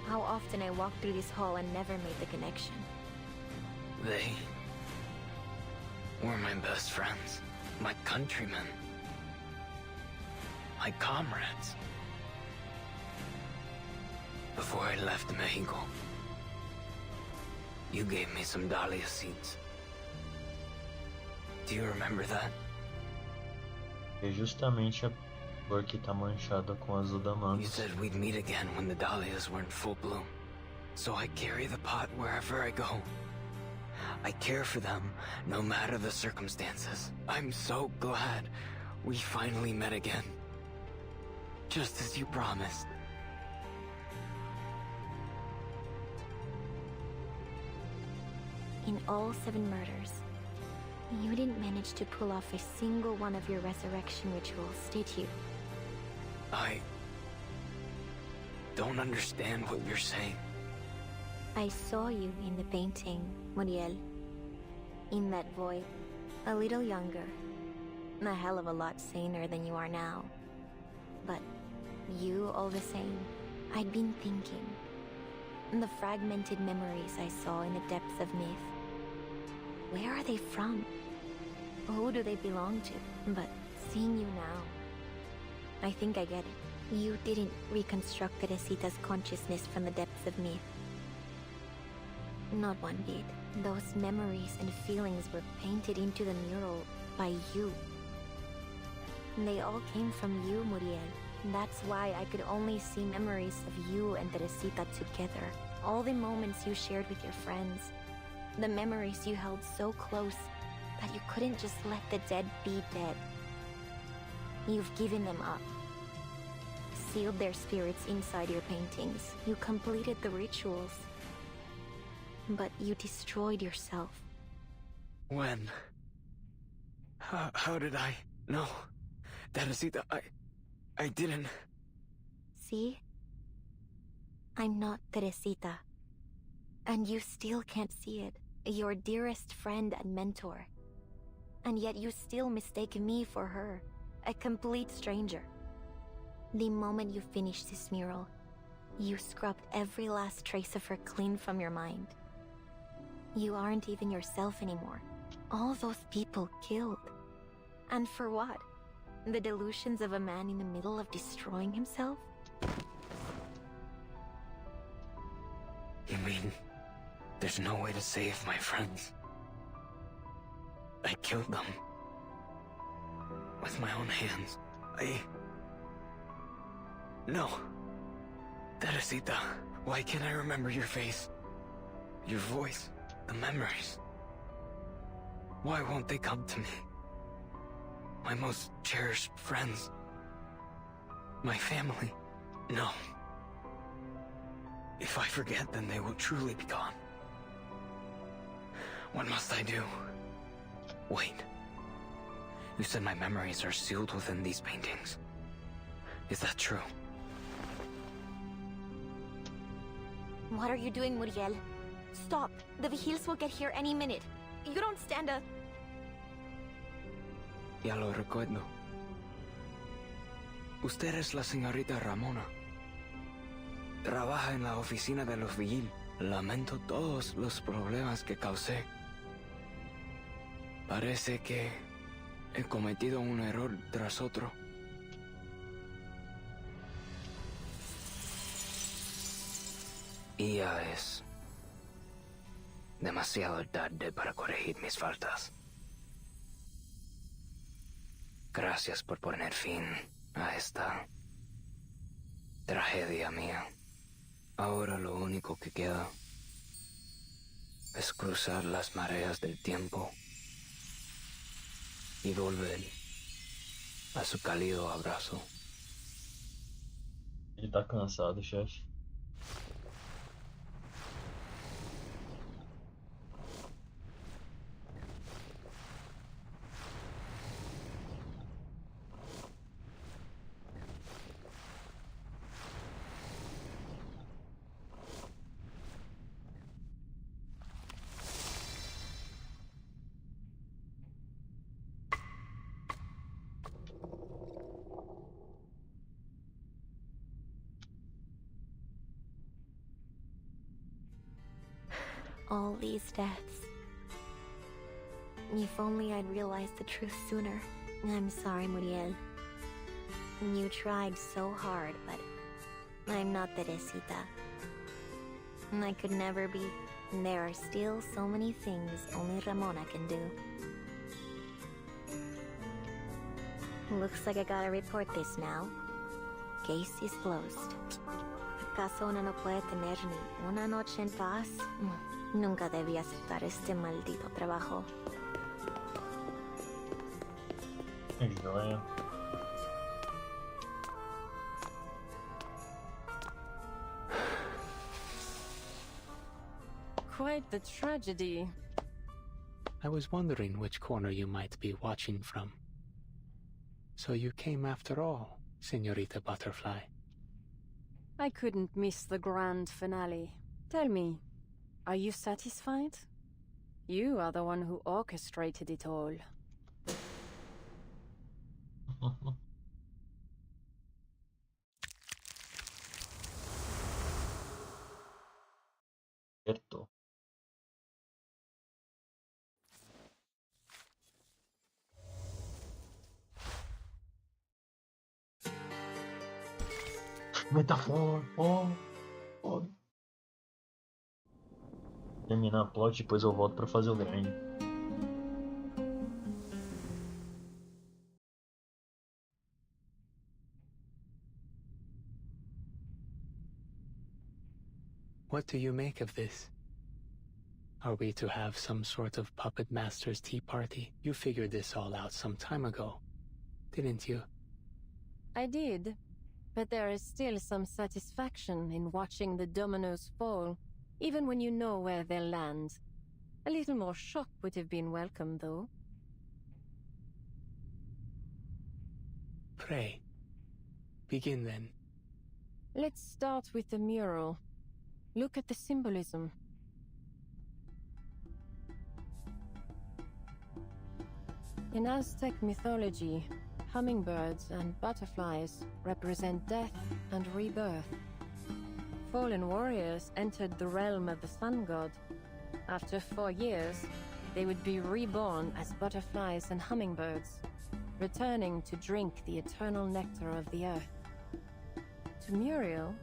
how often I walked through this hall and never made the connection. They were my best friends, my countrymen, my comrades. Before I left Mexico, you gave me some dahlia seeds. Do you remember that? É justamente a flor que tá manchada com azul da manta. You said we'd meet again when the dahlias were in full bloom. So I carry the pot wherever I go. I care for them, no matter the circumstances. I'm so glad we finally met again. Just as you promised. In all 7 murders, you didn't manage to pull off a single one of your resurrection rituals, did you? I don't understand what you're saying. I saw you in the painting, Muriel. In that void, a little younger, a hell of a lot saner than you are now. But you, all the same, I'd been thinking. The fragmented memories I saw in the depths of myth. Where are they from? Who do they belong to? But seeing you now, I think I get it. You didn't reconstruct Teresita's consciousness from the depths of myth. Not one bit. Those memories and feelings were painted into the mural by you. They all came from you, Muriel. That's why I could only see memories of you and Teresita together. All the moments you shared with your friends. The memories you held so close that you couldn't just let the dead be dead. You've given them up. Sealed their spirits inside your paintings. You completed the rituals. But you destroyed yourself. When? How did I? No. Teresita, I didn't. See? I'm not Teresita. And you still can't see it. Your dearest friend and mentor. And yet you still mistake me for her. A complete stranger. The moment you finished this mural, you scrubbed every last trace of her clean from your mind. You aren't even yourself anymore. All those people killed. And for what? The delusions of a man in the middle of destroying himself? You mean there's no way to save my friends? I killed them. With my own hands. No. Teresita, why can't I remember your face? Your voice? The memories. Why won't they come to me? My most cherished friends. My family. No. If I forget, then they will truly be gone. What must I do? Wait. You said my memories are sealed within these paintings. Is that true? What are you doing, Muriel? Stop! The Vigils will get here any minute. You don't stand a... Ya lo recuerdo. Usted es la señorita Ramona. Trabaja en la oficina de los Vigil. Lamento todos los problemas que causé. Parece que he cometido un error tras otro. Y ya es demasiado tarde para corregir mis faltas. Gracias por poner fin a esta tragedia mía. Ahora lo único que queda es cruzar las mareas del tiempo y volver a su cálido abrazo. Ele tá cansado, chefe. All these deaths. If only I'd realized the truth sooner. I'm sorry, Muriel. You tried so hard, but I'm not Teresita. I could never be. There are still so many things only Ramona can do. Looks like I gotta report this now. Case is closed. ¿Acaso una no puede tener ni una noche en paz? Nunca debí aceptar este maldito trabajo. Joia. Quite the tragedy. I was wondering which corner you might be watching from. So you came after all, Señorita Butterfly. I couldn't miss the grand finale. Tell me, are you satisfied? You are the one who orchestrated it all. Cierto. Metafor, oh. Terminar a plot, depois eu volto pra fazer o grind. What do you make of this? Are we to have some sort of puppet master's tea party? You figured this all out some time ago, didn't you? I did, but there is still some satisfaction in watching the dominoes fall, even when you know where they'll land. A little more shock would have been welcome, though. Pray. Begin then. Let's start with the mural. Look at the symbolism. In Aztec mythology, hummingbirds and butterflies represent death and rebirth. Fallen warriors entered the realm of the sun god. After 4 years, they would be reborn as butterflies and hummingbirds, returning to drink the eternal nectar of the earth. To Muriel,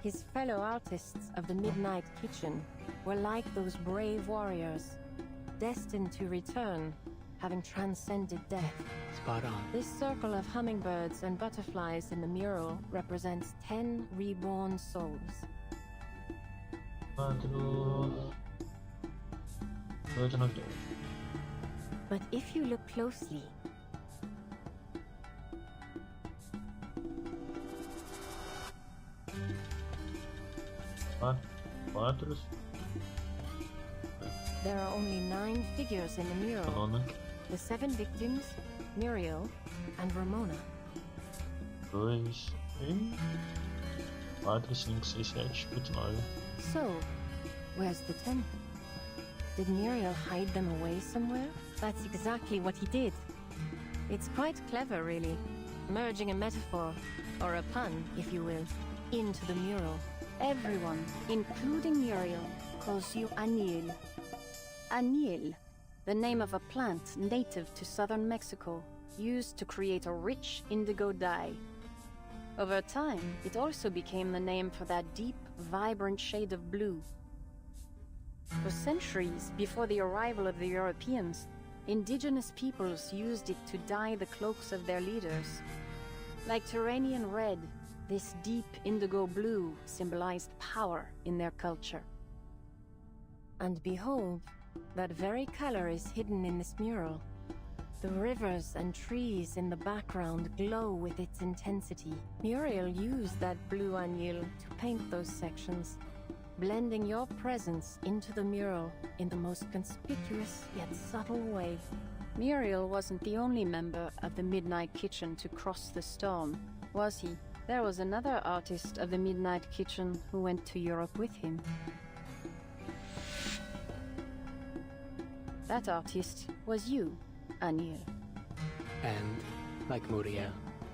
his fellow artists of the Midnight Kitchen were like those brave warriors, destined to return, having transcended death. Spot on. This circle of hummingbirds and butterflies in the mural represents 10 reborn souls. But if you look closely, 4. There are only 9 figures in the mural. The 7 victims, Muriel and Ramona. 2, 3, 4, 5, 6, 7, 8, 9. So, where's the 10th? Did Muriel hide them away somewhere? That's exactly what he did. It's quite clever, really. Merging a metaphor, or a pun, if you will, into the mural. Everyone, including Muriel, calls you Anil. Anil, the name of a plant native to southern Mexico, used to create a rich indigo dye. Over time, it also became the name for that deep, vibrant shade of blue. For centuries before the arrival of the Europeans, indigenous peoples used it to dye the cloaks of their leaders. Like Turanian red, this deep indigo blue symbolized power in their culture. And behold, that very color is hidden in this mural. The rivers and trees in the background glow with its intensity. Muriel used that blue anil to paint those sections, blending your presence into the mural in the most conspicuous yet subtle way. Muriel wasn't the only member of the Midnight Kitchen to cross the storm, was he? There was another artist of the Midnight Kitchen who went to Europe with him. That artist was you, Anil. And, like Muriel,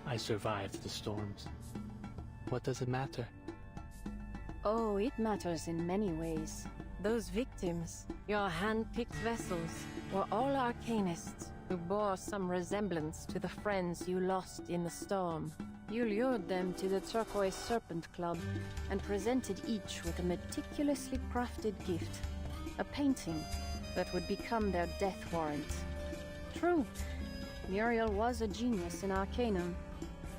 I survived the storms. What does it matter? Oh, it matters in many ways. Those victims, your hand-picked vessels, were all arcanists who bore some resemblance to the friends you lost in the storm. You lured them to the Turquoise Serpent Club and presented each with a meticulously crafted gift, a painting that would become their death warrant. True, Muriel was a genius in Arcanum.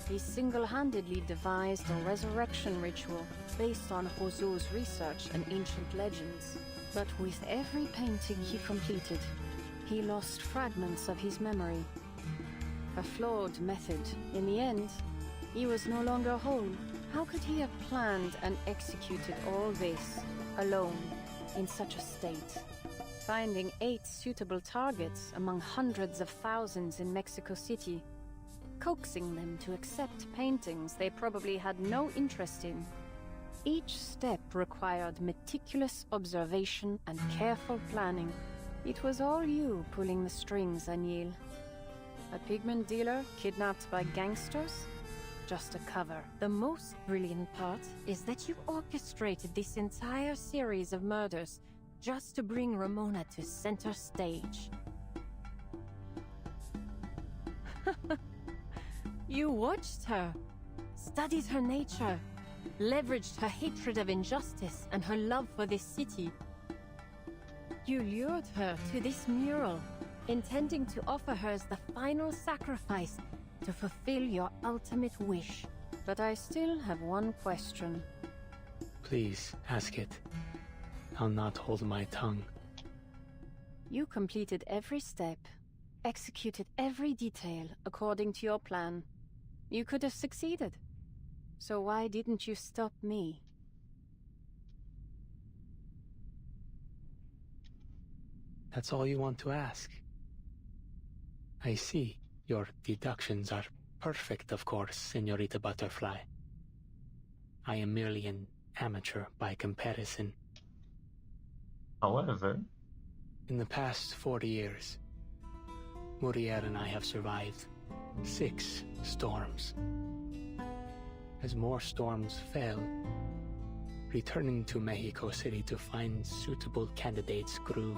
He single-handedly devised a resurrection ritual based on Josu's research and ancient legends. But with every painting he completed, he lost fragments of his memory. A flawed method. In the end, he was no longer whole. How could he have planned and executed all this, alone, in such a state? Finding 8 suitable targets among hundreds of thousands in Mexico City, coaxing them to accept paintings they probably had no interest in. Each step required meticulous observation and careful planning. It was all you pulling the strings, Anil. A pigment dealer kidnapped by gangsters? Just a cover. The most brilliant part is that you orchestrated this entire series of murders just to bring Ramona to center stage. You watched her, studied her nature, leveraged her hatred of injustice and her love for this city. You lured her to this mural, intending to offer her as the final sacrifice to fulfill your ultimate wish. But I still have one question. Please, ask it. I'll not hold my tongue. You completed every step, executed every detail according to your plan. You could have succeeded. So why didn't you stop me? That's all you want to ask? I see. Your deductions are perfect, of course, Senorita Butterfly. I am merely an amateur by comparison. However, in the past 40 years, Muriel and I have survived 6 storms. As more storms fell, returning to Mexico City to find suitable candidates grew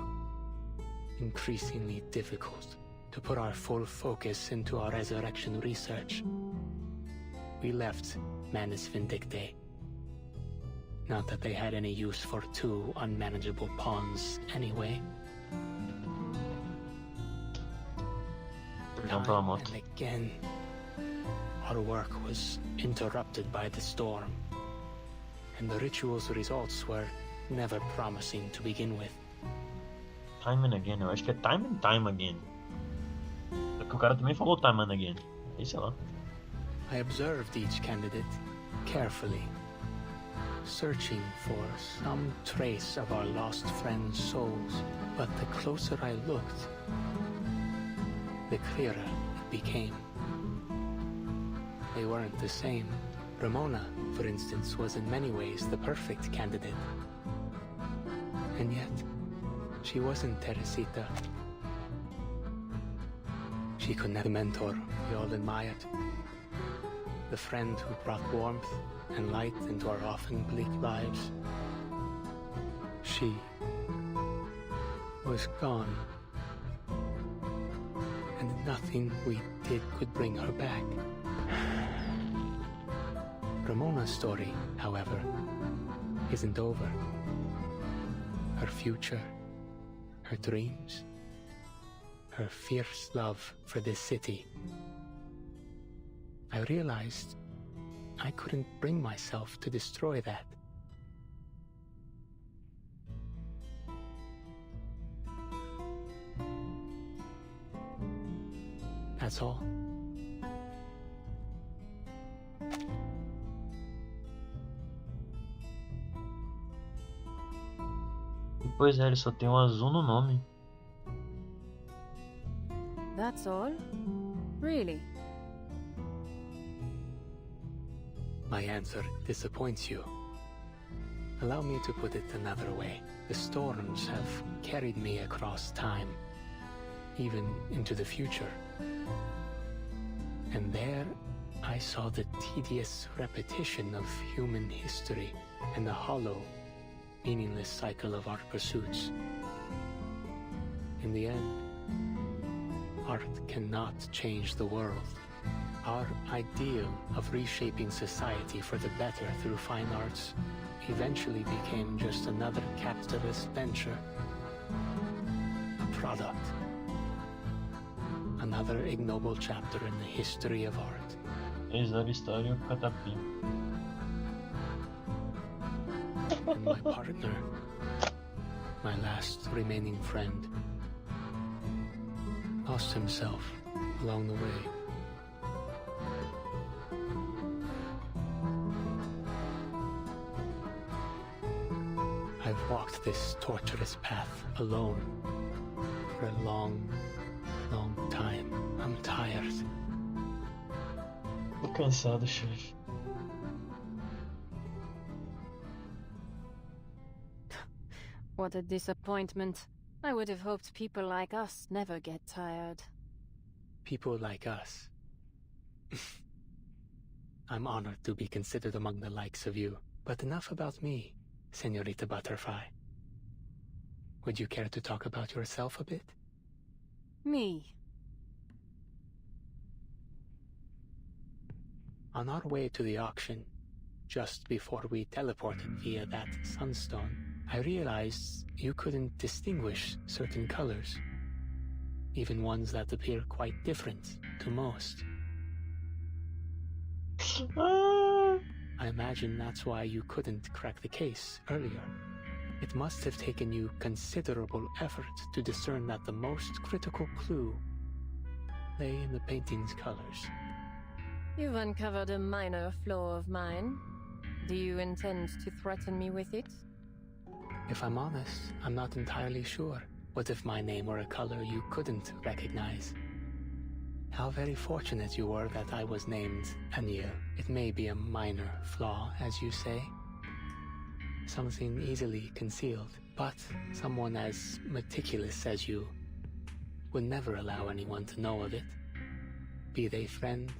increasingly difficult. To put our full focus into our resurrection research, we left Manus Vindictae. Not that they had any use for 2 unmanageable pawns anyway. Time and again, our work was interrupted by the storm, and the ritual's results were never promising to begin with. Time and again, eu acho que é time and time again. O cara também falou time and again. Aí sei lá. I observed each candidate carefully. searching for some trace of our lost friends' souls. But the closer I looked, the clearer it became. They weren't the same. Ramona, for instance, was in many ways the perfect candidate. And yet, she wasn't Teresita. She could never mentor we all admired. The friend who brought warmth and light into our often bleak lives. She was gone. And nothing we did could bring her back. Ramona's story, however, isn't over. Her future, her dreams, her fierce love for this city. I realized I couldn't bring myself to destroy that. That's all. Pois é, ele só tem um azul no nome. That's all? Really? My answer disappoints you. Allow me to put it another way. The storms have carried me across time, even into the future. And there I saw the tedious repetition of human history and the hollow, meaningless cycle of our pursuits. In the end, art cannot change the world. Our ideal of reshaping society for the better through fine arts eventually became just another capitalist venture. A product. Another ignoble chapter in the history of art. And my partner, my last remaining friend, lost himself along the way. I've walked this torturous path alone for a long, long time. I'm tired. Tô cansado, chefe. What a disappointment. I would have hoped people like us never get tired. People like us. I'm honored to be considered among the likes of you. But enough about me, Señorita Butterfly. Would you care to talk about yourself a bit? Me? On our way to the auction, just before we teleported via that sunstone, I realized you couldn't distinguish certain colors, even ones that appear quite different to most. I imagine that's why you couldn't crack the case earlier. It must have taken you considerable effort to discern that the most critical clue lay in the painting's colors. You've uncovered a minor flaw of mine. Do you intend to threaten me with it? If I'm honest, I'm not entirely sure. What if my name were a color you couldn't recognize? How very fortunate you were that I was named Aniel. It may be a minor flaw, as you say. Something easily concealed, but someone as meticulous as you would never allow anyone to know of it, be they friend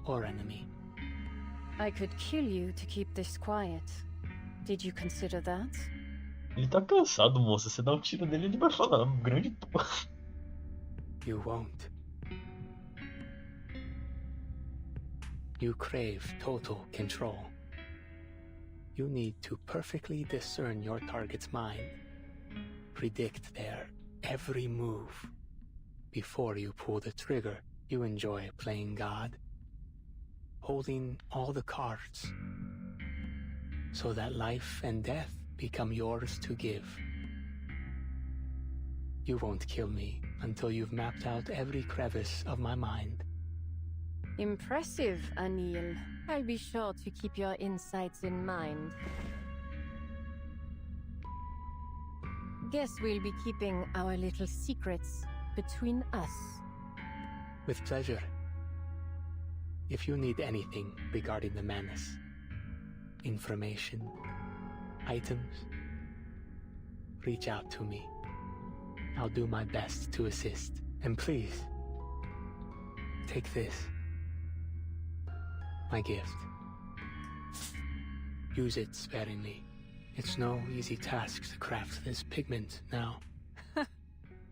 or enemy. I could kill you to keep this quiet. Did you consider that? Ele tá cansado, moça. Você dá um tiro nele, ele vai falar grande porra. You won't. You crave total control. You need to perfectly discern your target's mind, predict their every move. Before you pull the trigger, you enjoy playing God, holding all the cards, so that life and death become yours to give. You won't kill me until you've mapped out every crevice of my mind. Impressive, Aniel. I'll be sure to keep your insights in mind. Guess we'll be keeping our little secrets between us. With pleasure. If you need anything regarding the menace, information, items, reach out to me. I'll do my best to assist. And please, take this. My gift. Use it sparingly. It's no easy task to craft this pigment now.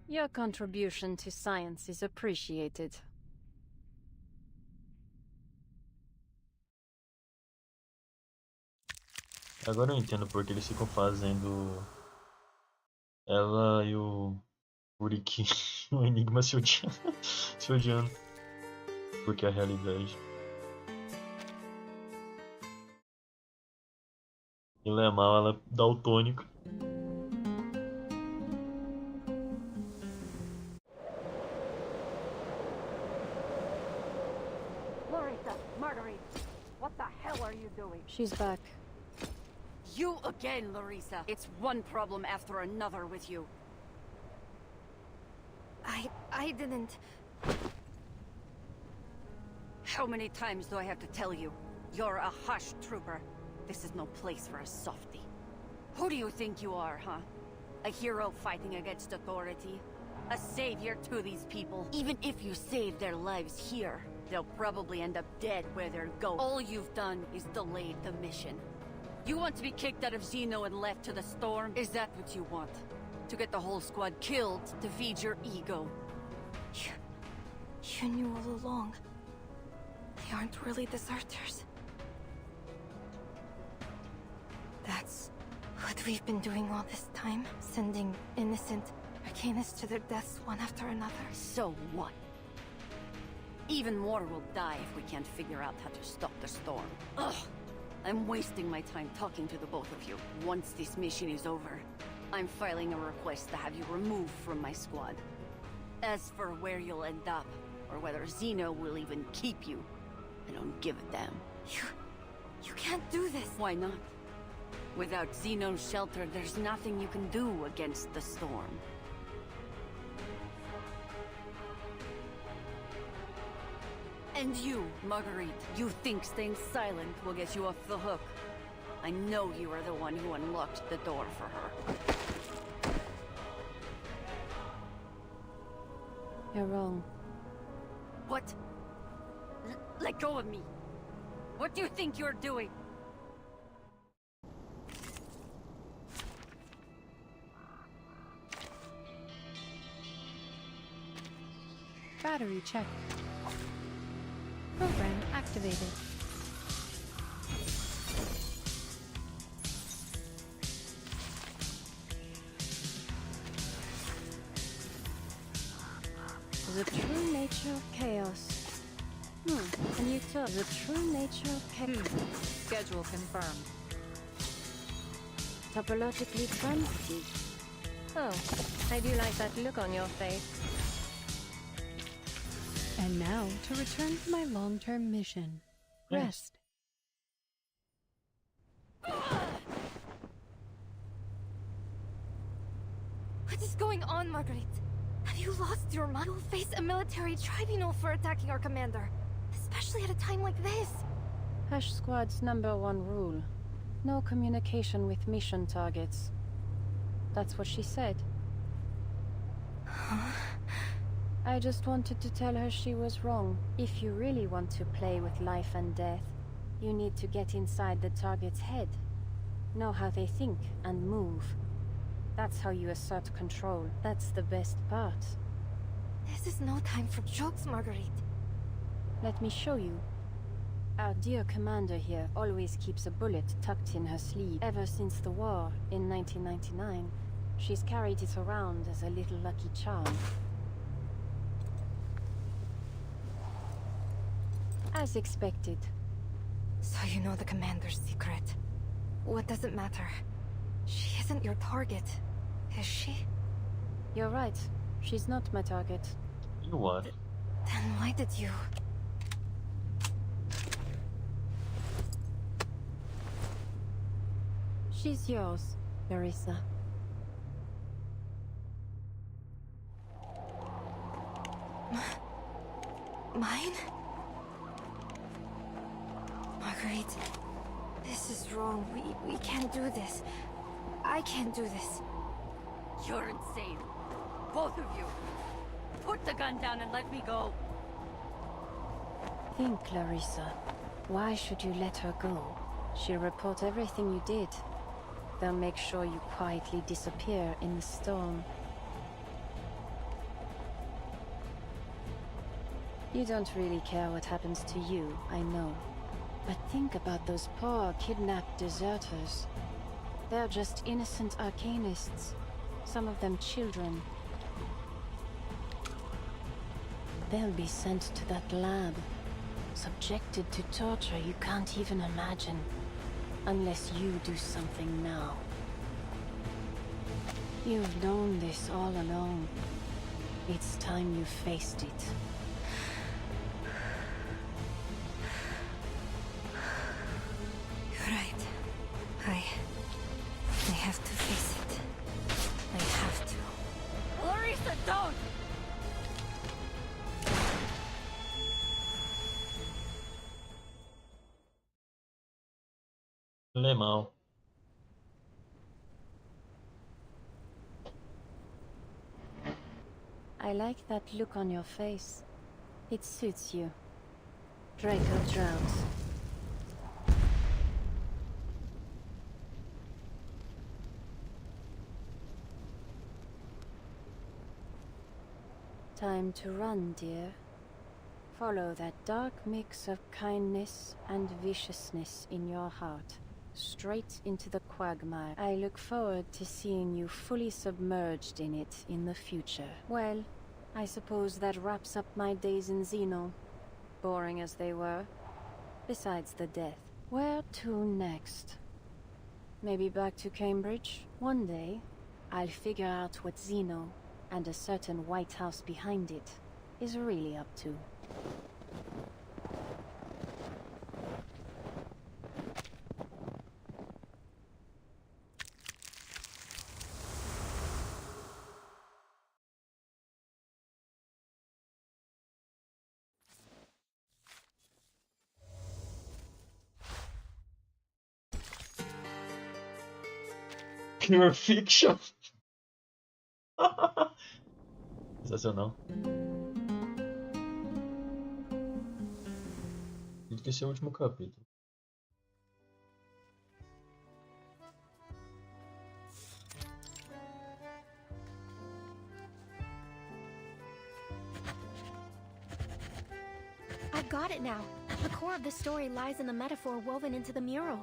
Your contribution to science is appreciated. Agora eu entendo porque eles ficam fazendo ela e o Uriki, o Enigma se odiando. Se odiando. Porque é a realidade. Ele é mal, ela é daltônica. Larissa, Marguerite, what the hell are you doing? She's back. You again, Larissa. It's one problem after another with you. I didn't... How many times do I have to tell you? You're a hush trooper. This is no place for a softie. Who do you think you are, huh? A hero fighting against authority? A savior to these people? Even if you save their lives here, they'll probably end up dead where they're going. All you've done is delayed the mission. You want to be kicked out of Xeno and left to the storm? Is that what you want? To get the whole squad killed to feed your ego? You knew all along. They aren't really deserters. That's what we've been doing all this time. Sending innocent arcanists to their deaths one after another. So what? Even more will die if we can't figure out how to stop the storm. Ugh! I'm wasting my time talking to the both of you. Once this mission is over, I'm filing a request to have you removed from my squad. As for where you'll end up, or whether Xeno will even keep you, I don't give a damn. You can't do this. Why not? Without Xeno's shelter, there's nothing you can do against the storm. And you, Marguerite, you think staying silent will get you off the hook. I know you are the one who unlocked the door for her. You're wrong. What? Let go of me. What do you think you're doing? Battery check. Program activated. The true nature of chaos. Can you tell the true nature of chaos? Schedule confirmed. Topologically transitive. Oh, I do like that look on your face. And now, to return to my long-term mission. Rest. What is going on, Marguerite? Have you lost your mind? You'll face a military tribunal for attacking our commander. Especially at a time like this. Hush Squad's #1 rule. No communication with mission targets. That's what she said. Huh? I just wanted to tell her she was wrong. If you really want to play with life and death, you need to get inside the target's head. Know how they think and move. That's how you assert control. That's the best part. This is no time for jokes, Marguerite. Let me show you. Our dear commander here always keeps a bullet tucked in her sleeve. Ever since the war in 1999, she's carried it around as a little lucky charm. As expected. So you know the commander's secret. What does it matter? She isn't your target, is she? You're right. She's not my target. You what? Then why did you... She's yours, Larissa. Mine? Marguerite, this is wrong. We can't do this. I can't do this. You're insane. Both of you. Put the gun down and let me go. Think, Larissa. Why should you let her go? She'll report everything you did. They'll make sure you quietly disappear in the storm. You don't really care what happens to you, I know. But think about those poor, kidnapped deserters. They're just innocent arcanists. Some of them children. They'll be sent to that lab. Subjected to torture you can't even imagine. Unless you do something now. You've known this all along. It's time you faced it. You're right. I have to face it. I have to. Larissa, don't! Alemão. I like that look on your face. It suits you. Draco Drought. Time to run, dear. Follow that dark mix of kindness and viciousness in your heart. Straight into the quagmire. I look forward to seeing you fully submerged in it in the future. Well, I suppose that wraps up my days in Xeno. Boring as they were. Besides the death. Where to next? Maybe back to Cambridge? One day, I'll figure out what Xeno, and a certain White House behind it, is really up to. Pure Fiction. Sensacional. Acredito que esse é o último capítulo. I've got it now. The core of the story lies in the metaphor woven into the mural.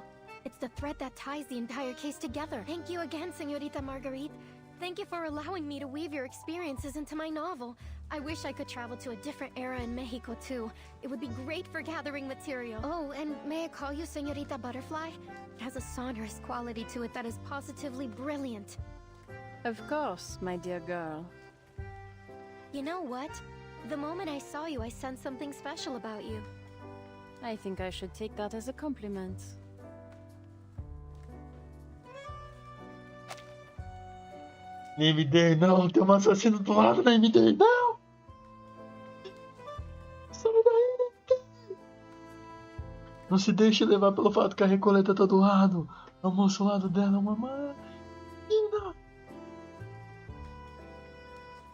It's the thread that ties the entire case together. Thank you again, Señorita Marguerite. Thank you for allowing me to weave your experiences into my novel. I wish I could travel to a different era in Mexico, too. It would be great for gathering material. Oh, and may I call you Señorita Butterfly? It has a sonorous quality to it that is positively brilliant. Of course, my dear girl. You know what? The moment I saw you, I sensed something special about you. I think I should take that as a compliment. MD, não, tem um assassino do lado da MD, não! Sai daí, MD! Não se deixe levar pelo fato que a Recoleta tá do lado. O moço ao lado dela é uma menina.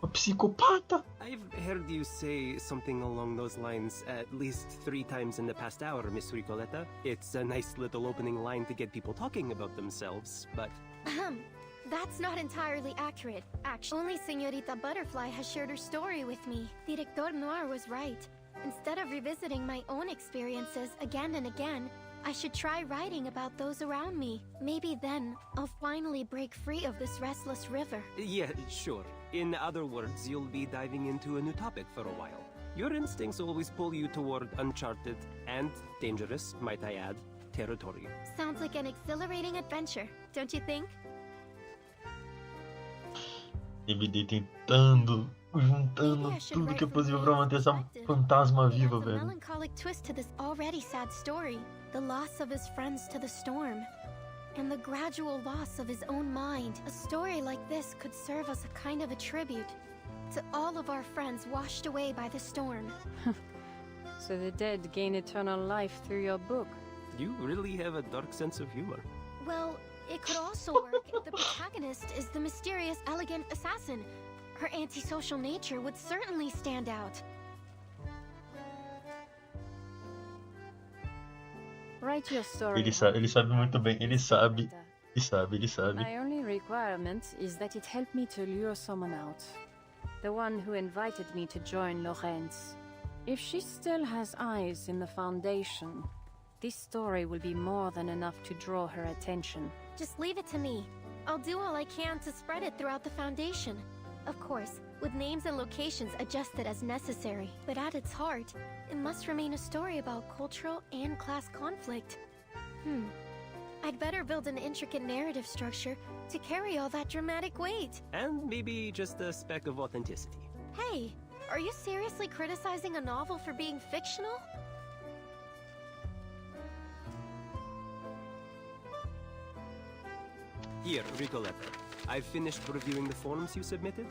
Uma psicopata. I've heard you say something along those lines at least 3 times in the past hour, Miss Recoleta. It's a nice little opening line to get people talking about themselves, but... That's not entirely accurate. Actually, only Señorita Butterfly has shared her story with me. Director Noir was right. Instead of revisiting my own experiences again and again, I should try writing about those around me. Maybe then, I'll finally break free of this restless river. Yeah, sure. In other words, you'll be diving into a new topic for a while. Your instincts always pull you toward uncharted and dangerous, might I add, territory. Sounds like an exhilarating adventure, don't you think? MD tentando, juntando tudo que é possível pra manter essa fantasma viva, velho. Melancholic twist to this already sad story. The loss of his friends to the storm. and the gradual loss of his own mind. A story like this could serve as a kind of a tribute to all of our friends washed away by the storm. So the dead gain eternal life through your book. You really have a dark sense of humor. Well, it could also work if the protagonist is the mysterious, elegant assassin. Her antisocial nature would certainly stand out. Write your story. Ele sabe muito bem, ele sabe. My only requirement is that it help me to lure someone out. The one who invited me to join Lorenz. If she still has eyes in the Foundation, this story will be more than enough to draw her attention. Just leave it to me. I'll do all I can to spread it throughout the Foundation. Of course, with names and locations adjusted as necessary. But at its heart, it must remain a story about cultural and class conflict. I'd better build an intricate narrative structure to carry all that dramatic weight. And maybe just a speck of authenticity. Hey, are you seriously criticizing a novel for being fictional? Here, Ricoletta. I've finished reviewing the forms you submitted.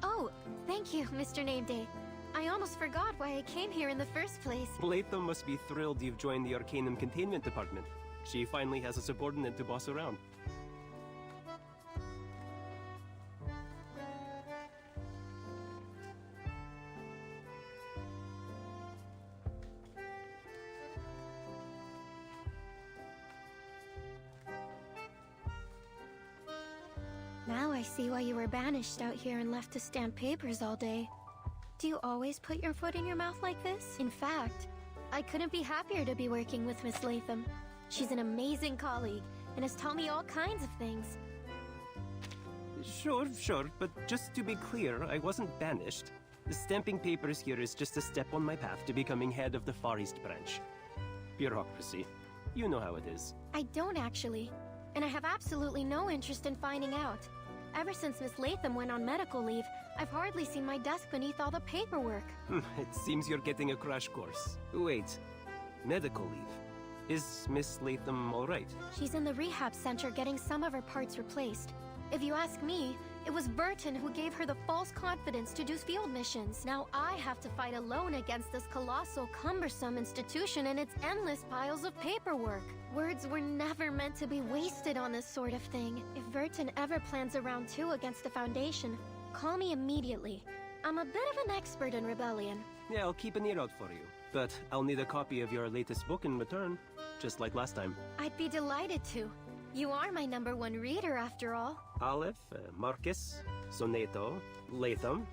Oh, thank you, Mr. Nameday. I almost forgot why I came here in the first place. Latham must be thrilled you've joined the Arcanum Containment Department. She finally has a subordinate to boss around. Now I see why you were banished out here and left to stamp papers all day. Do you always put your foot in your mouth like this? In fact, I couldn't be happier to be working with Miss Latham. She's an amazing colleague and has taught me all kinds of things. Sure, but just to be clear, I wasn't banished. The stamping papers here is just a step on my path to becoming head of the Far East branch. Bureaucracy. You know how it is. I don't actually, and I have absolutely no interest in finding out. Ever since Miss Latham went on medical leave, I've hardly seen my desk beneath all the paperwork. It seems you're getting a crash course. Wait, medical leave? Is Miss Latham alright? She's in the rehab center getting some of her parts replaced. If you ask me, it was Burton who gave her the false confidence to do field missions. Now I have to fight alone against this colossal, cumbersome institution and its endless piles of paperwork. Words were never meant to be wasted on this sort of thing. If Burton ever plans a round 2 against the Foundation, call me immediately. I'm a bit of an expert in rebellion. Yeah, I'll keep an ear out for you. But I'll need a copy of your latest book in return, just like last time. I'd be delighted to. You are my #1 reader, after all. Aleph, Marcus, Soneto, Latham,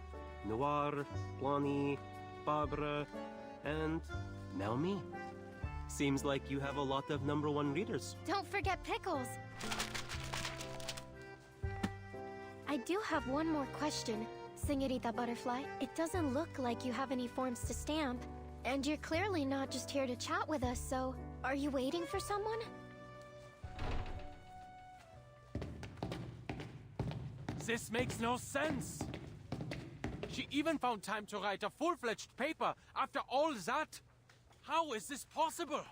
Noir, Plani, Barbara, and now me. Seems like you have a lot of #1 readers. Don't forget Pickles! I do have one more question, Señorita Butterfly. It doesn't look like you have any forms to stamp, and you're clearly not just here to chat with us, so are you waiting for someone? This makes no sense. She even found time to write a full-fledged paper after all that. How is this possible?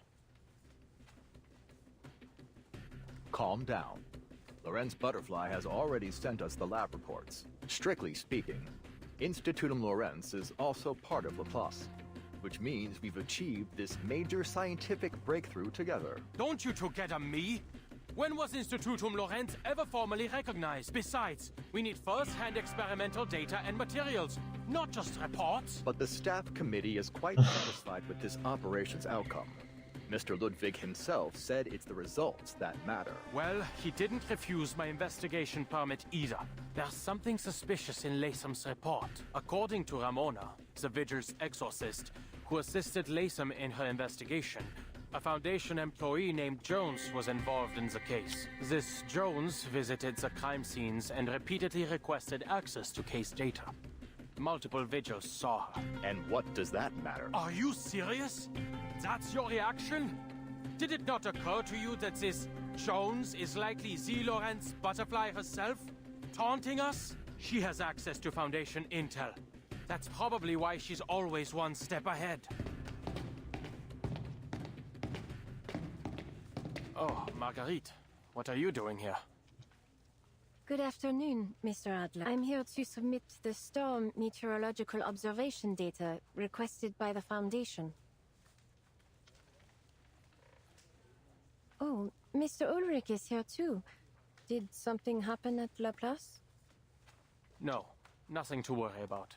Calm down. Lorenz Butterfly has already sent us the lab reports. Strictly speaking, Institutum Lorenz is also part of Laplace, which means we've achieved this major scientific breakthrough together. Don't you together me? When was Institutum Lorenz ever formally recognized? Besides, we need first-hand experimental data and materials, not just reports. But the staff committee is quite satisfied with this operation's outcome. Mr. Ludwig himself said it's the results that matter. Well, he didn't refuse my investigation permit either. There's something suspicious in Latham's report. According to Ramona, the Vigil's exorcist, who assisted Latham in her investigation, a Foundation employee named Jones was involved in the case. This Jones visited the crime scenes and repeatedly requested access to case data. Multiple Vigils saw her. And what does that matter? Are you serious? That's your reaction? Did it not occur to you that this Jones is likely the Lorenz Butterfly herself? Taunting us? She has access to Foundation intel. That's probably why she's always one step ahead. Oh, Marguerite. What are you doing here? Good afternoon, Mr. Adler. I'm here to submit the storm meteorological observation data requested by the Foundation. Oh, Mr. Ulrich is here too. Did something happen at La Place? No, nothing to worry about.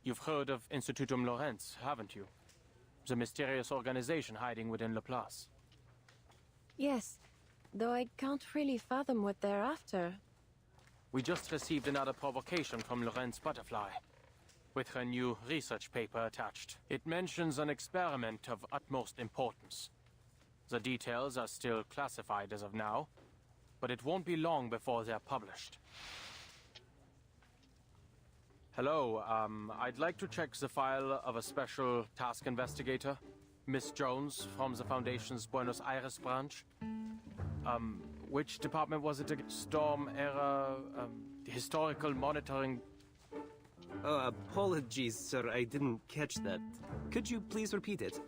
You've heard of Institutum Lorenz, haven't you? The mysterious organization hiding within La Place. Yes, though I can't really fathom what they're after. We just received another provocation from Lorenz Butterfly, with her new research paper attached. It mentions an experiment of utmost importance. The details are still classified as of now, but it won't be long before they're published. Hello, I'd like to check the file of a special task investigator, Miss Jones from the Foundation's Buenos Aires branch. Which department was it again? Storm Era, Historical Monitoring... Apologies, sir, I didn't catch that. Could you please repeat it?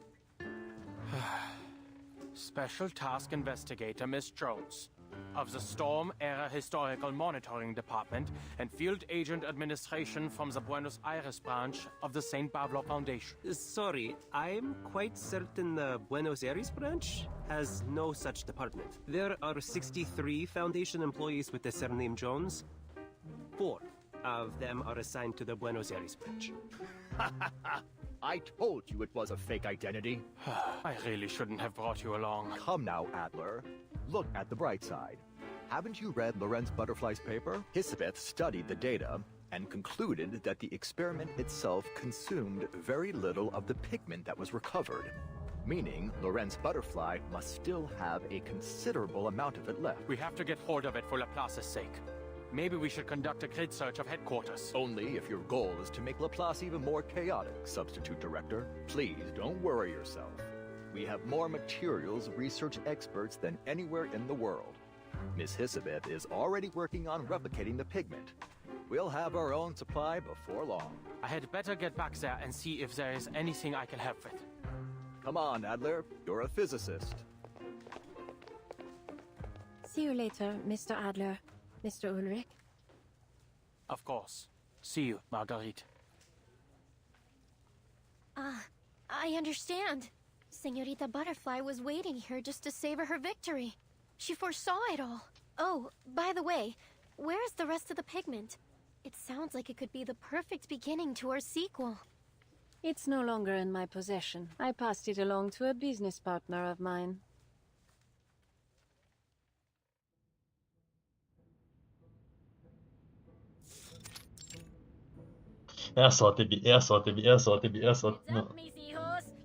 Special Task Investigator Miss Jones, of the Storm Era Historical Monitoring Department and Field Agent Administration from the Buenos Aires branch of the St. Pablo Foundation. Sorry, I'm quite certain the Buenos Aires branch has no such department. There are 63 Foundation employees with the surname Jones. 4 of them are assigned to the Buenos Aires branch. I told you it was a fake identity. I really shouldn't have brought you along. Come now, Adler. Look at the bright side. Haven't you read Lorenz Butterfly's paper? Hisabeth studied the data and concluded that the experiment itself consumed very little of the pigment that was recovered. Meaning, Lorenz Butterfly must still have a considerable amount of it left. We have to get hold of it for Laplace's sake. Maybe we should conduct a grid search of headquarters. Only if your goal is to make Laplace even more chaotic, Substitute Director. Please don't worry yourself. We have more materials research experts than anywhere in the world. Miss Hisabeth is already working on replicating the pigment. We'll have our own supply before long. I had better get back there and see if there is anything I can help with. Come on, Adler. You're a physicist. See you later, Mr. Adler. Mr. Ulrich? Of course. See you, Marguerite. I understand. Senorita Butterfly was waiting here just to savor her victory. She foresaw it all. Oh, by the way, where's the rest of the pigment? It sounds like it could be the perfect beginning to our sequel. It's no longer in my possession. I passed it along to a business partner of mine. É só, Teve, é só, Teve, é só, Teve, é só. Não.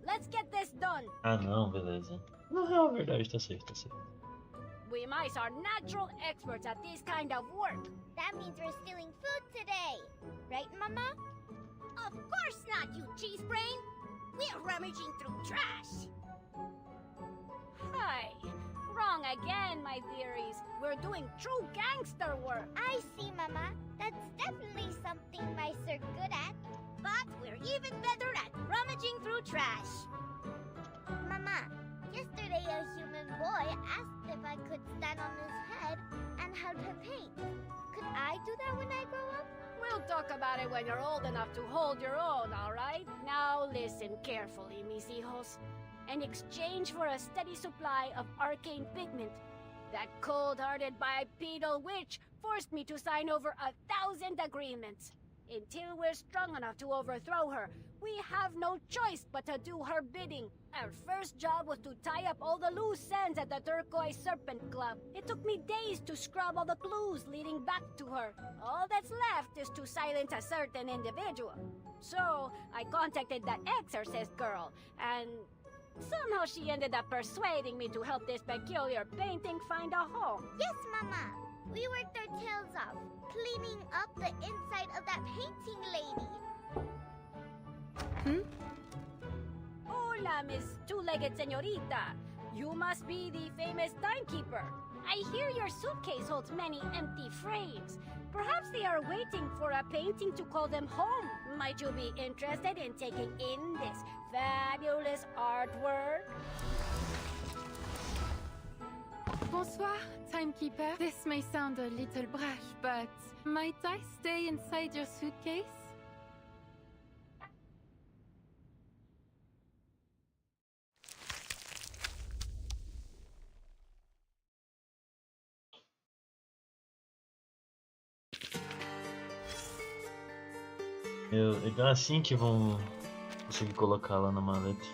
Let's get this done. Ah, não, beleza. Não, é verdade, tá certo, tá certo. We mice are natural experts at this kind of work. That means we're stealing food today. Right, Mama? Of course not, you cheese brain. We're rummaging through trash. Hi. Wrong again, my dearies. We're doing true gangster work. I see, Mama. That's definitely something mice are good at. But we're even better at rummaging through trash. Mama, yesterday a human boy asked if I could stand on his head and help him paint. Could I do that when I grow up? We'll talk about it when you're old enough to hold your own, all right? Now listen carefully, mis hijos. In exchange for a steady supply of arcane pigment, that cold-hearted bipedal witch forced me to sign over 1,000 agreements. Until we're strong enough to overthrow her, we have no choice but to do her bidding. Our first job was to tie up all the loose ends at the Turquoise Serpent Club. It took me days to scrub all the clues leading back to her. All that's left is to silence a certain individual. So, I contacted that exorcist girl, and somehow she ended up persuading me to help this peculiar painting find a home. Yes, Mama. We worked our tails off, cleaning up the inside of that painting lady. Hola, Miss Two-Legged Señorita. You must be the famous timekeeper. I hear your suitcase holds many empty frames. Perhaps they are waiting for a painting to call them home. Might you be interested in taking in this fabulous artwork? Bonsoir, timekeeper. This may sound a little brash, but might I stay inside your suitcase? É assim que vão conseguir colocar lá na maleta.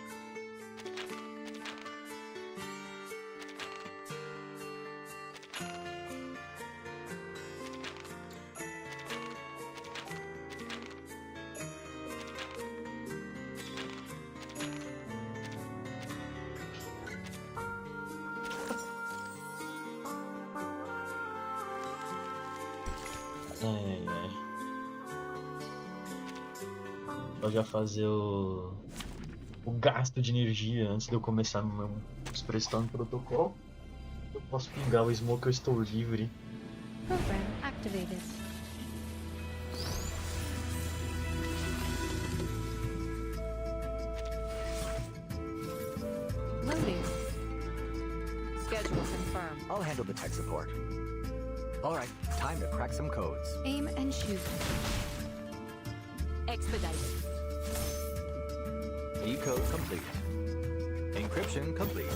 Pode já fazer o gasto de energia antes de eu começar meu prestando protocolo. Eu posso pingar o smoke, eu estou livre. Program activated. Loading. Schedule confirmed. I'll handle the tech support. All right, time to crack some codes. Aim and shoot. Expedited. Decode complete. Encryption complete.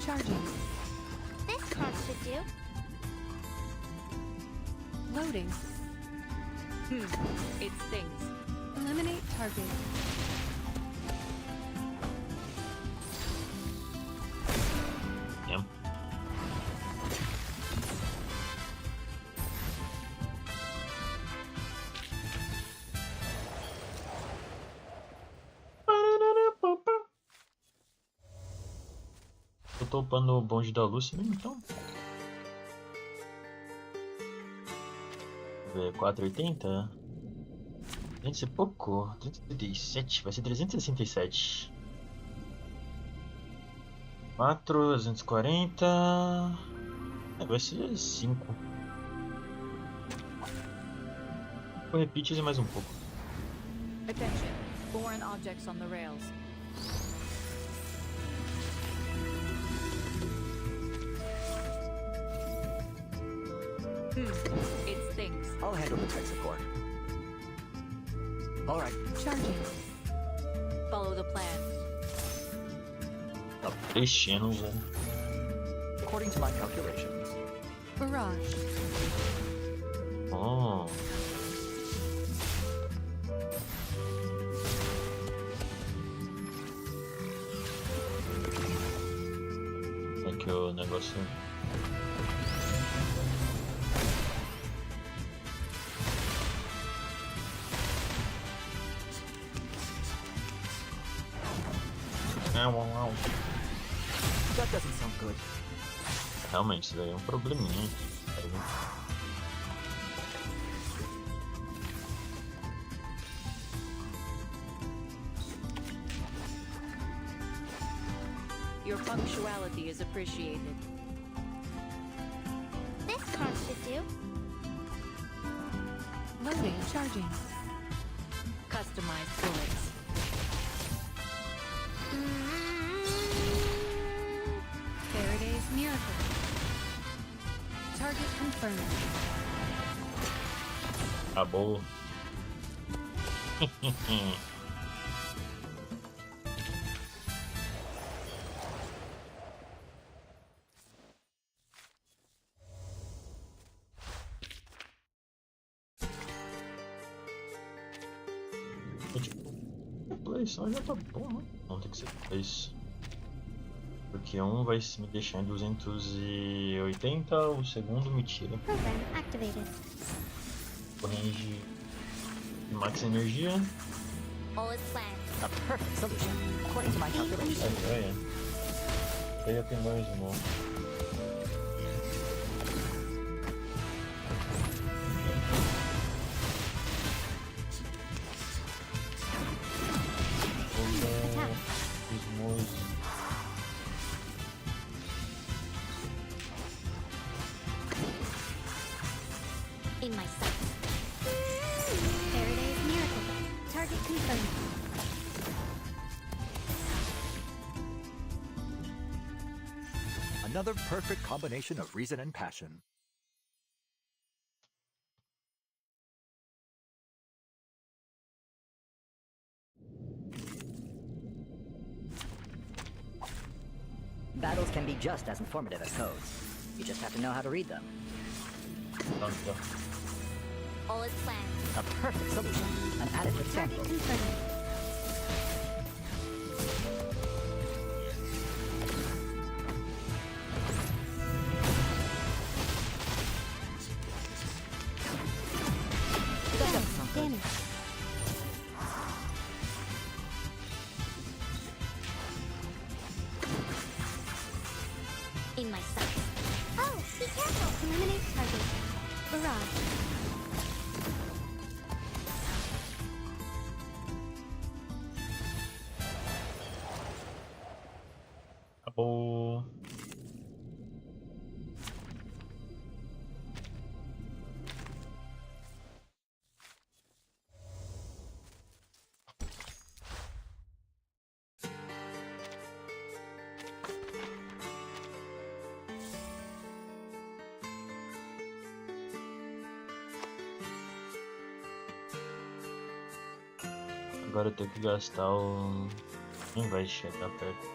Charging. This card should do. Loading. It stings. Eliminate target. Yep. Eu tô upando o bonde da Lúcia mesmo, então. 480? 300 e pouco. 337. Vai ser 367. 4, 240. Vai ser 5. Vou repetir mais um pouco. Attention. Foreign objects on the rails. It stings. I'll handle the tech support. All right. Charging. Follow the plan. Tá preenchendo, velho. According to my calculations. Barrage. Oh. É que o negócio. That doesn't sound good. Realmente, isso daí é um probleminha. Your punctuality is appreciated. This card should do. Loading. Charging. Customized bullets. Faraday's miracle. Target confirmed. Acabou. Só já tá bom, né? Não tem que ser 2. Porque um vai me deixar em 280, o segundo me tira. Program activated. O range de max energia. All is planned. A perfect solution, according to my calculations. Aí já tem mais um. Another perfect combination of reason and passion. Battles can be just as informative as codes. You just have to know how to read them. All is planned. A perfect solution. An adequate Target sample. confirmed. Damage. In my sight. Oh, be careful! Eliminate target. Barrage. Acabou. Agora eu tenho que gastar o... Não vai chegar perto.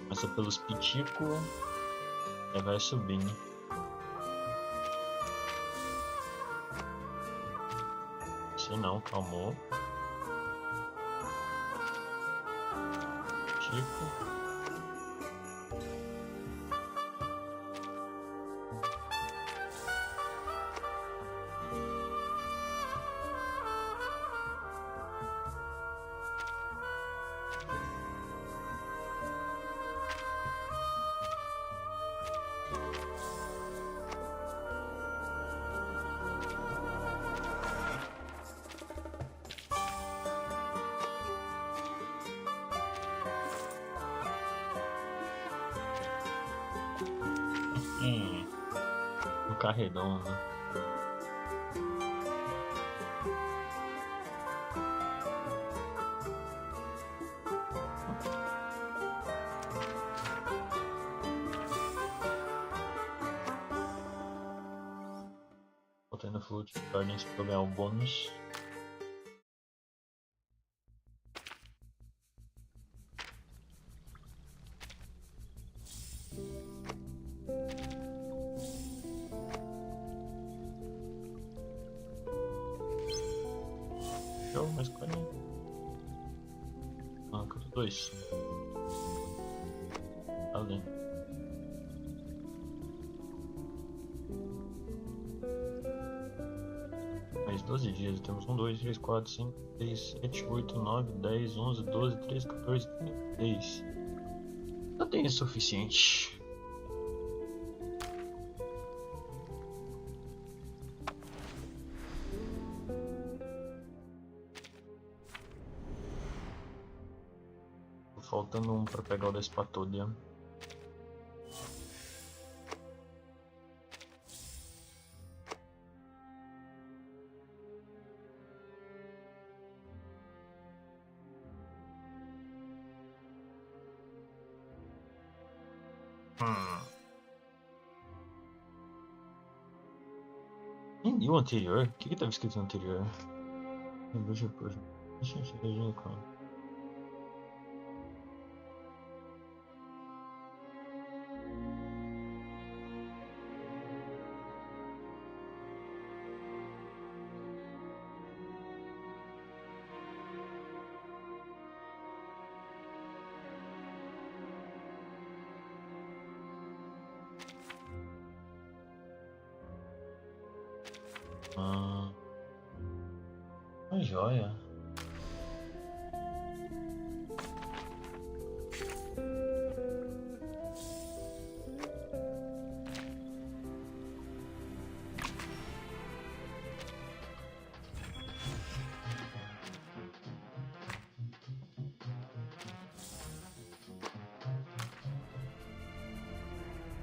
Começa pelos piticos e vai subindo. Se não, calmou. Pico. Um carredão, né? Botei no float gardens pra ganhar um bônus. Mais 40. Ah, quanto 2. Além. Mais 12 dias. Temos 1, 2, 3, 4, 5, 6, 7, 8, 9, 10, 11, 12, 13, 14, 16. Já tem o suficiente. Faltando um para pegar o da espatolha. Nem li o anterior. O que estava escrito no anterior? Veja por. Deixa eu ver, cara. joia.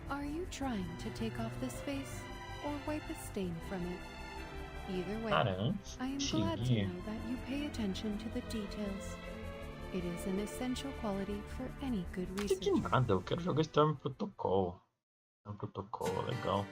Are you trying to take off this face or wipe a stain from it? Either way, I am glad to know that you pay attention to the details. It is an essential quality for any good research. Que nada, eu quero jogar Storm Protocol. Storm Protocol, legal.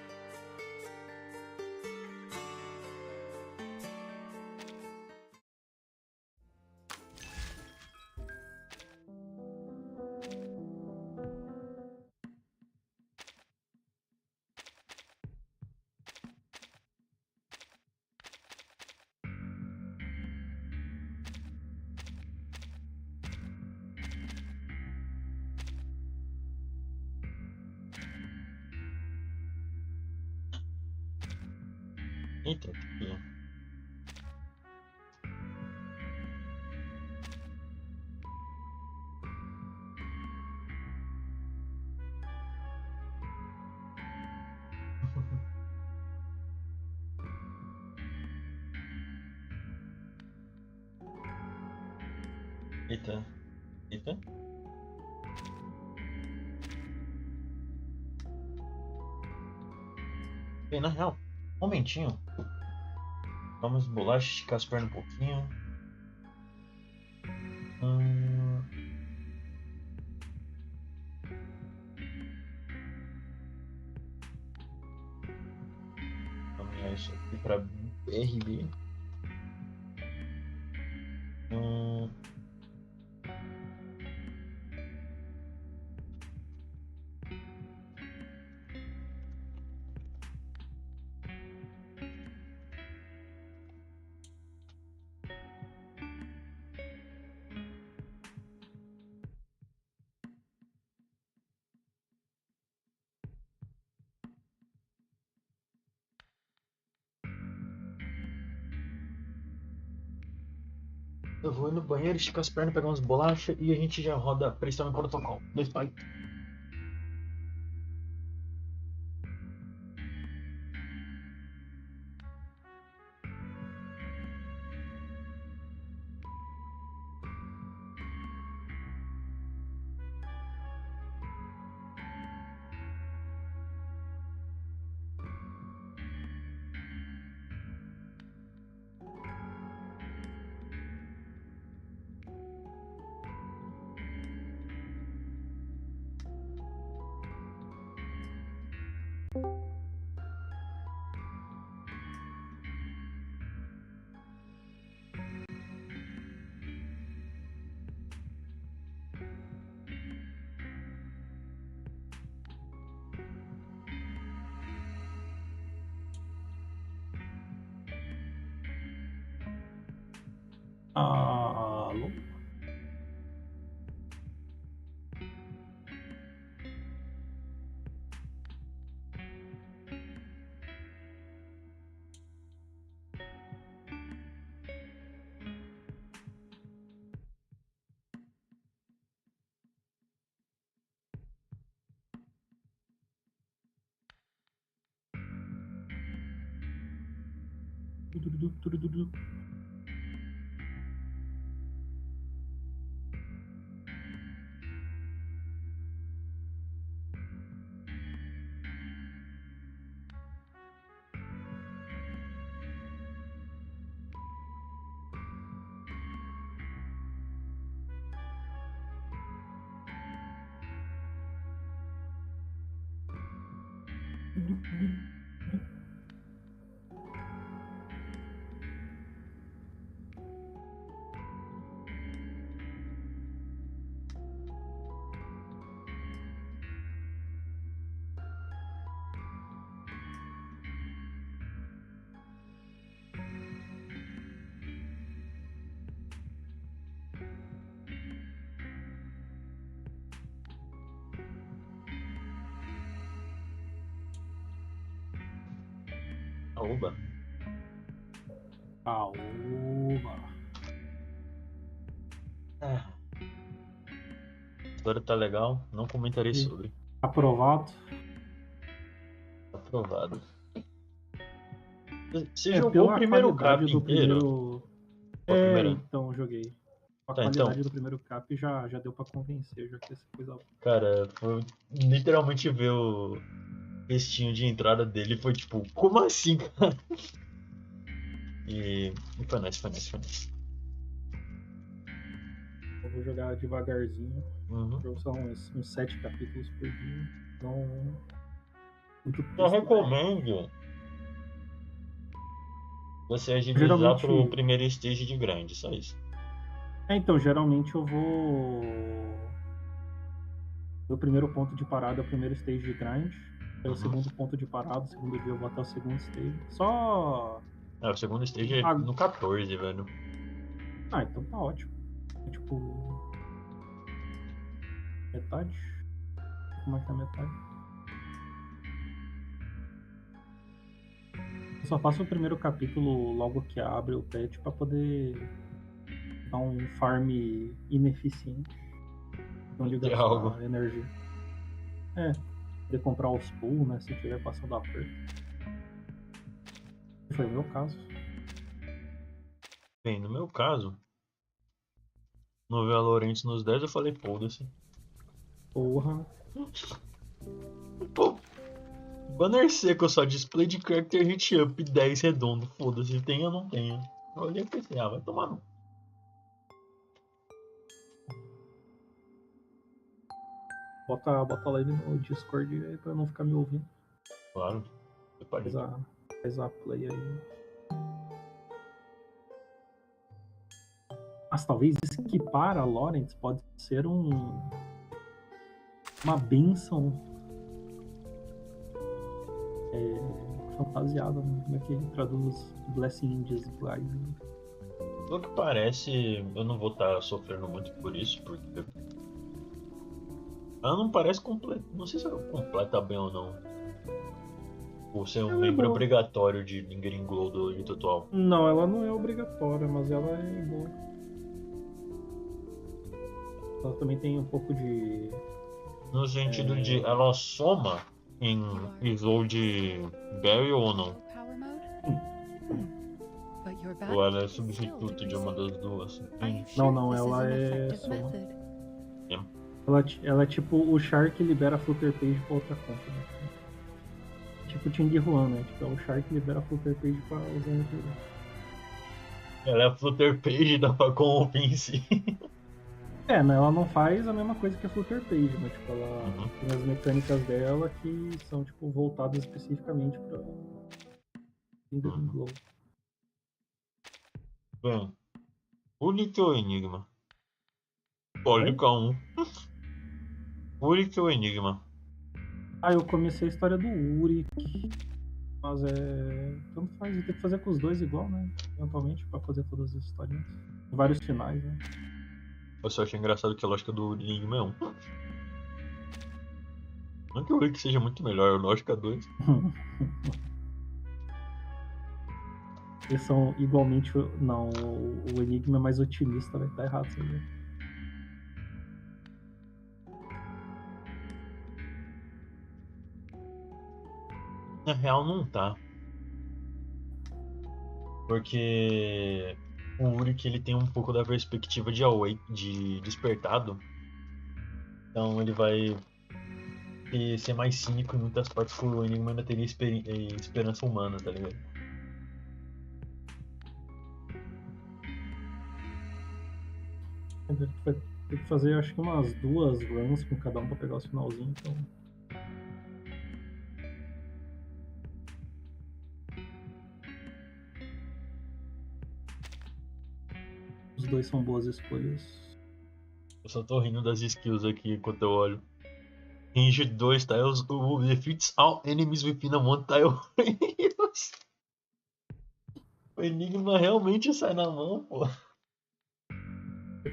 Eita, aqui. Eita, eita. Bem, na real, um momentinho. Vamos bolacha, esticar as pernas um pouquinho. Vamos enviar isso aqui para BRB. Eu vou ir no banheiro, esticar as pernas, pegar umas bolachas e a gente já roda pressão em protocolo. 2 pai. Alô? Oba. Calma. A história tá legal, não comentarei sobre. Aprovado. Aprovado. Você jogou o primeiro cap inteiro? Então joguei. A Tá, qualidade então, do primeiro cap já deu pra convencer, já que essa coisa. Cara, foi literalmente ver o textinho de entrada dele foi tipo, como assim, cara? E foi nice. Eu vou jogar devagarzinho. São uns 7 capítulos por dia. Então. Eu recomendo você agilizar pro primeiro stage de grind, só isso. Então, geralmente eu vou. O primeiro ponto de parada é o primeiro stage de grind. É o segundo ponto de parada, o segundo dia eu vou até o segundo stage. Só. O segundo stage é no 14, velho. Ah, então tá ótimo. É tipo. Metade? Como é que é metade? Eu só faço o primeiro capítulo logo que abre o patch pra poder dar um farm ineficiente. Onde gastar energia. Poder comprar os pools, né? Se tiver passando aperto. Foi o meu caso. Bem, no meu caso, no Valorant nos 10 eu falei, foda-se. Porra. Pô, banner seco só, display de character hit up 10 redondo, foda-se, tem ou não tem. Eu olhei e pensei, vai tomar no. Bota a live no Discord aí pra não ficar me ouvindo. Claro. Faz a play aí. Mas talvez isso que para Lawrence pode ser uma benção fantasiada, né? Como é que ele traduz Blessing in Disguise? Pelo que parece, eu não vou estar sofrendo muito por isso, porque ela não parece completa. Não sei se ela completa bem ou não. Por ser um membro obrigatório de Lingering Glow do Elite atual. Não, ela não é obrigatória, mas ela é boa. Ela também tem um pouco de. No sentido de ela soma em slow de Barry ou não? Ou ela é substituto de uma das duas? Não, ela é soma. Ela é tipo o Char que libera a Flutter Page pra outra conta. Né? Tipo o Ting Huan, né? Tipo, é o Char que libera a Flutter Page pra usar no jogo. Ela é a Flutter Page da Facom em si. Né? Ela não faz a mesma coisa que a Flutter Page, mas tipo, ela tem as mecânicas dela que são tipo voltadas especificamente pra Lingering Glow. Bem, Uric ou Enigma? Olha K1. Uric ou Enigma? Eu comecei a história do Uric, mas tanto faz, eu tenho que fazer com os dois igual, né? Eventualmente, pra fazer todas as historinhas. Vários finais, né? Eu só achei engraçado que a lógica do Enigma é 1. Não que o Uric seja muito melhor, a lógica 2. Eles são igualmente. Não, o Enigma é mais otimista, vai tá errado isso aí. Na real não tá. Porque o Uric ele tem um pouco da perspectiva de Awake, de despertado. Então ele vai ser mais cínico em muitas partes que o Enigma ainda teria esperança humana, tá ligado? Vai ter que fazer acho que umas 2 runs com cada um pra pegar o finalzinho, então. Os dois são boas escolhas. Eu só tô rindo das skills aqui enquanto eu olho. Range 2 tiles, o defeats all enemies within a 1 tile radius. O Enigma realmente sai na mão, pô.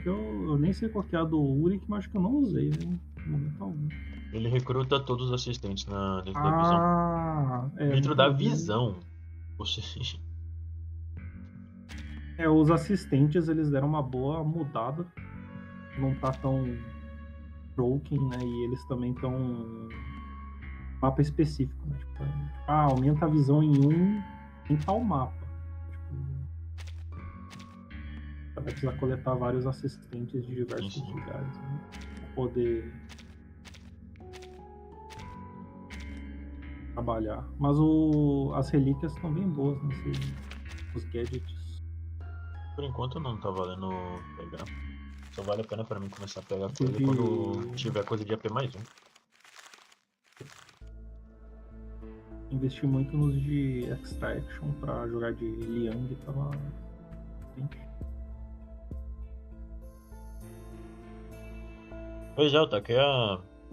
Eu nem sei qual que é a do Uric, mas acho que eu não usei, né? No momento algum. Ele recruta todos os assistentes dentro da visão. Dentro da visão. Ou seja, Os assistentes, eles deram uma boa mudada. Não tá tão broken, né? E eles também estão mapa específico, né? Tipo, aumenta a visão em tal mapa. Tipo, vai precisar coletar vários assistentes de diversos lugares, né? Pra poder trabalhar. Mas as relíquias estão bem boas, né? Os gadgets. Por enquanto não tá valendo pegar. Só vale a pena pra mim começar a pegar coisa quando tiver coisa de AP mais um. Investi muito nos de Extraction pra jogar de Liang, tava. Pois é, eu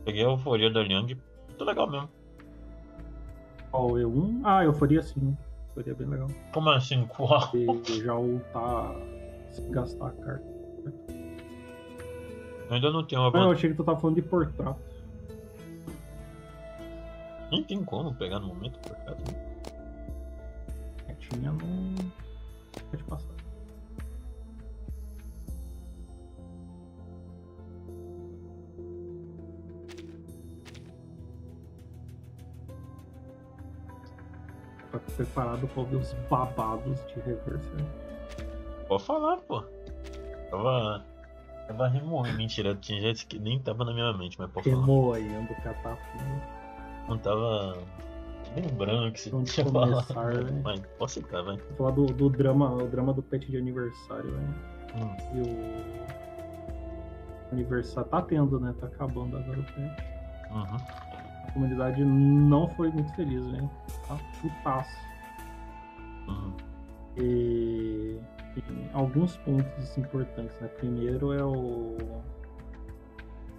peguei a euforia da Liang. Muito legal mesmo. Qual E1? Ah, euforia sim. Euforia é bem legal. Como assim? Qual? E já ultar sem gastar a carta. Eu ainda não tenho uma. Não, eu achei que tu tava falando de portrato. Nem tem como pegar no momento portrato. Tinha no. Pode passar. Tá preparado pra ouvir os babados de reverse. Pode falar, pô. Tava remoendo. Mentira, tinha gente que nem tava na minha mente, mas pode falar. Remoendo o catafilho. Não tava lembrando que você tinha falado. Mas posso citar, vai. Vou falar do drama, o drama do pet de aniversário, velho. E o aniversário tá tendo, né? Tá acabando agora o pet. A comunidade não foi muito feliz, velho. Tá putaço. E tem alguns pontos importantes, né? Primeiro é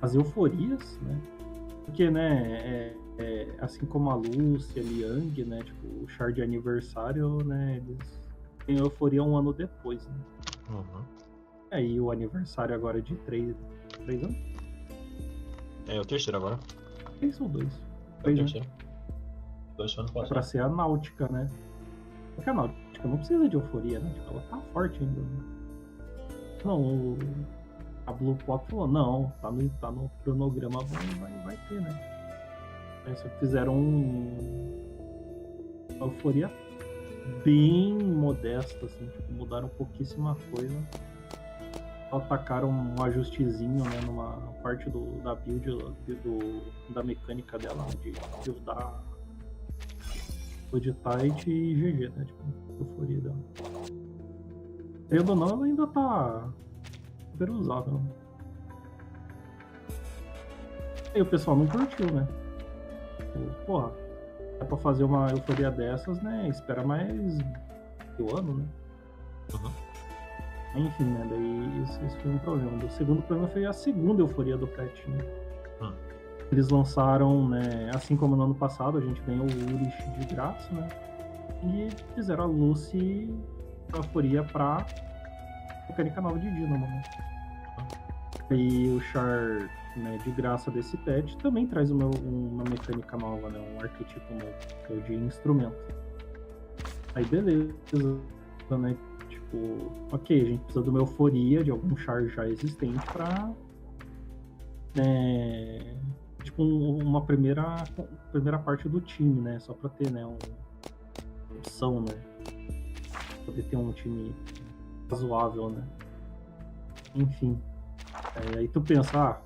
as euforias, né? Porque, né, assim como a Lúcia, a Liang, né, tipo, o char de aniversário, né, eles têm euforia um ano depois, né? Aí o aniversário agora é de 3 anos? É o terceiro agora. 3 ou 2? É o terceiro. 2 foi ano passado. Pra ser a Náutica, né? Porque a Náutica não precisa de euforia, né? Tipo, ela tá forte ainda, né? Não, a Blue Pop falou, não, tá no cronograma, vai ter, né? Aí só fizeram uma euforia bem modesta, assim, tipo, mudaram pouquíssima coisa. Só atacaram um ajustezinho, né, numa parte da build, da mecânica dela, de buildar Blood Tide e GG, né, tipo, euforia dela. Querendo ou não, ela ainda tá super usável. E o pessoal não curtiu, né? Porra, é pra fazer uma euforia dessas, né? Espera mais do ano, né? Enfim, né? Daí isso foi um problema. O segundo problema foi a segunda euforia do patch, né? Eles lançaram, né? Assim como no ano passado, a gente ganhou o Urish de graça, né? E fizeram a Lucy euforia pra mecânica nova de Dynamo, né? E o char, né, de graça desse patch também traz uma mecânica nova, né? Um arquétipo novo, que é o de instrumento. Aí beleza, né? Tipo, ok, a gente precisa de uma euforia de algum char já existente pra, né, tipo, uma primeira parte do time, né? Só pra ter, né, uma opção, né? Poder ter um time razoável, né? Enfim. Aí tu pensa,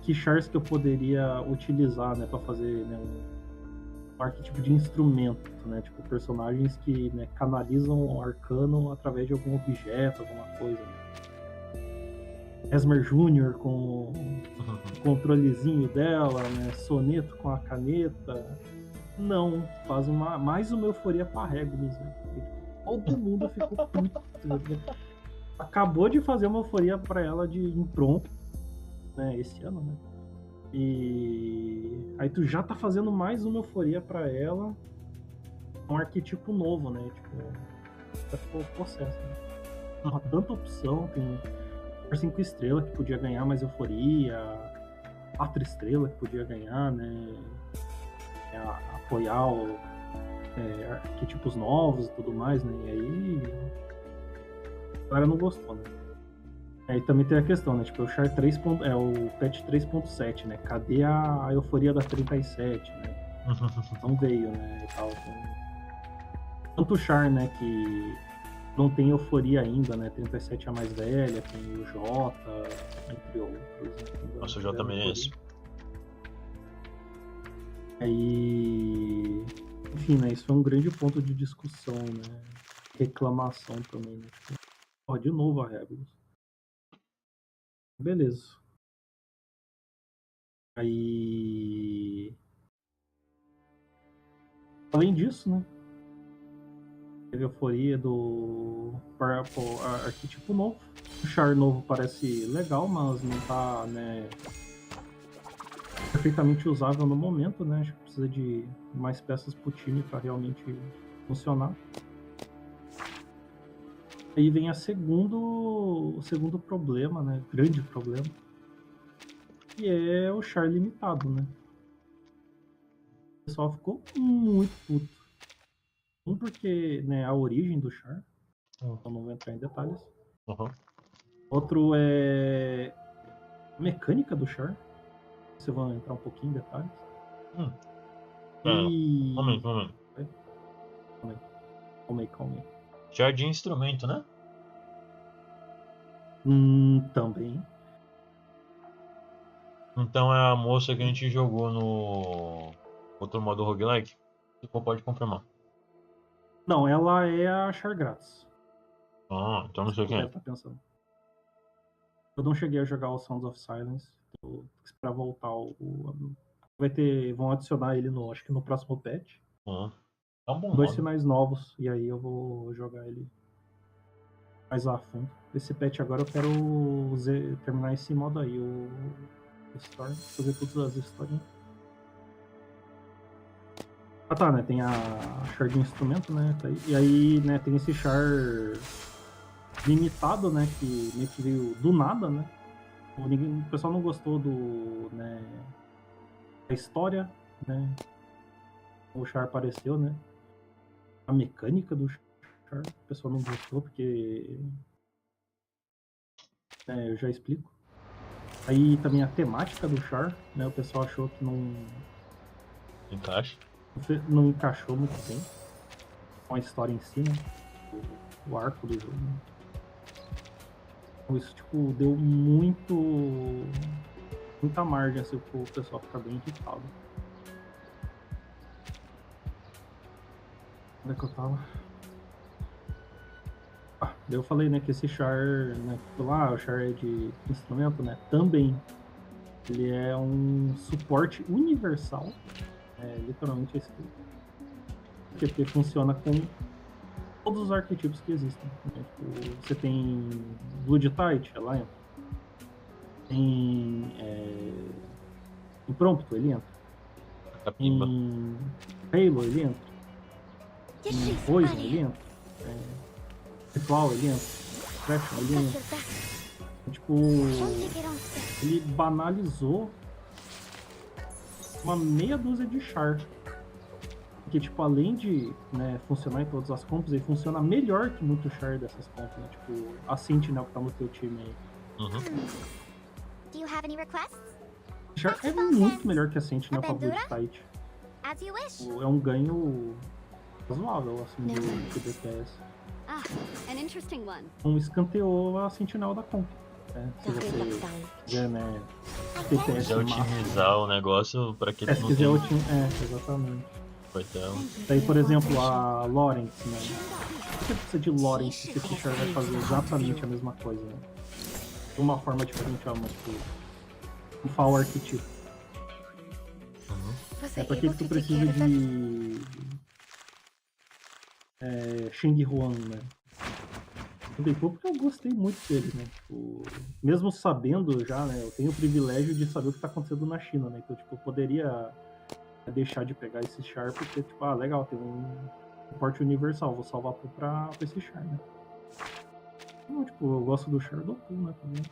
que chars que eu poderia utilizar, né, pra fazer, né, um arquétipo de instrumento, né, tipo personagens que, né, canalizam o arcano através de algum objeto, alguma coisa, né? Esmer Jr. com o controlezinho dela, né, Soneto com a caneta. Não, faz mais uma euforia pra Regulus, né? Todo mundo ficou puto, né? Acabou de fazer uma euforia pra ela de Impron, né, esse ano, né? E aí tu já tá fazendo mais uma euforia pra ela, um arquétipo novo, né? Tipo, já ficou processo, né? Uma tanta opção, tem 5 estrelas que podia ganhar mais euforia, 4 estrelas que podia ganhar, né? Apoiar arquétipos novos e tudo mais, né? E aí galera não gostou, né? Aí também tem a questão, né? Tipo, o Char 3. O patch 3.7, né? Cadê a euforia da 37, né? Não veio, né? E tal. Tanto o Char, né? Que não tem euforia ainda, né? 37 é a mais velha, tem o J, entre outros. Nossa, o J também é esse. Aí, enfim, né? Isso foi um grande ponto de discussão, né? Reclamação também, né? Tipo, ó, de novo a Regulus. Beleza. Aí, além disso, né? Teve a euforia do arquétipo novo. O Char novo parece legal, mas não tá, né, perfeitamente usável no momento, né? Acho que precisa de mais peças pro time para realmente funcionar. Aí vem o segundo problema, né? Grande problema. Que é o Char limitado, né? O pessoal ficou muito puto. Um porque, né, a origem do Char. Então não vou entrar em detalhes. Outro é a mecânica do Char. Vocês vão entrar um pouquinho em detalhes. E... Calma aí. Char de instrumento, né? Também. Então é a moça que a gente jogou no outro modo roguelike? Você pode confirmar. Não, ela é a Char grátis. Ah, então não sei quem é. Tá pensando. Eu não cheguei a jogar o Sounds of Silence. Tô esperar voltar vão adicionar ele acho que no próximo patch. É um bom 2 modo. sinais novos, e aí eu vou jogar ele mais a fundo. Esse patch agora eu quero terminar esse modo aí, o Story, fazer todas as historinhas. Ah tá, né? Tem a Char de instrumento, né? E aí, né, tem esse Char limitado, né? Que meio que veio do nada, né? O pessoal não gostou da história, né? O Char apareceu, né? A mecânica do Char, o pessoal não gostou porque... eu já explico. Aí também a temática do Char, né? O pessoal achou que não encaixou muito bem com a história em si, né? O arco do jogo. Né? Então isso, tipo, deu muita margem, assim, pro pessoal ficar bem irritado. Onde é que eu tava? Daí eu falei, né, que esse Char, né, o Char é de instrumento, né, também ele é um suporte universal, literalmente esse porque funciona com todos os arquetipos que existem. Né? Tipo, você tem Blood Tide, ela entra. Tem Impromptu, ele entra. Em Halo, ele entra. Em Poison, ele entra. Ritual, ele entra. Fashion, ele entra. Tipo, ele banalizou uma meia dúzia de Char. Porque, tipo, além de, né, funcionar em todas as comps, ele funciona melhor que muito Char dessas comps, né? Tipo, a Sentinel que tá no teu time aí. Do you have any requests? Char é muito melhor que a Sentinel com a Blood Tide. As you wish. É um ganho razoável, assim, do DPS. An interesting one. Escanteou a Sentinel da comp. Se você quiser, né, DPS quiser otimizar o negócio para que se quiser exatamente. Daí, por exemplo, a Lawrence, né? Por que precisa de Lawrence se esse Char vai fazer exatamente a mesma coisa, né? De uma forma diferente, mas um Fall Archetype. Pra que tu precisa de Sheng Huang, né? Porque eu gostei muito dele, né? Tipo, mesmo sabendo já, né? Eu tenho o privilégio de saber o que tá acontecendo na China, né? Então, tipo, eu poderia deixar de pegar esse Char porque, tipo, legal, tem um suporte universal, vou salvar tudo pra esse Char, né? Então, tipo, eu gosto do Char do Pool, né? Também.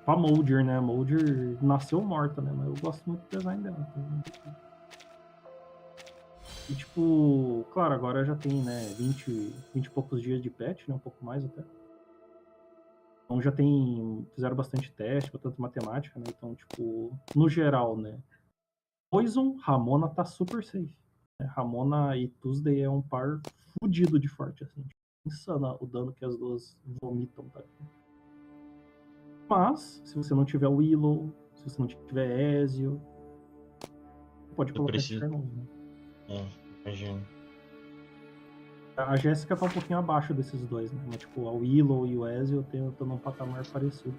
A Moldir, né? A Moldir nasceu morta, né? Mas eu gosto muito do design dela. Então... E, tipo, claro, agora já tem, né, 20 e poucos dias de patch, né? Um pouco mais até. Então fizeram bastante teste, bastante matemática, né? Então, tipo, no geral, né? Poison, Ramona tá super safe. Né? Ramona e Tuesday é um par fudido de forte, assim. Tipo, insana o dano que as duas vomitam, tá? Mas, se você não tiver Willow, se você não tiver Ezio, pode colocar esse char novo, né? Imagino. A Jéssica tá um pouquinho abaixo desses dois, né? Mas, tipo, a Willow e o Ezio estão num patamar parecido.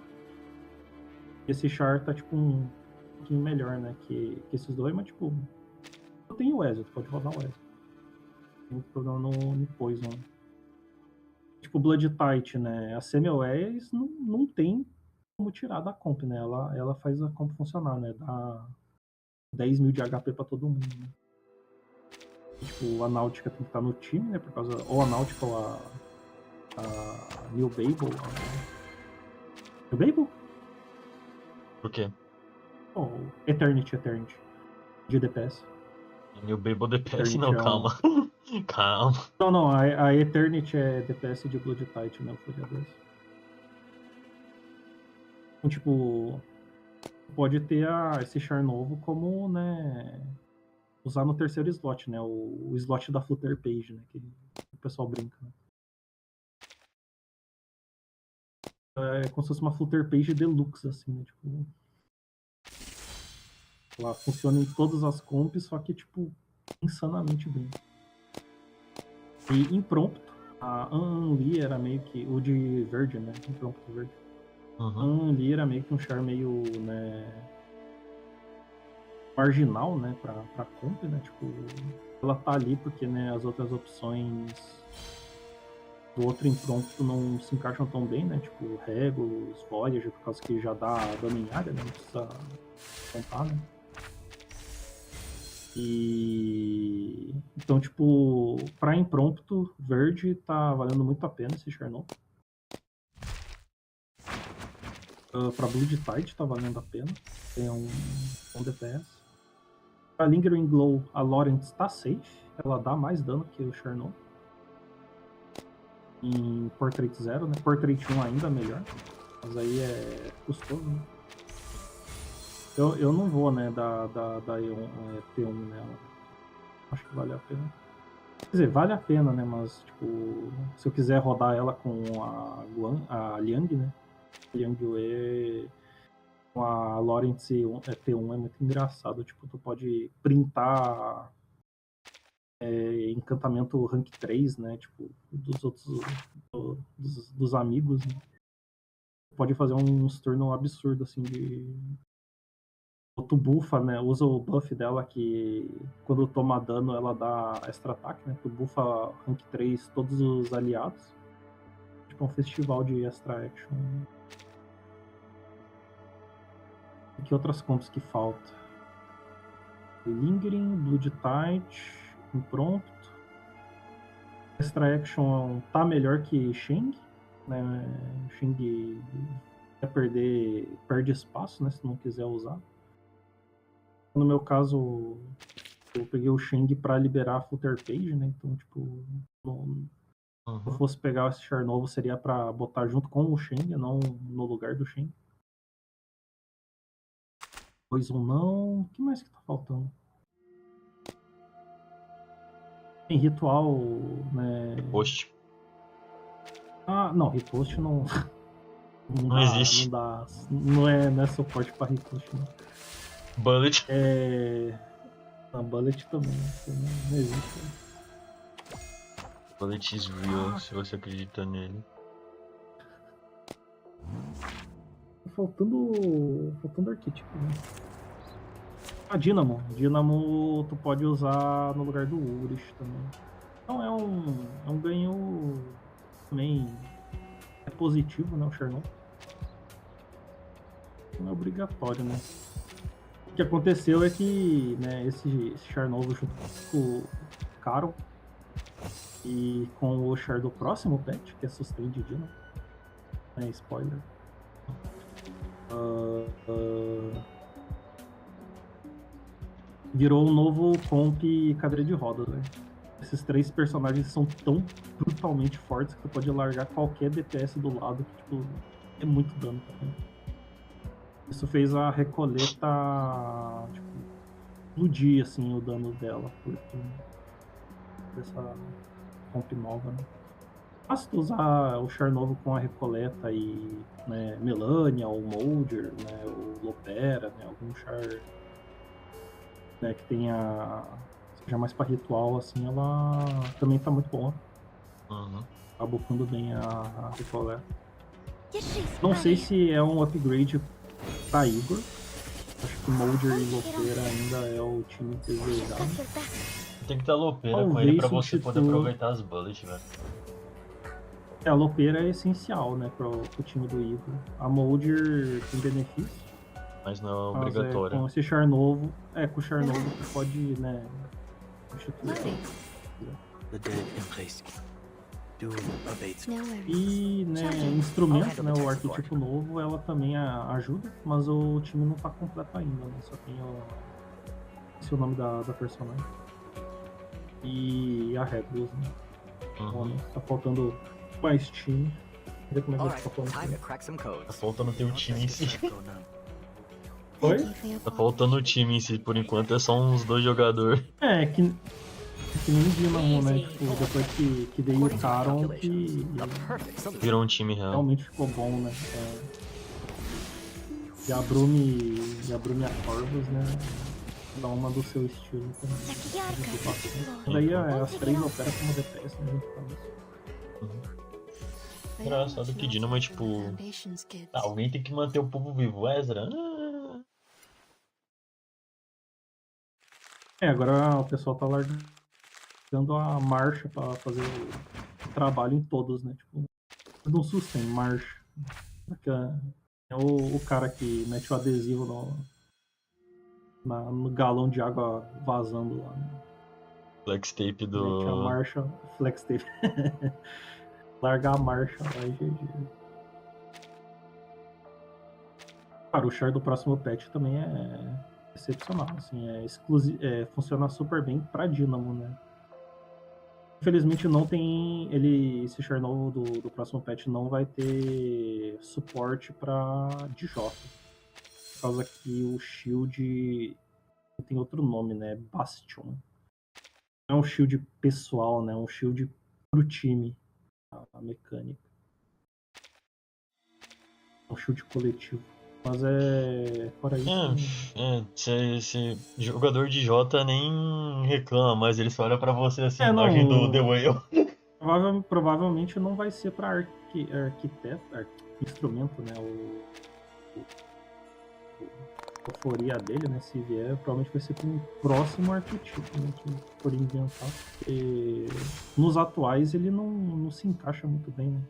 Esse char tá, tipo, um pouquinho melhor, né? Que esses dois, mas, tipo, eu tenho o Ezio, tu pode rodar o Ezio. Tem problema no Poison. Tipo, Blood Tight, né? A Semi-Oés não tem como tirar da comp, né? Ela faz a comp funcionar, né? Dá 10 mil de HP pra todo mundo, né? Tipo, a Náutica tem que estar no time, né? Por causa. Ou a Náutica ou a New Babel. New Babel? Por quê? Oh, Eternity. De DPS. New Babel DPS Eternity não, calma. Calma. Não, a Eternity é DPS de Blood Tight, né? O Fúria 2. Então, tipo, pode ter esse char novo como, né? Usar no terceiro slot, né? O slot da Flutter Page, né? Que o pessoal brinca, né? É como se fosse uma Flutter Page Deluxe, assim, né? Tipo, ela funciona em todas as comps, só que, tipo, insanamente bem. E imprompto, a Anli era meio que... O de verde, né? Imprompto verde. A Anli era meio que um char meio, né... marginal, né? Pra comp, né? Tipo, ela tá ali porque, né? As outras opções do outro imprompto não se encaixam tão bem, né? Tipo, Regulus, Voyager, por causa que já dá dano em área, né? Não precisa contar, né? E então, tipo, pra imprompto, verde tá valendo muito a pena esse char novo. Pra Blood Tide tá valendo a pena. Tem um DPS. Pra Lingering Glow, a Lawrence tá safe. Ela dá mais dano que o char novo. Em Portrait 0, né? Portrait 1 ainda melhor. Mas aí é custoso, né? Eu não vou, né, da T1 nela. Acho que vale a pena. Quer dizer, vale a pena, né? Mas, tipo, se eu quiser rodar ela com a Liang, né? Liang Wei com a Lawrence T1 é muito engraçado. Tipo, tu pode printar encantamento rank 3, né? Tipo, dos outros dos amigos, né? Pode fazer uns turnos absurdos, assim, de... Tu bufa, né? Usa o buff dela que quando toma dano ela dá extra ataque, né? Tu bufa rank 3 todos os aliados. Tipo um festival de extra action. E que outras comps que falta? Lingering, Blood Tight, Imprompto. Extra action tá melhor que Sheng, né? Sheng perde espaço, né? Se não quiser usar. No meu caso, eu peguei o Sheng pra liberar a Footer Page, né? Então, tipo, se eu fosse pegar esse char novo, seria pra botar junto com o Sheng, não no lugar do Sheng. Poison não. O que mais que tá faltando? Tem ritual, né? Riposte. Ah, não, riposte não. Não existe. Não é suporte pra riposte, não. Bullet. A Bullet também, não existe. Bullet is real, se você acredita nele. Faltando arquétipo, né? A Dynamo. Dynamo tu pode usar no lugar do Urish também. Então é um ganho também positivo, né? O Chernow. Não é obrigatório, né? O que aconteceu é que, né, esse char novo junto com o Caro e com o char do próximo patch, que é Sustain de Dino, né, spoiler, virou um novo comp cadeira de rodas, né? Esses três personagens são tão brutalmente fortes que tu pode largar qualquer DPS do lado que, tipo, É muito dano também. Isso fez a Recoleta, tipo, explodir, assim, o dano dela, porque dessa comp nova, né? Basta usar o char novo com a Recoleta e, né, Melania, ou Molder, né, ou Lopera, né, algum char, né, que tenha, seja mais pra ritual, assim, ela também tá muito boa. Tá bufando bem a Recoleta. Não sei se é um upgrade pra Igor. Acho que Molder e Lopeira ainda é o time desejado. Tem que ter Lopeira com ele pra você poder aproveitar as bullets, velho. A Lopeira é essencial, né, pro time do Igor. A Molder tem benefício. Mas não é obrigatório. Com esse char novo, com o char novo você pode, né, substituir. E, né, instrumento, né, o arquétipo novo, ela também ajuda, mas o time não tá completo ainda, né, só tem esse é o nome da personagem. E a Regulus, né. Tá faltando mais time. Ver como é que tá faltando. Tá faltando ter um time em si. Oi? Tá faltando o time em si, por enquanto é só uns 2 jogadores. Que nem Dynamo, né? Tipo, depois que veio o Caron, que virou um time real. Realmente ficou bom, né? E a Brumi e a Corvus, né? Dá uma do seu estilo também. Daí as 3 operam como DPS, né? Junto com isso. Engraçado que Dynamo é tipo... alguém tem que manter o povo vivo. Ezra... Agora o pessoal tá largando a marcha pra fazer o trabalho em todos, né? Tipo, não sustain, marcha. É o cara que mete o adesivo no galão de água vazando lá. Né? Flex tape do... Mete a marcha, flex tape. Largar a marcha lá e GG. Cara, o char do próximo patch também é excepcional, assim, funciona super bem pra Dynamo, né? Infelizmente não tem esse char novo do próximo patch não vai ter suporte pra DJ. Por causa que o shield tem outro nome, né? Bastion. Não é um shield pessoal, né? É um shield pro time. A mecânica. É um shield coletivo. Mas fora isso. Esse jogador de Jota nem reclama, mas ele só olha pra você assim, imagem do The Whale. Provavelmente não vai ser pra instrumento, né? A euforia dele, né? Se vier, provavelmente vai ser com o próximo arquétipo, né? Que for inventar. E nos atuais ele não se encaixa muito bem, né?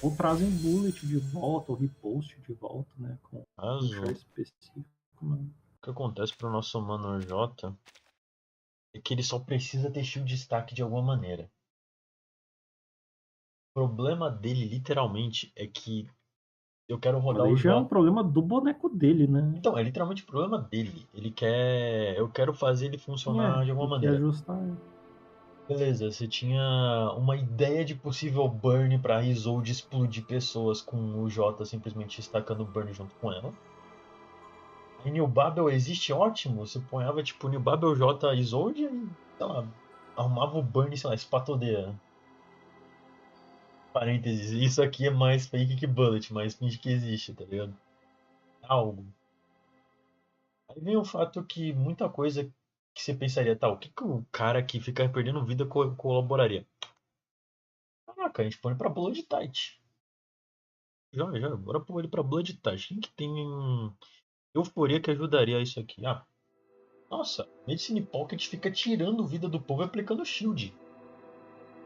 Ou trazem bullet de volta, ou repost de volta, né? Com um char específico. Né? O que acontece pro nosso mano J é que ele só precisa ter shield destaque de alguma maneira. O problema dele, literalmente, é que eu quero rodar o J. Já é um problema do boneco dele, né? Então, é literalmente o problema dele. Eu quero fazer ele funcionar de alguma maneira. Ajustar. Beleza, você tinha uma ideia de possível burn pra Isolde explodir pessoas com o J simplesmente estacando o burn junto com ela. Em New Babel existe, ótimo. Você ponhava tipo New Babel J Isolde e, sei lá, arrumava o burn, sei lá, espatodeia. Parênteses, isso aqui é mais fake que bullet, mas finge que existe, tá ligado? Algo. Aí vem o fato que muita coisa que você pensaria, tá, o que o cara que fica perdendo vida colaboraria? Caraca, a gente põe pra Blood Tight. Já, bora pôr ele pra Blood Tight. Quem que tem euforia que ajudaria isso aqui? Ah, nossa, Medicine Pocket fica tirando vida do povo e aplicando shield.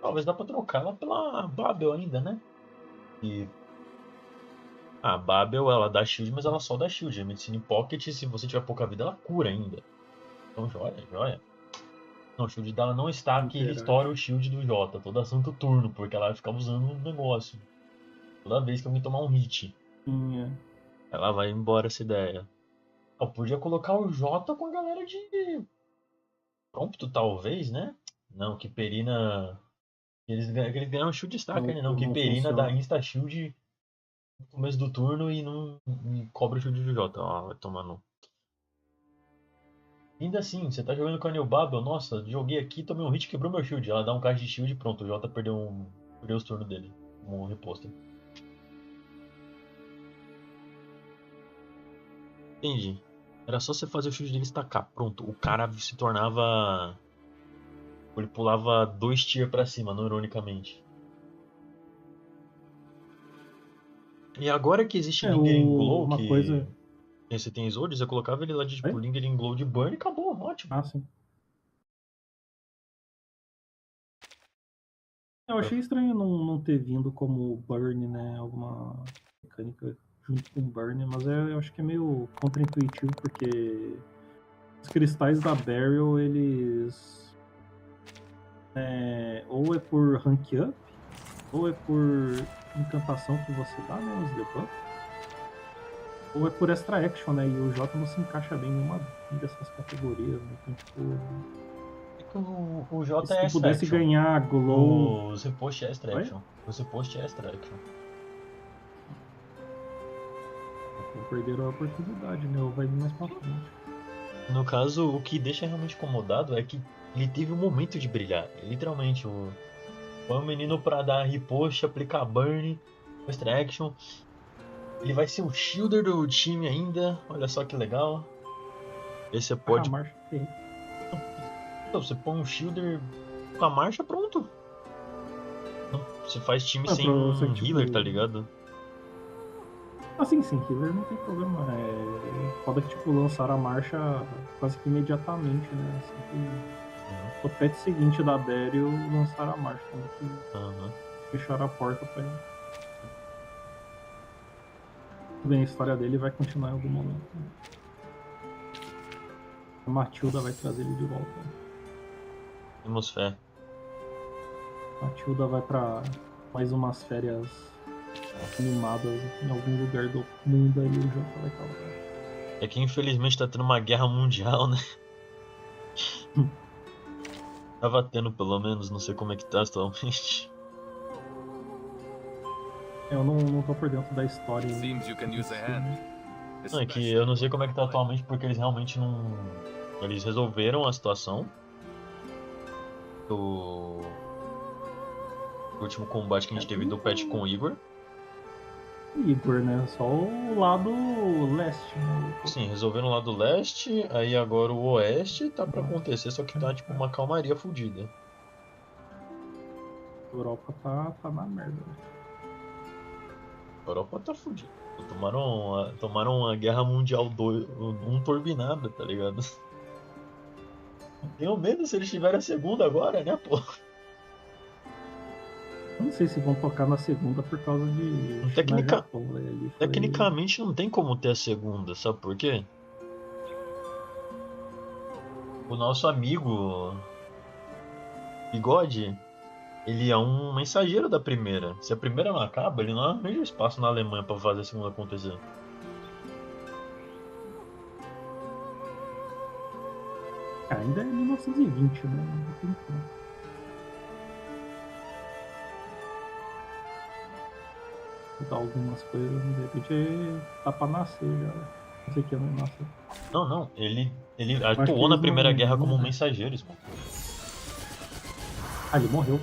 Talvez dá pra trocar ela pela Babel ainda, né? E a Babel, ela dá shield, mas ela só dá shield. A Medicine Pocket, se você tiver pouca vida, ela cura ainda. Então, joia. Não, o shield dela não está que restaura o shield do J todo santo turno, porque ela vai ficar usando um negócio. Toda vez que alguém tomar um hit. Ela vai embora essa ideia. Eu podia colocar o J com a galera de Prompto, talvez, né? Não, que Perina... Eles ganharam shield destaque, né? Não, que Perina dá insta shield no começo do turno e não e cobra o shield do Jota. Ah, vai tomar no. Ainda assim, você tá jogando com a New Babel, nossa, joguei aqui, tomei um hit, quebrou meu shield. Ela dá um card de shield e pronto, o Jota perdeu os turnos dele. Um reposter. Entendi. Era só você fazer o shield dele estacar. Pronto, o cara se tornava. Ele pulava 2 tier pra cima, não ironicamente. E agora que existe Lingering Glow, uma que coisa... você tem Exodus, eu colocava ele lá de tipo Lingering Glow de burn e acabou, ótimo. Ah, sim. Eu achei estranho não ter vindo como burn, né? Alguma mecânica junto com burn, mas eu acho que é meio contra-intuitivo, porque os cristais da Barrel, eles... ou é por rank up, ou é por encantação que você dá, né? Os debuff, ou é por extra action, né? E o J não se encaixa bem em nenhuma dessas categorias, né? Então, tipo... O J se é tu extra pudesse action. ganhar glow... O repost é extra action. O repost é extra action. Perderam a oportunidade, né? Ou vai vir mais pra frente. No caso, o que deixa realmente incomodado é que ele teve um momento de brilhar. Literalmente, foi um menino pra dar repost, aplicar burn, extra action. Ele vai ser o shielder do time ainda. Olha só que legal. Aí você pode. Então, você põe um shielder com a marcha, pronto. Você faz time sem você, healer, tá ligado? Assim, sem healer não tem problema. Foda que tipo, lançaram a marcha quase que imediatamente, né? Assim que o patch seguinte da Daryl lançaram a marcha. Né? Que fecharam a porta pra ele. Tudo bem, a história dele vai continuar em algum momento. Né? A Matilda vai trazer ele de volta. Temos fé. A Matilda vai pra mais umas férias animadas em algum lugar do mundo, aí o Jota vai estar lá. É que infelizmente tá tendo uma guerra mundial, né? Tava tendo pelo menos, não sei como é que tá atualmente. Eu não tô por dentro da história. Não, é que eu não sei como é que tá atualmente porque eles realmente não. Eles resolveram a situação do último combate que a gente teve do patch com o Igor. Igor, né? Só o lado leste, né? Sim, resolveram o lado leste, aí agora o oeste tá pra acontecer, só que tá tipo uma calmaria fodida. A Europa tá na merda. A Europa tá fodida. Tomaram uma guerra mundial turbinada, tá ligado? Tenho medo se eles tiverem a segunda agora, né, pô? Eu não sei se vão tocar na segunda por causa de Japão, Tecnicamente não tem como ter a segunda, sabe por quê? O nosso amigo Bigode, ele é um mensageiro da primeira. Se a primeira não acaba, ele não arranja espaço na Alemanha pra fazer a segunda acontecer. Ainda é 1920, né? Não tem como. Dar algumas coisas, de repente tá pra nascer já. Não sei que ano nasceu. Não, ele atuou na Primeira Guerra como um mensageiro, irmão. Ah, ele morreu.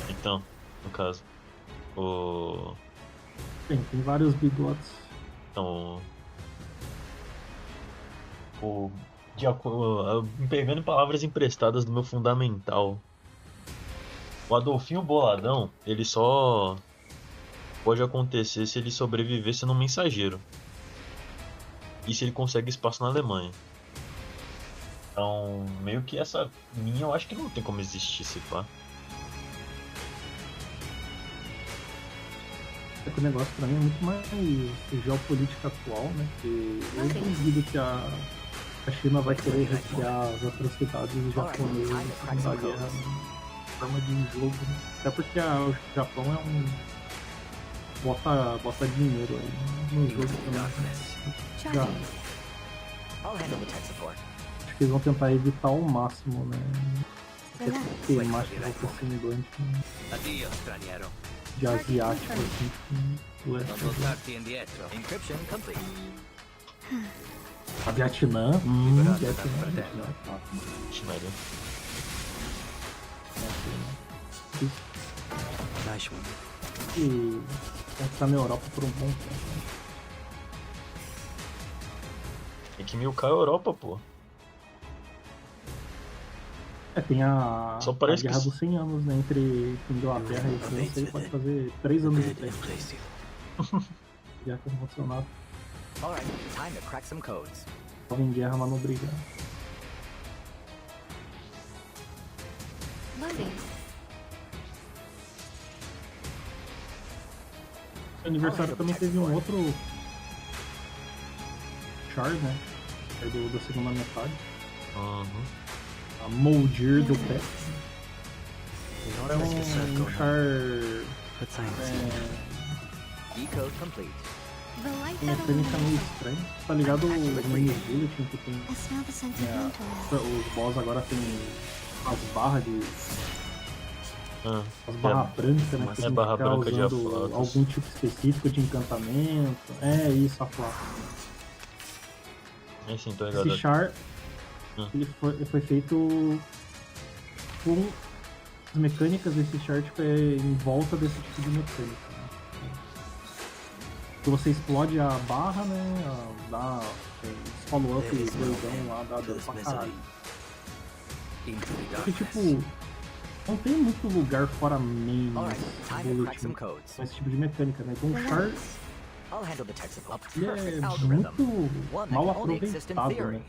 Então, no caso, tem vários bigodes. Então, pegando palavras emprestadas do meu fundamental, o Adolfinho Boladão, ele só pode acontecer se ele sobreviver sendo um mensageiro. E se ele consegue espaço na Alemanha. Então, meio que essa minha eu acho que não tem como existir, se pá. O negócio pra mim é muito mais geopolítica atual, né? Porque eu duvido que a China vai querer recriar as atrocidades japonesas da Segunda Guerra em forma de jogo, né? Até porque o Japão é bota dinheiro aí no jogo também. Acho que eles vão tentar evitar ao máximo, né? Queimar esse semblante. Addio, straniero. De asiático, assim. Non voltarti indietro. Encryption complete. A Vietnã? Vietnã. Nice one. E vai ficar na Europa por um bom tempo. Tem que milcar a Europa, pô. Tem a Guerra que... dos 100 anos, né? Entre Inglaterra e França, ele pode fazer 3 anos de teste. Guerra convencional. Alright, time to crack some codes. Tava em guerra, mas não brigar. No aniversário também teve um outro char, né? Da segunda metade. A Moldir do pé. É um char. Decode complete. Uma mecânica meio estranha. Tá ligado no mini bulletin que tem. Os boss agora tem as barras de. As barras brancas, né? Que é barra branca de aflatos. Algum tipo específico de encantamento. É isso, aflato. Sim, tô ligado. Esse char ele foi feito com as mecânicas desse char tipo, em volta desse tipo de mecânica. Você explode a barra, né? Dá follow-up doidão lá, dá dano pra caralho. Porque, tipo, não tem muito lugar fora main bulletin com esse tipo de mecânica, né? Então o char ele é muito mal aproveitado, né?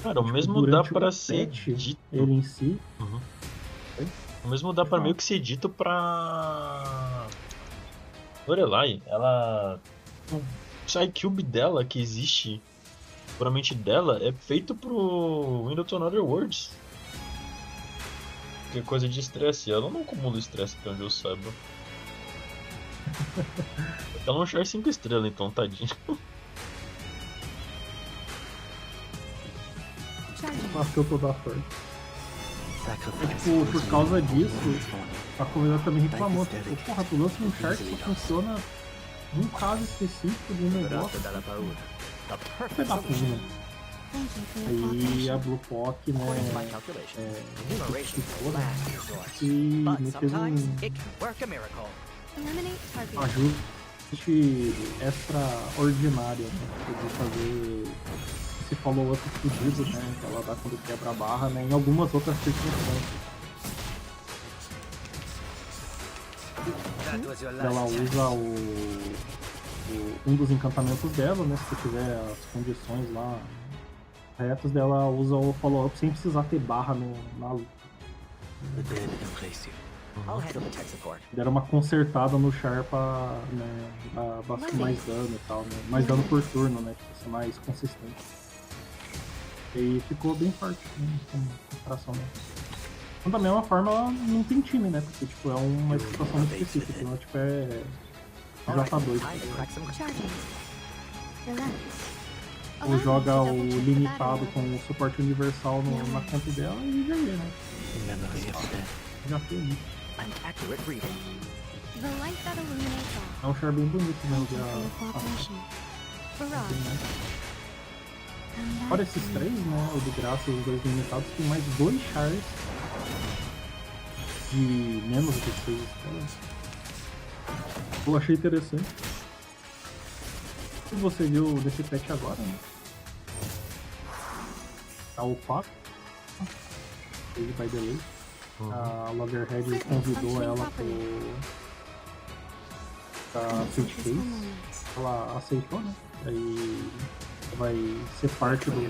Cara, o mesmo dá pra ser dito. Ele em si. O mesmo dá pra meio que ser dito pra Lorelai. Ela. O Psycube dela, que existe puramente dela, é feito pro Windows on Other Worlds. Que é coisa de estresse. Ela não acumula estresse até onde eu saiba. Ela é um char 5 estrelas, então, tadinho. Passou toda a força. Tipo, por causa disso, a comunidade também reclamou. Tipo, porra, tu lança um char que só funciona num caso específico de um negócio. Pedacinho. Aí a Blue Pock, né, e me fez um ajuste extraordinário, né, de fazer esse follow-up fudido, né, que ela dá quando quebra a barra, né, em algumas outras circunstâncias. Ela usa um dos encantamentos dela, né, se tiver as condições lá retas dela, usa o follow-up sem precisar ter barra na luta. Deram uma consertada no char pra, né, dar bastante mais dano e tal, né? Mais dano por turno, né? Tipo, ser mais consistente. E ficou bem forte, né? Com comparação, né? Então, da mesma forma, ela não tem time, né? Porque tipo, é uma situação muito específica. Então, tipo, é J2. Ou joga o limitado com o suporte universal na conta dela e já vê, né? Já foi isso. É um char bem bonito, né? Fora esses três, né? O de graça e os dois limitados, tem mais 2 chars de menos de 6 estrelas. Eu achei interessante. E você viu desse patch agora, né? Tá o Paco, ele by the way. A Loggerhead convidou ela pra Switch Case. Ela aceitou, né? Aí vai ser parte do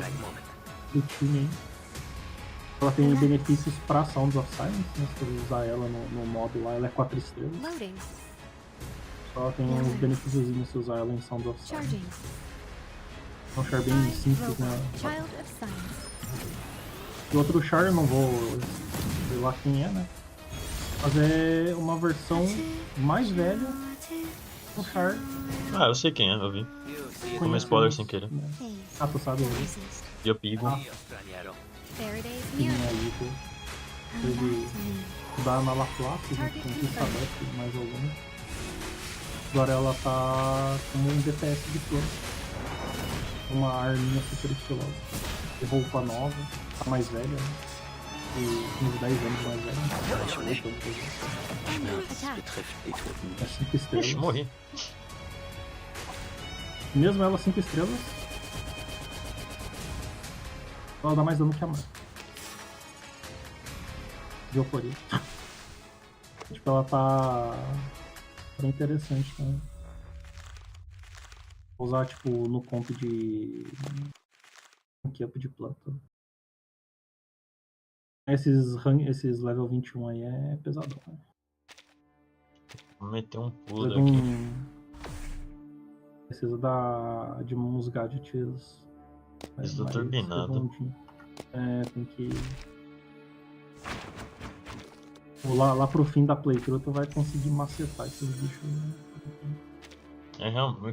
time aí. Ela tem benefícios pra Sounds of Silence, né? Se você usar ela no modo lá, ela é 4 estrelas. Ela tem uns benefícios se usar ela em Sounds of Silence. É um char bem simples, né? E outro char, eu não vou ver lá quem é, né? Mas é uma versão mais velha do char. Ah, eu sei quem é, eu vi. Como spoiler sem querer. Ah, tu sabe? E eu pego. Teve Dá na La Place, né? Com o mais algum. Agora ela tá como um DPS de plano. Uma arminha super estilosa. De roupa nova, tá mais velha, né? E uns 10 anos mais velha. É 5 estrelas. Ixi, morri. Mesmo ela 5 estrelas, ela dá mais dano que a Marca. De euforia. Tipo, ela tá bem interessante, né? Vou usar, tipo, no comp de camp de planta. Esses level 21 aí é pesadão, né? Vou meter um pulo aqui. Precisa de uns gadgets. Preciso do turbinado. Tem que... Lá pro fim da playthrough tu vai conseguir macetar esses bichos.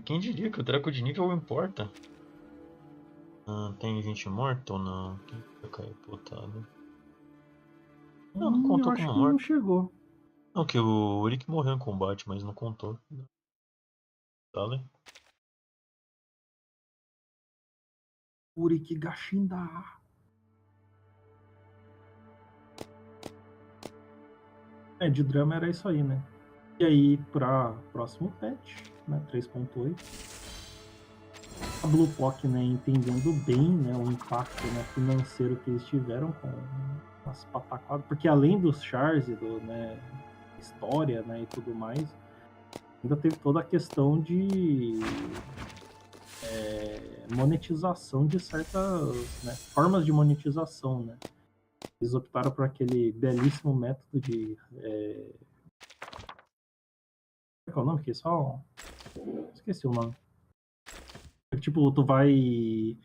Quem diria que o treco de nível importa? Tem gente morta ou não? Quem caiu putado? Não contou como morto. Não chegou. Não, que o Rick morreu em combate, mas não contou. Dale. Urik Gashinda. De drama era isso aí, né? E aí, pra próximo patch, né? 3.8. A Blue Pock, né? Entendendo bem, né? O impacto, né, financeiro que eles tiveram com as pataquadas. Porque além dos chars e do, né, história, né? E tudo mais, ainda teve toda a questão de monetização de certas, né, formas de monetização, né? Eles optaram por aquele belíssimo método de... Qual é o nome? Esqueci o nome. Tipo, tu vai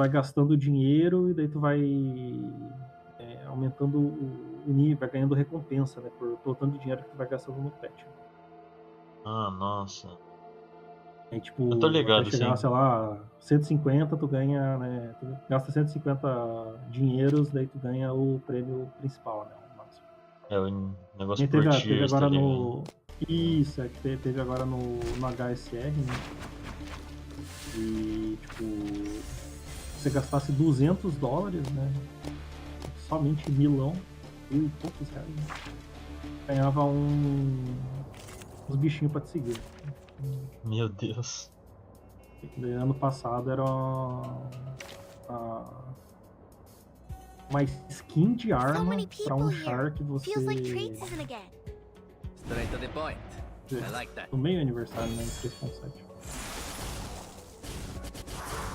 gastando dinheiro e daí tu vai aumentando o nível, vai ganhando recompensa, né? Por tanto de dinheiro que tu vai gastando no patch. Nossa. Aí, tipo, eu tô ligado, até chegar, sim. sei lá, 150, tu ganha, né? Tu gasta 150 dinheiros, daí tu ganha o prêmio principal, né? O máximo. O negócio E por teve tiers, agora tá no... Isso, teve agora no HSR, né? E, tipo, se você gastasse $200, né? Somente milão e poucos reais, né? Ganhava uns bichinhos pra te seguir. Meu Deus. Ano passado era uma skin de arma pra um char que você... Straight to the point. I like that. No meio aniversário, né? 3.7.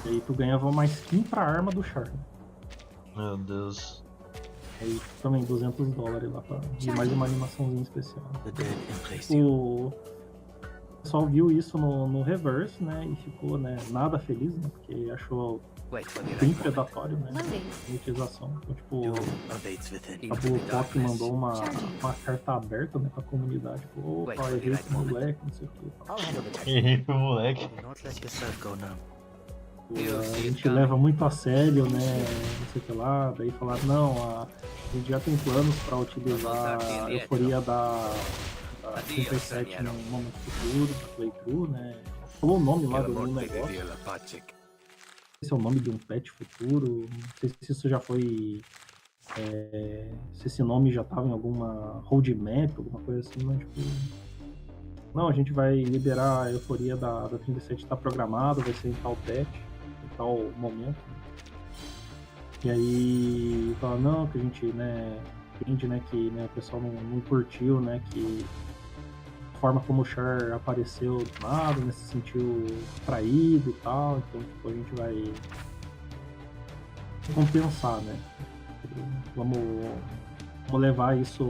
E aí tu ganhava uma skin pra arma do char. Meu Deus. Aí também $200 lá e mais uma animaçãozinha especial. O pessoal viu isso no reverse, né? E ficou, né, nada feliz, né? Porque achou bem predatório, né? Monetização. Então, tipo, a Blue Pock mandou uma carta aberta, né, pra comunidade. Tipo, opa, errei pro moleque, não sei o que. Errei pro moleque. A gente leva muito a sério, né? Não sei o que lá. Daí falaram, não, a gente já tem planos pra utilizar a euforia da 37 no momento futuro, do playthrough, né? Falou o nome lá do negócio. Esse é o nome de um patch futuro. Não sei se isso já foi. Se esse nome já tava em alguma roadmap, alguma coisa assim, mas tipo. Não, a gente vai liberar a euforia da 37, tá programado, vai ser em tal patch, em tal momento. E aí fala, não, que a gente, né, entende, né, que, né, o pessoal não curtiu, né, que a forma como o char apareceu do nada, né, se sentiu traído e tal, então tipo, a gente vai compensar, né. Vamos levar isso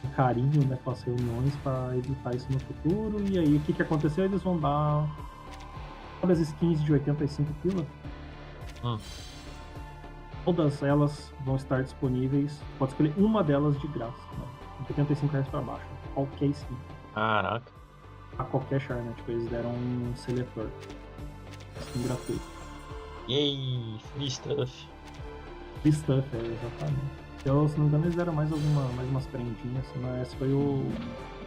com carinho, né, com as reuniões para evitar isso no futuro. E aí o que aconteceu? Eles vão dar todas as skins de 85 pila. Todas elas vão estar disponíveis. Pode escolher uma delas de graça, né? De 85 reais para baixo. Qualquer skin. Caraca. A qualquer char, né? Tipo, eles deram um seletor. Skin gratuito. Yay, free stuff. Free stuff, exatamente. Eu, se não me engano, eles deram mais umas prendinhas, mas esse foi o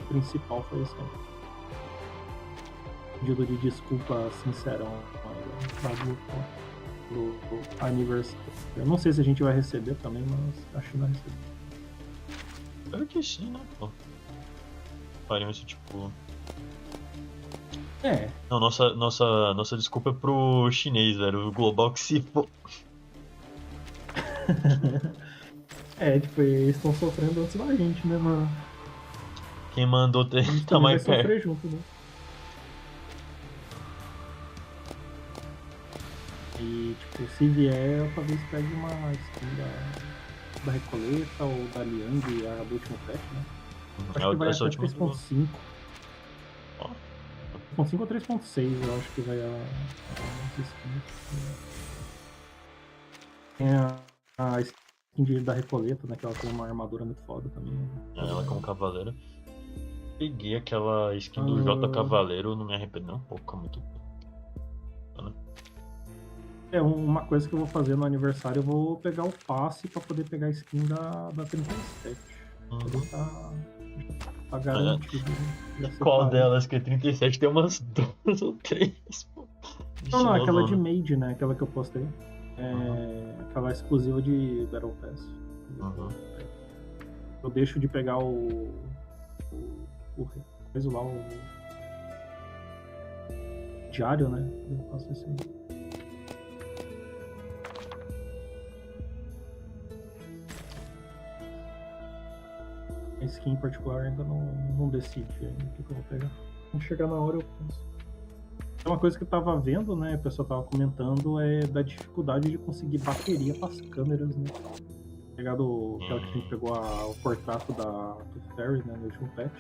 principal, foi esse aí. Pedido de desculpa sincerão do aniversário. Eu não sei se a gente vai receber também, mas acho que vai receber. Espero que sim, né, pô? Fariam isso, tipo... Não, nossa desculpa é pro chinês, velho. O global que se for. Tipo, eles estão sofrendo antes da gente, né, mano? Quem mandou ter... A gente tá também mais vai perto. sofrer junto, né? E, tipo, se vier, talvez pegue uma skin da Recoleta ou da Liang, a do último patch, né? Acho que vai até 3.5. 3.5 ou 3.6, eu acho que vai as skins. Tem a skin da Recoleta, né? Que ela tem uma armadura muito foda também. Ela como cavaleiro. Peguei aquela skin do J Cavaleiro, não me arrependo nem um pouco, é muito bom. Uma coisa que eu vou fazer no aniversário, eu vou pegar o passe pra poder pegar a skin da 37. Tá garantido. Qual delas que é 37? Tem umas 2 ou 3. Não, aquela de Made, né? Aquela que eu postei. Aquela exclusiva de Battle Pass. Eu deixo de pegar o diário, né? Eu faço isso aí. A skin em particular ainda não decidi ainda o que eu vou pegar. Quando chegar na hora eu penso. Uma coisa que eu tava vendo, né, o pessoal tava comentando, é da dificuldade de conseguir bateria para as câmeras, né? Pegado aquela que a gente pegou o portrato do Ferry, né, no último patch.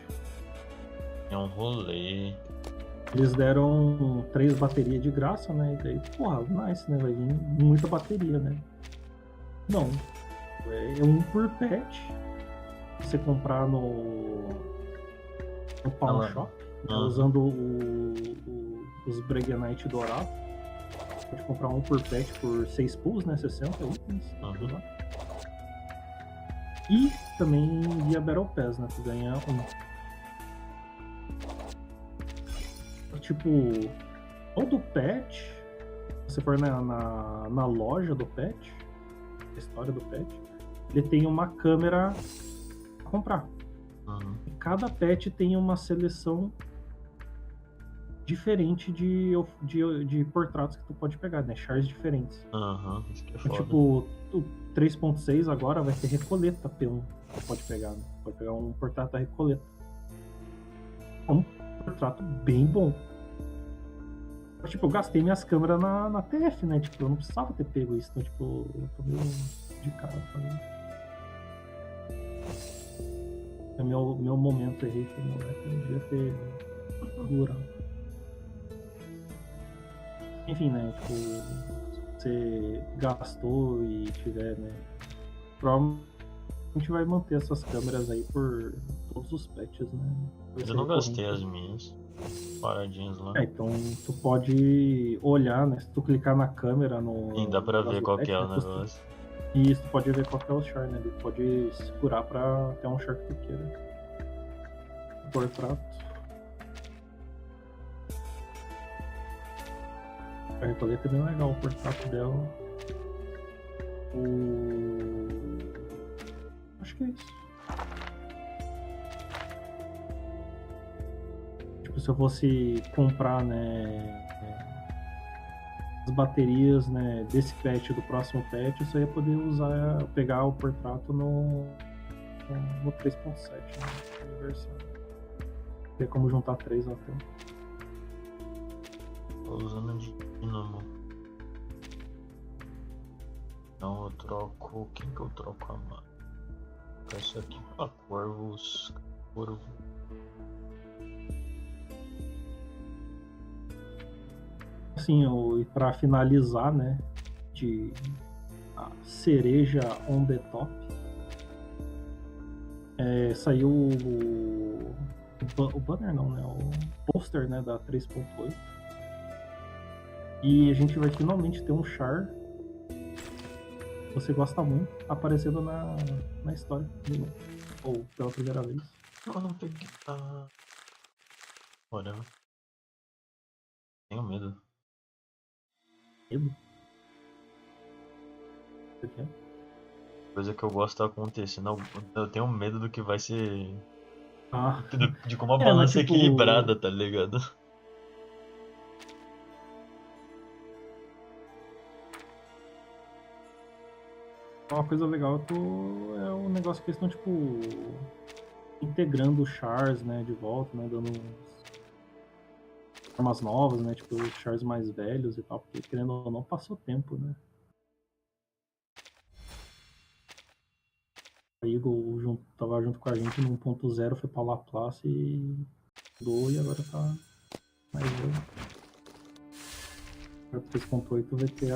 É um rolê. Eles deram 3 baterias de graça, né? E daí, porra, nice, né? Vai vir muita bateria, né? Não. É 1 por patch. Você comprar no Pawn Shop, né, usando os Breganite dourado. Pode comprar 1 por patch por 6 pools, né? 60 itens. E também via Battle Pass, né? Tu ganha 1. Tipo, todo patch, se você for na loja do patch, a história do patch, ele tem uma câmera pra comprar. E cada patch tem uma seleção diferente de portratos que tu pode pegar, né? Chars diferentes. Isso que é foda. Tipo, o 3.6 agora vai ter Recoleta P1 que tu pode pegar, né? Pode pegar um portrato da Recoleta. É um portrato bem bom. Tipo, eu gastei minhas câmeras na TF, né? Tipo, eu não precisava ter pego isso, então, tipo, eu tô meio de cara falando. É meu momento, errei, foi meu moleque, eu devia ter segurado. Enfim, né? Tipo, você gastou e tiver, né? Provavelmente a gente vai manter essas câmeras aí por todos os patches, né? Eu não gastei as minhas paradinhas lá. Então tu pode olhar, né? Se tu clicar na câmera no. Dá pra ver qual que é o negócio. Isso, tu pode ver qual que é o char, né? Tu pode segurar pra ter um char que tu queira. Portrato. A Recoleta é bem legal, o portrato dela. Acho que é isso. Tipo, se eu fosse comprar, né, as baterias, né, desse patch do próximo patch, eu só ia poder pegar o portrato no 3.7, né, aniversário. Tem como juntar 3 na tela. Tô usando de dinamo. Então eu troco. Quem que eu troco a mão? Essa aqui. Corvos. Corvo. Assim, e pra finalizar, né, de a cereja on the top, saiu o banner não, né, o pôster, né, da 3.8, e a gente vai finalmente ter um char você gosta muito, aparecendo na história. Ou pela primeira vez. Eu não peguei. Whatever. Tenho medo. Medo? Por quê? Coisa que eu gosto tá acontecendo. Eu tenho medo do que vai ser. De como a mas balança é tipo... equilibrada, tá ligado? Uma coisa legal é o negócio que eles estão, tipo, integrando o Chars, né, de volta, né, dando formas novas, né, tipo, os Chars mais velhos e tal, porque querendo ou não, passou tempo, né. A Eagle tava junto com a gente no 1.0, foi pra Laplace e mudou e agora tá mais velho. Agora 3.8 vai ter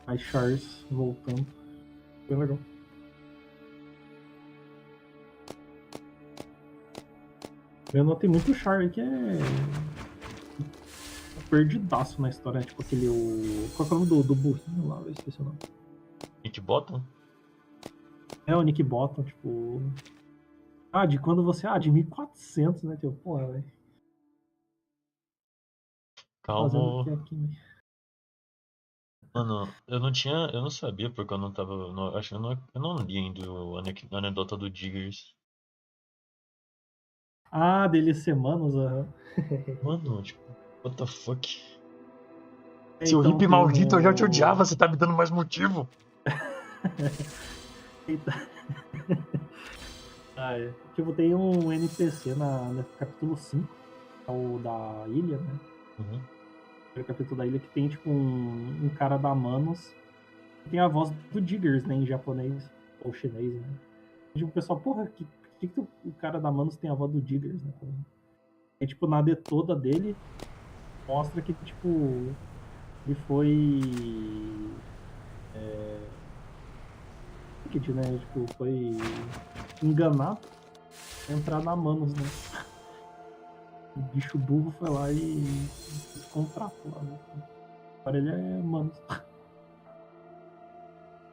as Chars voltando. Bem legal. Eu notei muito Char aí que é perdidaço na história, né? Tipo aquele. Qual é o nome do burrinho lá? Eu esqueci o nome. Nick Bottom? É, o Nick Bottom, tipo. De quando você. De 1400, né? Tipo, porra, velho. Fazendo o que Calma. aqui, né? Mano, eu não sabia porque eu não tava. Acho que eu não li ainda a anedota do Diggers. Dele ser Manos, Mano, tipo, what the fuck? Seu Seu hippie maldito, eu já te odiava, você tá me dando mais motivo. Eita. Tipo, tem um NPC no capítulo 5, é o da ilha, né? Uhum. É o capítulo da ilha que tem, tipo, um cara da Manos que tem a voz do Diggers, né? Em japonês ou chinês, né? Tipo, o pessoal, porra, por que o cara da Manos tem a voz do Diggers, né? E, tipo, na D toda dele mostra que, tipo, ele foi. Né? Tipo, foi enganado entrar na Manos, né? O bicho burro foi lá e contratou lá, né? Agora ele é Manos.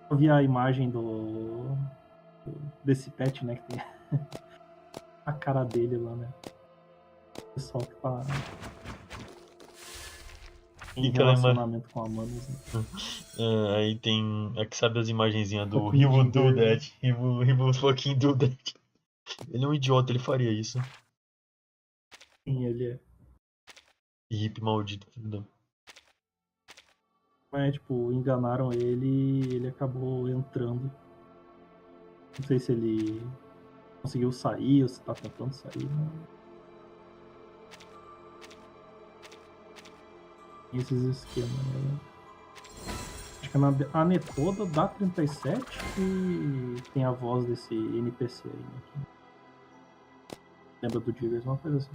Eu vi a imagem desse pet, né? Que tem a cara dele lá, né? O pessoal que tá em relacionamento com a Manos, né? Aí tem. É que sabe as imagenzinhas do Fucking He will do Digger, that. He will fucking do that. Ele é um idiota, ele faria isso. Sim, ele é. Hippie maldito. Mas, tipo, enganaram ele e ele acabou entrando. Não sei se ele conseguiu sair ou se tá tentando sair, né? Esses esquemas, né? Acho que é na Netoda da 37 que tem a voz desse NPC aí, né? Lembra do Diggers, uma coisa assim.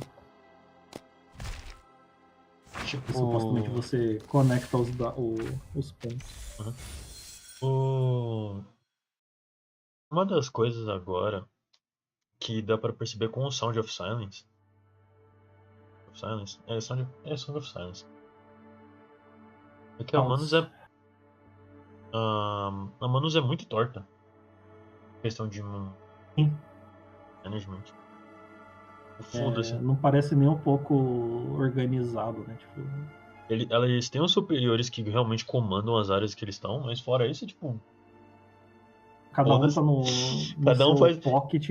Tipo... E supostamente você conecta os pontos. Uma das coisas agora que dá pra perceber com o Sound of Silence. Sound of Silence. É que a Manus é. A Manus é muito torta. Questão de management. Foda-se. Não parece nem um pouco organizado, né? Tipo... Eles têm os superiores que realmente comandam as áreas que eles estão, mas fora isso, tipo. Cada um tá no seu faz... pocket.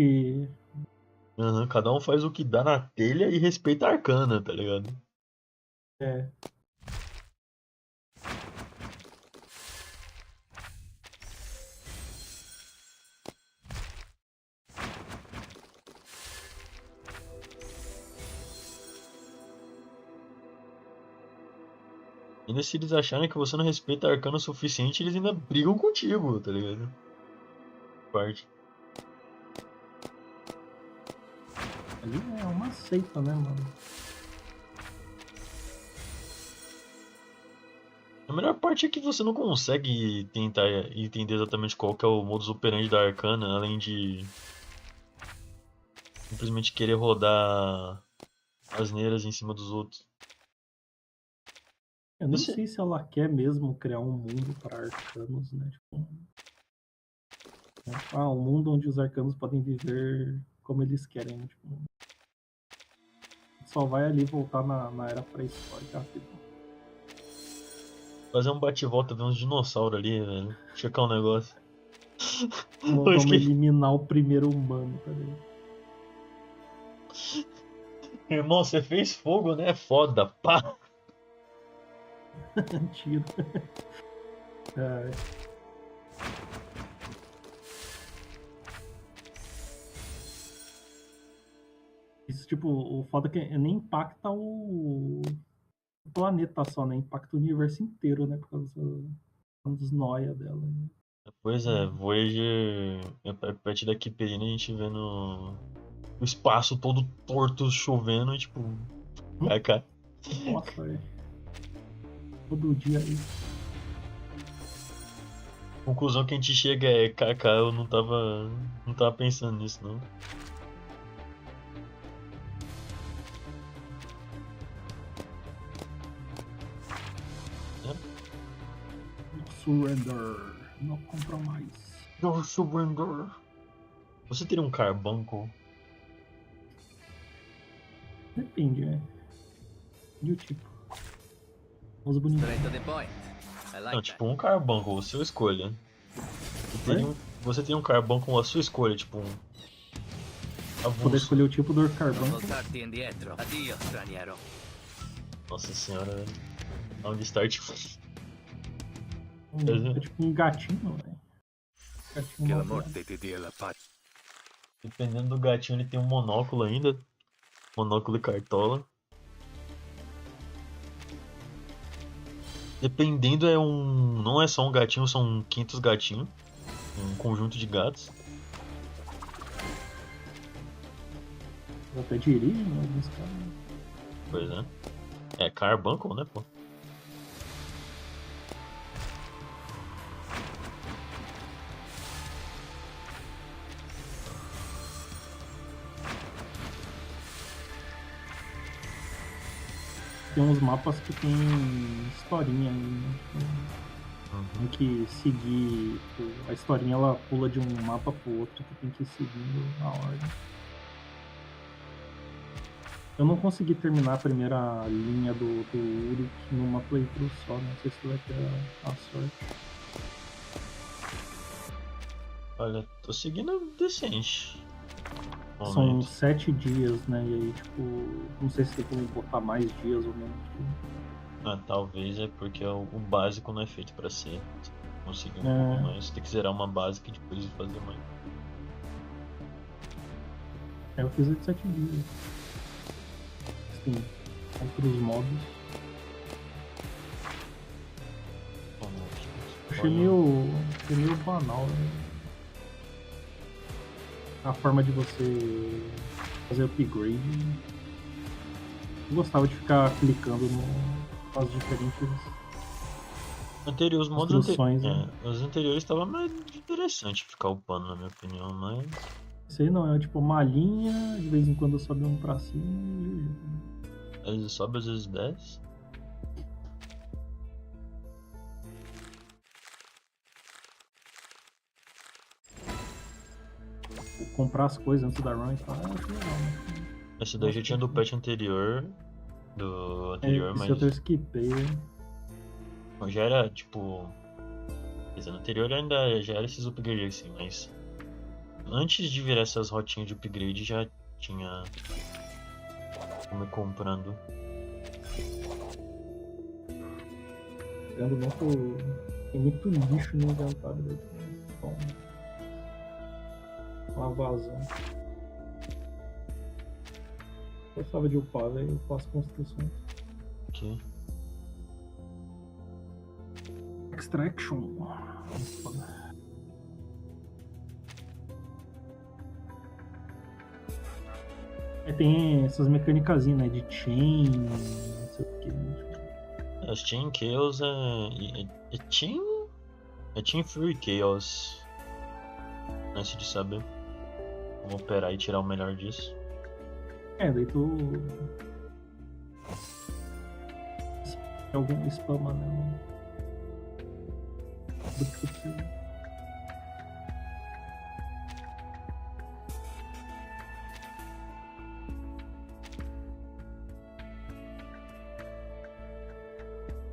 Cada um faz o que dá na telha e respeita a arcana, tá ligado? É. Ainda se eles acharem que você não respeita a arcana o suficiente, eles ainda brigam contigo, tá ligado? Parte. Ali é uma seita, né, mano? A melhor parte é que você não consegue tentar entender exatamente qual que é o modus operandi da arcana, além de simplesmente querer rodar asneiras em cima dos outros. Eu não sei se ela quer mesmo criar um mundo para arcanos, né? Tipo, um mundo onde os arcanos podem viver como eles querem, né? Tipo, só vai ali voltar na era pré-histórica rápido. Fazer um bate-volta, ver uns dinossauros ali, velho. Checar um negócio. Vamos eliminar o primeiro humano, tá ligado? Irmão, você fez fogo, né? Foda, pá! Tiro. Isso, tipo, o foda é que nem impacta o planeta só, né? Impacta o universo inteiro, né? Por causa dos noia dela. Né? Pois é, Voyager, a partir daqui perina a gente vê no o espaço todo torto, chovendo e tipo, cai. Nossa, velho. Todo dia aí. Conclusão que a gente chega é, KK, eu não tava pensando nisso, não. Surrender. No compromise. No surrender. Você teria um carbuncle? Depende, né? De tipo. Os bonitos. Não, tipo um carbuncle, a sua escolha. Você tem um carbuncle a sua escolha, tipo um avulso. Poder escolher o tipo do carbuncle. Nossa senhora, velho. Onde start? É tipo um gatinho, velho. Dependendo do gatinho, ele tem um monóculo ainda. Monóculo e cartola. Dependendo não é só um gatinho, são 500 gatinhos. Um conjunto de gatos. Eu até diria, né? Alguns caras. Pois é. É carbuncle, né, pô? Tem uns mapas que tem historinha aí, né? Tem que seguir. A historinha ela pula de um mapa pro outro que tem que ir seguindo a ordem. Eu não consegui terminar a primeira linha do Uruk numa playthrough só, não sei se tu vai ter a sorte. Olha, tô seguindo decente. São 7 dias, né? E aí, tipo, não sei se tem como botar mais dias ou menos. Talvez é porque o básico não é feito pra ser. Conseguir um pouco mais. Tem que zerar uma básica e depois fazer mais. Eu fiz de 7 dias. Sim, outros modos. Achei meio banal, né? A forma de você fazer upgrade. Eu gostava de ficar clicando nas diferentes os modos instruções. Os anteriores estavam mais interessante ficar upando, na minha opinião, mas... Isso aí não, é tipo uma linha, de vez em quando sobe um pra cima e... Às vezes sobe, às vezes desce. Comprar as coisas antes da run e tal, eu acho legal, né? Esse daí já tinha do patch anterior. Mas... eu skipei. Já era tipo. No anterior ainda já era esses upgrades assim, mas. Antes de virar essas rotinhas de upgrade já tinha. Me comprando. Pegando muito. Tem muito lixo no inventário dele. Bom. Uma vazão. Gostava de upar, velho. Eu faço construções. Ok. Extraction. Tem essas mecânicas, né? De chain, não sei o que. As chain chaos é chain? É chain free chaos. Antes de saber como operar e tirar o melhor disso. Daí tu algum spam, né?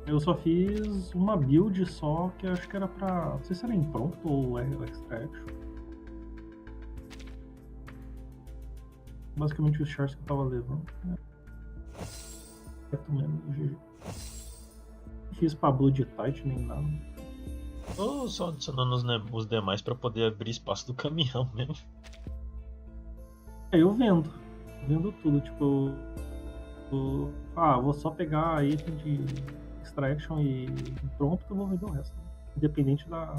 Eu só fiz uma build só, que eu acho que era pra... Não sei se era impronto ou extraction. Basicamente os charts que eu tava levando. Mesmo, GG. Não fiz pra Blood Tight nem nada. Tô só adicionando os demais pra poder abrir espaço do caminhão mesmo. Eu vendo tudo, tipo... vou só pegar item de extraction e pronto, eu vou vender o resto. Independente da...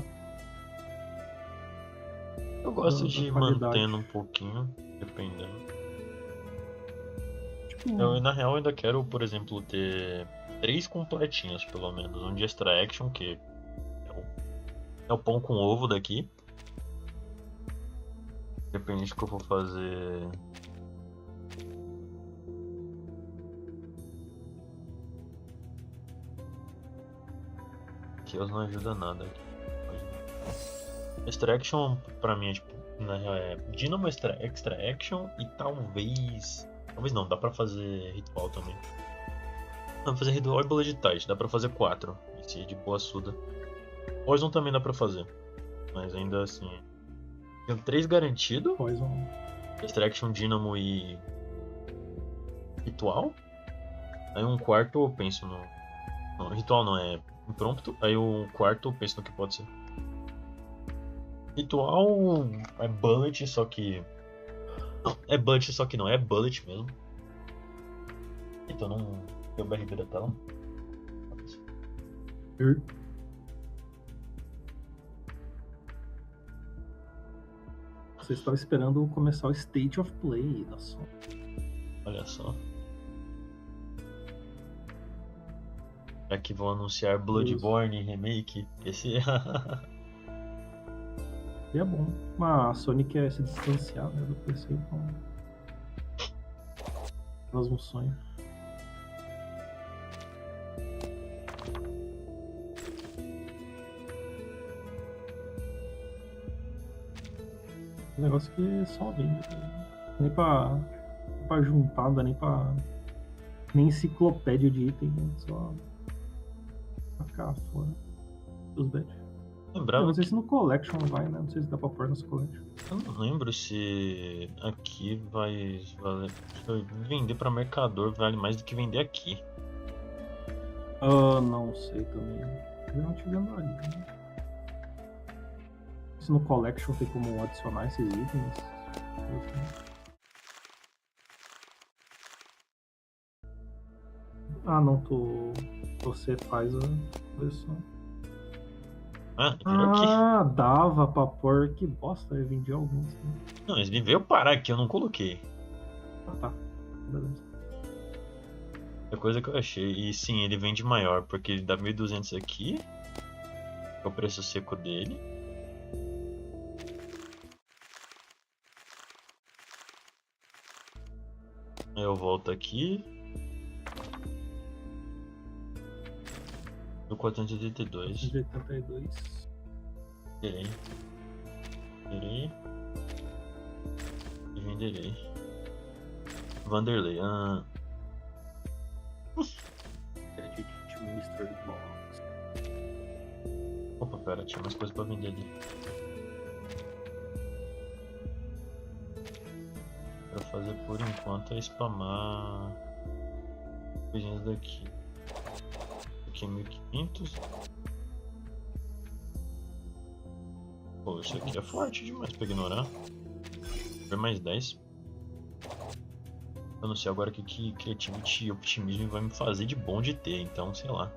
Eu gosto de ir mantendo um pouquinho, dependendo. Eu, na real, ainda quero, por exemplo, ter 3 completinhos, pelo menos. Um de extraction, que é o pão com ovo daqui. Dependente do que eu for fazer. Que não ajuda nada aqui. Extraction, pra mim, é tipo, na real, é Dynamo Extraction e talvez... Talvez não, dá pra fazer ritual também. Dá pra fazer ritual e bullet tight, dá pra fazer 4. Esse é de boa suda. Poison também dá pra fazer. Mas ainda assim. Tenho 3 garantido. Poison. Extraction, Dynamo e. Ritual. Aí um quarto eu penso no. Não, ritual não, é impromptu. Aí o quarto eu penso no que pode ser. Ritual é bullet, só que. Não, é bullet, só que não é bullet mesmo. Então não tem o BRB da tela. Você estava esperando começar o State of Play da Sony. Olha só. Já que vão anunciar Bloodborne Remake, esse é bom. Mas a Sony quer se distanciar, né, do PC, então... Elas um sonho. Um negócio que só vende. Nem pra juntar, não dá nem pra... Nem enciclopédia de item, né? Só... Pra ficar fora dos badges. Lembrava não sei se no Collection vai, né? Não sei se dá pra pôr nas Collection. Eu não lembro se aqui vai valer. Vender pra mercador vale mais do que vender aqui. Não sei também. Eu não te vendo ali, né? Se no Collection tem como adicionar esses itens. Não, você faz a versão. Aqui. Dava pra pôr, que bosta, eu vendi alguns. Né? Não, eles me veio parar aqui, eu não coloquei. Tá, beleza. É coisa que eu achei, e sim, ele vende maior, porque ele dá 1.200 aqui, é o preço seco dele. Aí eu volto aqui. Do 482. 482. Terei. E venderei. Vanderlei. Opa, pera, tinha mais coisa pra vender ali. Pra fazer por enquanto é spamar coisinhas daqui. Aqui é 1500. Pô, isso aqui é forte demais pra ignorar. Ver mais 10. Eu não sei agora o que Creativity e Optimismo vai me fazer de bom de ter, então sei lá.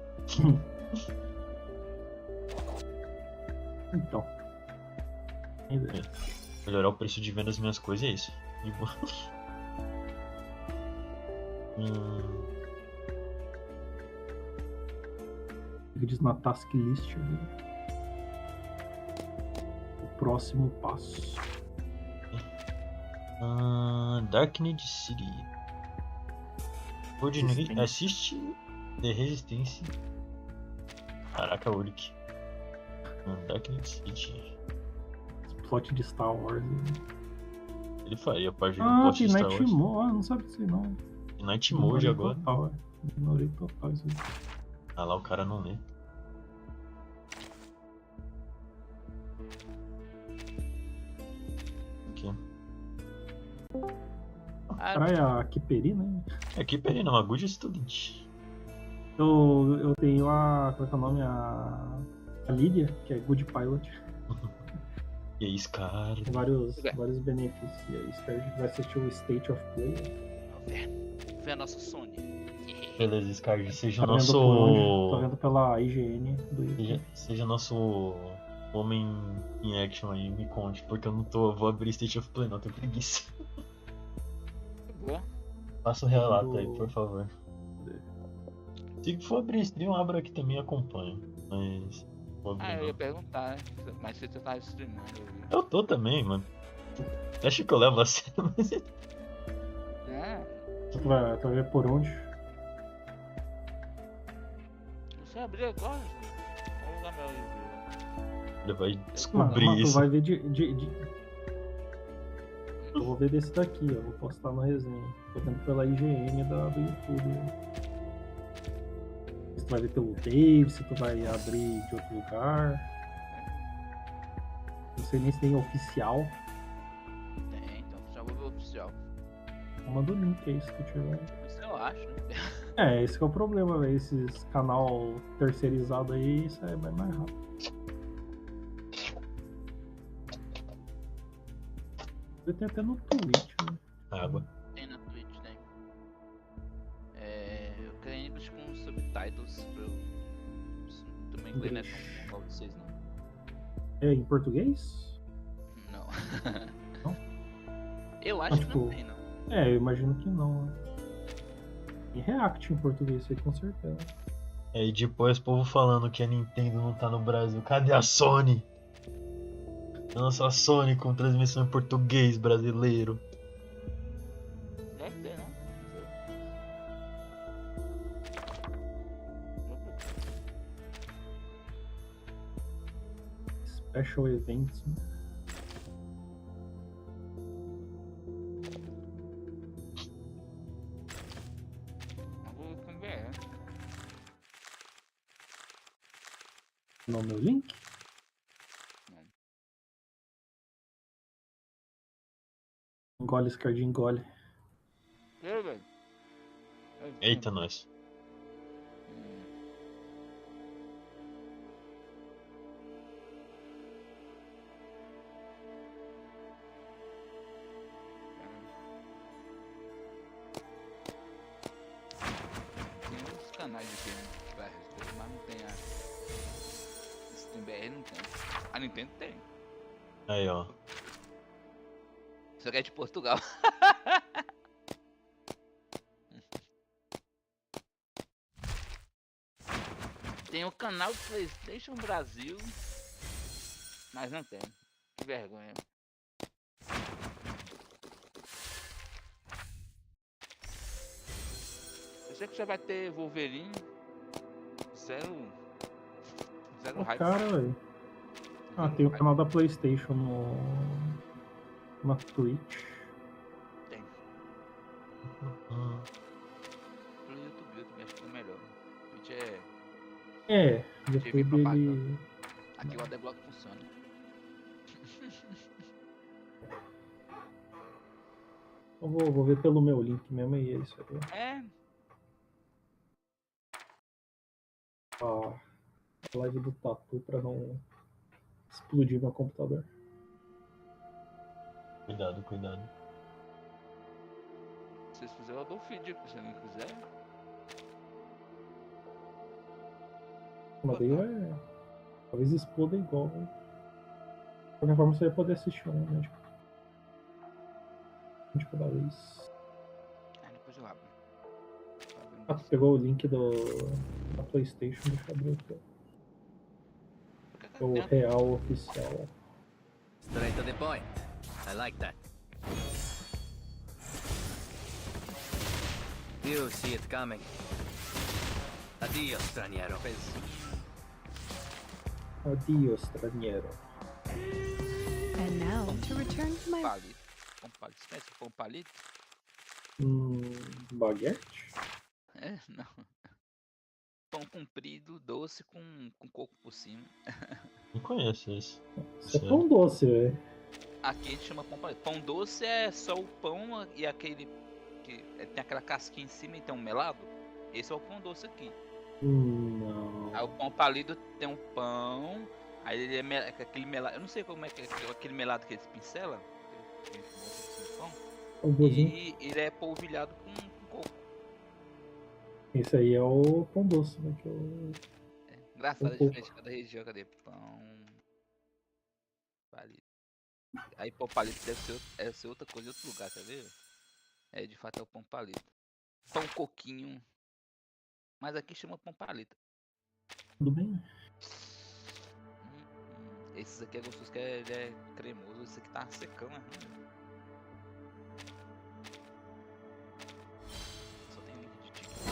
Então. Melhorar o preço de venda das minhas coisas é isso. De boa. Diz na task list ali. O próximo passo. Darkness City. Assiste de resistência. Caraca, Ulrich. Não dá que City. Plot de Star Wars. Ele faria parte do Ah, plot tem de Star Night Wars. Mode. Ah, não sabe disso aí não. Tem Night Mode agora. Total, ignorei total isso aí. Ah lá, o cara não lê. Aqui. Caralho, a Kiperi, né? É Kiperi, não, a Good Student. Eu tenho a. Qual é que é o nome? A Lydia, que é Good Pilot. E aí, Scar. Vários benefícios. E aí, Scar vai assistir o State of Play. Vê a nossa Sony. Beleza, Scar, seja o Tá nosso. Tô vendo pela IGN do YouTube. Seja nosso homem em action aí, me conte, porque eu não vou abrir State of Play, não, tenho preguiça. Boa. Faça o relato aí, por favor. Se for abrir stream, eu abro aqui também e acompanho. Mas. Eu ia perguntar, mas se tu tá streamando. Eu tô também, mano. Acho que eu levo a sério, mas. Tu vai ver por onde? Você abriu agora? Vamos usar meu review. Ele vai descobrir mas isso. Tu vai ver Eu vou ver desse daqui, ó. Vou postar na resenha. Tô vendo pela IGN do YouTube. Se tu vai ver pelo Teve, se tu vai abrir de outro lugar. Não sei nem se tem oficial. Tem, então já vou ver o oficial. Manda o link aí se tu tiver. Isso eu acho, né? Esse que é o problema, velho. Esses canal terceirizado aí, isso aí vai mais rápido. Eu tenho até no Twitch, né? Água. Tem na Twitch, tem. Eu queria inglês com subtitles pra eu. Também inglês não é tão bom pra vocês, não. É em português? Não. Não? Eu acho que não tem, não. Eu imagino que não, né? E React em português, isso aí com certeza. E depois o povo falando que a Nintendo não tá no Brasil. Cadê a Sony? Nossa, a Sony com transmissão em português brasileiro. Deve ter, não? Special Events, né? No meu link? Engole, escardinho, engole. Eita, nós. Tem outros canais aqui em várias coisas, mas não tem a. BR não tem. A Nintendo tem. Aí, ó. Só que é de Portugal. Tem o canal do PlayStation Brasil, mas não tem. Que vergonha. Eu sei que já vai ter Wolverine. Zero hype. Cara, velho. Tem o canal da PlayStation na Twitch. Tem. Pelo YouTube eu também acho que é melhor. Twitch YouTube ele... Aqui o Adblock funciona. Eu vou ver pelo meu link mesmo e é isso aí. A live do Tatu pra não explodir meu computador. Cuidado, cuidado. Se vocês fizerem, eu dou feed, se não quiser. Mas daí talvez exploda igual, né? De qualquer forma você vai poder assistir um de cada vez. Depois eu abro. Tu pegou o link da PlayStation, deixa eu abrir aqui. O real oficial. Straight to the point. I like that. You see it coming. Adiós, extranjero. Adiós, estrangeiro. And now, to return to my... Palito. Pão palito. Você conhece pão palito? Baguete? É, não. Pão comprido, doce com coco por cima. Não conheço esse. Isso é pão doce, velho. Aqui a gente chama pão palito. Pão doce é só o pão e aquele que tem aquela casquinha em cima e tem um melado. Esse é o pão doce aqui. Não. Aí o pão palito tem um pão, aí ele é aquele melado. Eu não sei como é que é aquele melado que eles pincelam. E ele é polvilhado com coco. Esse aí é o pão doce, né? Que Engraçado, é diferente de cada região. Cadê? Pão palito. Aí pão palito deve ser outra coisa em outro lugar, tá vendo? É, de fato é o pão palito. Pão coquinho. Mas aqui chama pão palito. Tudo bem? Esses aqui é gostoso, que ele é cremoso. Esse aqui tá secão, né? Só tem link de TikTok.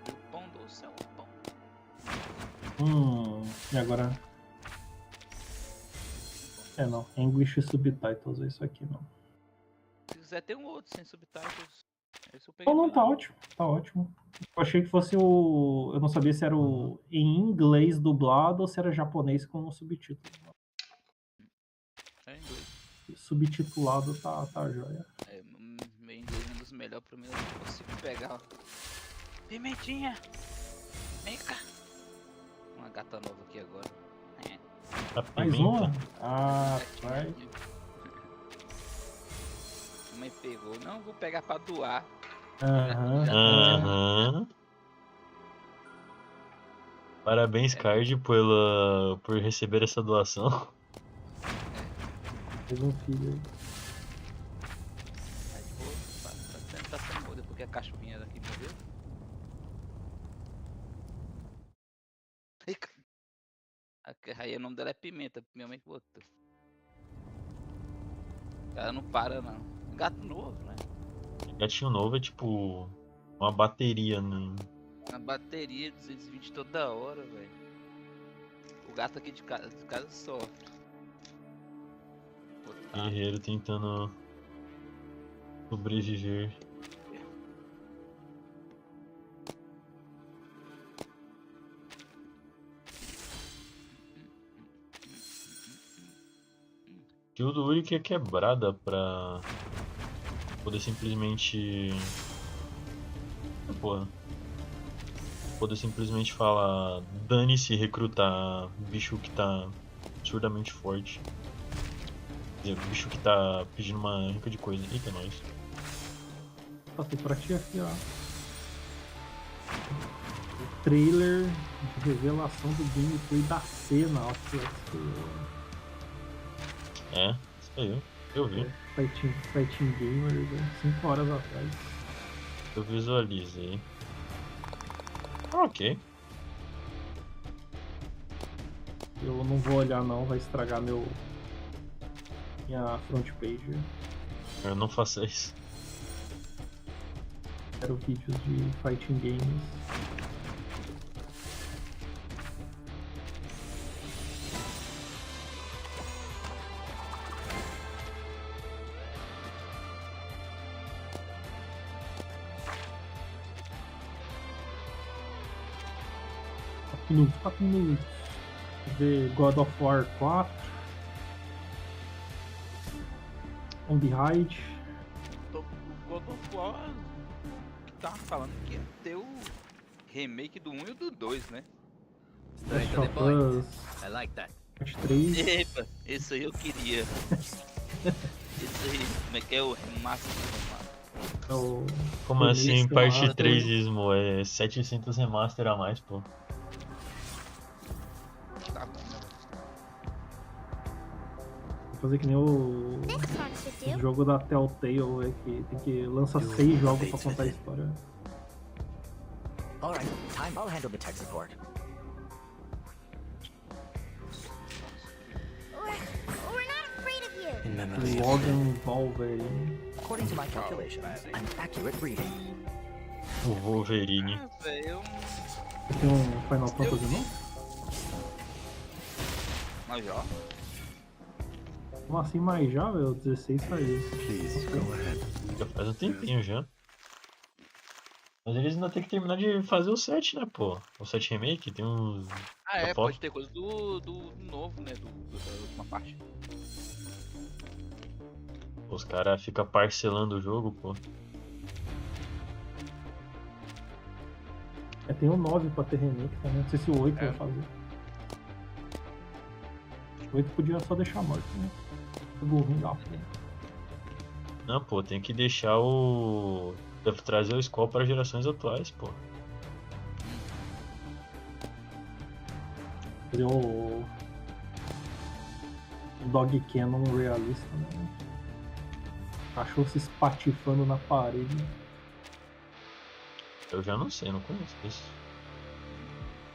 E o pão doce é um pão. E agora? Não. English Subtitles é isso aqui, não. Se quiser tem um outro sem subtitles. Não, tá ótimo. Tá ótimo. Eu achei que fosse o... Eu não sabia se era o em inglês dublado ou se era japonês com subtítulo. É inglês. Subtitulado tá joia. É, meu inglês é um dos melhores, pra mim eu não consigo pegar. Pimentinha! Vem cá! Uma gata nova aqui agora. Mais uma? Ah, vai. Mãe pegou. Não, vou pegar pra doar. Parabéns, Card, por receber essa doação. Fez um filho aí. Aí de boa, tá sendo boa depois que a cachorrinha daqui morreu. Aí o nome dela é Pimenta, minha mãe que botou. Ela não para não. Gato novo, né? Gatinho novo é tipo uma bateria, né? Uma bateria 220 toda hora, velho. O gato aqui de casa sofre. Guerreiro tentando sobreviver. O do Uri que é quebrada pra poder simplesmente... Porra. Poder simplesmente falar dane-se recrutar bicho que tá absurdamente forte. Quer dizer, bicho que tá pedindo uma rica de coisa. Eita, nós. Passei pra ti aqui, ó. O trailer de revelação do gameplay da cena, ó. É, isso aí, eu vi. Fighting Gamers, 5 horas atrás. Eu visualizei. Ok. Eu não vou olhar não, vai estragar minha front page. Eu não faço isso. Quero vídeos de Fighting Games. Minutos. Ver God of War 4. On the Hide. O God of War que tava falando que ia ter o remake do 1 e do 2, né? Last of Us. I like that. Parte 3. Epa, esse aí eu queria. Esse aí, como é que é o remaster? Como assim, parte 3 ismo? É 700 remaster a mais, pô. Fazer que nem o jogo da Telltale, é que tem que lançar 6 jogos pra contar a história. Alright, time. I'll handle the tech support. We're not afraid of you. Logan Wolverine. According to my calculations, an accurate reading. O Wolverine. Velho, Tem um Final Fantasy novo? mas já. Como assim, mais já, velho? 16 saiu. Já faz um tempinho já. Mas eles ainda tem que terminar de fazer o 7, né, pô? O 7 Remake tem uns... Ah, é, pode ter coisa do novo, né? Da última parte. Os caras ficam parcelando o jogo, pô. Tem o 9 pra ter remake também. Não sei se o 8 vai fazer. O 8 podia só deixar morto, né? O burrinho da porra. Não, pô, tem que deixar o... Deve trazer o Skull para gerações atuais, pô. Fazer o Dog Cannon realista, né? Cachorro se espatifando na parede. Eu já não sei, não conheço isso.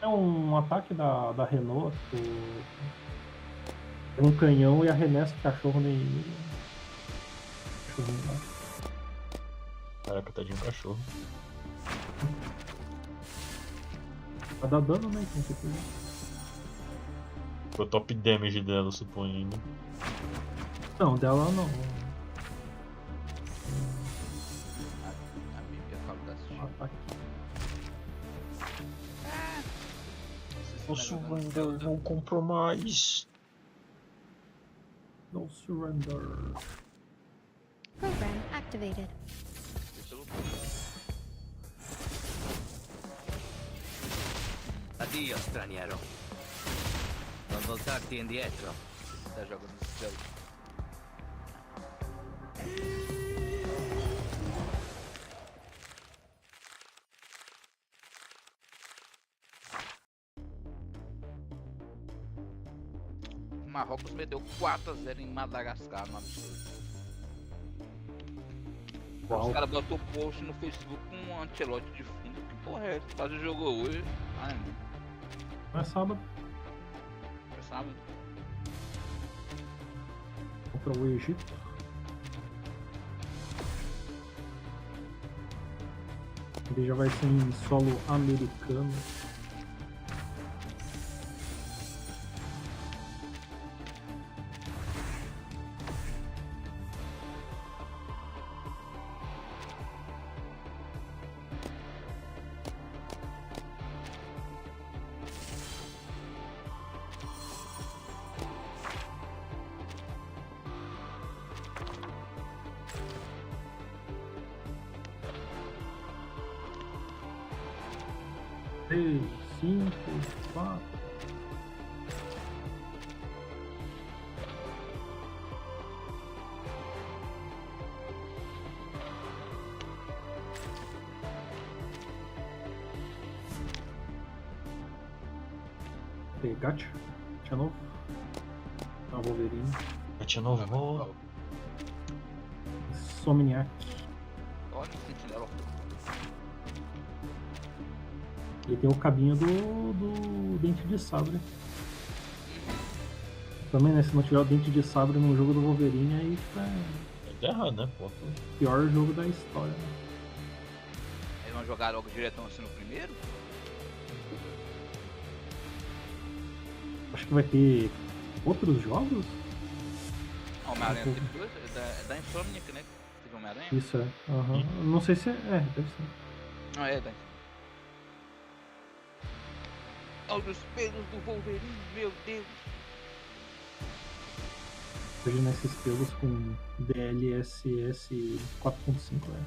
É um ataque da Renault. Tem um canhão e arremessa o cachorro no inimigo. Cachorrinho lá. Caraca, tadinho cachorro. Vai dar dano, né? Com certeza. O top damage dela, eu suponho ainda. Não, dela não. Ataque. No surrender, no compromise. No surrender. Program activated. Addio, straniero. Non voltarti indietro. Tá jogando esse jogo. Marrocos meteu 4-0 em Madagascar, no absurdo. Os caras botou post no Facebook com um Ancelotti de fundo. Que porra é essa? Quase jogou hoje. Ai, mano. Não é sábado. É sábado. Contra o Egito. Ele já vai ser em solo americano. Três, 5, 4. Gacha. Gacha novo. A Wolverine. Gacha novo é bom. Somniac. Olha, sentinela. E tem o cabinho do dente de sabre. Também, né? Se não tiver o dente de sabre no jogo do Wolverine, aí tá errado, né? Pô. Pior jogo da história, né? Eles vão jogar logo diretão assim no primeiro? Acho que vai ter outros jogos? Homem-Aranha tem dois, é da Insomniac, né? Teve Homem-Aranha? Isso é. Não sei se é. Deve ser. Ah, é, da Olha os pelos do Wolverine, meu Deus! Imagina esses pelos com DLSS 4.5, né?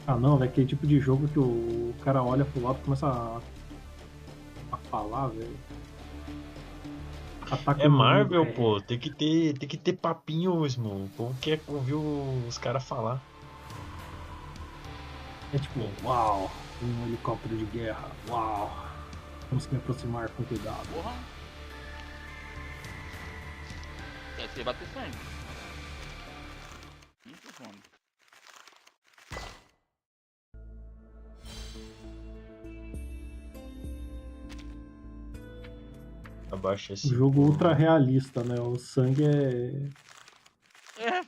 Ah não, é aquele tipo de jogo que o cara olha pro lado e começa a falar, velho. É Marvel, pô, tem que ter papinho, mesmo. O povo quer ouvir os caras falar. É tipo, uau, um helicóptero de guerra, uau, temos que me aproximar com cuidado. Porra! Deve ser bater sangue. Muito fome. Abaixa esse. Jogo ultra realista, né? O sangue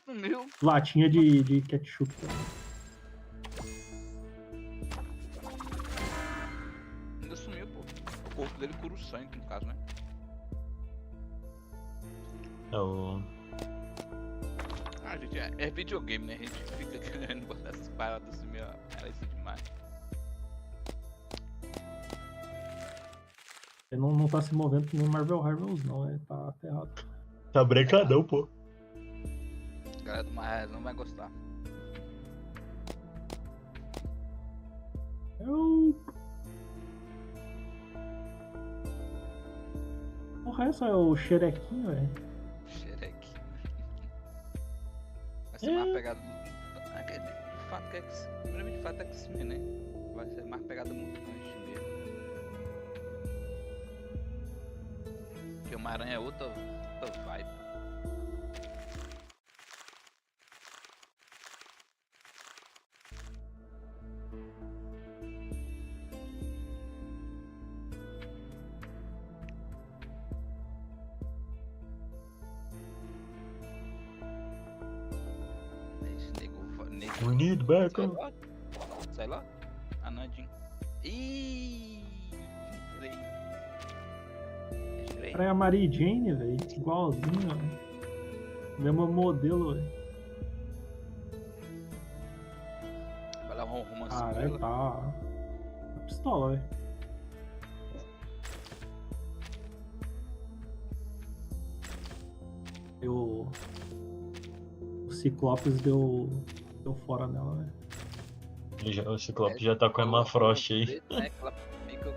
sumiu. latinha de ketchup. Ainda sumiu, pô. O corpo dele cura o sangue, no caso, né? Gente, é videogame, né? A gente fica querendo botar essas paradas assim, meio realista demais. Ele não tá se movendo que nem Marvel Rivals, não. Tá errado. Tá brincadão, pô. A galera do Marvel não vai gostar. Porra, essa é o xerequinho, velho. Xerequinho. Vai ser mais pegada de fato que primeiramente de fato é que né? Vai ser mais pegada muito antes mesmo. Porque uma aranha é outra vibe. We need backup. Sai lá. Anandinho. Ih, Cara, é a Mary Jane, velho. Igualzinho, velho. Mesmo modelo, velho. Vai levar um romance. Caralho, tá pistola, velho. O Ciclopes deu fora nela, velho. O Ciclope já tá com a Emma Frost aí. Ela fica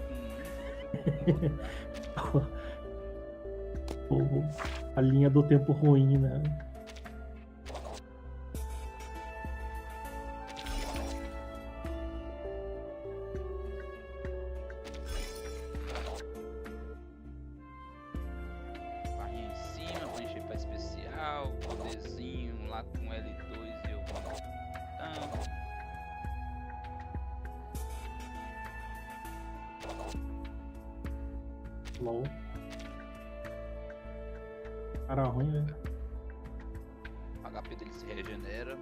A linha do tempo ruim, né? barrinha em cima pra encher pra especial, poderzinho lá com L2 e eu vou anotando. LOL. Cara ruim, velho. O HP dele se regenera.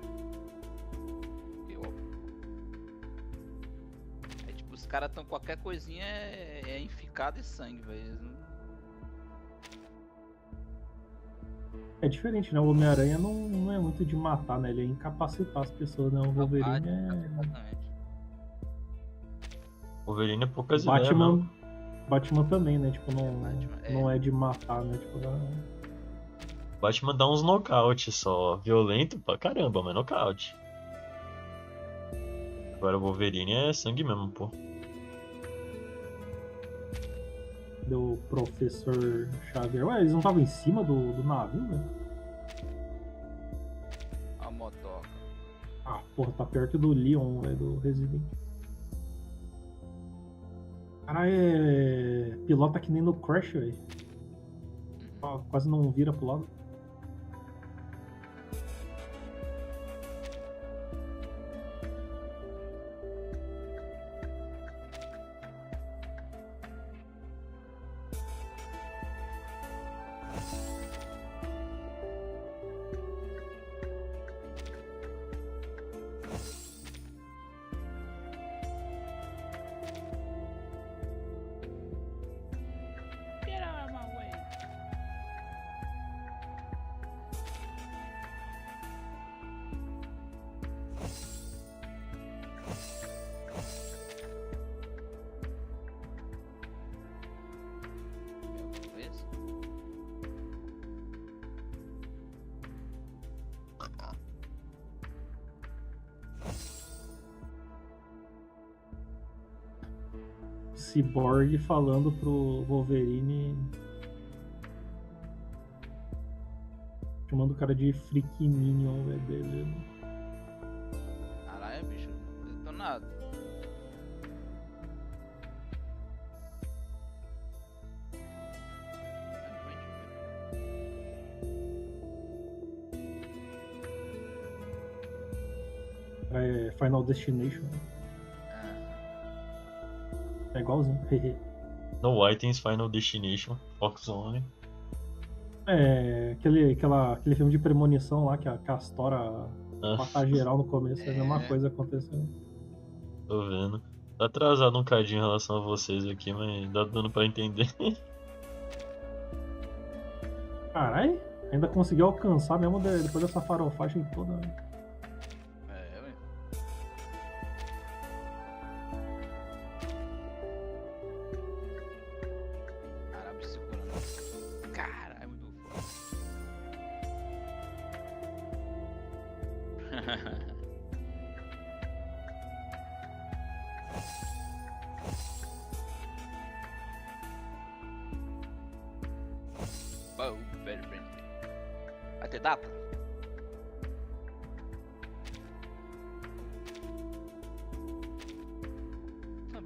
É tipo, os caras tão qualquer coisinha é enficado de sangue, velho. É diferente, né? O Homem-Aranha não é muito de matar, né? Ele é incapacitar as pessoas, né? O Wolverine O Wolverine é poucas ideias, mesmo. Batman também, né? Tipo, não é de matar, né? Tipo, Batman dá uns nocaute só. Violento pra caramba, mas nocaute. Agora o Wolverine é sangue mesmo, pô. Do Professor Xavier. Ué, eles não estavam em cima do navio, velho? A motoca. Ah, porra, tá pior que o do Leon, velho, do Resident. Cara, pilota que nem no Crash, velho. Quase não vira pro lado. Cyborg falando pro Wolverine, chamando o cara de Freak Minion, velho, beleza. Caralho, bicho, detonado. É Final Destination. É igualzinho. No Items, Final Destination, Fox Only. É, aquele filme de premonição lá que a Castora matar geral no começo, é a mesma coisa acontecendo. Tô vendo. Tá atrasado um cadinho em relação a vocês aqui, mas dá dando pra entender. Caralho, ainda conseguiu alcançar mesmo depois dessa farofagem toda. Ué. Caralho, segurando. Caralho, muito foda. Oh, very friendly. Vai ter data?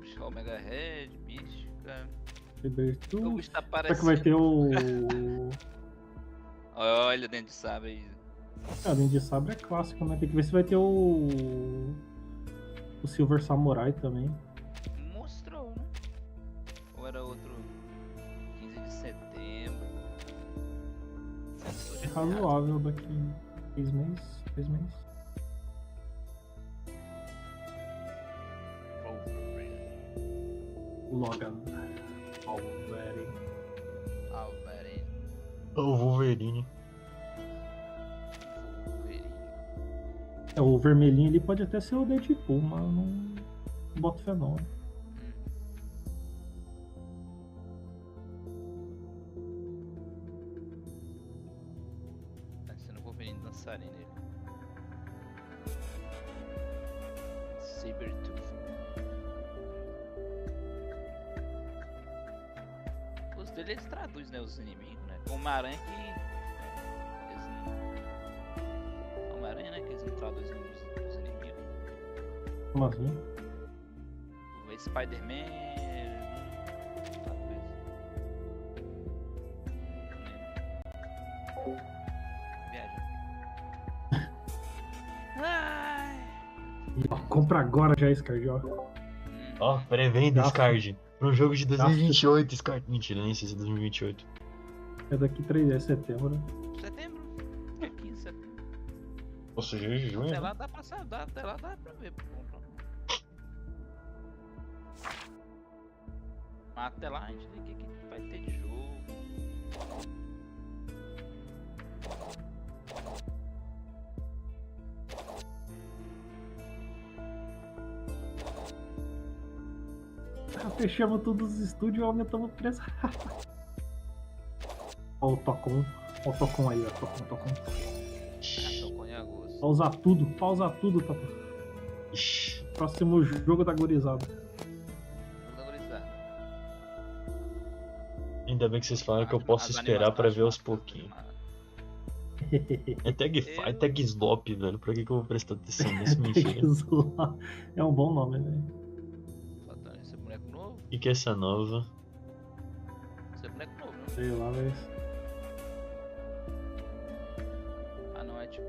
Bicho, Omega Red, Mística. Libertou. O bicho tá Será parecendo. que vai ter o. Olha, dentro de sabre aí. Ah, dentro de sabre é clássico, né? Tem que ver se vai ter o Silver Samurai também. Mostrou, né? Ou era outro 15 de setembro. É razoável daqui 3 meses. 3 meses. Logan. O Wolverine. É, o vermelhinho ali pode até ser o Deadpool, mas eu não boto fé não. Tá sendo o Wolverine dançarino nele. Sabertooth. Os dele eles traduzem, né, os inimigos, né? Com uma aranha que eles não... Homem-Aranha, né? Que eles não traduzem os inimigos. Como assim? O Spider-Man. E, ó, compra agora já, Scard, ó. Ó, pré-venda, Scard. Pra um jogo de 2028, Scard. Mentira, nem sei se é 2028. É daqui 3 de setembro, né? Setembro? É 15 de setembro. Ou seja, junho. Até lá dá pra sair, até lá dá pra ver. Mas até lá a gente vê o que vai ter de jogo. Fechamos todos os estúdios e aumentamos o preço. Ó o Tocon. Ó o Tocon aí, ó. Tocon. Tocon em agosto. Pausa tudo, Tocon. Próximo jogo da gurizada. Ainda bem que vocês falaram que eu posso esperar pra ver aos pouquinhos. É tag slop, velho. Pra que eu vou prestar atenção nisso? Mentira. É um bom nome, velho. Esse boneco novo? E que é essa nova? Esse é boneco novo, né? Sei lá, velho. Ah, não, é tipo.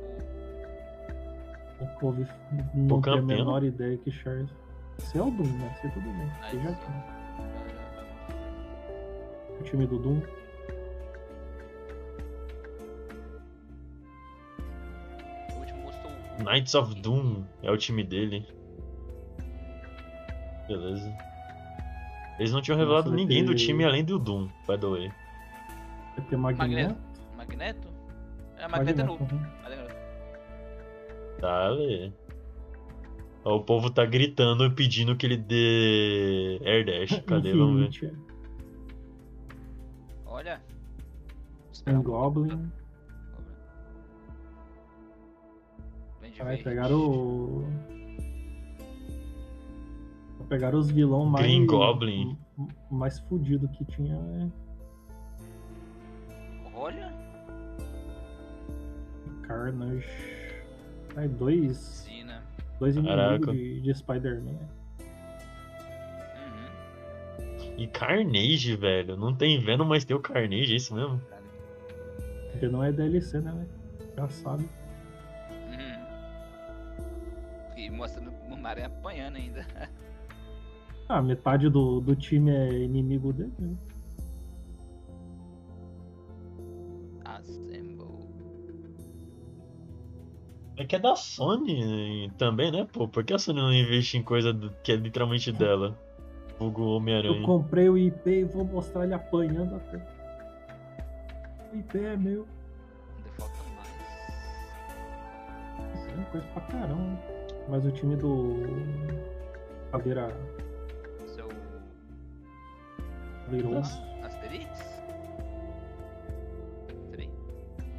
Não tenho a menor ideia que Charles. Esse é o Doom, né? Esse é tudo bem. Esse já tem. O time do Doom. Knights of Doom é o time dele. Beleza. Eles não tinham revelado ninguém do time além do Doom, by the way. Vai ter Magneto. Magneto? É, Magneto é novo. Tá, velho. Ó, o povo tá gritando, pedindo que ele dê Air Dash. Cadê? Vamos ver. Olha. Tem Goblin. Vai pegar o... Pegaram os vilão mais... Green Goblin. Mais fudido que tinha, né? Olha. Carnage. Aí dois inimigos de Spider-Man. E Carnage, velho. Não tem Venom, mas tem o Carnage, é isso mesmo? Porque não é DLC, né, velho? Já sabe. E mostrando o Mario apanhando ainda. Ah, metade do time é inimigo dele, né? É que é da Sony também, né, pô? Por que a Sony não investe em coisa que é literalmente dela? Vulgo Eu Homem-Aranha. comprei o IP e vou mostrar ele apanhando até. O IP é meu. Ainda falta mais. Isso é coisa pra caramba. Mas o time do Caveira Esse é o Caveiroso. Asterix?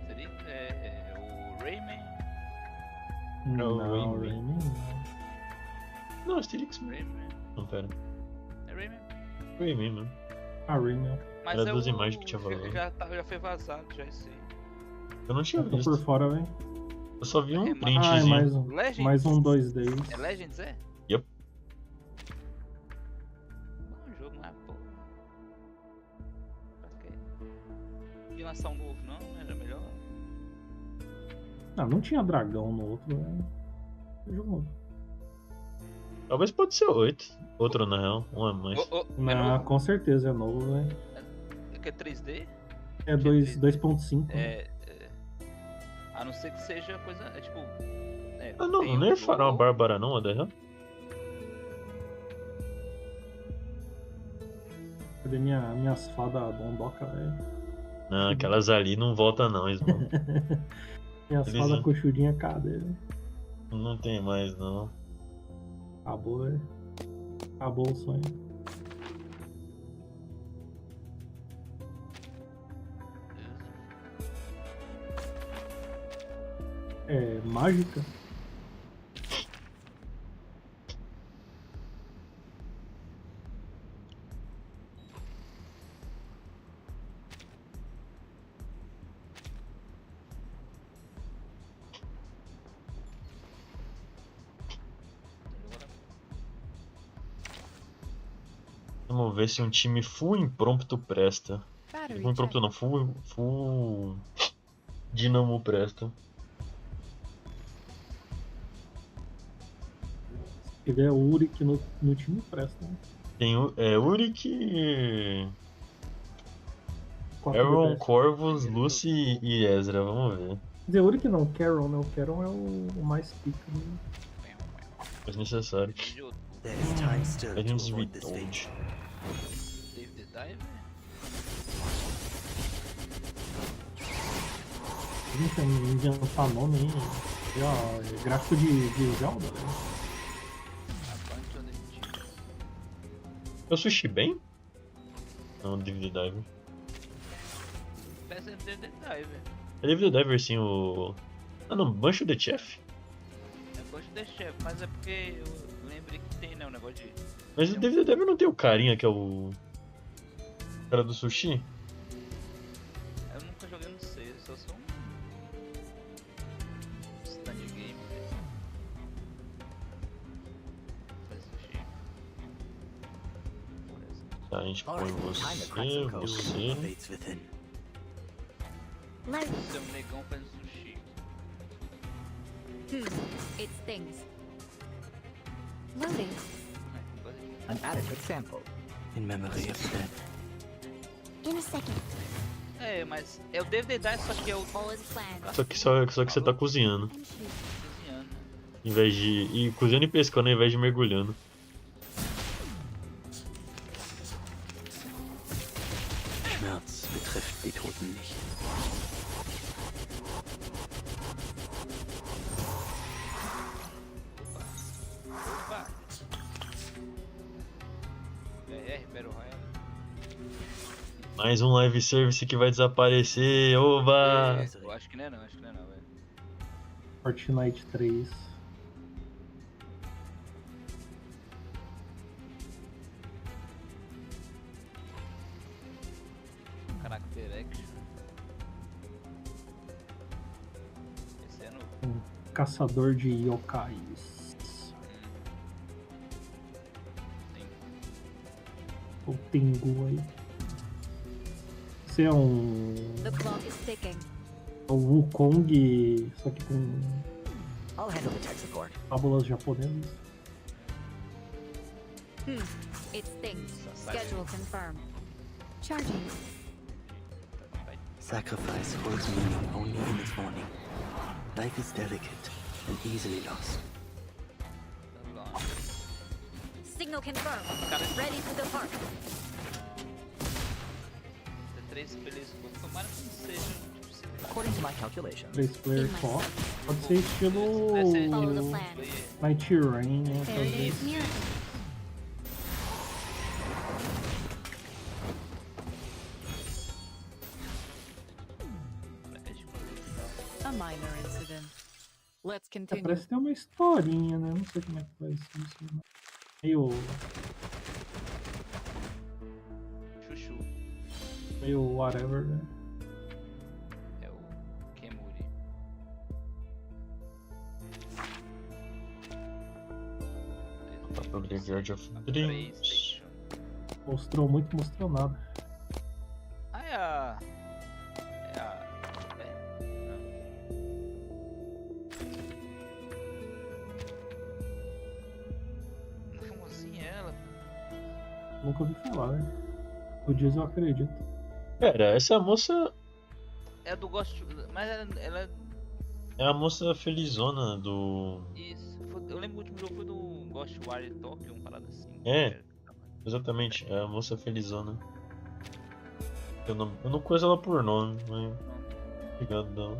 Asterix é o Rayman? Não, Rayman. Rayman não. Não, Asterix. Rayman. Não, pera. É Rayman? Rayman, mano. Ah, Rayman. Mas Era é duas o... imagens que tinha valor. Já foi vazado, já esse aí. Eu não tinha Eu tô visto. por fora, velho. Eu só vi um Ah, é printzinho. mais um 2Ds. É Legends, é? Yep. Não, o jogo não é pô. Pra quê? E lançar um novo não? Era melhor? Ah, não tinha dragão no outro, né? Jogo. Talvez pode ser 8. Outro na real, um a mais. Não, com certeza é novo, velho. É que é 3D? É 2.5. A não ser que seja coisa. É tipo. Ah, não, tem não o é fará uma jogo- Bárbara não, a da real? Cadê minhas fadas bondoca, velho? Não, aquelas ali não voltam não, Ismael. Minhas Eles fadas não- coxudinha, cadê, velho? Não tem mais não. Acabou, velho. Acabou o sonho. É mágica? Vamos ver se um time full impromptu presta. Full impromptu não, full dinamo presta. Se tiver Uric no time, presta, né? Tem Uric, 4 Aaron, DPS. Corvus, Lucy e Ezra, vamos ver. Quer dizer, Uric não, Carol, né? O Carol é o mais pica, né? Mais necessário. A gente evitou. Dave the Dive? Gente, inventar nome aí. E, ó, é gráfico de Zelda, né? Eu sushi bem? Não, David Diver. Parece Dave the Dive. É David Diver sim, o... Ah não, Bancho the Chef. É Bush the Chef, mas é porque eu lembrei que tem, né? Um negócio de. Mas o David Diver não tem o carinha que é o... cara do sushi? Eu nunca joguei, não sei, eu só sou um. Stand game. Faz sushi. Tá, a gente põe você. Você é um negão fazendo sushi. It's things. Loading. An adequate sample. In memory of death. In a second. É, mas é o David the Dive, só que é o. Só que você tá cozinhando. Cozinhando. Em vez de... E cozinhando e pescando ao invés de mergulhando. Schmerz betrifft die Toten nicht. Battle Royale. Mais um live service que vai desaparecer, oba! Eu acho que não é não, velho. Fortnite 3. Character Action. Esse é novo. Um caçador de yokais. O Tengu aí. Esse é um... The clock is ticking. O Wukong, só que com I'll handle the tech support. fábulas japonesas. It's things. Schedule confirmed. Charging. Sacrifice holds meaning only in its morning. Life is delicate and easily lost. Signal confirmed. Ready to depart. According to my calculation. 3 player co pode ser estilo Night Rain, né? Talvez. A minor incident. Let's continue. Parece ter uma historinha, né? Não sei como é que vai ser isso. Meio. Chuchu. Meio whatever, né? É o Kemuri. The Verge of Dreams. Mostrou muito, mostrou nada. Ah, é a... Como assim ela? Nunca ouvi falar, né? O Dias eu acredito. Pera, essa moça É do Ghost... Mas ela... é a moça felizona do... Isso. Eu lembro que o último jogo foi do Ghostwire Tokyo, uma parada assim. É, exatamente, é a moça felizona. Eu não conheço ela por nome, mas... Obrigado, não.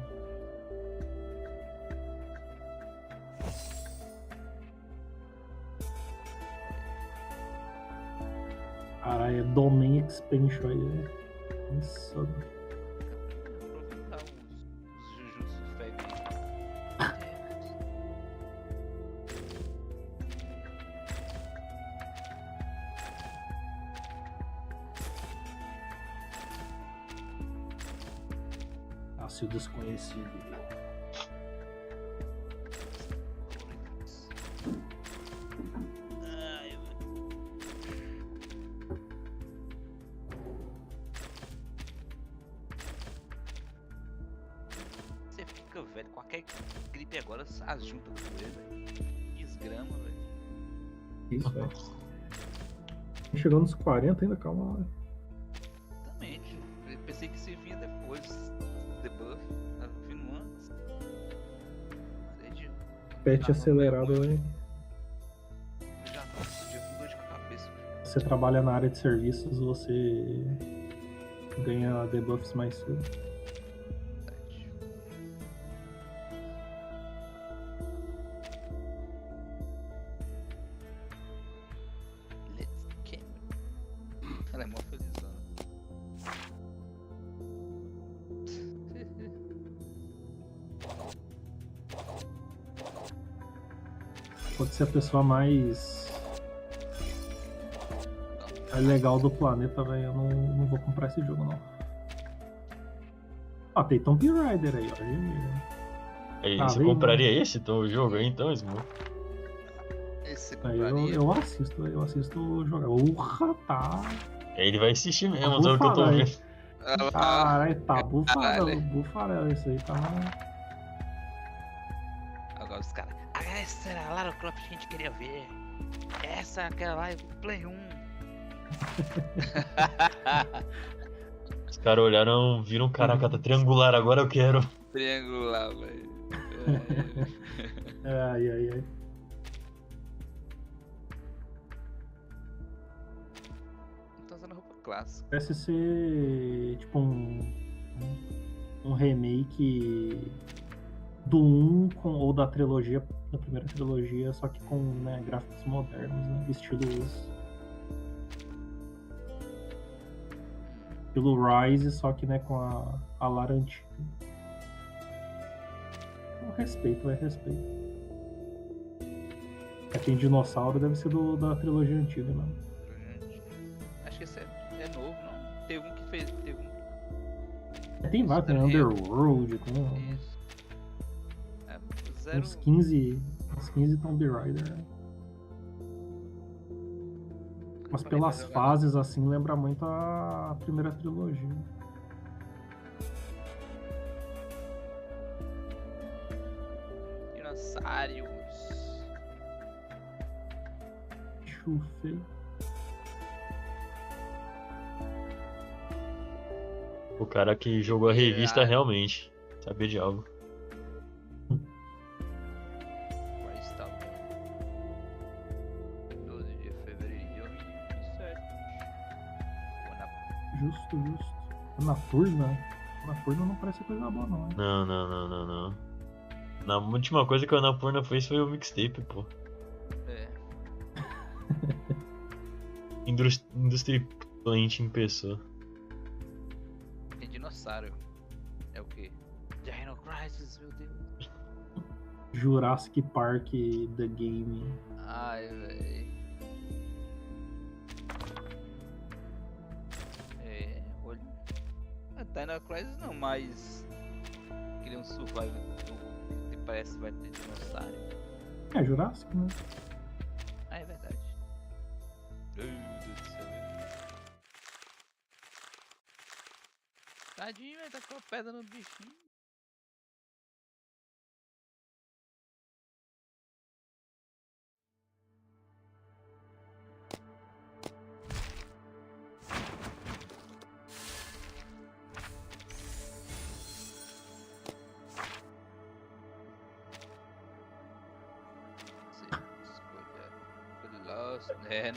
Caralho, é Domain Expansion aí, né? Isso. Aproveitar os Jujutsu Fag. Nasce o desconhecido. Você fica velho, qualquer gripe agora ajuda com ele, velho. Desgrama, velho. Isso, velho. Chegando nos 40 ainda, calma lá. Exatamente. Eu pensei que você vinha depois debuff, tá vindo antes. Pet acelerado, né? Eu já tô esse dia com dor de cabeça. Você trabalha na área de serviços, você ganha debuffs mais cedo. Ela é mó felizona. Pode ser a pessoa mais legal do planeta, velho. Eu não vou comprar esse jogo, não. Ah, tem Tomb Raider aí, ó. Aí, você compraria esse jogo aí, então, Smoke? Esse eu assisto jogar. Urra, tá. Ele vai assistir mesmo, é o que eu tô vendo. Caralho, tá bufarelo isso aí, tá. Agora os caras. Essa era a Lara Croft que a gente queria ver. Essa, aquela lá, Play 1. Os caras olharam, viram, caraca, tá triangular, agora eu quero. Triangular, velho. Ai. Tá usando roupa clássica. Parece ser tipo um remake do 1 ou da trilogia, da primeira trilogia, só que com, né, gráficos modernos, né, estilo Rise, só que, né, com a Lara antiga. Respeito. Pra quem dinossauro deve ser da trilogia antiga, não. Acho que esse é novo, não? Teve um que fez. Tem vários, tem Underworld, tem uns 15 Tomb Raider. Mas pelas fases, assim, lembra muito a primeira trilogia. Dinossauros. Chufei. O cara que jogou a revista realmente sabia de algo. Está 12 de fevereiro de 2007. Justo. Anapurna não parece coisa boa, não. Hein? Não. Na última coisa que a Annapurna fez foi o mixtape, pô. Industry Plant em pessoa. Tem dinossauro. É o que? Dino Crisis, meu Deus. Jurassic Park The Game. Ai, véi. Olha. Dino Crisis não, mas. Queria um survival que parece que vai ter dinossauro. É Jurassic, né? Ah, é verdade. Meu Deus do céu. Tadinho, vai tacar a pedra no bichinho.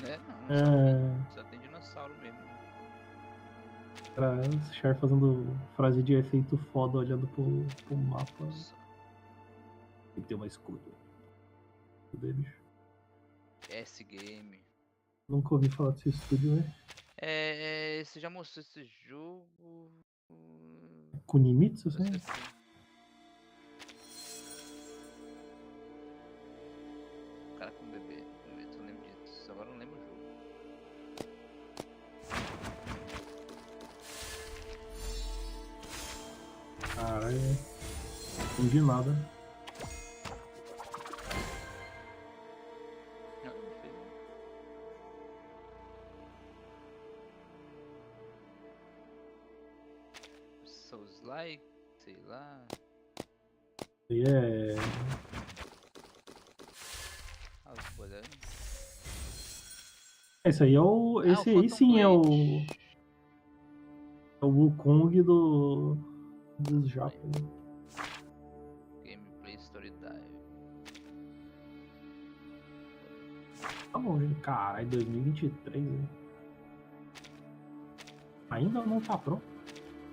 Né? Não, só tem dinossauro mesmo. Cara, esse Char fazendo frase de efeito foda olhando pro mapa. Tem que ter uma escudo. Cadê, bicho? S Game. Nunca ouvi falar desse estúdio, né? Você já mostrou esse jogo? Kunimitsu, assim? O cara com bebê. Eu lembro disso. Agora eu não lembro o jogo. Caralho. Não entendi nada. Souls like, sei lá. E é. Esse aí é o. Esse aí sim é o. É o Wukong dos Japão. Gameplay Story Dive. Tá longe, caralho, 2023, né? Ainda não tá pronto.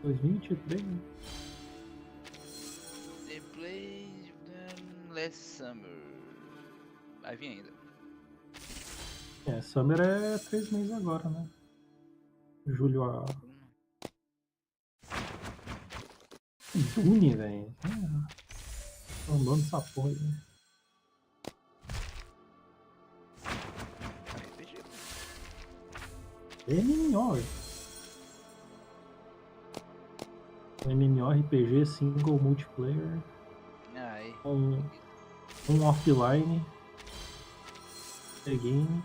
2023, né? Gameplay Last Summer. Vai vir ainda. Summer é 3 meses agora, né? Julho a. Dune, velho. Tô andando essa porra aí, né? MMO, velho. MMORPG single multiplayer. Um offline. Game.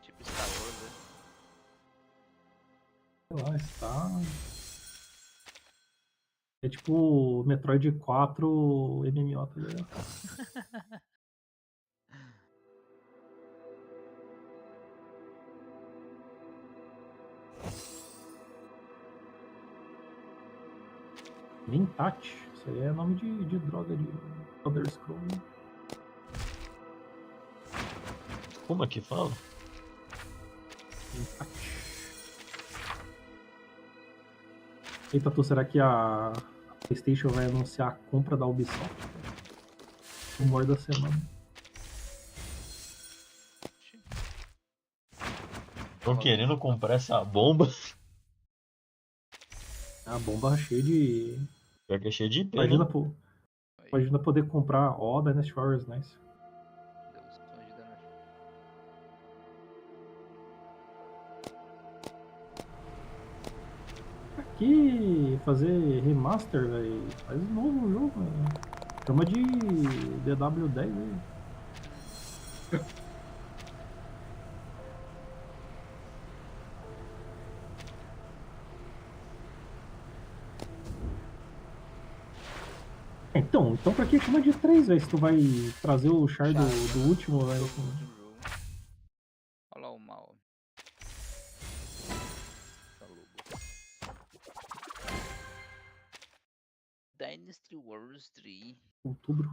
Tipo Star Wars, né? Sei lá, está. É tipo Metroid 4 MMO, tá ligado? Mintat. Isso aí é nome de droga de Elder Scrolls. Como é que fala? Mintat. Eita, tu, será que a PlayStation vai anunciar a compra da Ubisoft? Rumor da semana. Estão querendo comprar essa bomba? A bomba cheia de. Pior que é cheia de IP, Imagina, né? pô. Imagina poder comprar Dynasty Warriors, nice. Aqui, fazer remaster, velho. Faz novo o jogo, velho. Chama de DW10 aí. Então pra que chama de 3, velho? Se tu vai trazer o char do último, velho. Olha lá o mal. Dynasty Wars 3. Outubro.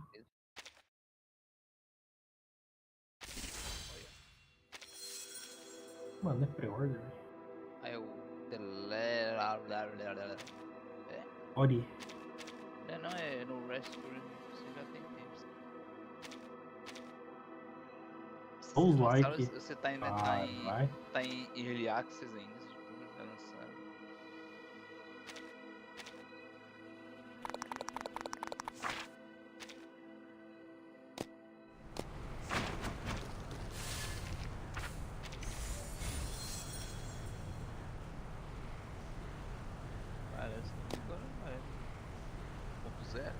Mano, é pré-order. Aí o Ori. Não, é no Rescue. Você já tem tempo. Souls like. Você tá em Early Access ainda. Esse jogo já lançaram. Parece que agora vai. 1.0.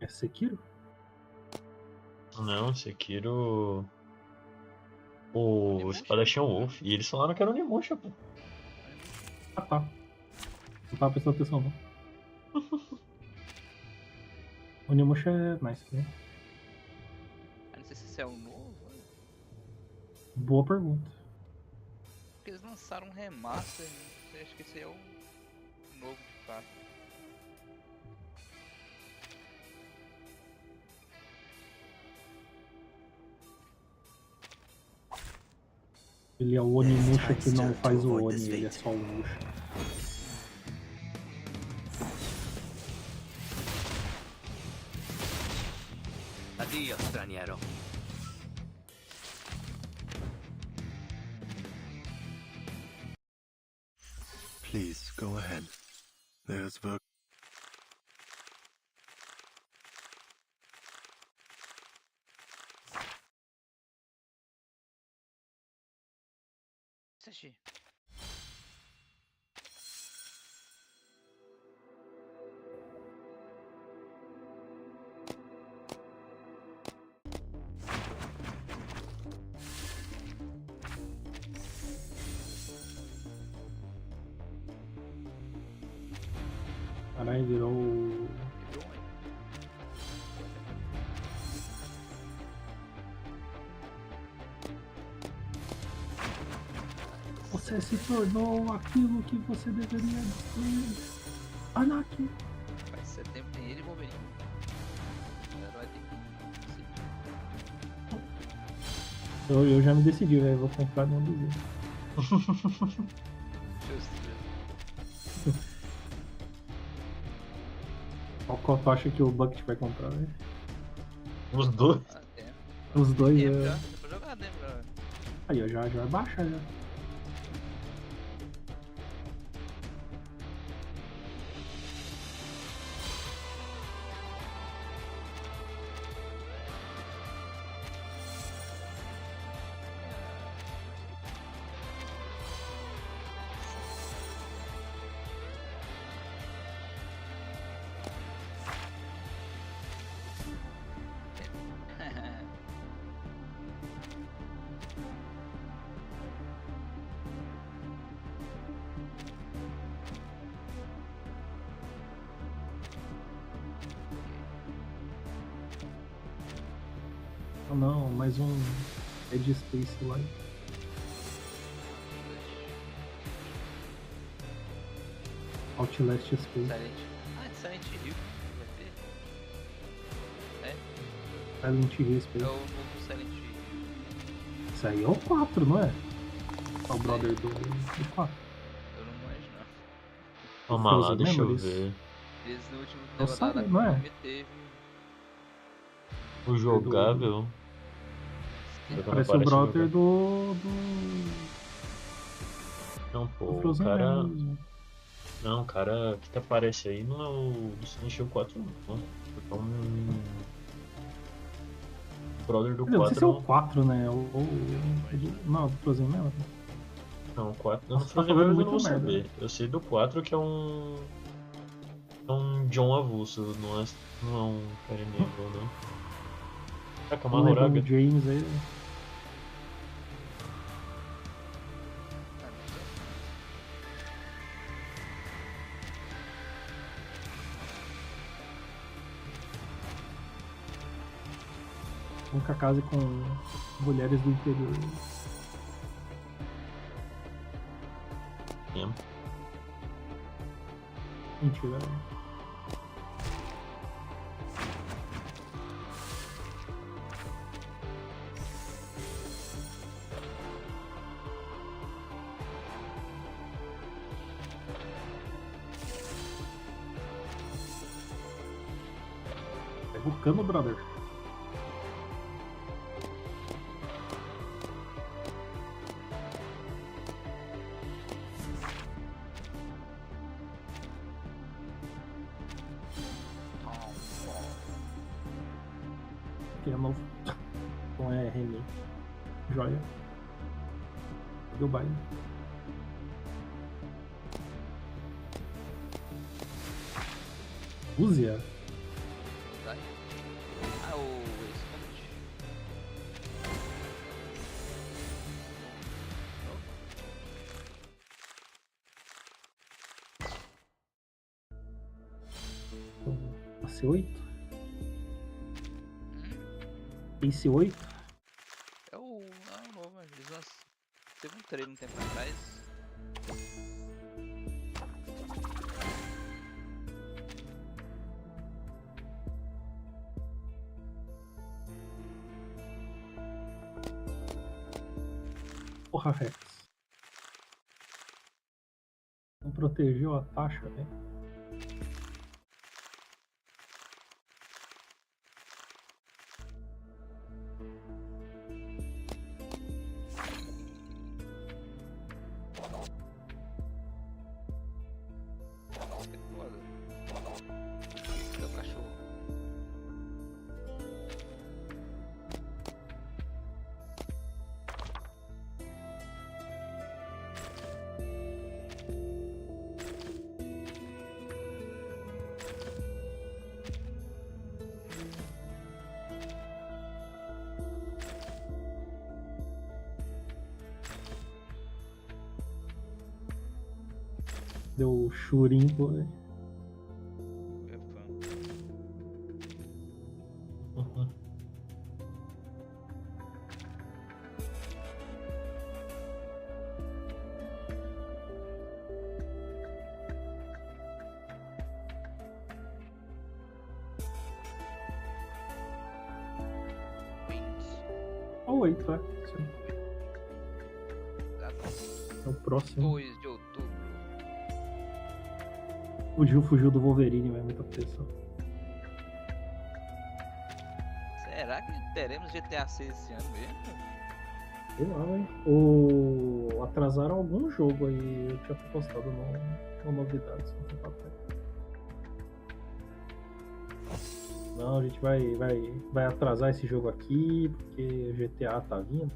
É Sekiro? Não, Sekiro. O espadachim Wolf. E eles falaram que era o Onimusha, pô. Ah, tá. Não tava prestando atenção, não. O Onimusha é nice, né? Eu não sei se esse é o novo. Boa pergunta. Porque eles lançaram um remaster. Eu acho que esse é o novo de fato. Ele é o Onimusha que não faz o Oni, ele é só o Musha. Adiós, extranjero. Please, go ahead. There's work. Sashi. Caralho, virou o... Você se tornou aquilo que você deveria destruir. Anakin. Faz 7 tempo tem ele e Wolverine. Agora vai ter que... Eu já me decidi, velho. Vou comprar nenhum dos dois. Qual tu acha que o Bucket vai comprar, velho? Os dois? Os dois, Demo, já. Vou jogar demo já. Aí, ó, já vai baixar, já. Oh, não, mais um Dead Space lá. Outlast Space. Silent Hill. Vai ter? É? Silent Hill Space. É o novo Silent Hill. Isso aí é o 4, não é? É o brother do 4. Eu não manjo, não. Vamos lá, deixa eu ver. Eles no último Não negócio sabe, da não é? Komami teve. O jogável. Parece o brother do. Não, pô, do o Frozen cara. Memories. Não, o cara que aparece aí não é o do Silent Hill 4, não. É um. Brother do 4. Não sei se é o 4, né? Não, do Frozen Memories. Não, o 4. Eu não Nossa, tá Frozen falando Memories eu não vou muita merda, saber. né? Eu sei do 4 que é um. É um John avulso, não é um Karen Neville, não. Caraca, uma O LeBron Horaga. James aí. Um cacase com mulheres do interior. Tempo. Mentira. Pega o cano, brother. Que é novo. Não é remake. Joia. Deu baile. Lúzia. Ah, o Esconde. Passe 8. Pace 8. É o. Ah, o novo, mas eles teve um trailer um tempo atrás. Porra, Rex. Não protegeu a taxa, né? Meu cachorro. Deu churimbo, né? Olha o 8, é. Sim. É o próximo. 2 de outubro. O Gil fugiu do Wolverine, mas é muita pressão. Será que teremos GTA 6 esse ano mesmo? Sei lá, velho. Atrasaram algum jogo aí. Eu tinha postado no novidades no tempo atrás. Não, a gente vai atrasar esse jogo aqui, porque o GTA tá vindo.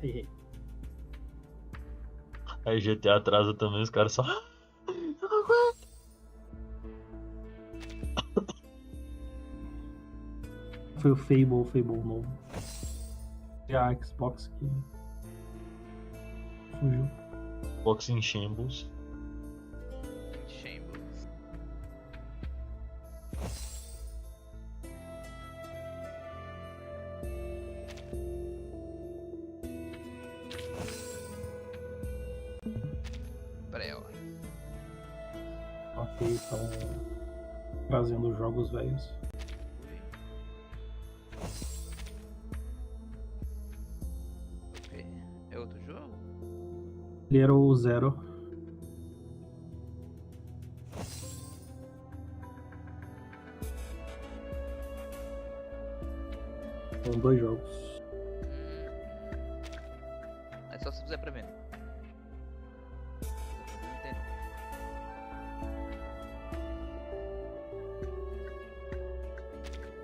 Aí GTA atrasa também, os caras só. Eu não aguento. Foi o Fable novo. E a Xbox que fugiu. Boxing Shambles. Ok, estão trazendo jogos velhos. É outro jogo? Ele era o 0. São 2 jogos. É só se fizer pra venda.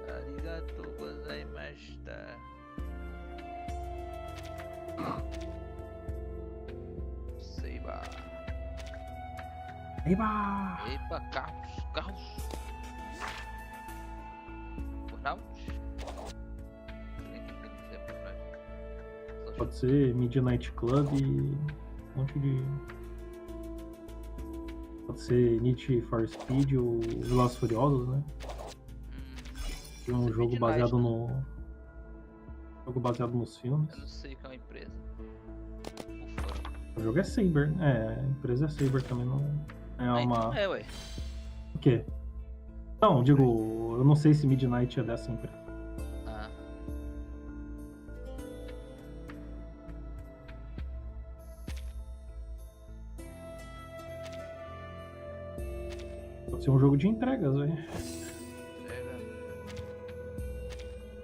Arigato gozaimashita. Seiba. Eba! Epa, carros. Burnout? Pode ser Midnight Club e um monte de... Pode ser Need for Speed ou Velozes e Furiosos, né? E um jogo baseado no... Jogo baseado nos filmes. Eu não sei qual é a empresa. O jogo é Saber, né? A empresa é Saber também, não é uma... Então ué. O quê? Não, digo, eu não sei se Midnight é dessa empresa. Ah. Pode ser um jogo de entregas, velho.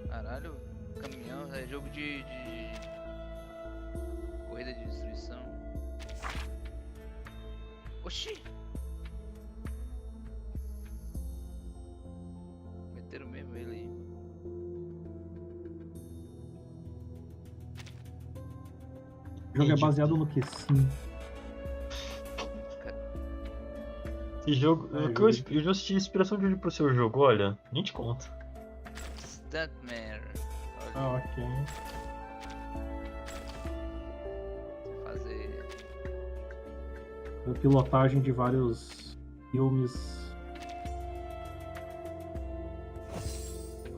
Caralho, caminhão, é jogo de corrida de destruição. Oxi! Meteram mesmo ele aí. O jogo é baseado no que? Sim. Esse jogo. Eu já assisti a inspiração de hoje pro seu jogo, olha, nem te conto. Stuntman. Ah, ok. Fazer. A pilotagem de vários filmes.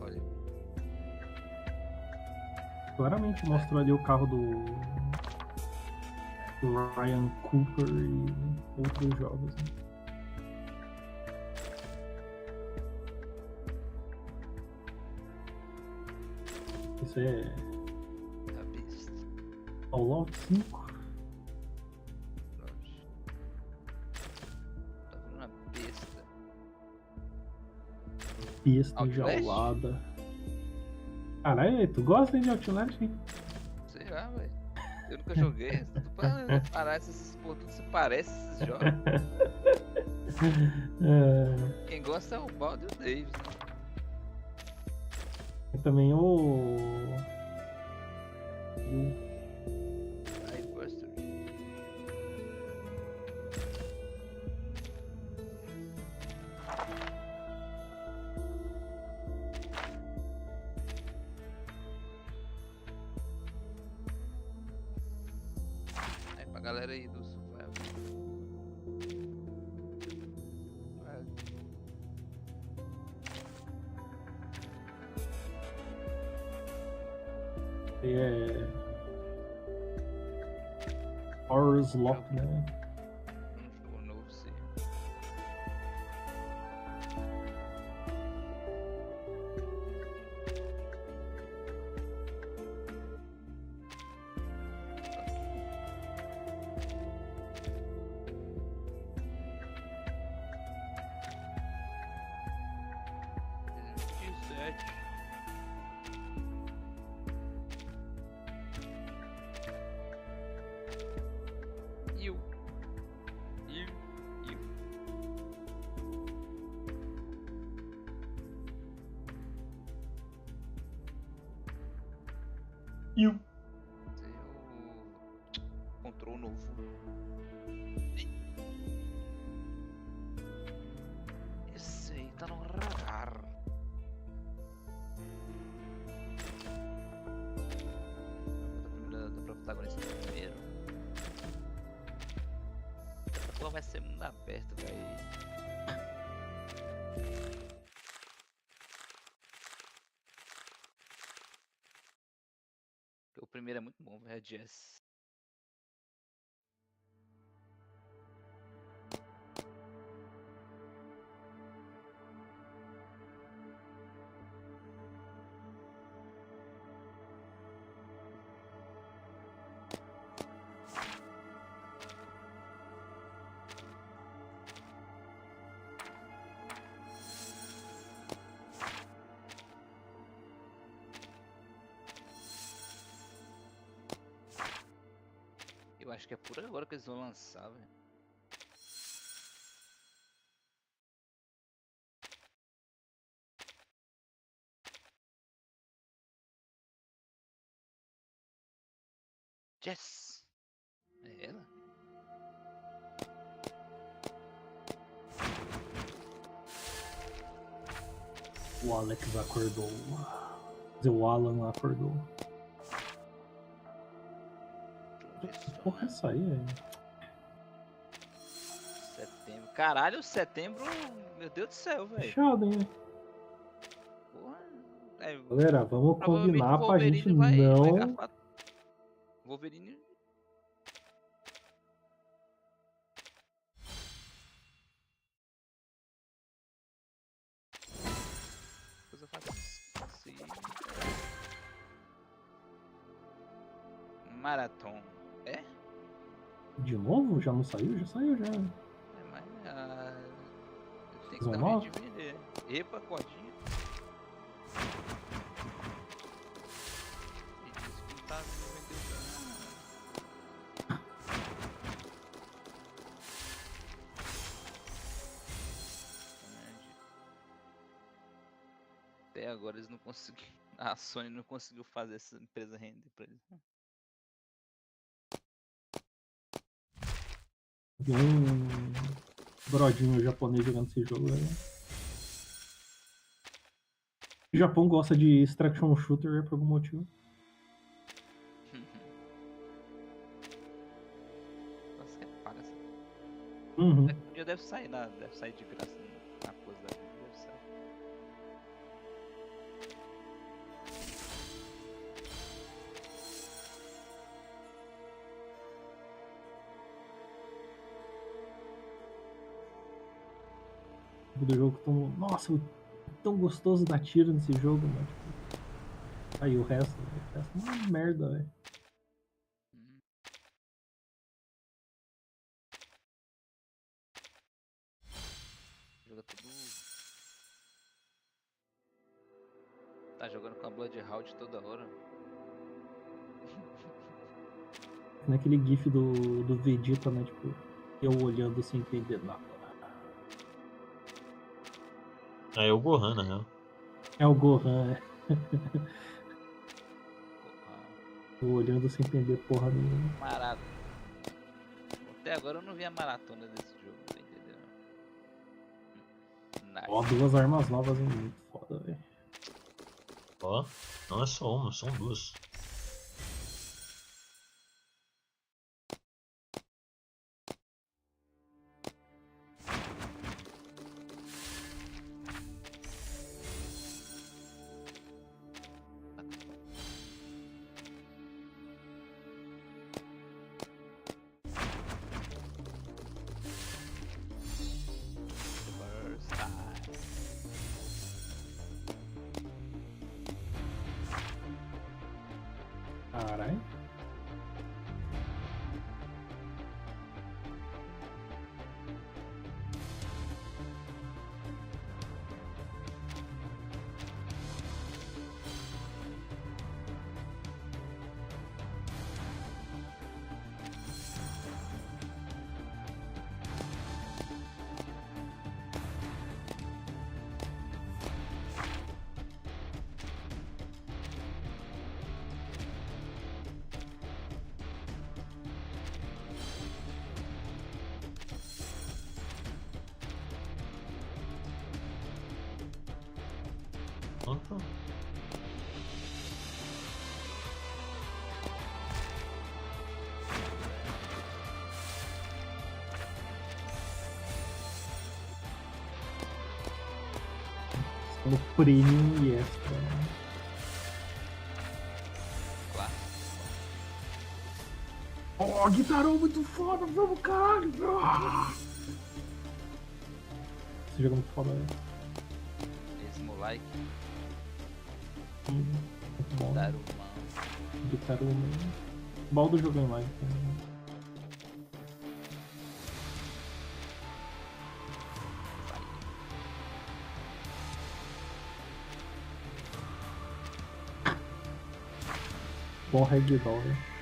Olha. Claramente mostrou ali o carro do Ryan Cooper e outros jogos. Né? Isso é Fallout 5. Tá uma besta. Besta enjaulada. Caralho, tu gosta de Outlast, hein? Sei lá, velho. Eu nunca joguei. Pra parar esses porra, tudo se parece esses jogos. Quem gosta é o Baldo e o Davis, né? E também o Buster. Aí pra galera aí do Survival. é Horror's Lock, né? Um jogo novo, sim. Control novo. Esse aí tá no radar. Da protagonista primeiro. Essa porra vai ser mundo aberto, velho. O primeiro é muito bom, é Jazz. acho que é por agora que eles vão lançar, velho. Yes! É ela? O Alex acordou. Quer dizer, o Alan acordou. Que porra é essa aí, velho? Setembro. Caralho, setembro. Meu Deus do céu, velho. Fechado, hein? Porra. É, Galera, vamos combinar pra gente vai não. garfar. Wolverine. Depois eu faço assim. Marathon. É? De novo? Já não saiu? Já saiu, já. É, mas. Tem que Season dar um 9? jeito de vender. Epa, codinha. E disse que não tá vendendo. Até agora eles não conseguiram. A Sony não conseguiu fazer essa empresa render pra eles. Vi um brodinho japonês jogando esse jogo, né? O Japão gosta de extraction shooter por algum motivo. Nossa, que paga essa. Uhum. Um dia deve sair de graça na coisa da vida, deve sair. Do jogo tão. Nossa, tão gostoso dar tiro nesse jogo, mano. Aí o resto é uma merda, velho. Joga tudo. Tá jogando com a Bloodhound toda hora. Naquele gif do Vegeta, né? Tipo, eu olhando sem entender nada. Ah, é o Gohan, na real. É o Gohan, é. Eu olhando sem entender porra nenhuma. Maratona. Até agora eu não vi a maratona desse jogo, tá entendendo? Nice. Ó, 2 armas novas, hein? Muito foda, velho. Ó, não é só uma, são duas. Caralho. Pronto. No premium e extra. Ó, guitarrão muito foda, vamos, caralho! Esse jogo é muito foda, velho. Esse moleque. Muito bom. Darumão. Guitarrão. Baldo jogou em live. Bom ragdoll, velho.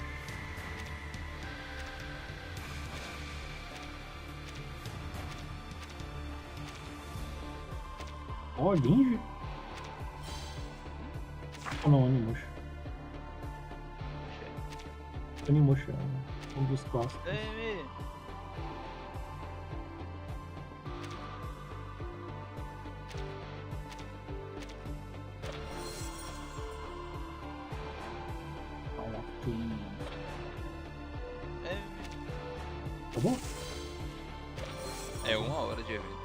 Ó, Genji? Ou não, Onimusha? Onimusha é um dos clássicos. Tá bom? É 1 hora de evento.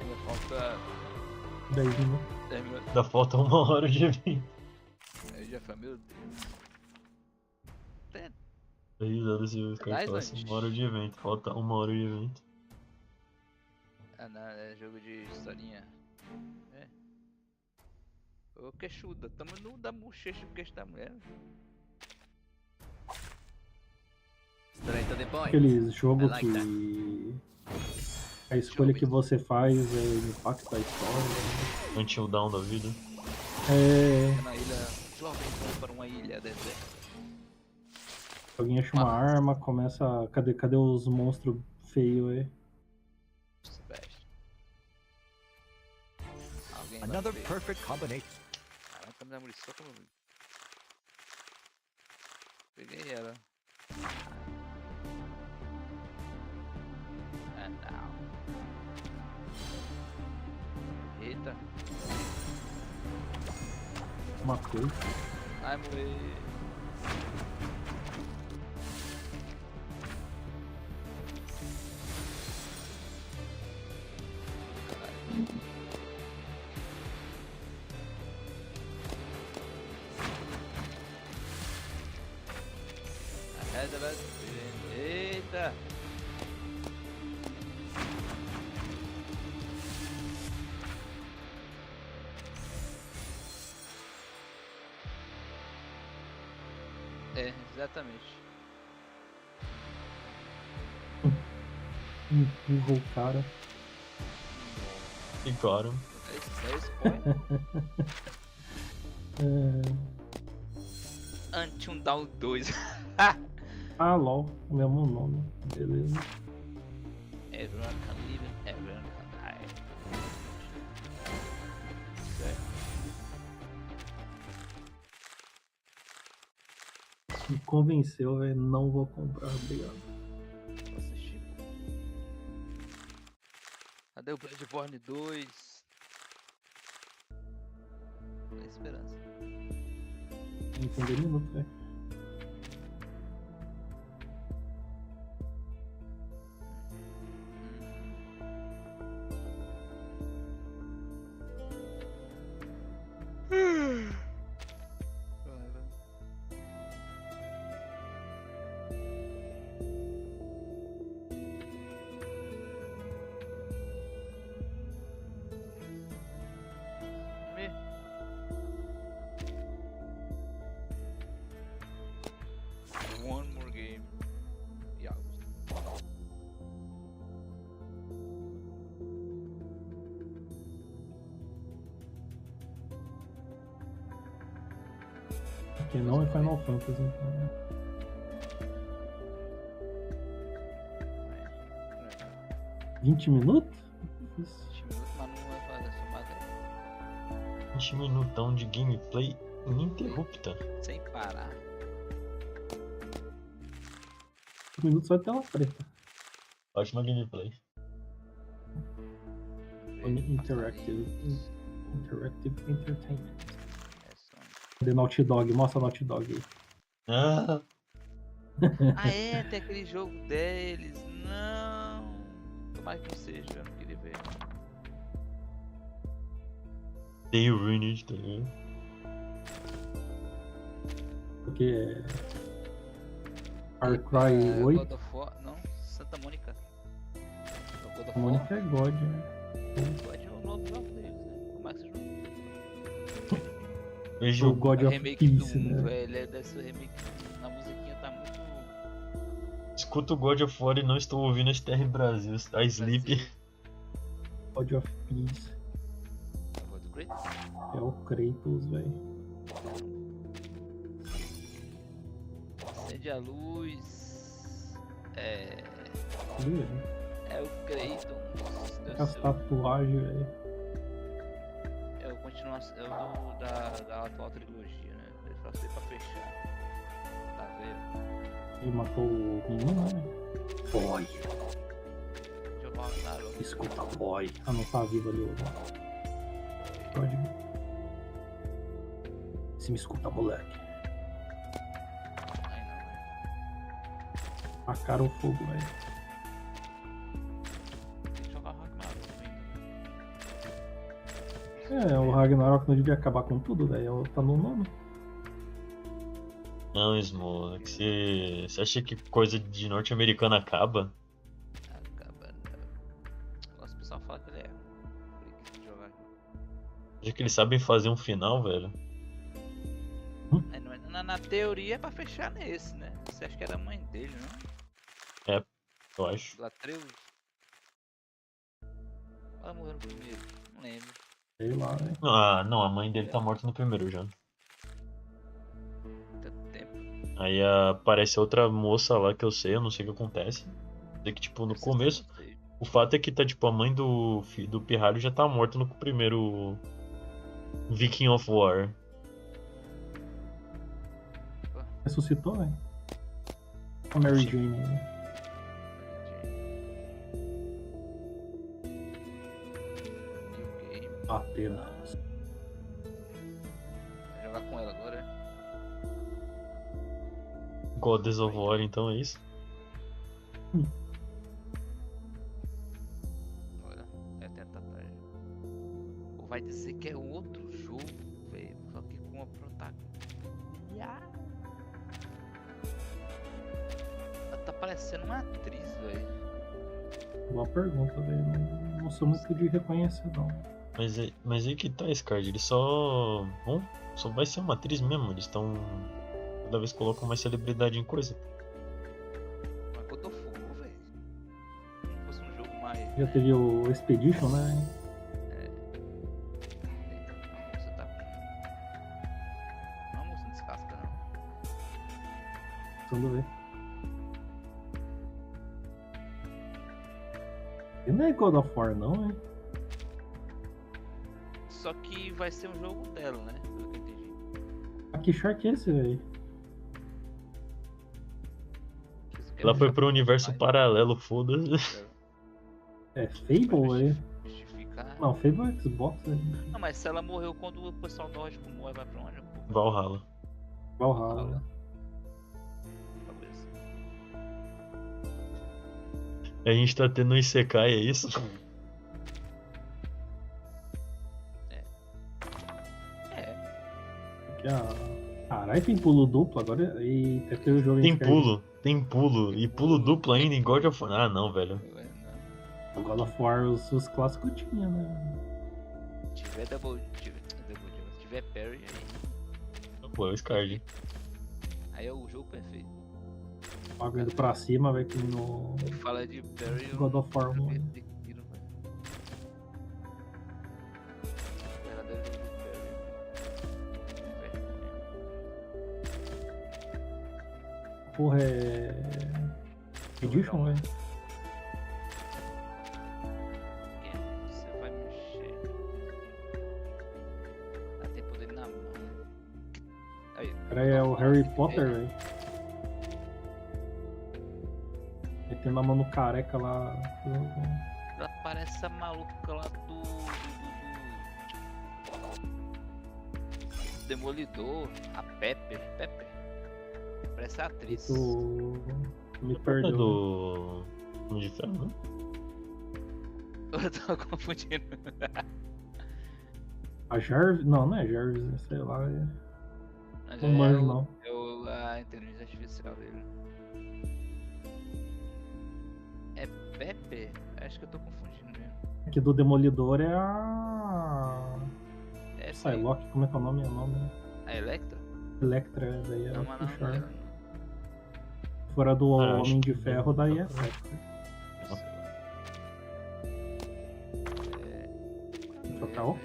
Ainda falta 10 minutos. 10 minutos. Ainda falta 1 hora de evento. Aí já foi, meu Deus. Aí, Zero Silva, cara, fala 1 hora de evento. Falta 1 hora de evento. Ah, não, é jogo de historinha. É. Ô, queixuda, tamo no da bochecha do queixo da mulher. Aquele jogo que a escolha que você faz impacta a história. Until Down da vida. É. Na ilha, jovem para uma ilha deserta. Alguém acha uma arma, começa. Cadê os monstros feios aí? Another perfect combination. Caraca, me munição como eu... Peguei ela. Ah, não. Eita. Matou. Ai, morri. Eita! É, exatamente. Empurra o cara. E cara. É spoiler. Until Down 2. Ah, LOL, o mesmo nome. Beleza. Everyone can live, everyone can die. Me convenceu, velho. Não vou comprar, obrigado. Vou assistir. Cadê o Bloodborne 2? A esperança. Entender minuto, velho. One more game. Yeah. Que não é Final Fantasy, então, né? É. 20 minutos? 20 minutos, mas não vai fazer somada. 20 minutão de gameplay ininterrupta. Sem parar. 5 minutos só de tela preta. Ótima gameplay. Interactive Entertainment. Cadê Naughty Dog? Mostra Naughty Dog aí. Ah, Ah, é, tem aquele jogo deles. Não. Tomara que não seja, eu não queria ver. tem o Ruined, tá ligado? Porque é. Far Cry 8. God of War, não, Santa Mônica. God of War. Mônica é God, né? God é o novo jogo deles, né? Como é que você joga? Veja O God o of remake Peace, do né? velho, deve ser o remake. Na musiquinha tá muito. Escuta o God of War e não estou ouvindo STR Brasil. A Sleep. God of Peace. É o Kratos, velho. Acende a luz. É o Creighton. As tatuagens, velho. É o continuação. É o da atual trilogia, né? Ele fala assim pra fechar. Tá vendo? Ele matou o menino, né? Boy. Jogo Escuta, boy. Ah, não tá vivo ali, ó. Pode. Se me escuta, moleque. Tacaram o fogo, velho. Tem que jogar o Ragnarok É, o Ragnarok não devia acabar com tudo, velho. Tá no nome. Não, Smo, é que você acha que coisa de norte-americano acaba? Acaba não. Nossa, o pessoal fala que ele é. Preguiça de jogar. Acha que eles sabem fazer um final, velho? Na teoria é pra fechar nesse, né? Você acha que era a mãe dele, não? É, eu acho. Latreus? Ela morreu no primeiro? Não lembro. Sei lá, velho. Ah, não, a mãe dele tá morta no primeiro já. Tanto tempo. Aí aparece outra moça lá que eu não sei o que acontece. Sei que, tipo, no começo, o fato é que tá, tipo, a mãe do pirralho já tá morta no primeiro Viking of War. Ressuscitou, velho. A Mary Jane, né? Apenas. Vai jogar com ela agora, é? Goddess of War, então é isso? Olha, é tentar atrás. Ou vai dizer que é outro jogo, velho. Só que com a protagonista. Ela tá parecendo uma atriz, velho. Boa pergunta, velho. Não sou muito de reconhecer, não. Mas aí que tá, Scard, ele só vai ser uma atriz mesmo, eles estão... Cada vez colocam mais celebridade em coisa. Mas botou fogo, velho. Se fosse um jogo mais... Já teve o Expedition, né? Você tá com... Não, moça, não descasca, não. Precisando ver. E não é God of War, não, hein? Só que vai ser um jogo dela, né? Pelo que eu entendi. Ah, que shark é esse, velho? Ela foi pro universo paralelo, foda-se. É Fable, velho? Justificar. Não, Fable é Xbox, velho. Não, mas se ela morreu quando o pessoal nórdico morre, vai pra onde? Valhalla. Valhalla. Talvez. A gente tá tendo um Isekai, é isso? Caralho, tem pulo duplo agora. Eita, tem o jogo Tem pulo. E pulo duplo ainda em God of War. Ah, não, velho. O God of War, os clássicos tinha, né? Tiver tiver parry aí. Pô, é o Scard. Aí é o jogo perfeito. Indo pra cima, vai que no. Fala de parry. God of War 1. Porra, é. Edition, velho. Você vai mexer. Dá tempo dele na mão. Aí. Cara, é o Harry Potter, velho. Metendo a mão no careca lá. Ela parece a maluca lá do Demolidor, a Pepper. Parece a atriz. Me perdoa. Do Homem de Ferro, né? Eu tô confundindo. A Jarvis? Não é Jarvis, sei lá. Não É manjo, não. a inteligência artificial dele. É Pepper? Acho que eu tô confundindo mesmo. Aqui do Demolidor é a. Psylocke, como é que é o nome? A Electra? Electra, daí é Não, o mas não. Puxar. Fora do Homem de Ferro, daí é Electra. Trocar o?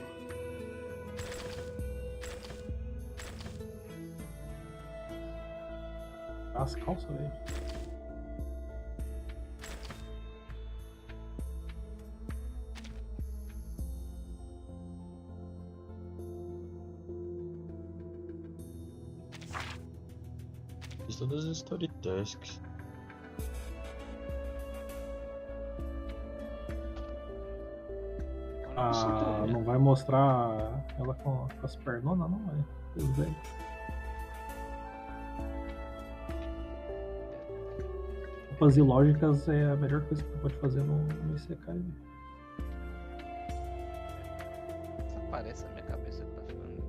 As calças, velho. todas as story tasks. Ah, não vai mostrar ela com as pernonas, não, velho. Tudo bem. Roupas ilógicas é a melhor coisa que tu pode fazer no Isekai, velho. Só parece na minha cabeça que tá ficando.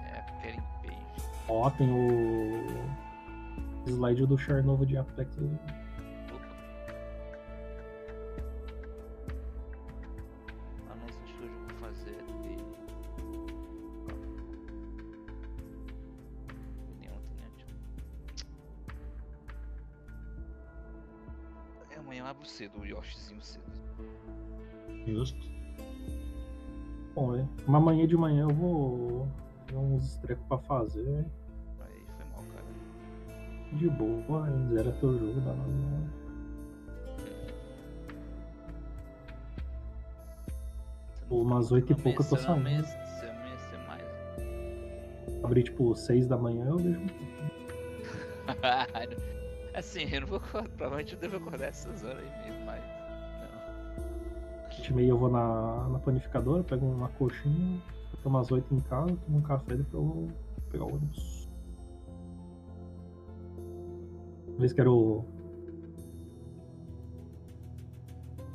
É, querem peixe. Ó, tem o slide do char novo de Apex ali. Ah, mas acho que hoje eu vou fazer de. Nem ontem, né, tio? Amanhã eu abro cedo, o Yoshizinho cedo. Justo. Bom, velho. Uma manhã de manhã eu vou ter uns trecos pra fazer. Aí foi mal, cara. De boa, zera teu jogo, dá nada não. Umas 8 e pouco eu tô saindo. Se amanhecer mais. Abrir tipo 6 da manhã eu vejo. Assim, eu não vou. Provavelmente eu devo acordar essas horas aí mesmo, mas. 7h30 eu vou na panificadora, pego uma coxinha, tomo umas 8 em casa, tomo um café, depois eu vou pegar o ônibus. Talvez quero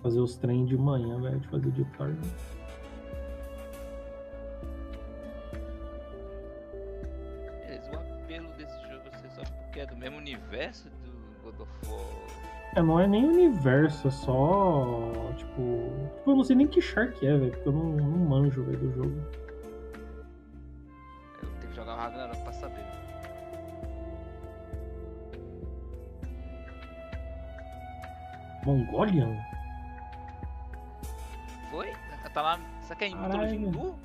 fazer os trem de manhã, velho, de fazer de tarde. Beleza, o apelo desse jogo é só porque é do mesmo universo do God of War. Não é nem universo, é só. Tipo, eu não sei nem que char que é, velho, porque eu não manjo, velho, do jogo. Eu tenho que jogar o Ragnarok pra saber. Mongolian? Foi? Tá lá. Isso aqui é em mitologia hindu?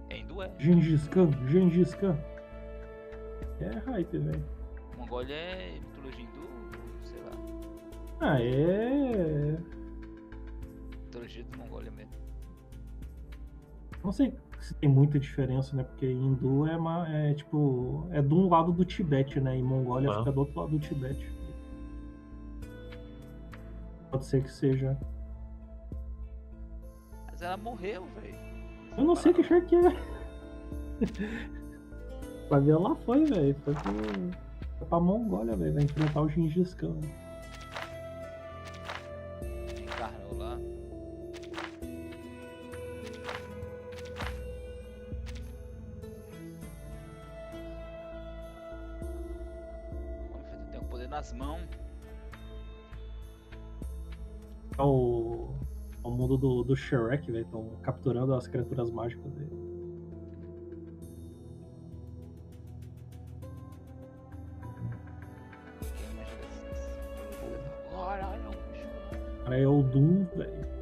É hindu, é? Gengis Khan. É hype, velho. Mongólia é mitologia hindu? Sei lá. Ah, é. Mitologia de Mongólia mesmo. Não sei se tem muita diferença, né? Porque hindu é tipo. É de um lado do Tibete, né? E Mongólia fica do outro lado do Tibete. Pode ser que seja. Mas ela morreu, velho. Eu não sei que char que é. Pra ver ela foi, velho. Foi pra Mongólia, velho. Vai enfrentar o Gengis Khan. Encarnou lá. Tem o poder nas mãos. É o mundo do Shrek, velho. Estão capturando as criaturas mágicas dele. Cara, é o Doom, velho.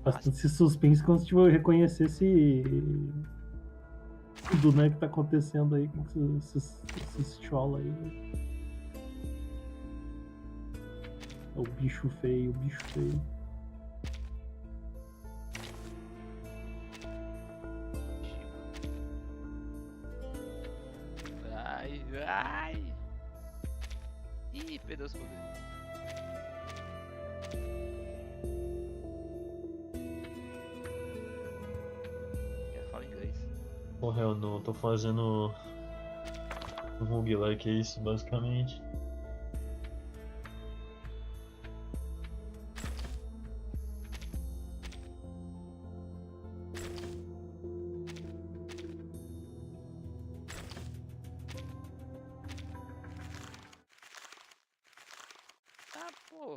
Bastante esse suspense como se eu reconhecesse tudo, né, que tá acontecendo aí com esses chola aí. É o bicho feio, Ai. Ih, perdeu os poderes. Porra, eu não tô fazendo um roguelike, é isso basicamente. Ah, pô.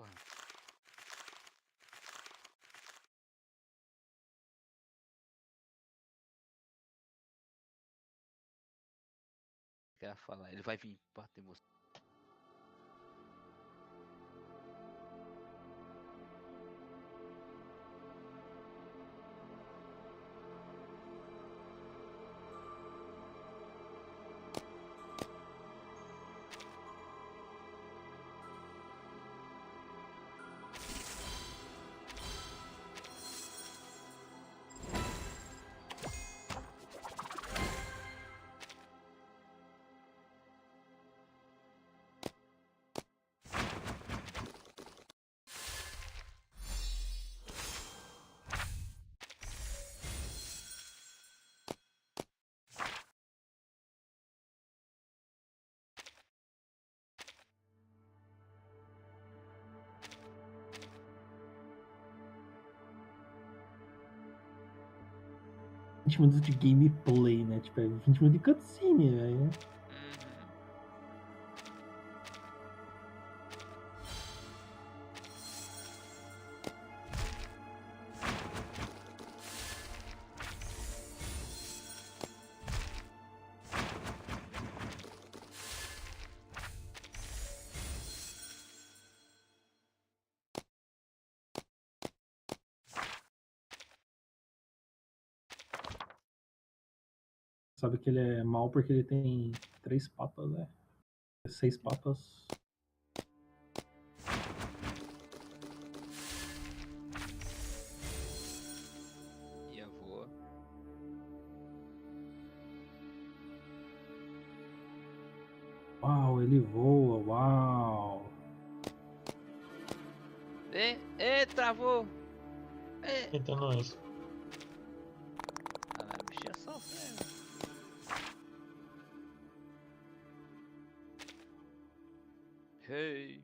Quer falar? Ele vai vir bater você. Minutos de gameplay, né? Tipo, é 20 minutos de cutscene, velho. Sabe que ele é mal porque ele tem 3 patas, né? 6 patas. E a voa. Uau, ele voa, uau. Travou! Eita, nós. Ah, a bichinha sofrendo. Hey!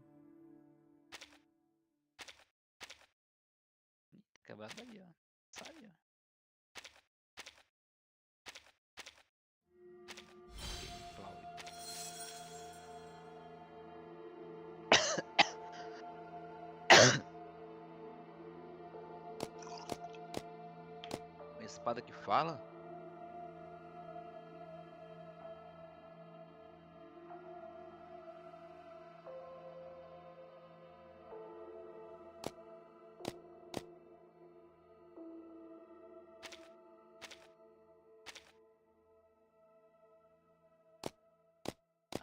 Quebrado ali, ó. Sai, ó. Uma espada que fala?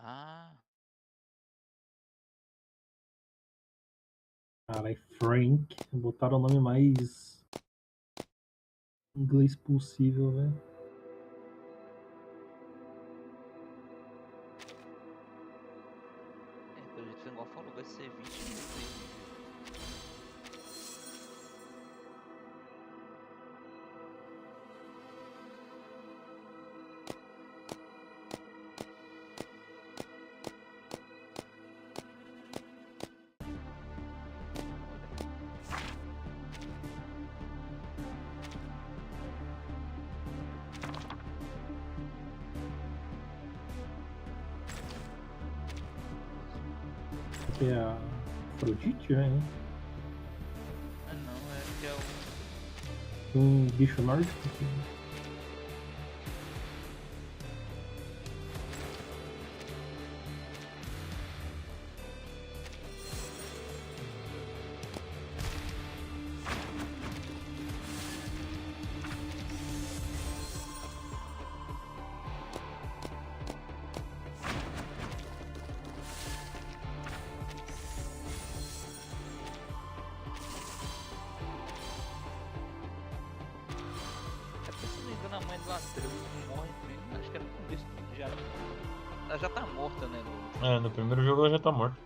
Ah. Caralho, Frank. Botaram o nome mais inglês possível, velho. Pelo jeito, igual falou, vai ser 20 minutos. Que é a Afrodite, né? Ah não, é que é o... Um bicho nórdico. A mãe do Atreus morre, acho que era no começo já. Ela já tá morta, né? No primeiro jogo ela já tá morta.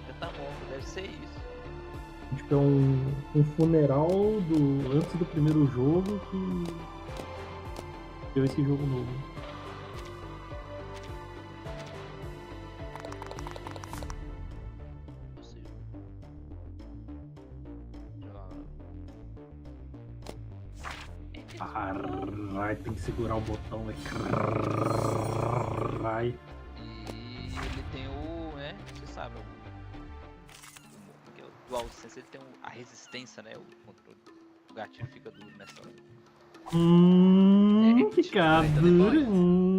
Já tá morta, deve ser isso. Tipo, é um funeral antes do primeiro jogo que deu esse jogo novo. Caralho, tem que segurar o botão, velho. Caralho. E ele tem o, né? Você sabe, o DualSense, ele tem a resistência, né? O controle. O gatilho fica duro nessa hora. Fica duro.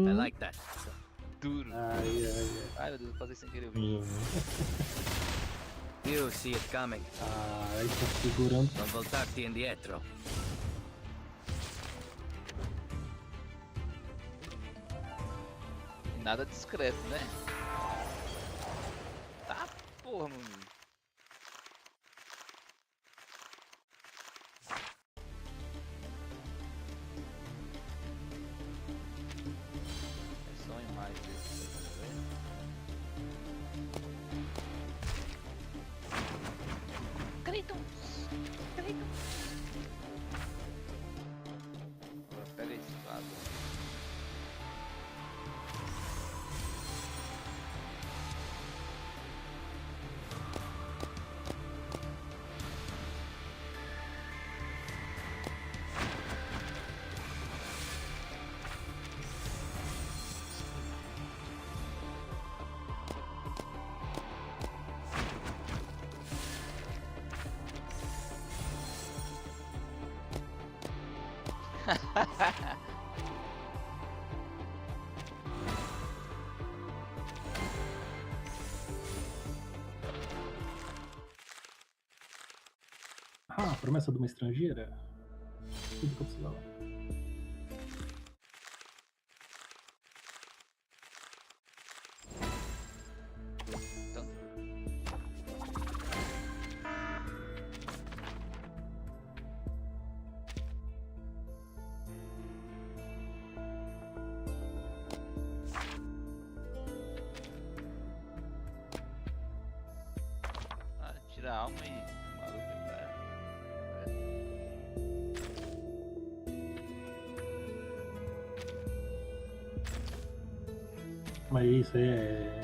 I like that. Duro. Ai, meu Deus, eu passei sem querer. You see it coming. Ai, tô segurando. Non voltarti indietro. Nada discreto, né? Tá, porra, mano. É só uma imagem desse, tá vendo? Cleiton. Agora pega esse lado. Ah, promessa de uma estrangeira? Tudo que eu precisava. Tira a alma e o maluco vai. Mas isso aí é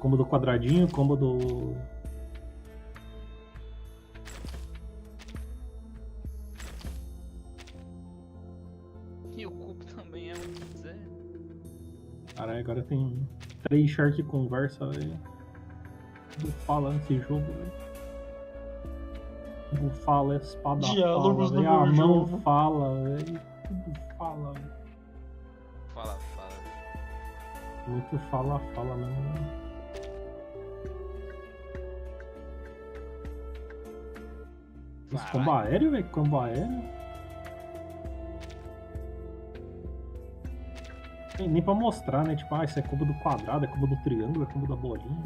combo do quadradinho, combo do... E o cubo também é um Zé. Caralho, agora tem 3 char que conversa, velho. Tudo fala nesse jogo, velho. Tudo fala, a espada Diálogos fala, no véio, a meu mão jogo. fala, velho. Tudo fala, velho. Fala. Muito fala mesmo. Esse combo aéreo, velho? Combo aéreo? Nem pra mostrar, né? Tipo, isso é combo do quadrado, é combo do triângulo, é combo da bolinha.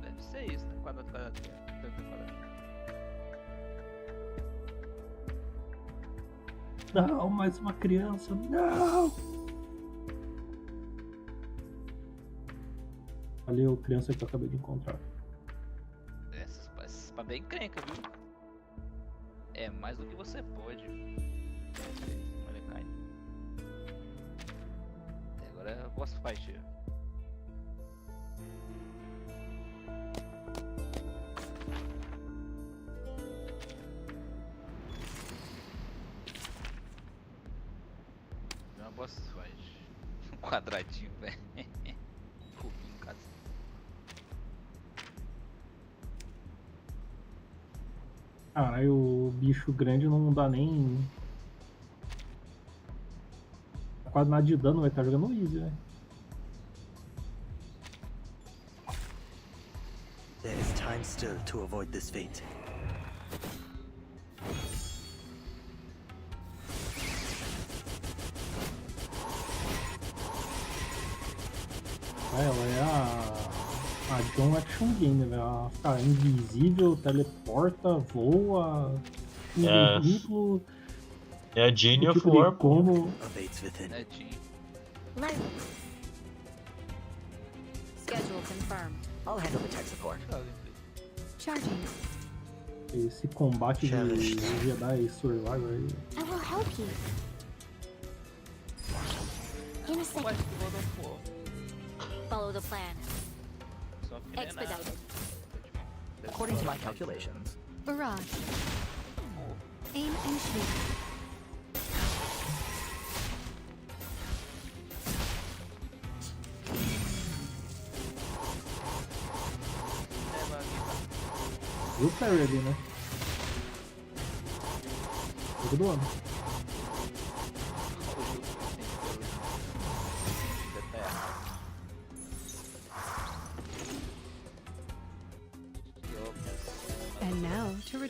Deve ser isso, né? Quadrado. Não, mais uma criança, não! Valeu, criança que eu acabei de encontrar. Essas pra bem encrenca, viu? É mais do que você pode. Agora é boss fight. É uma boss fight. Um quadradinho, velho. Roupinha em casa. Caralho, o bicho grande não dá nem... Quase nada de dano, vai estar jogando easy, velho. There is time still to avoid this fate. Ela é a John Action Game, velho. Ela fica invisível, teleporta, voa, duplo. É a Jane of tipo War, combo. É Jane. Schedule confirmed. I'll handle the tech support. Charging. Esse combate de Jedi Survivor aí. I will help you. In a second. Follow the plan. Expedited. According to my calculations. Barrage. Aim and shoot. E o parry ali, né? Jogo do ano.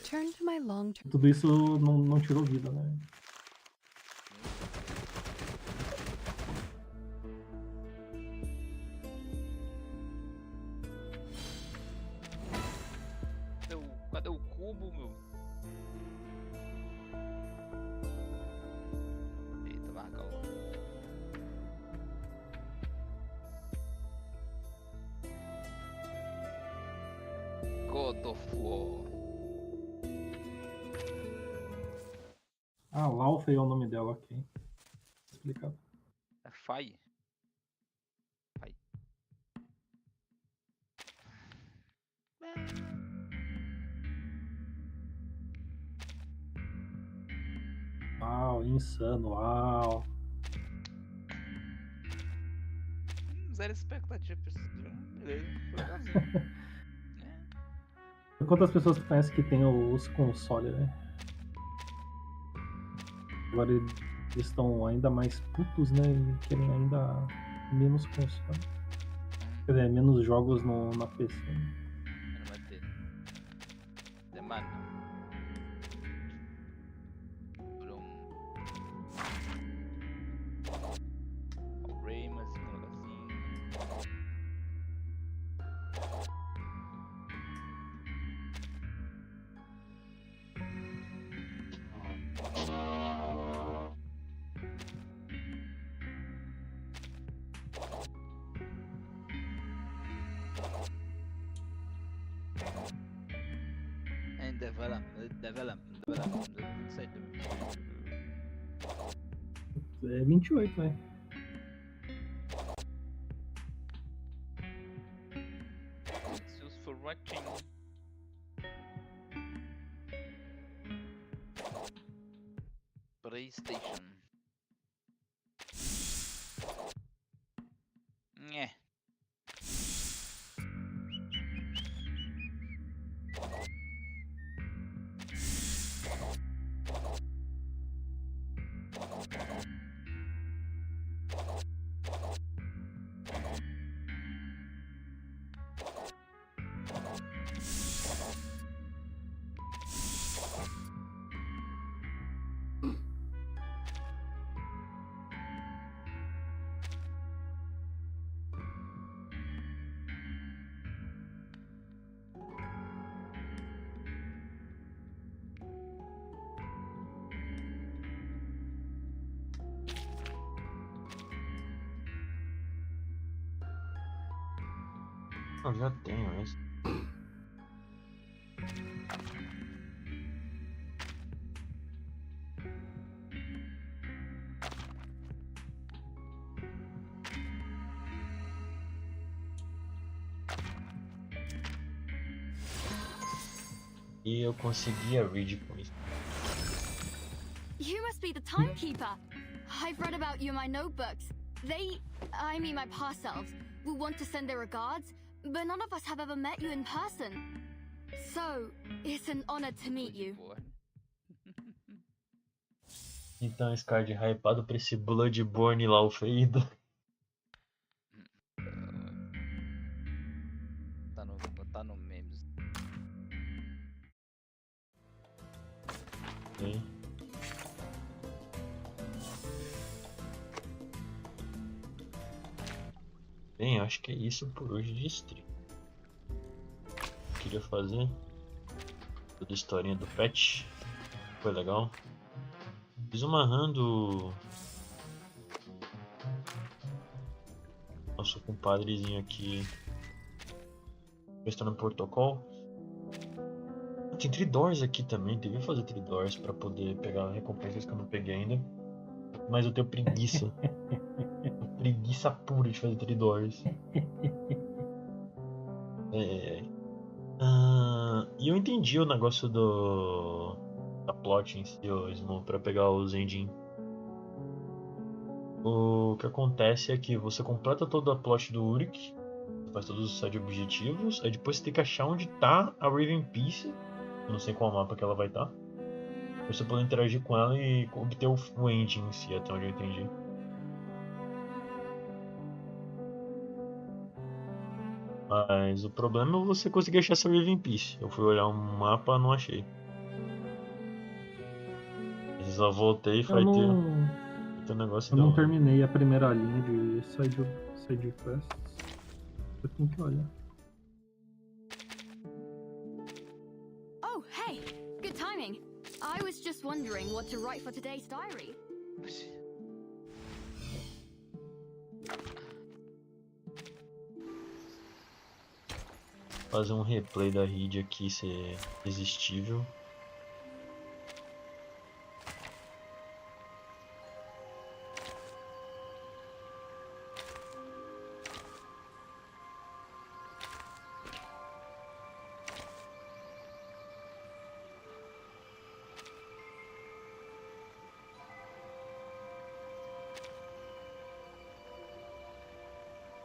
return to my long-term. Tudo isso não tirou vida, né? Cadê o cubo, meu? Eita, marca o. God of War. Ah, Laufey é o nome dela, ok. Explicado. É Fai. Fai. Uau, insano, uau. Zero expectativa pra esse jogo. Beleza, foi legalzinho. Quantas pessoas tu conhece que tem os consoles, né? Agora eles estão ainda mais putos, né? E querem ainda menos console. Quer dizer, menos jogos na PC. Não vai ter. Demanda. O Ray, mas assim. And development, não sei. É 28, né? It's used for watching. PlayStation. Nhé. Eu já tenho esse. E eu consegui a read com isso. You must be the timekeeper. I've read about you in my notebooks. I mean my past selves, will want to send their regards, but none of us have ever met you in person. So, it's an honor to meet you. Então, esse card hypado pra esse Bloodborne lá, o Freida. Tá no memes. Sim. Bem, acho que é isso por hoje de stream. Queria fazer toda a historinha do pet. Foi legal. Fiz uma run do nosso compadrezinho aqui prestando protocolo. Tem Tridors aqui também, devia fazer Tridors pra poder pegar recompensas que eu não peguei ainda. Mas eu tenho preguiça. Preguiça pura de fazer Tridors. E eu entendi o negócio da plot em si, pra pegar os engine. O que acontece é que você completa toda a plot do Uruk, faz todos os side objetivos, aí depois você tem que achar onde tá a Raven Piece. Eu não sei qual mapa que ela vai estar. Pra você poder interagir com ela e obter o engine em si, até onde eu entendi. Mas o problema é você conseguir achar essa Raven Piece. Eu fui olhar um mapa e não achei. Só voltei e vai ter um negócio. Eu não terminei a primeira linha de side quests. Eu tenho que olhar. Oh, hey! Good timing. I was just wondering what to write for today's diary. Fazer um replay da read aqui ser resistível.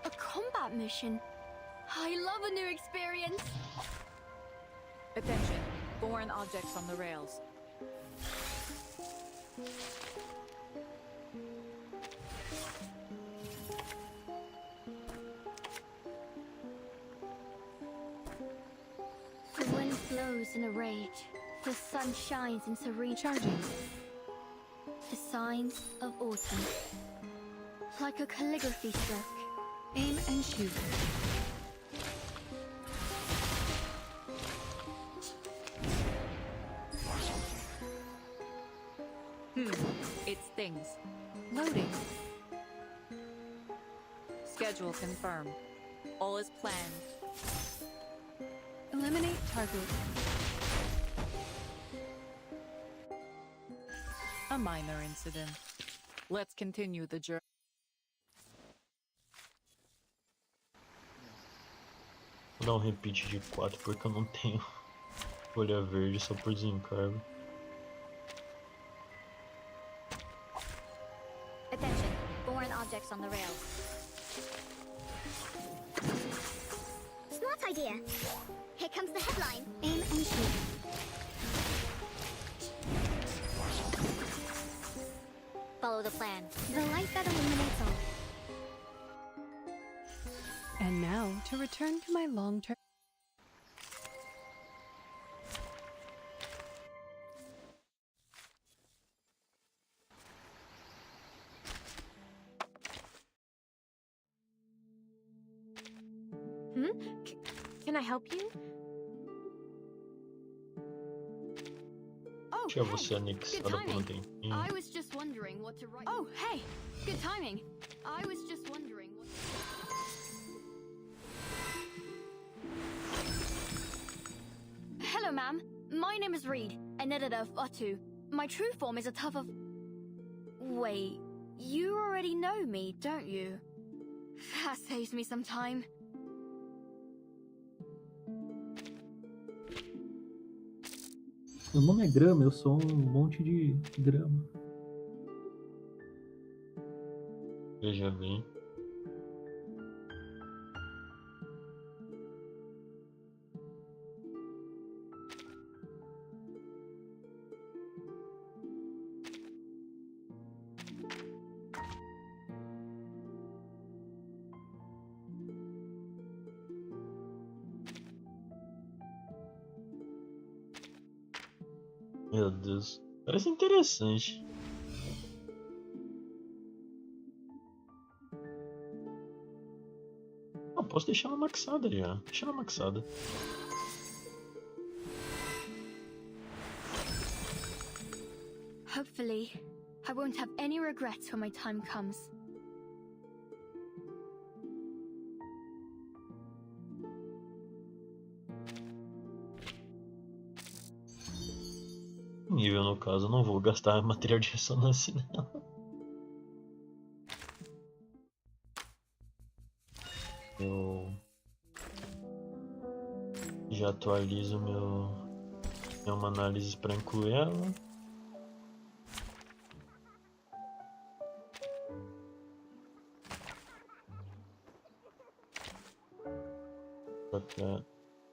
A combat mission. I love a new experience. Attention. Foreign objects on the rails. The wind blows in a rage. The sun shines in serene charging. The signs of autumn. Like a calligraphy stroke. Aim and shoot. It stings. Loading. Schedule confirmed. All is planned. Eliminate target. A minor incident. Let's continue the journey. Vou dar um repeat de 4 porque eu não tenho folha verde só por desencargo. Attention, foreign objects on the rails. Smart idea. Here comes the headline. Aim and shoot. Follow the plan. The light that illuminates all. And now to return to my long-term. Can I help you? Oh, Deixa você anexada por um tempinho. I was just wondering what to write. Oh, hey! Good timing. I was just wondering what. Hello, ma'am. My name is Reed, an editor of Otu. My true form is a tough of. Wait, you already know me, don't you? That saves me some time. Meu nome é grama, eu sou um monte de grama. Veja bem. Meu Deus, parece interessante. Eu posso deixar ela maxada já. Deixa ela maxada. Hopefully, I won't have any regrets when my time comes. Nível no caso, eu não vou gastar material de ressonância não. Eu já atualizo minha análise para incluir ela.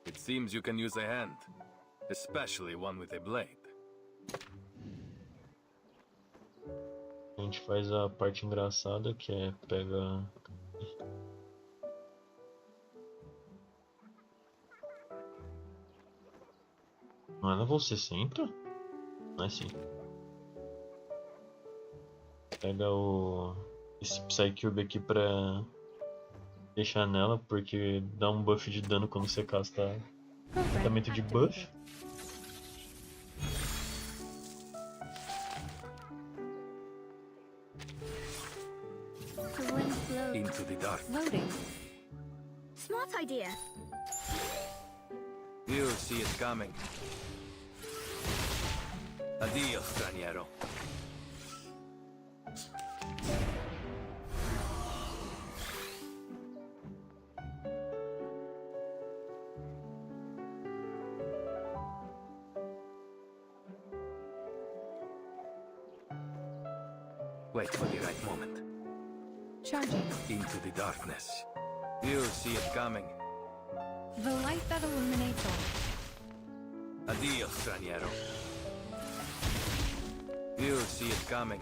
It seems you can use a hand, especially one with a blade. A gente faz a parte engraçada, que é pega. Não é level 60? Não é assim. Pega esse Psycube aqui pra deixar nela, porque dá um buff de dano quando você casta tratamento de buff. Into the dark. Loading. Smart idea. You see it coming. Addio, straniero. Wait for the right moment. Charging. Into the darkness. You see it coming. The light that illuminates all. Addio, straniero. You see it coming.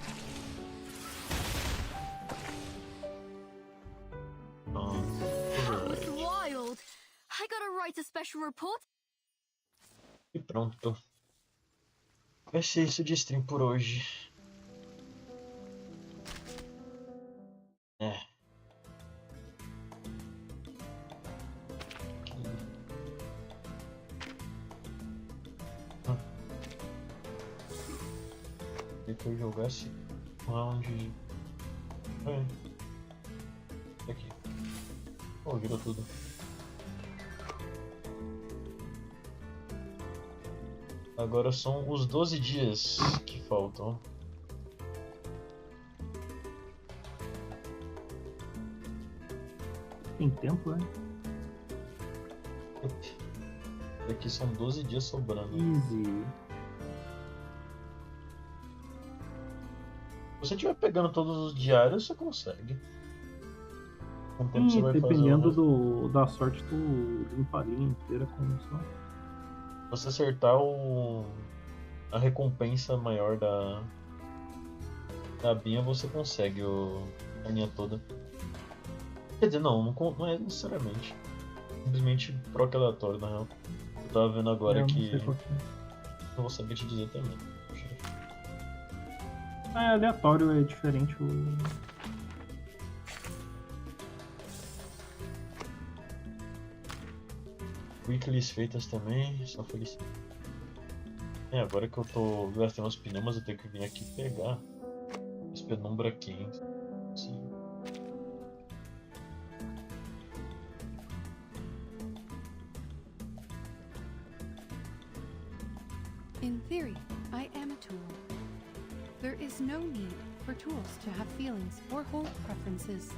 That was wild. I gotta write a special report. E pronto. Vai ser isso de stream por hoje. Que eu jogasse round. Aqui. Oh, virou tudo. Agora são os 12 dias que faltam. Tem tempo, né? Aqui são 12 dias sobrando. Easy. Se você estiver pegando todos os diários, você consegue. Com o tempo você vai dependendo da sorte, tu limpa a linha inteira com isso. Se você acertar a recompensa maior da binha, você consegue a linha toda. Quer dizer, não é necessariamente. Simplesmente troca aleatório, na real. Eu tava vendo agora que. Não vou saber te dizer também. É aleatório, é diferente Weeklies feitas também, só felicidade. Agora que eu gastando os pneus, eu tenho que vir aqui pegar esse penumbra aqui, hein? Sim. In theory, I am a tool. There is no need for tools to have feelings or hold preferences.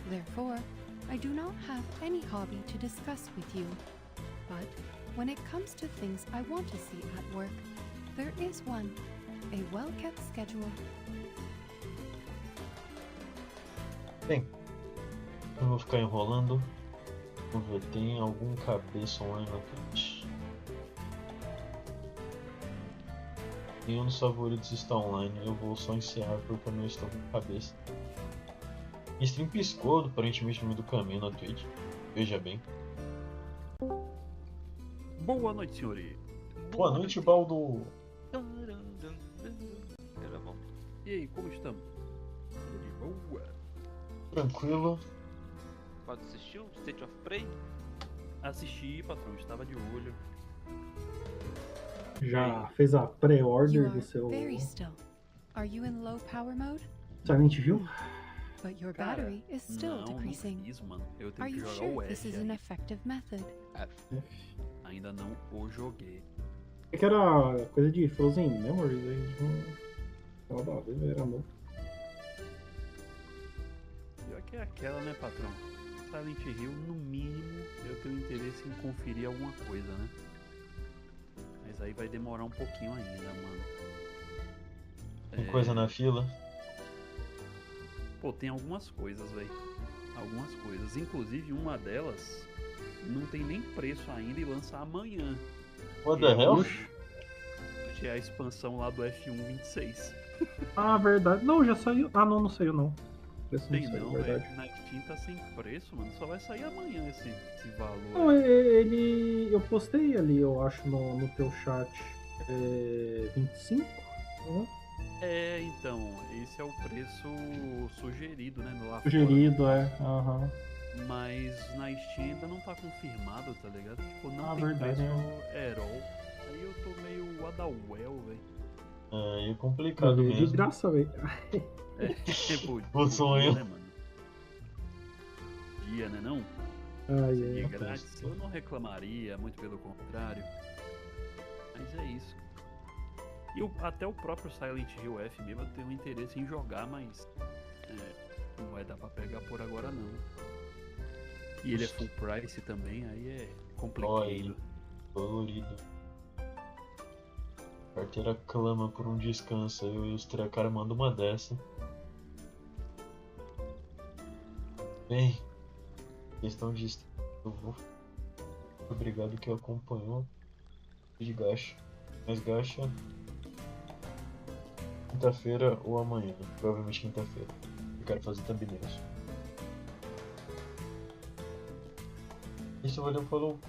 Therefore, I do not have any hobby to discuss with you. But when it comes to things I want to see at work, there is one, a well-kept schedule. Bem, não vou ficar enrolando. Vamos ver, tem algum cabeça online na Twitch? Nenhum dos favoritos está online, eu vou só encerrar porque eu não estou com cabeça. Minha stream piscou aparentemente no meio do caminho na Twitch. Veja bem. Boa noite, senhores. Boa noite, Baldo. E aí, como estamos? De boa. Tranquilo. Pode assistir o State of Play? Assisti, patrão, estava de olho. Já fez a pré-order do seu Very still. Are you in low power mode? Silent Hill? But your battery is still decreasing. Não fiz, mano. Eu tenho Are que you jogar sure o this F. is an effective method? Ainda não o joguei. É que era coisa de Frozen Memories, aí não nada a ver, era novo. Pior que é aquela, né, patrão? Silent Hill, no mínimo, eu tenho interesse em conferir alguma coisa, né? Mas aí vai demorar um pouquinho ainda, mano. Tem coisa na fila? Pô, tem algumas coisas, velho. Algumas coisas. Inclusive, uma delas não tem nem preço ainda e lança amanhã. What the hell? Que é a expansão lá do F1.26. Ah, verdade. Não, já saiu. Ah, não saiu não. Preço Tem não saiu, não, verdade. velho. Na Steam tá sem preço, mano. Só vai sair amanhã esse valor. Não, eu postei ali, eu acho, no teu chat. 25? Uhum. Então, esse é o preço sugerido, né? Lá Sugerido, fora. Aham. Mas na Steam ainda não tá confirmado, tá ligado? Tipo, não tem verdade, preço né? at all. Aí eu tô meio adawel, velho. É complicado mesmo. De graça, velho. O sonho. Dia, né, mano? Dia, né não? Seria grátis. Eu não reclamaria, muito pelo contrário. Mas é isso. E até o próprio Silent Hill F mesmo eu tenho um interesse em jogar, mas não vai dar pra pegar por agora não. E ele é full price também, aí é complicado. Dolorido. A carteira clama por um descanso, aí o Illustra manda uma dessa. Bem, questão de eu vou. Obrigado que acompanhou de Gacha. Mas Gacha quinta-feira ou amanhã, provavelmente quinta-feira. Eu quero fazer thumbnails. Isso, valeu, falou.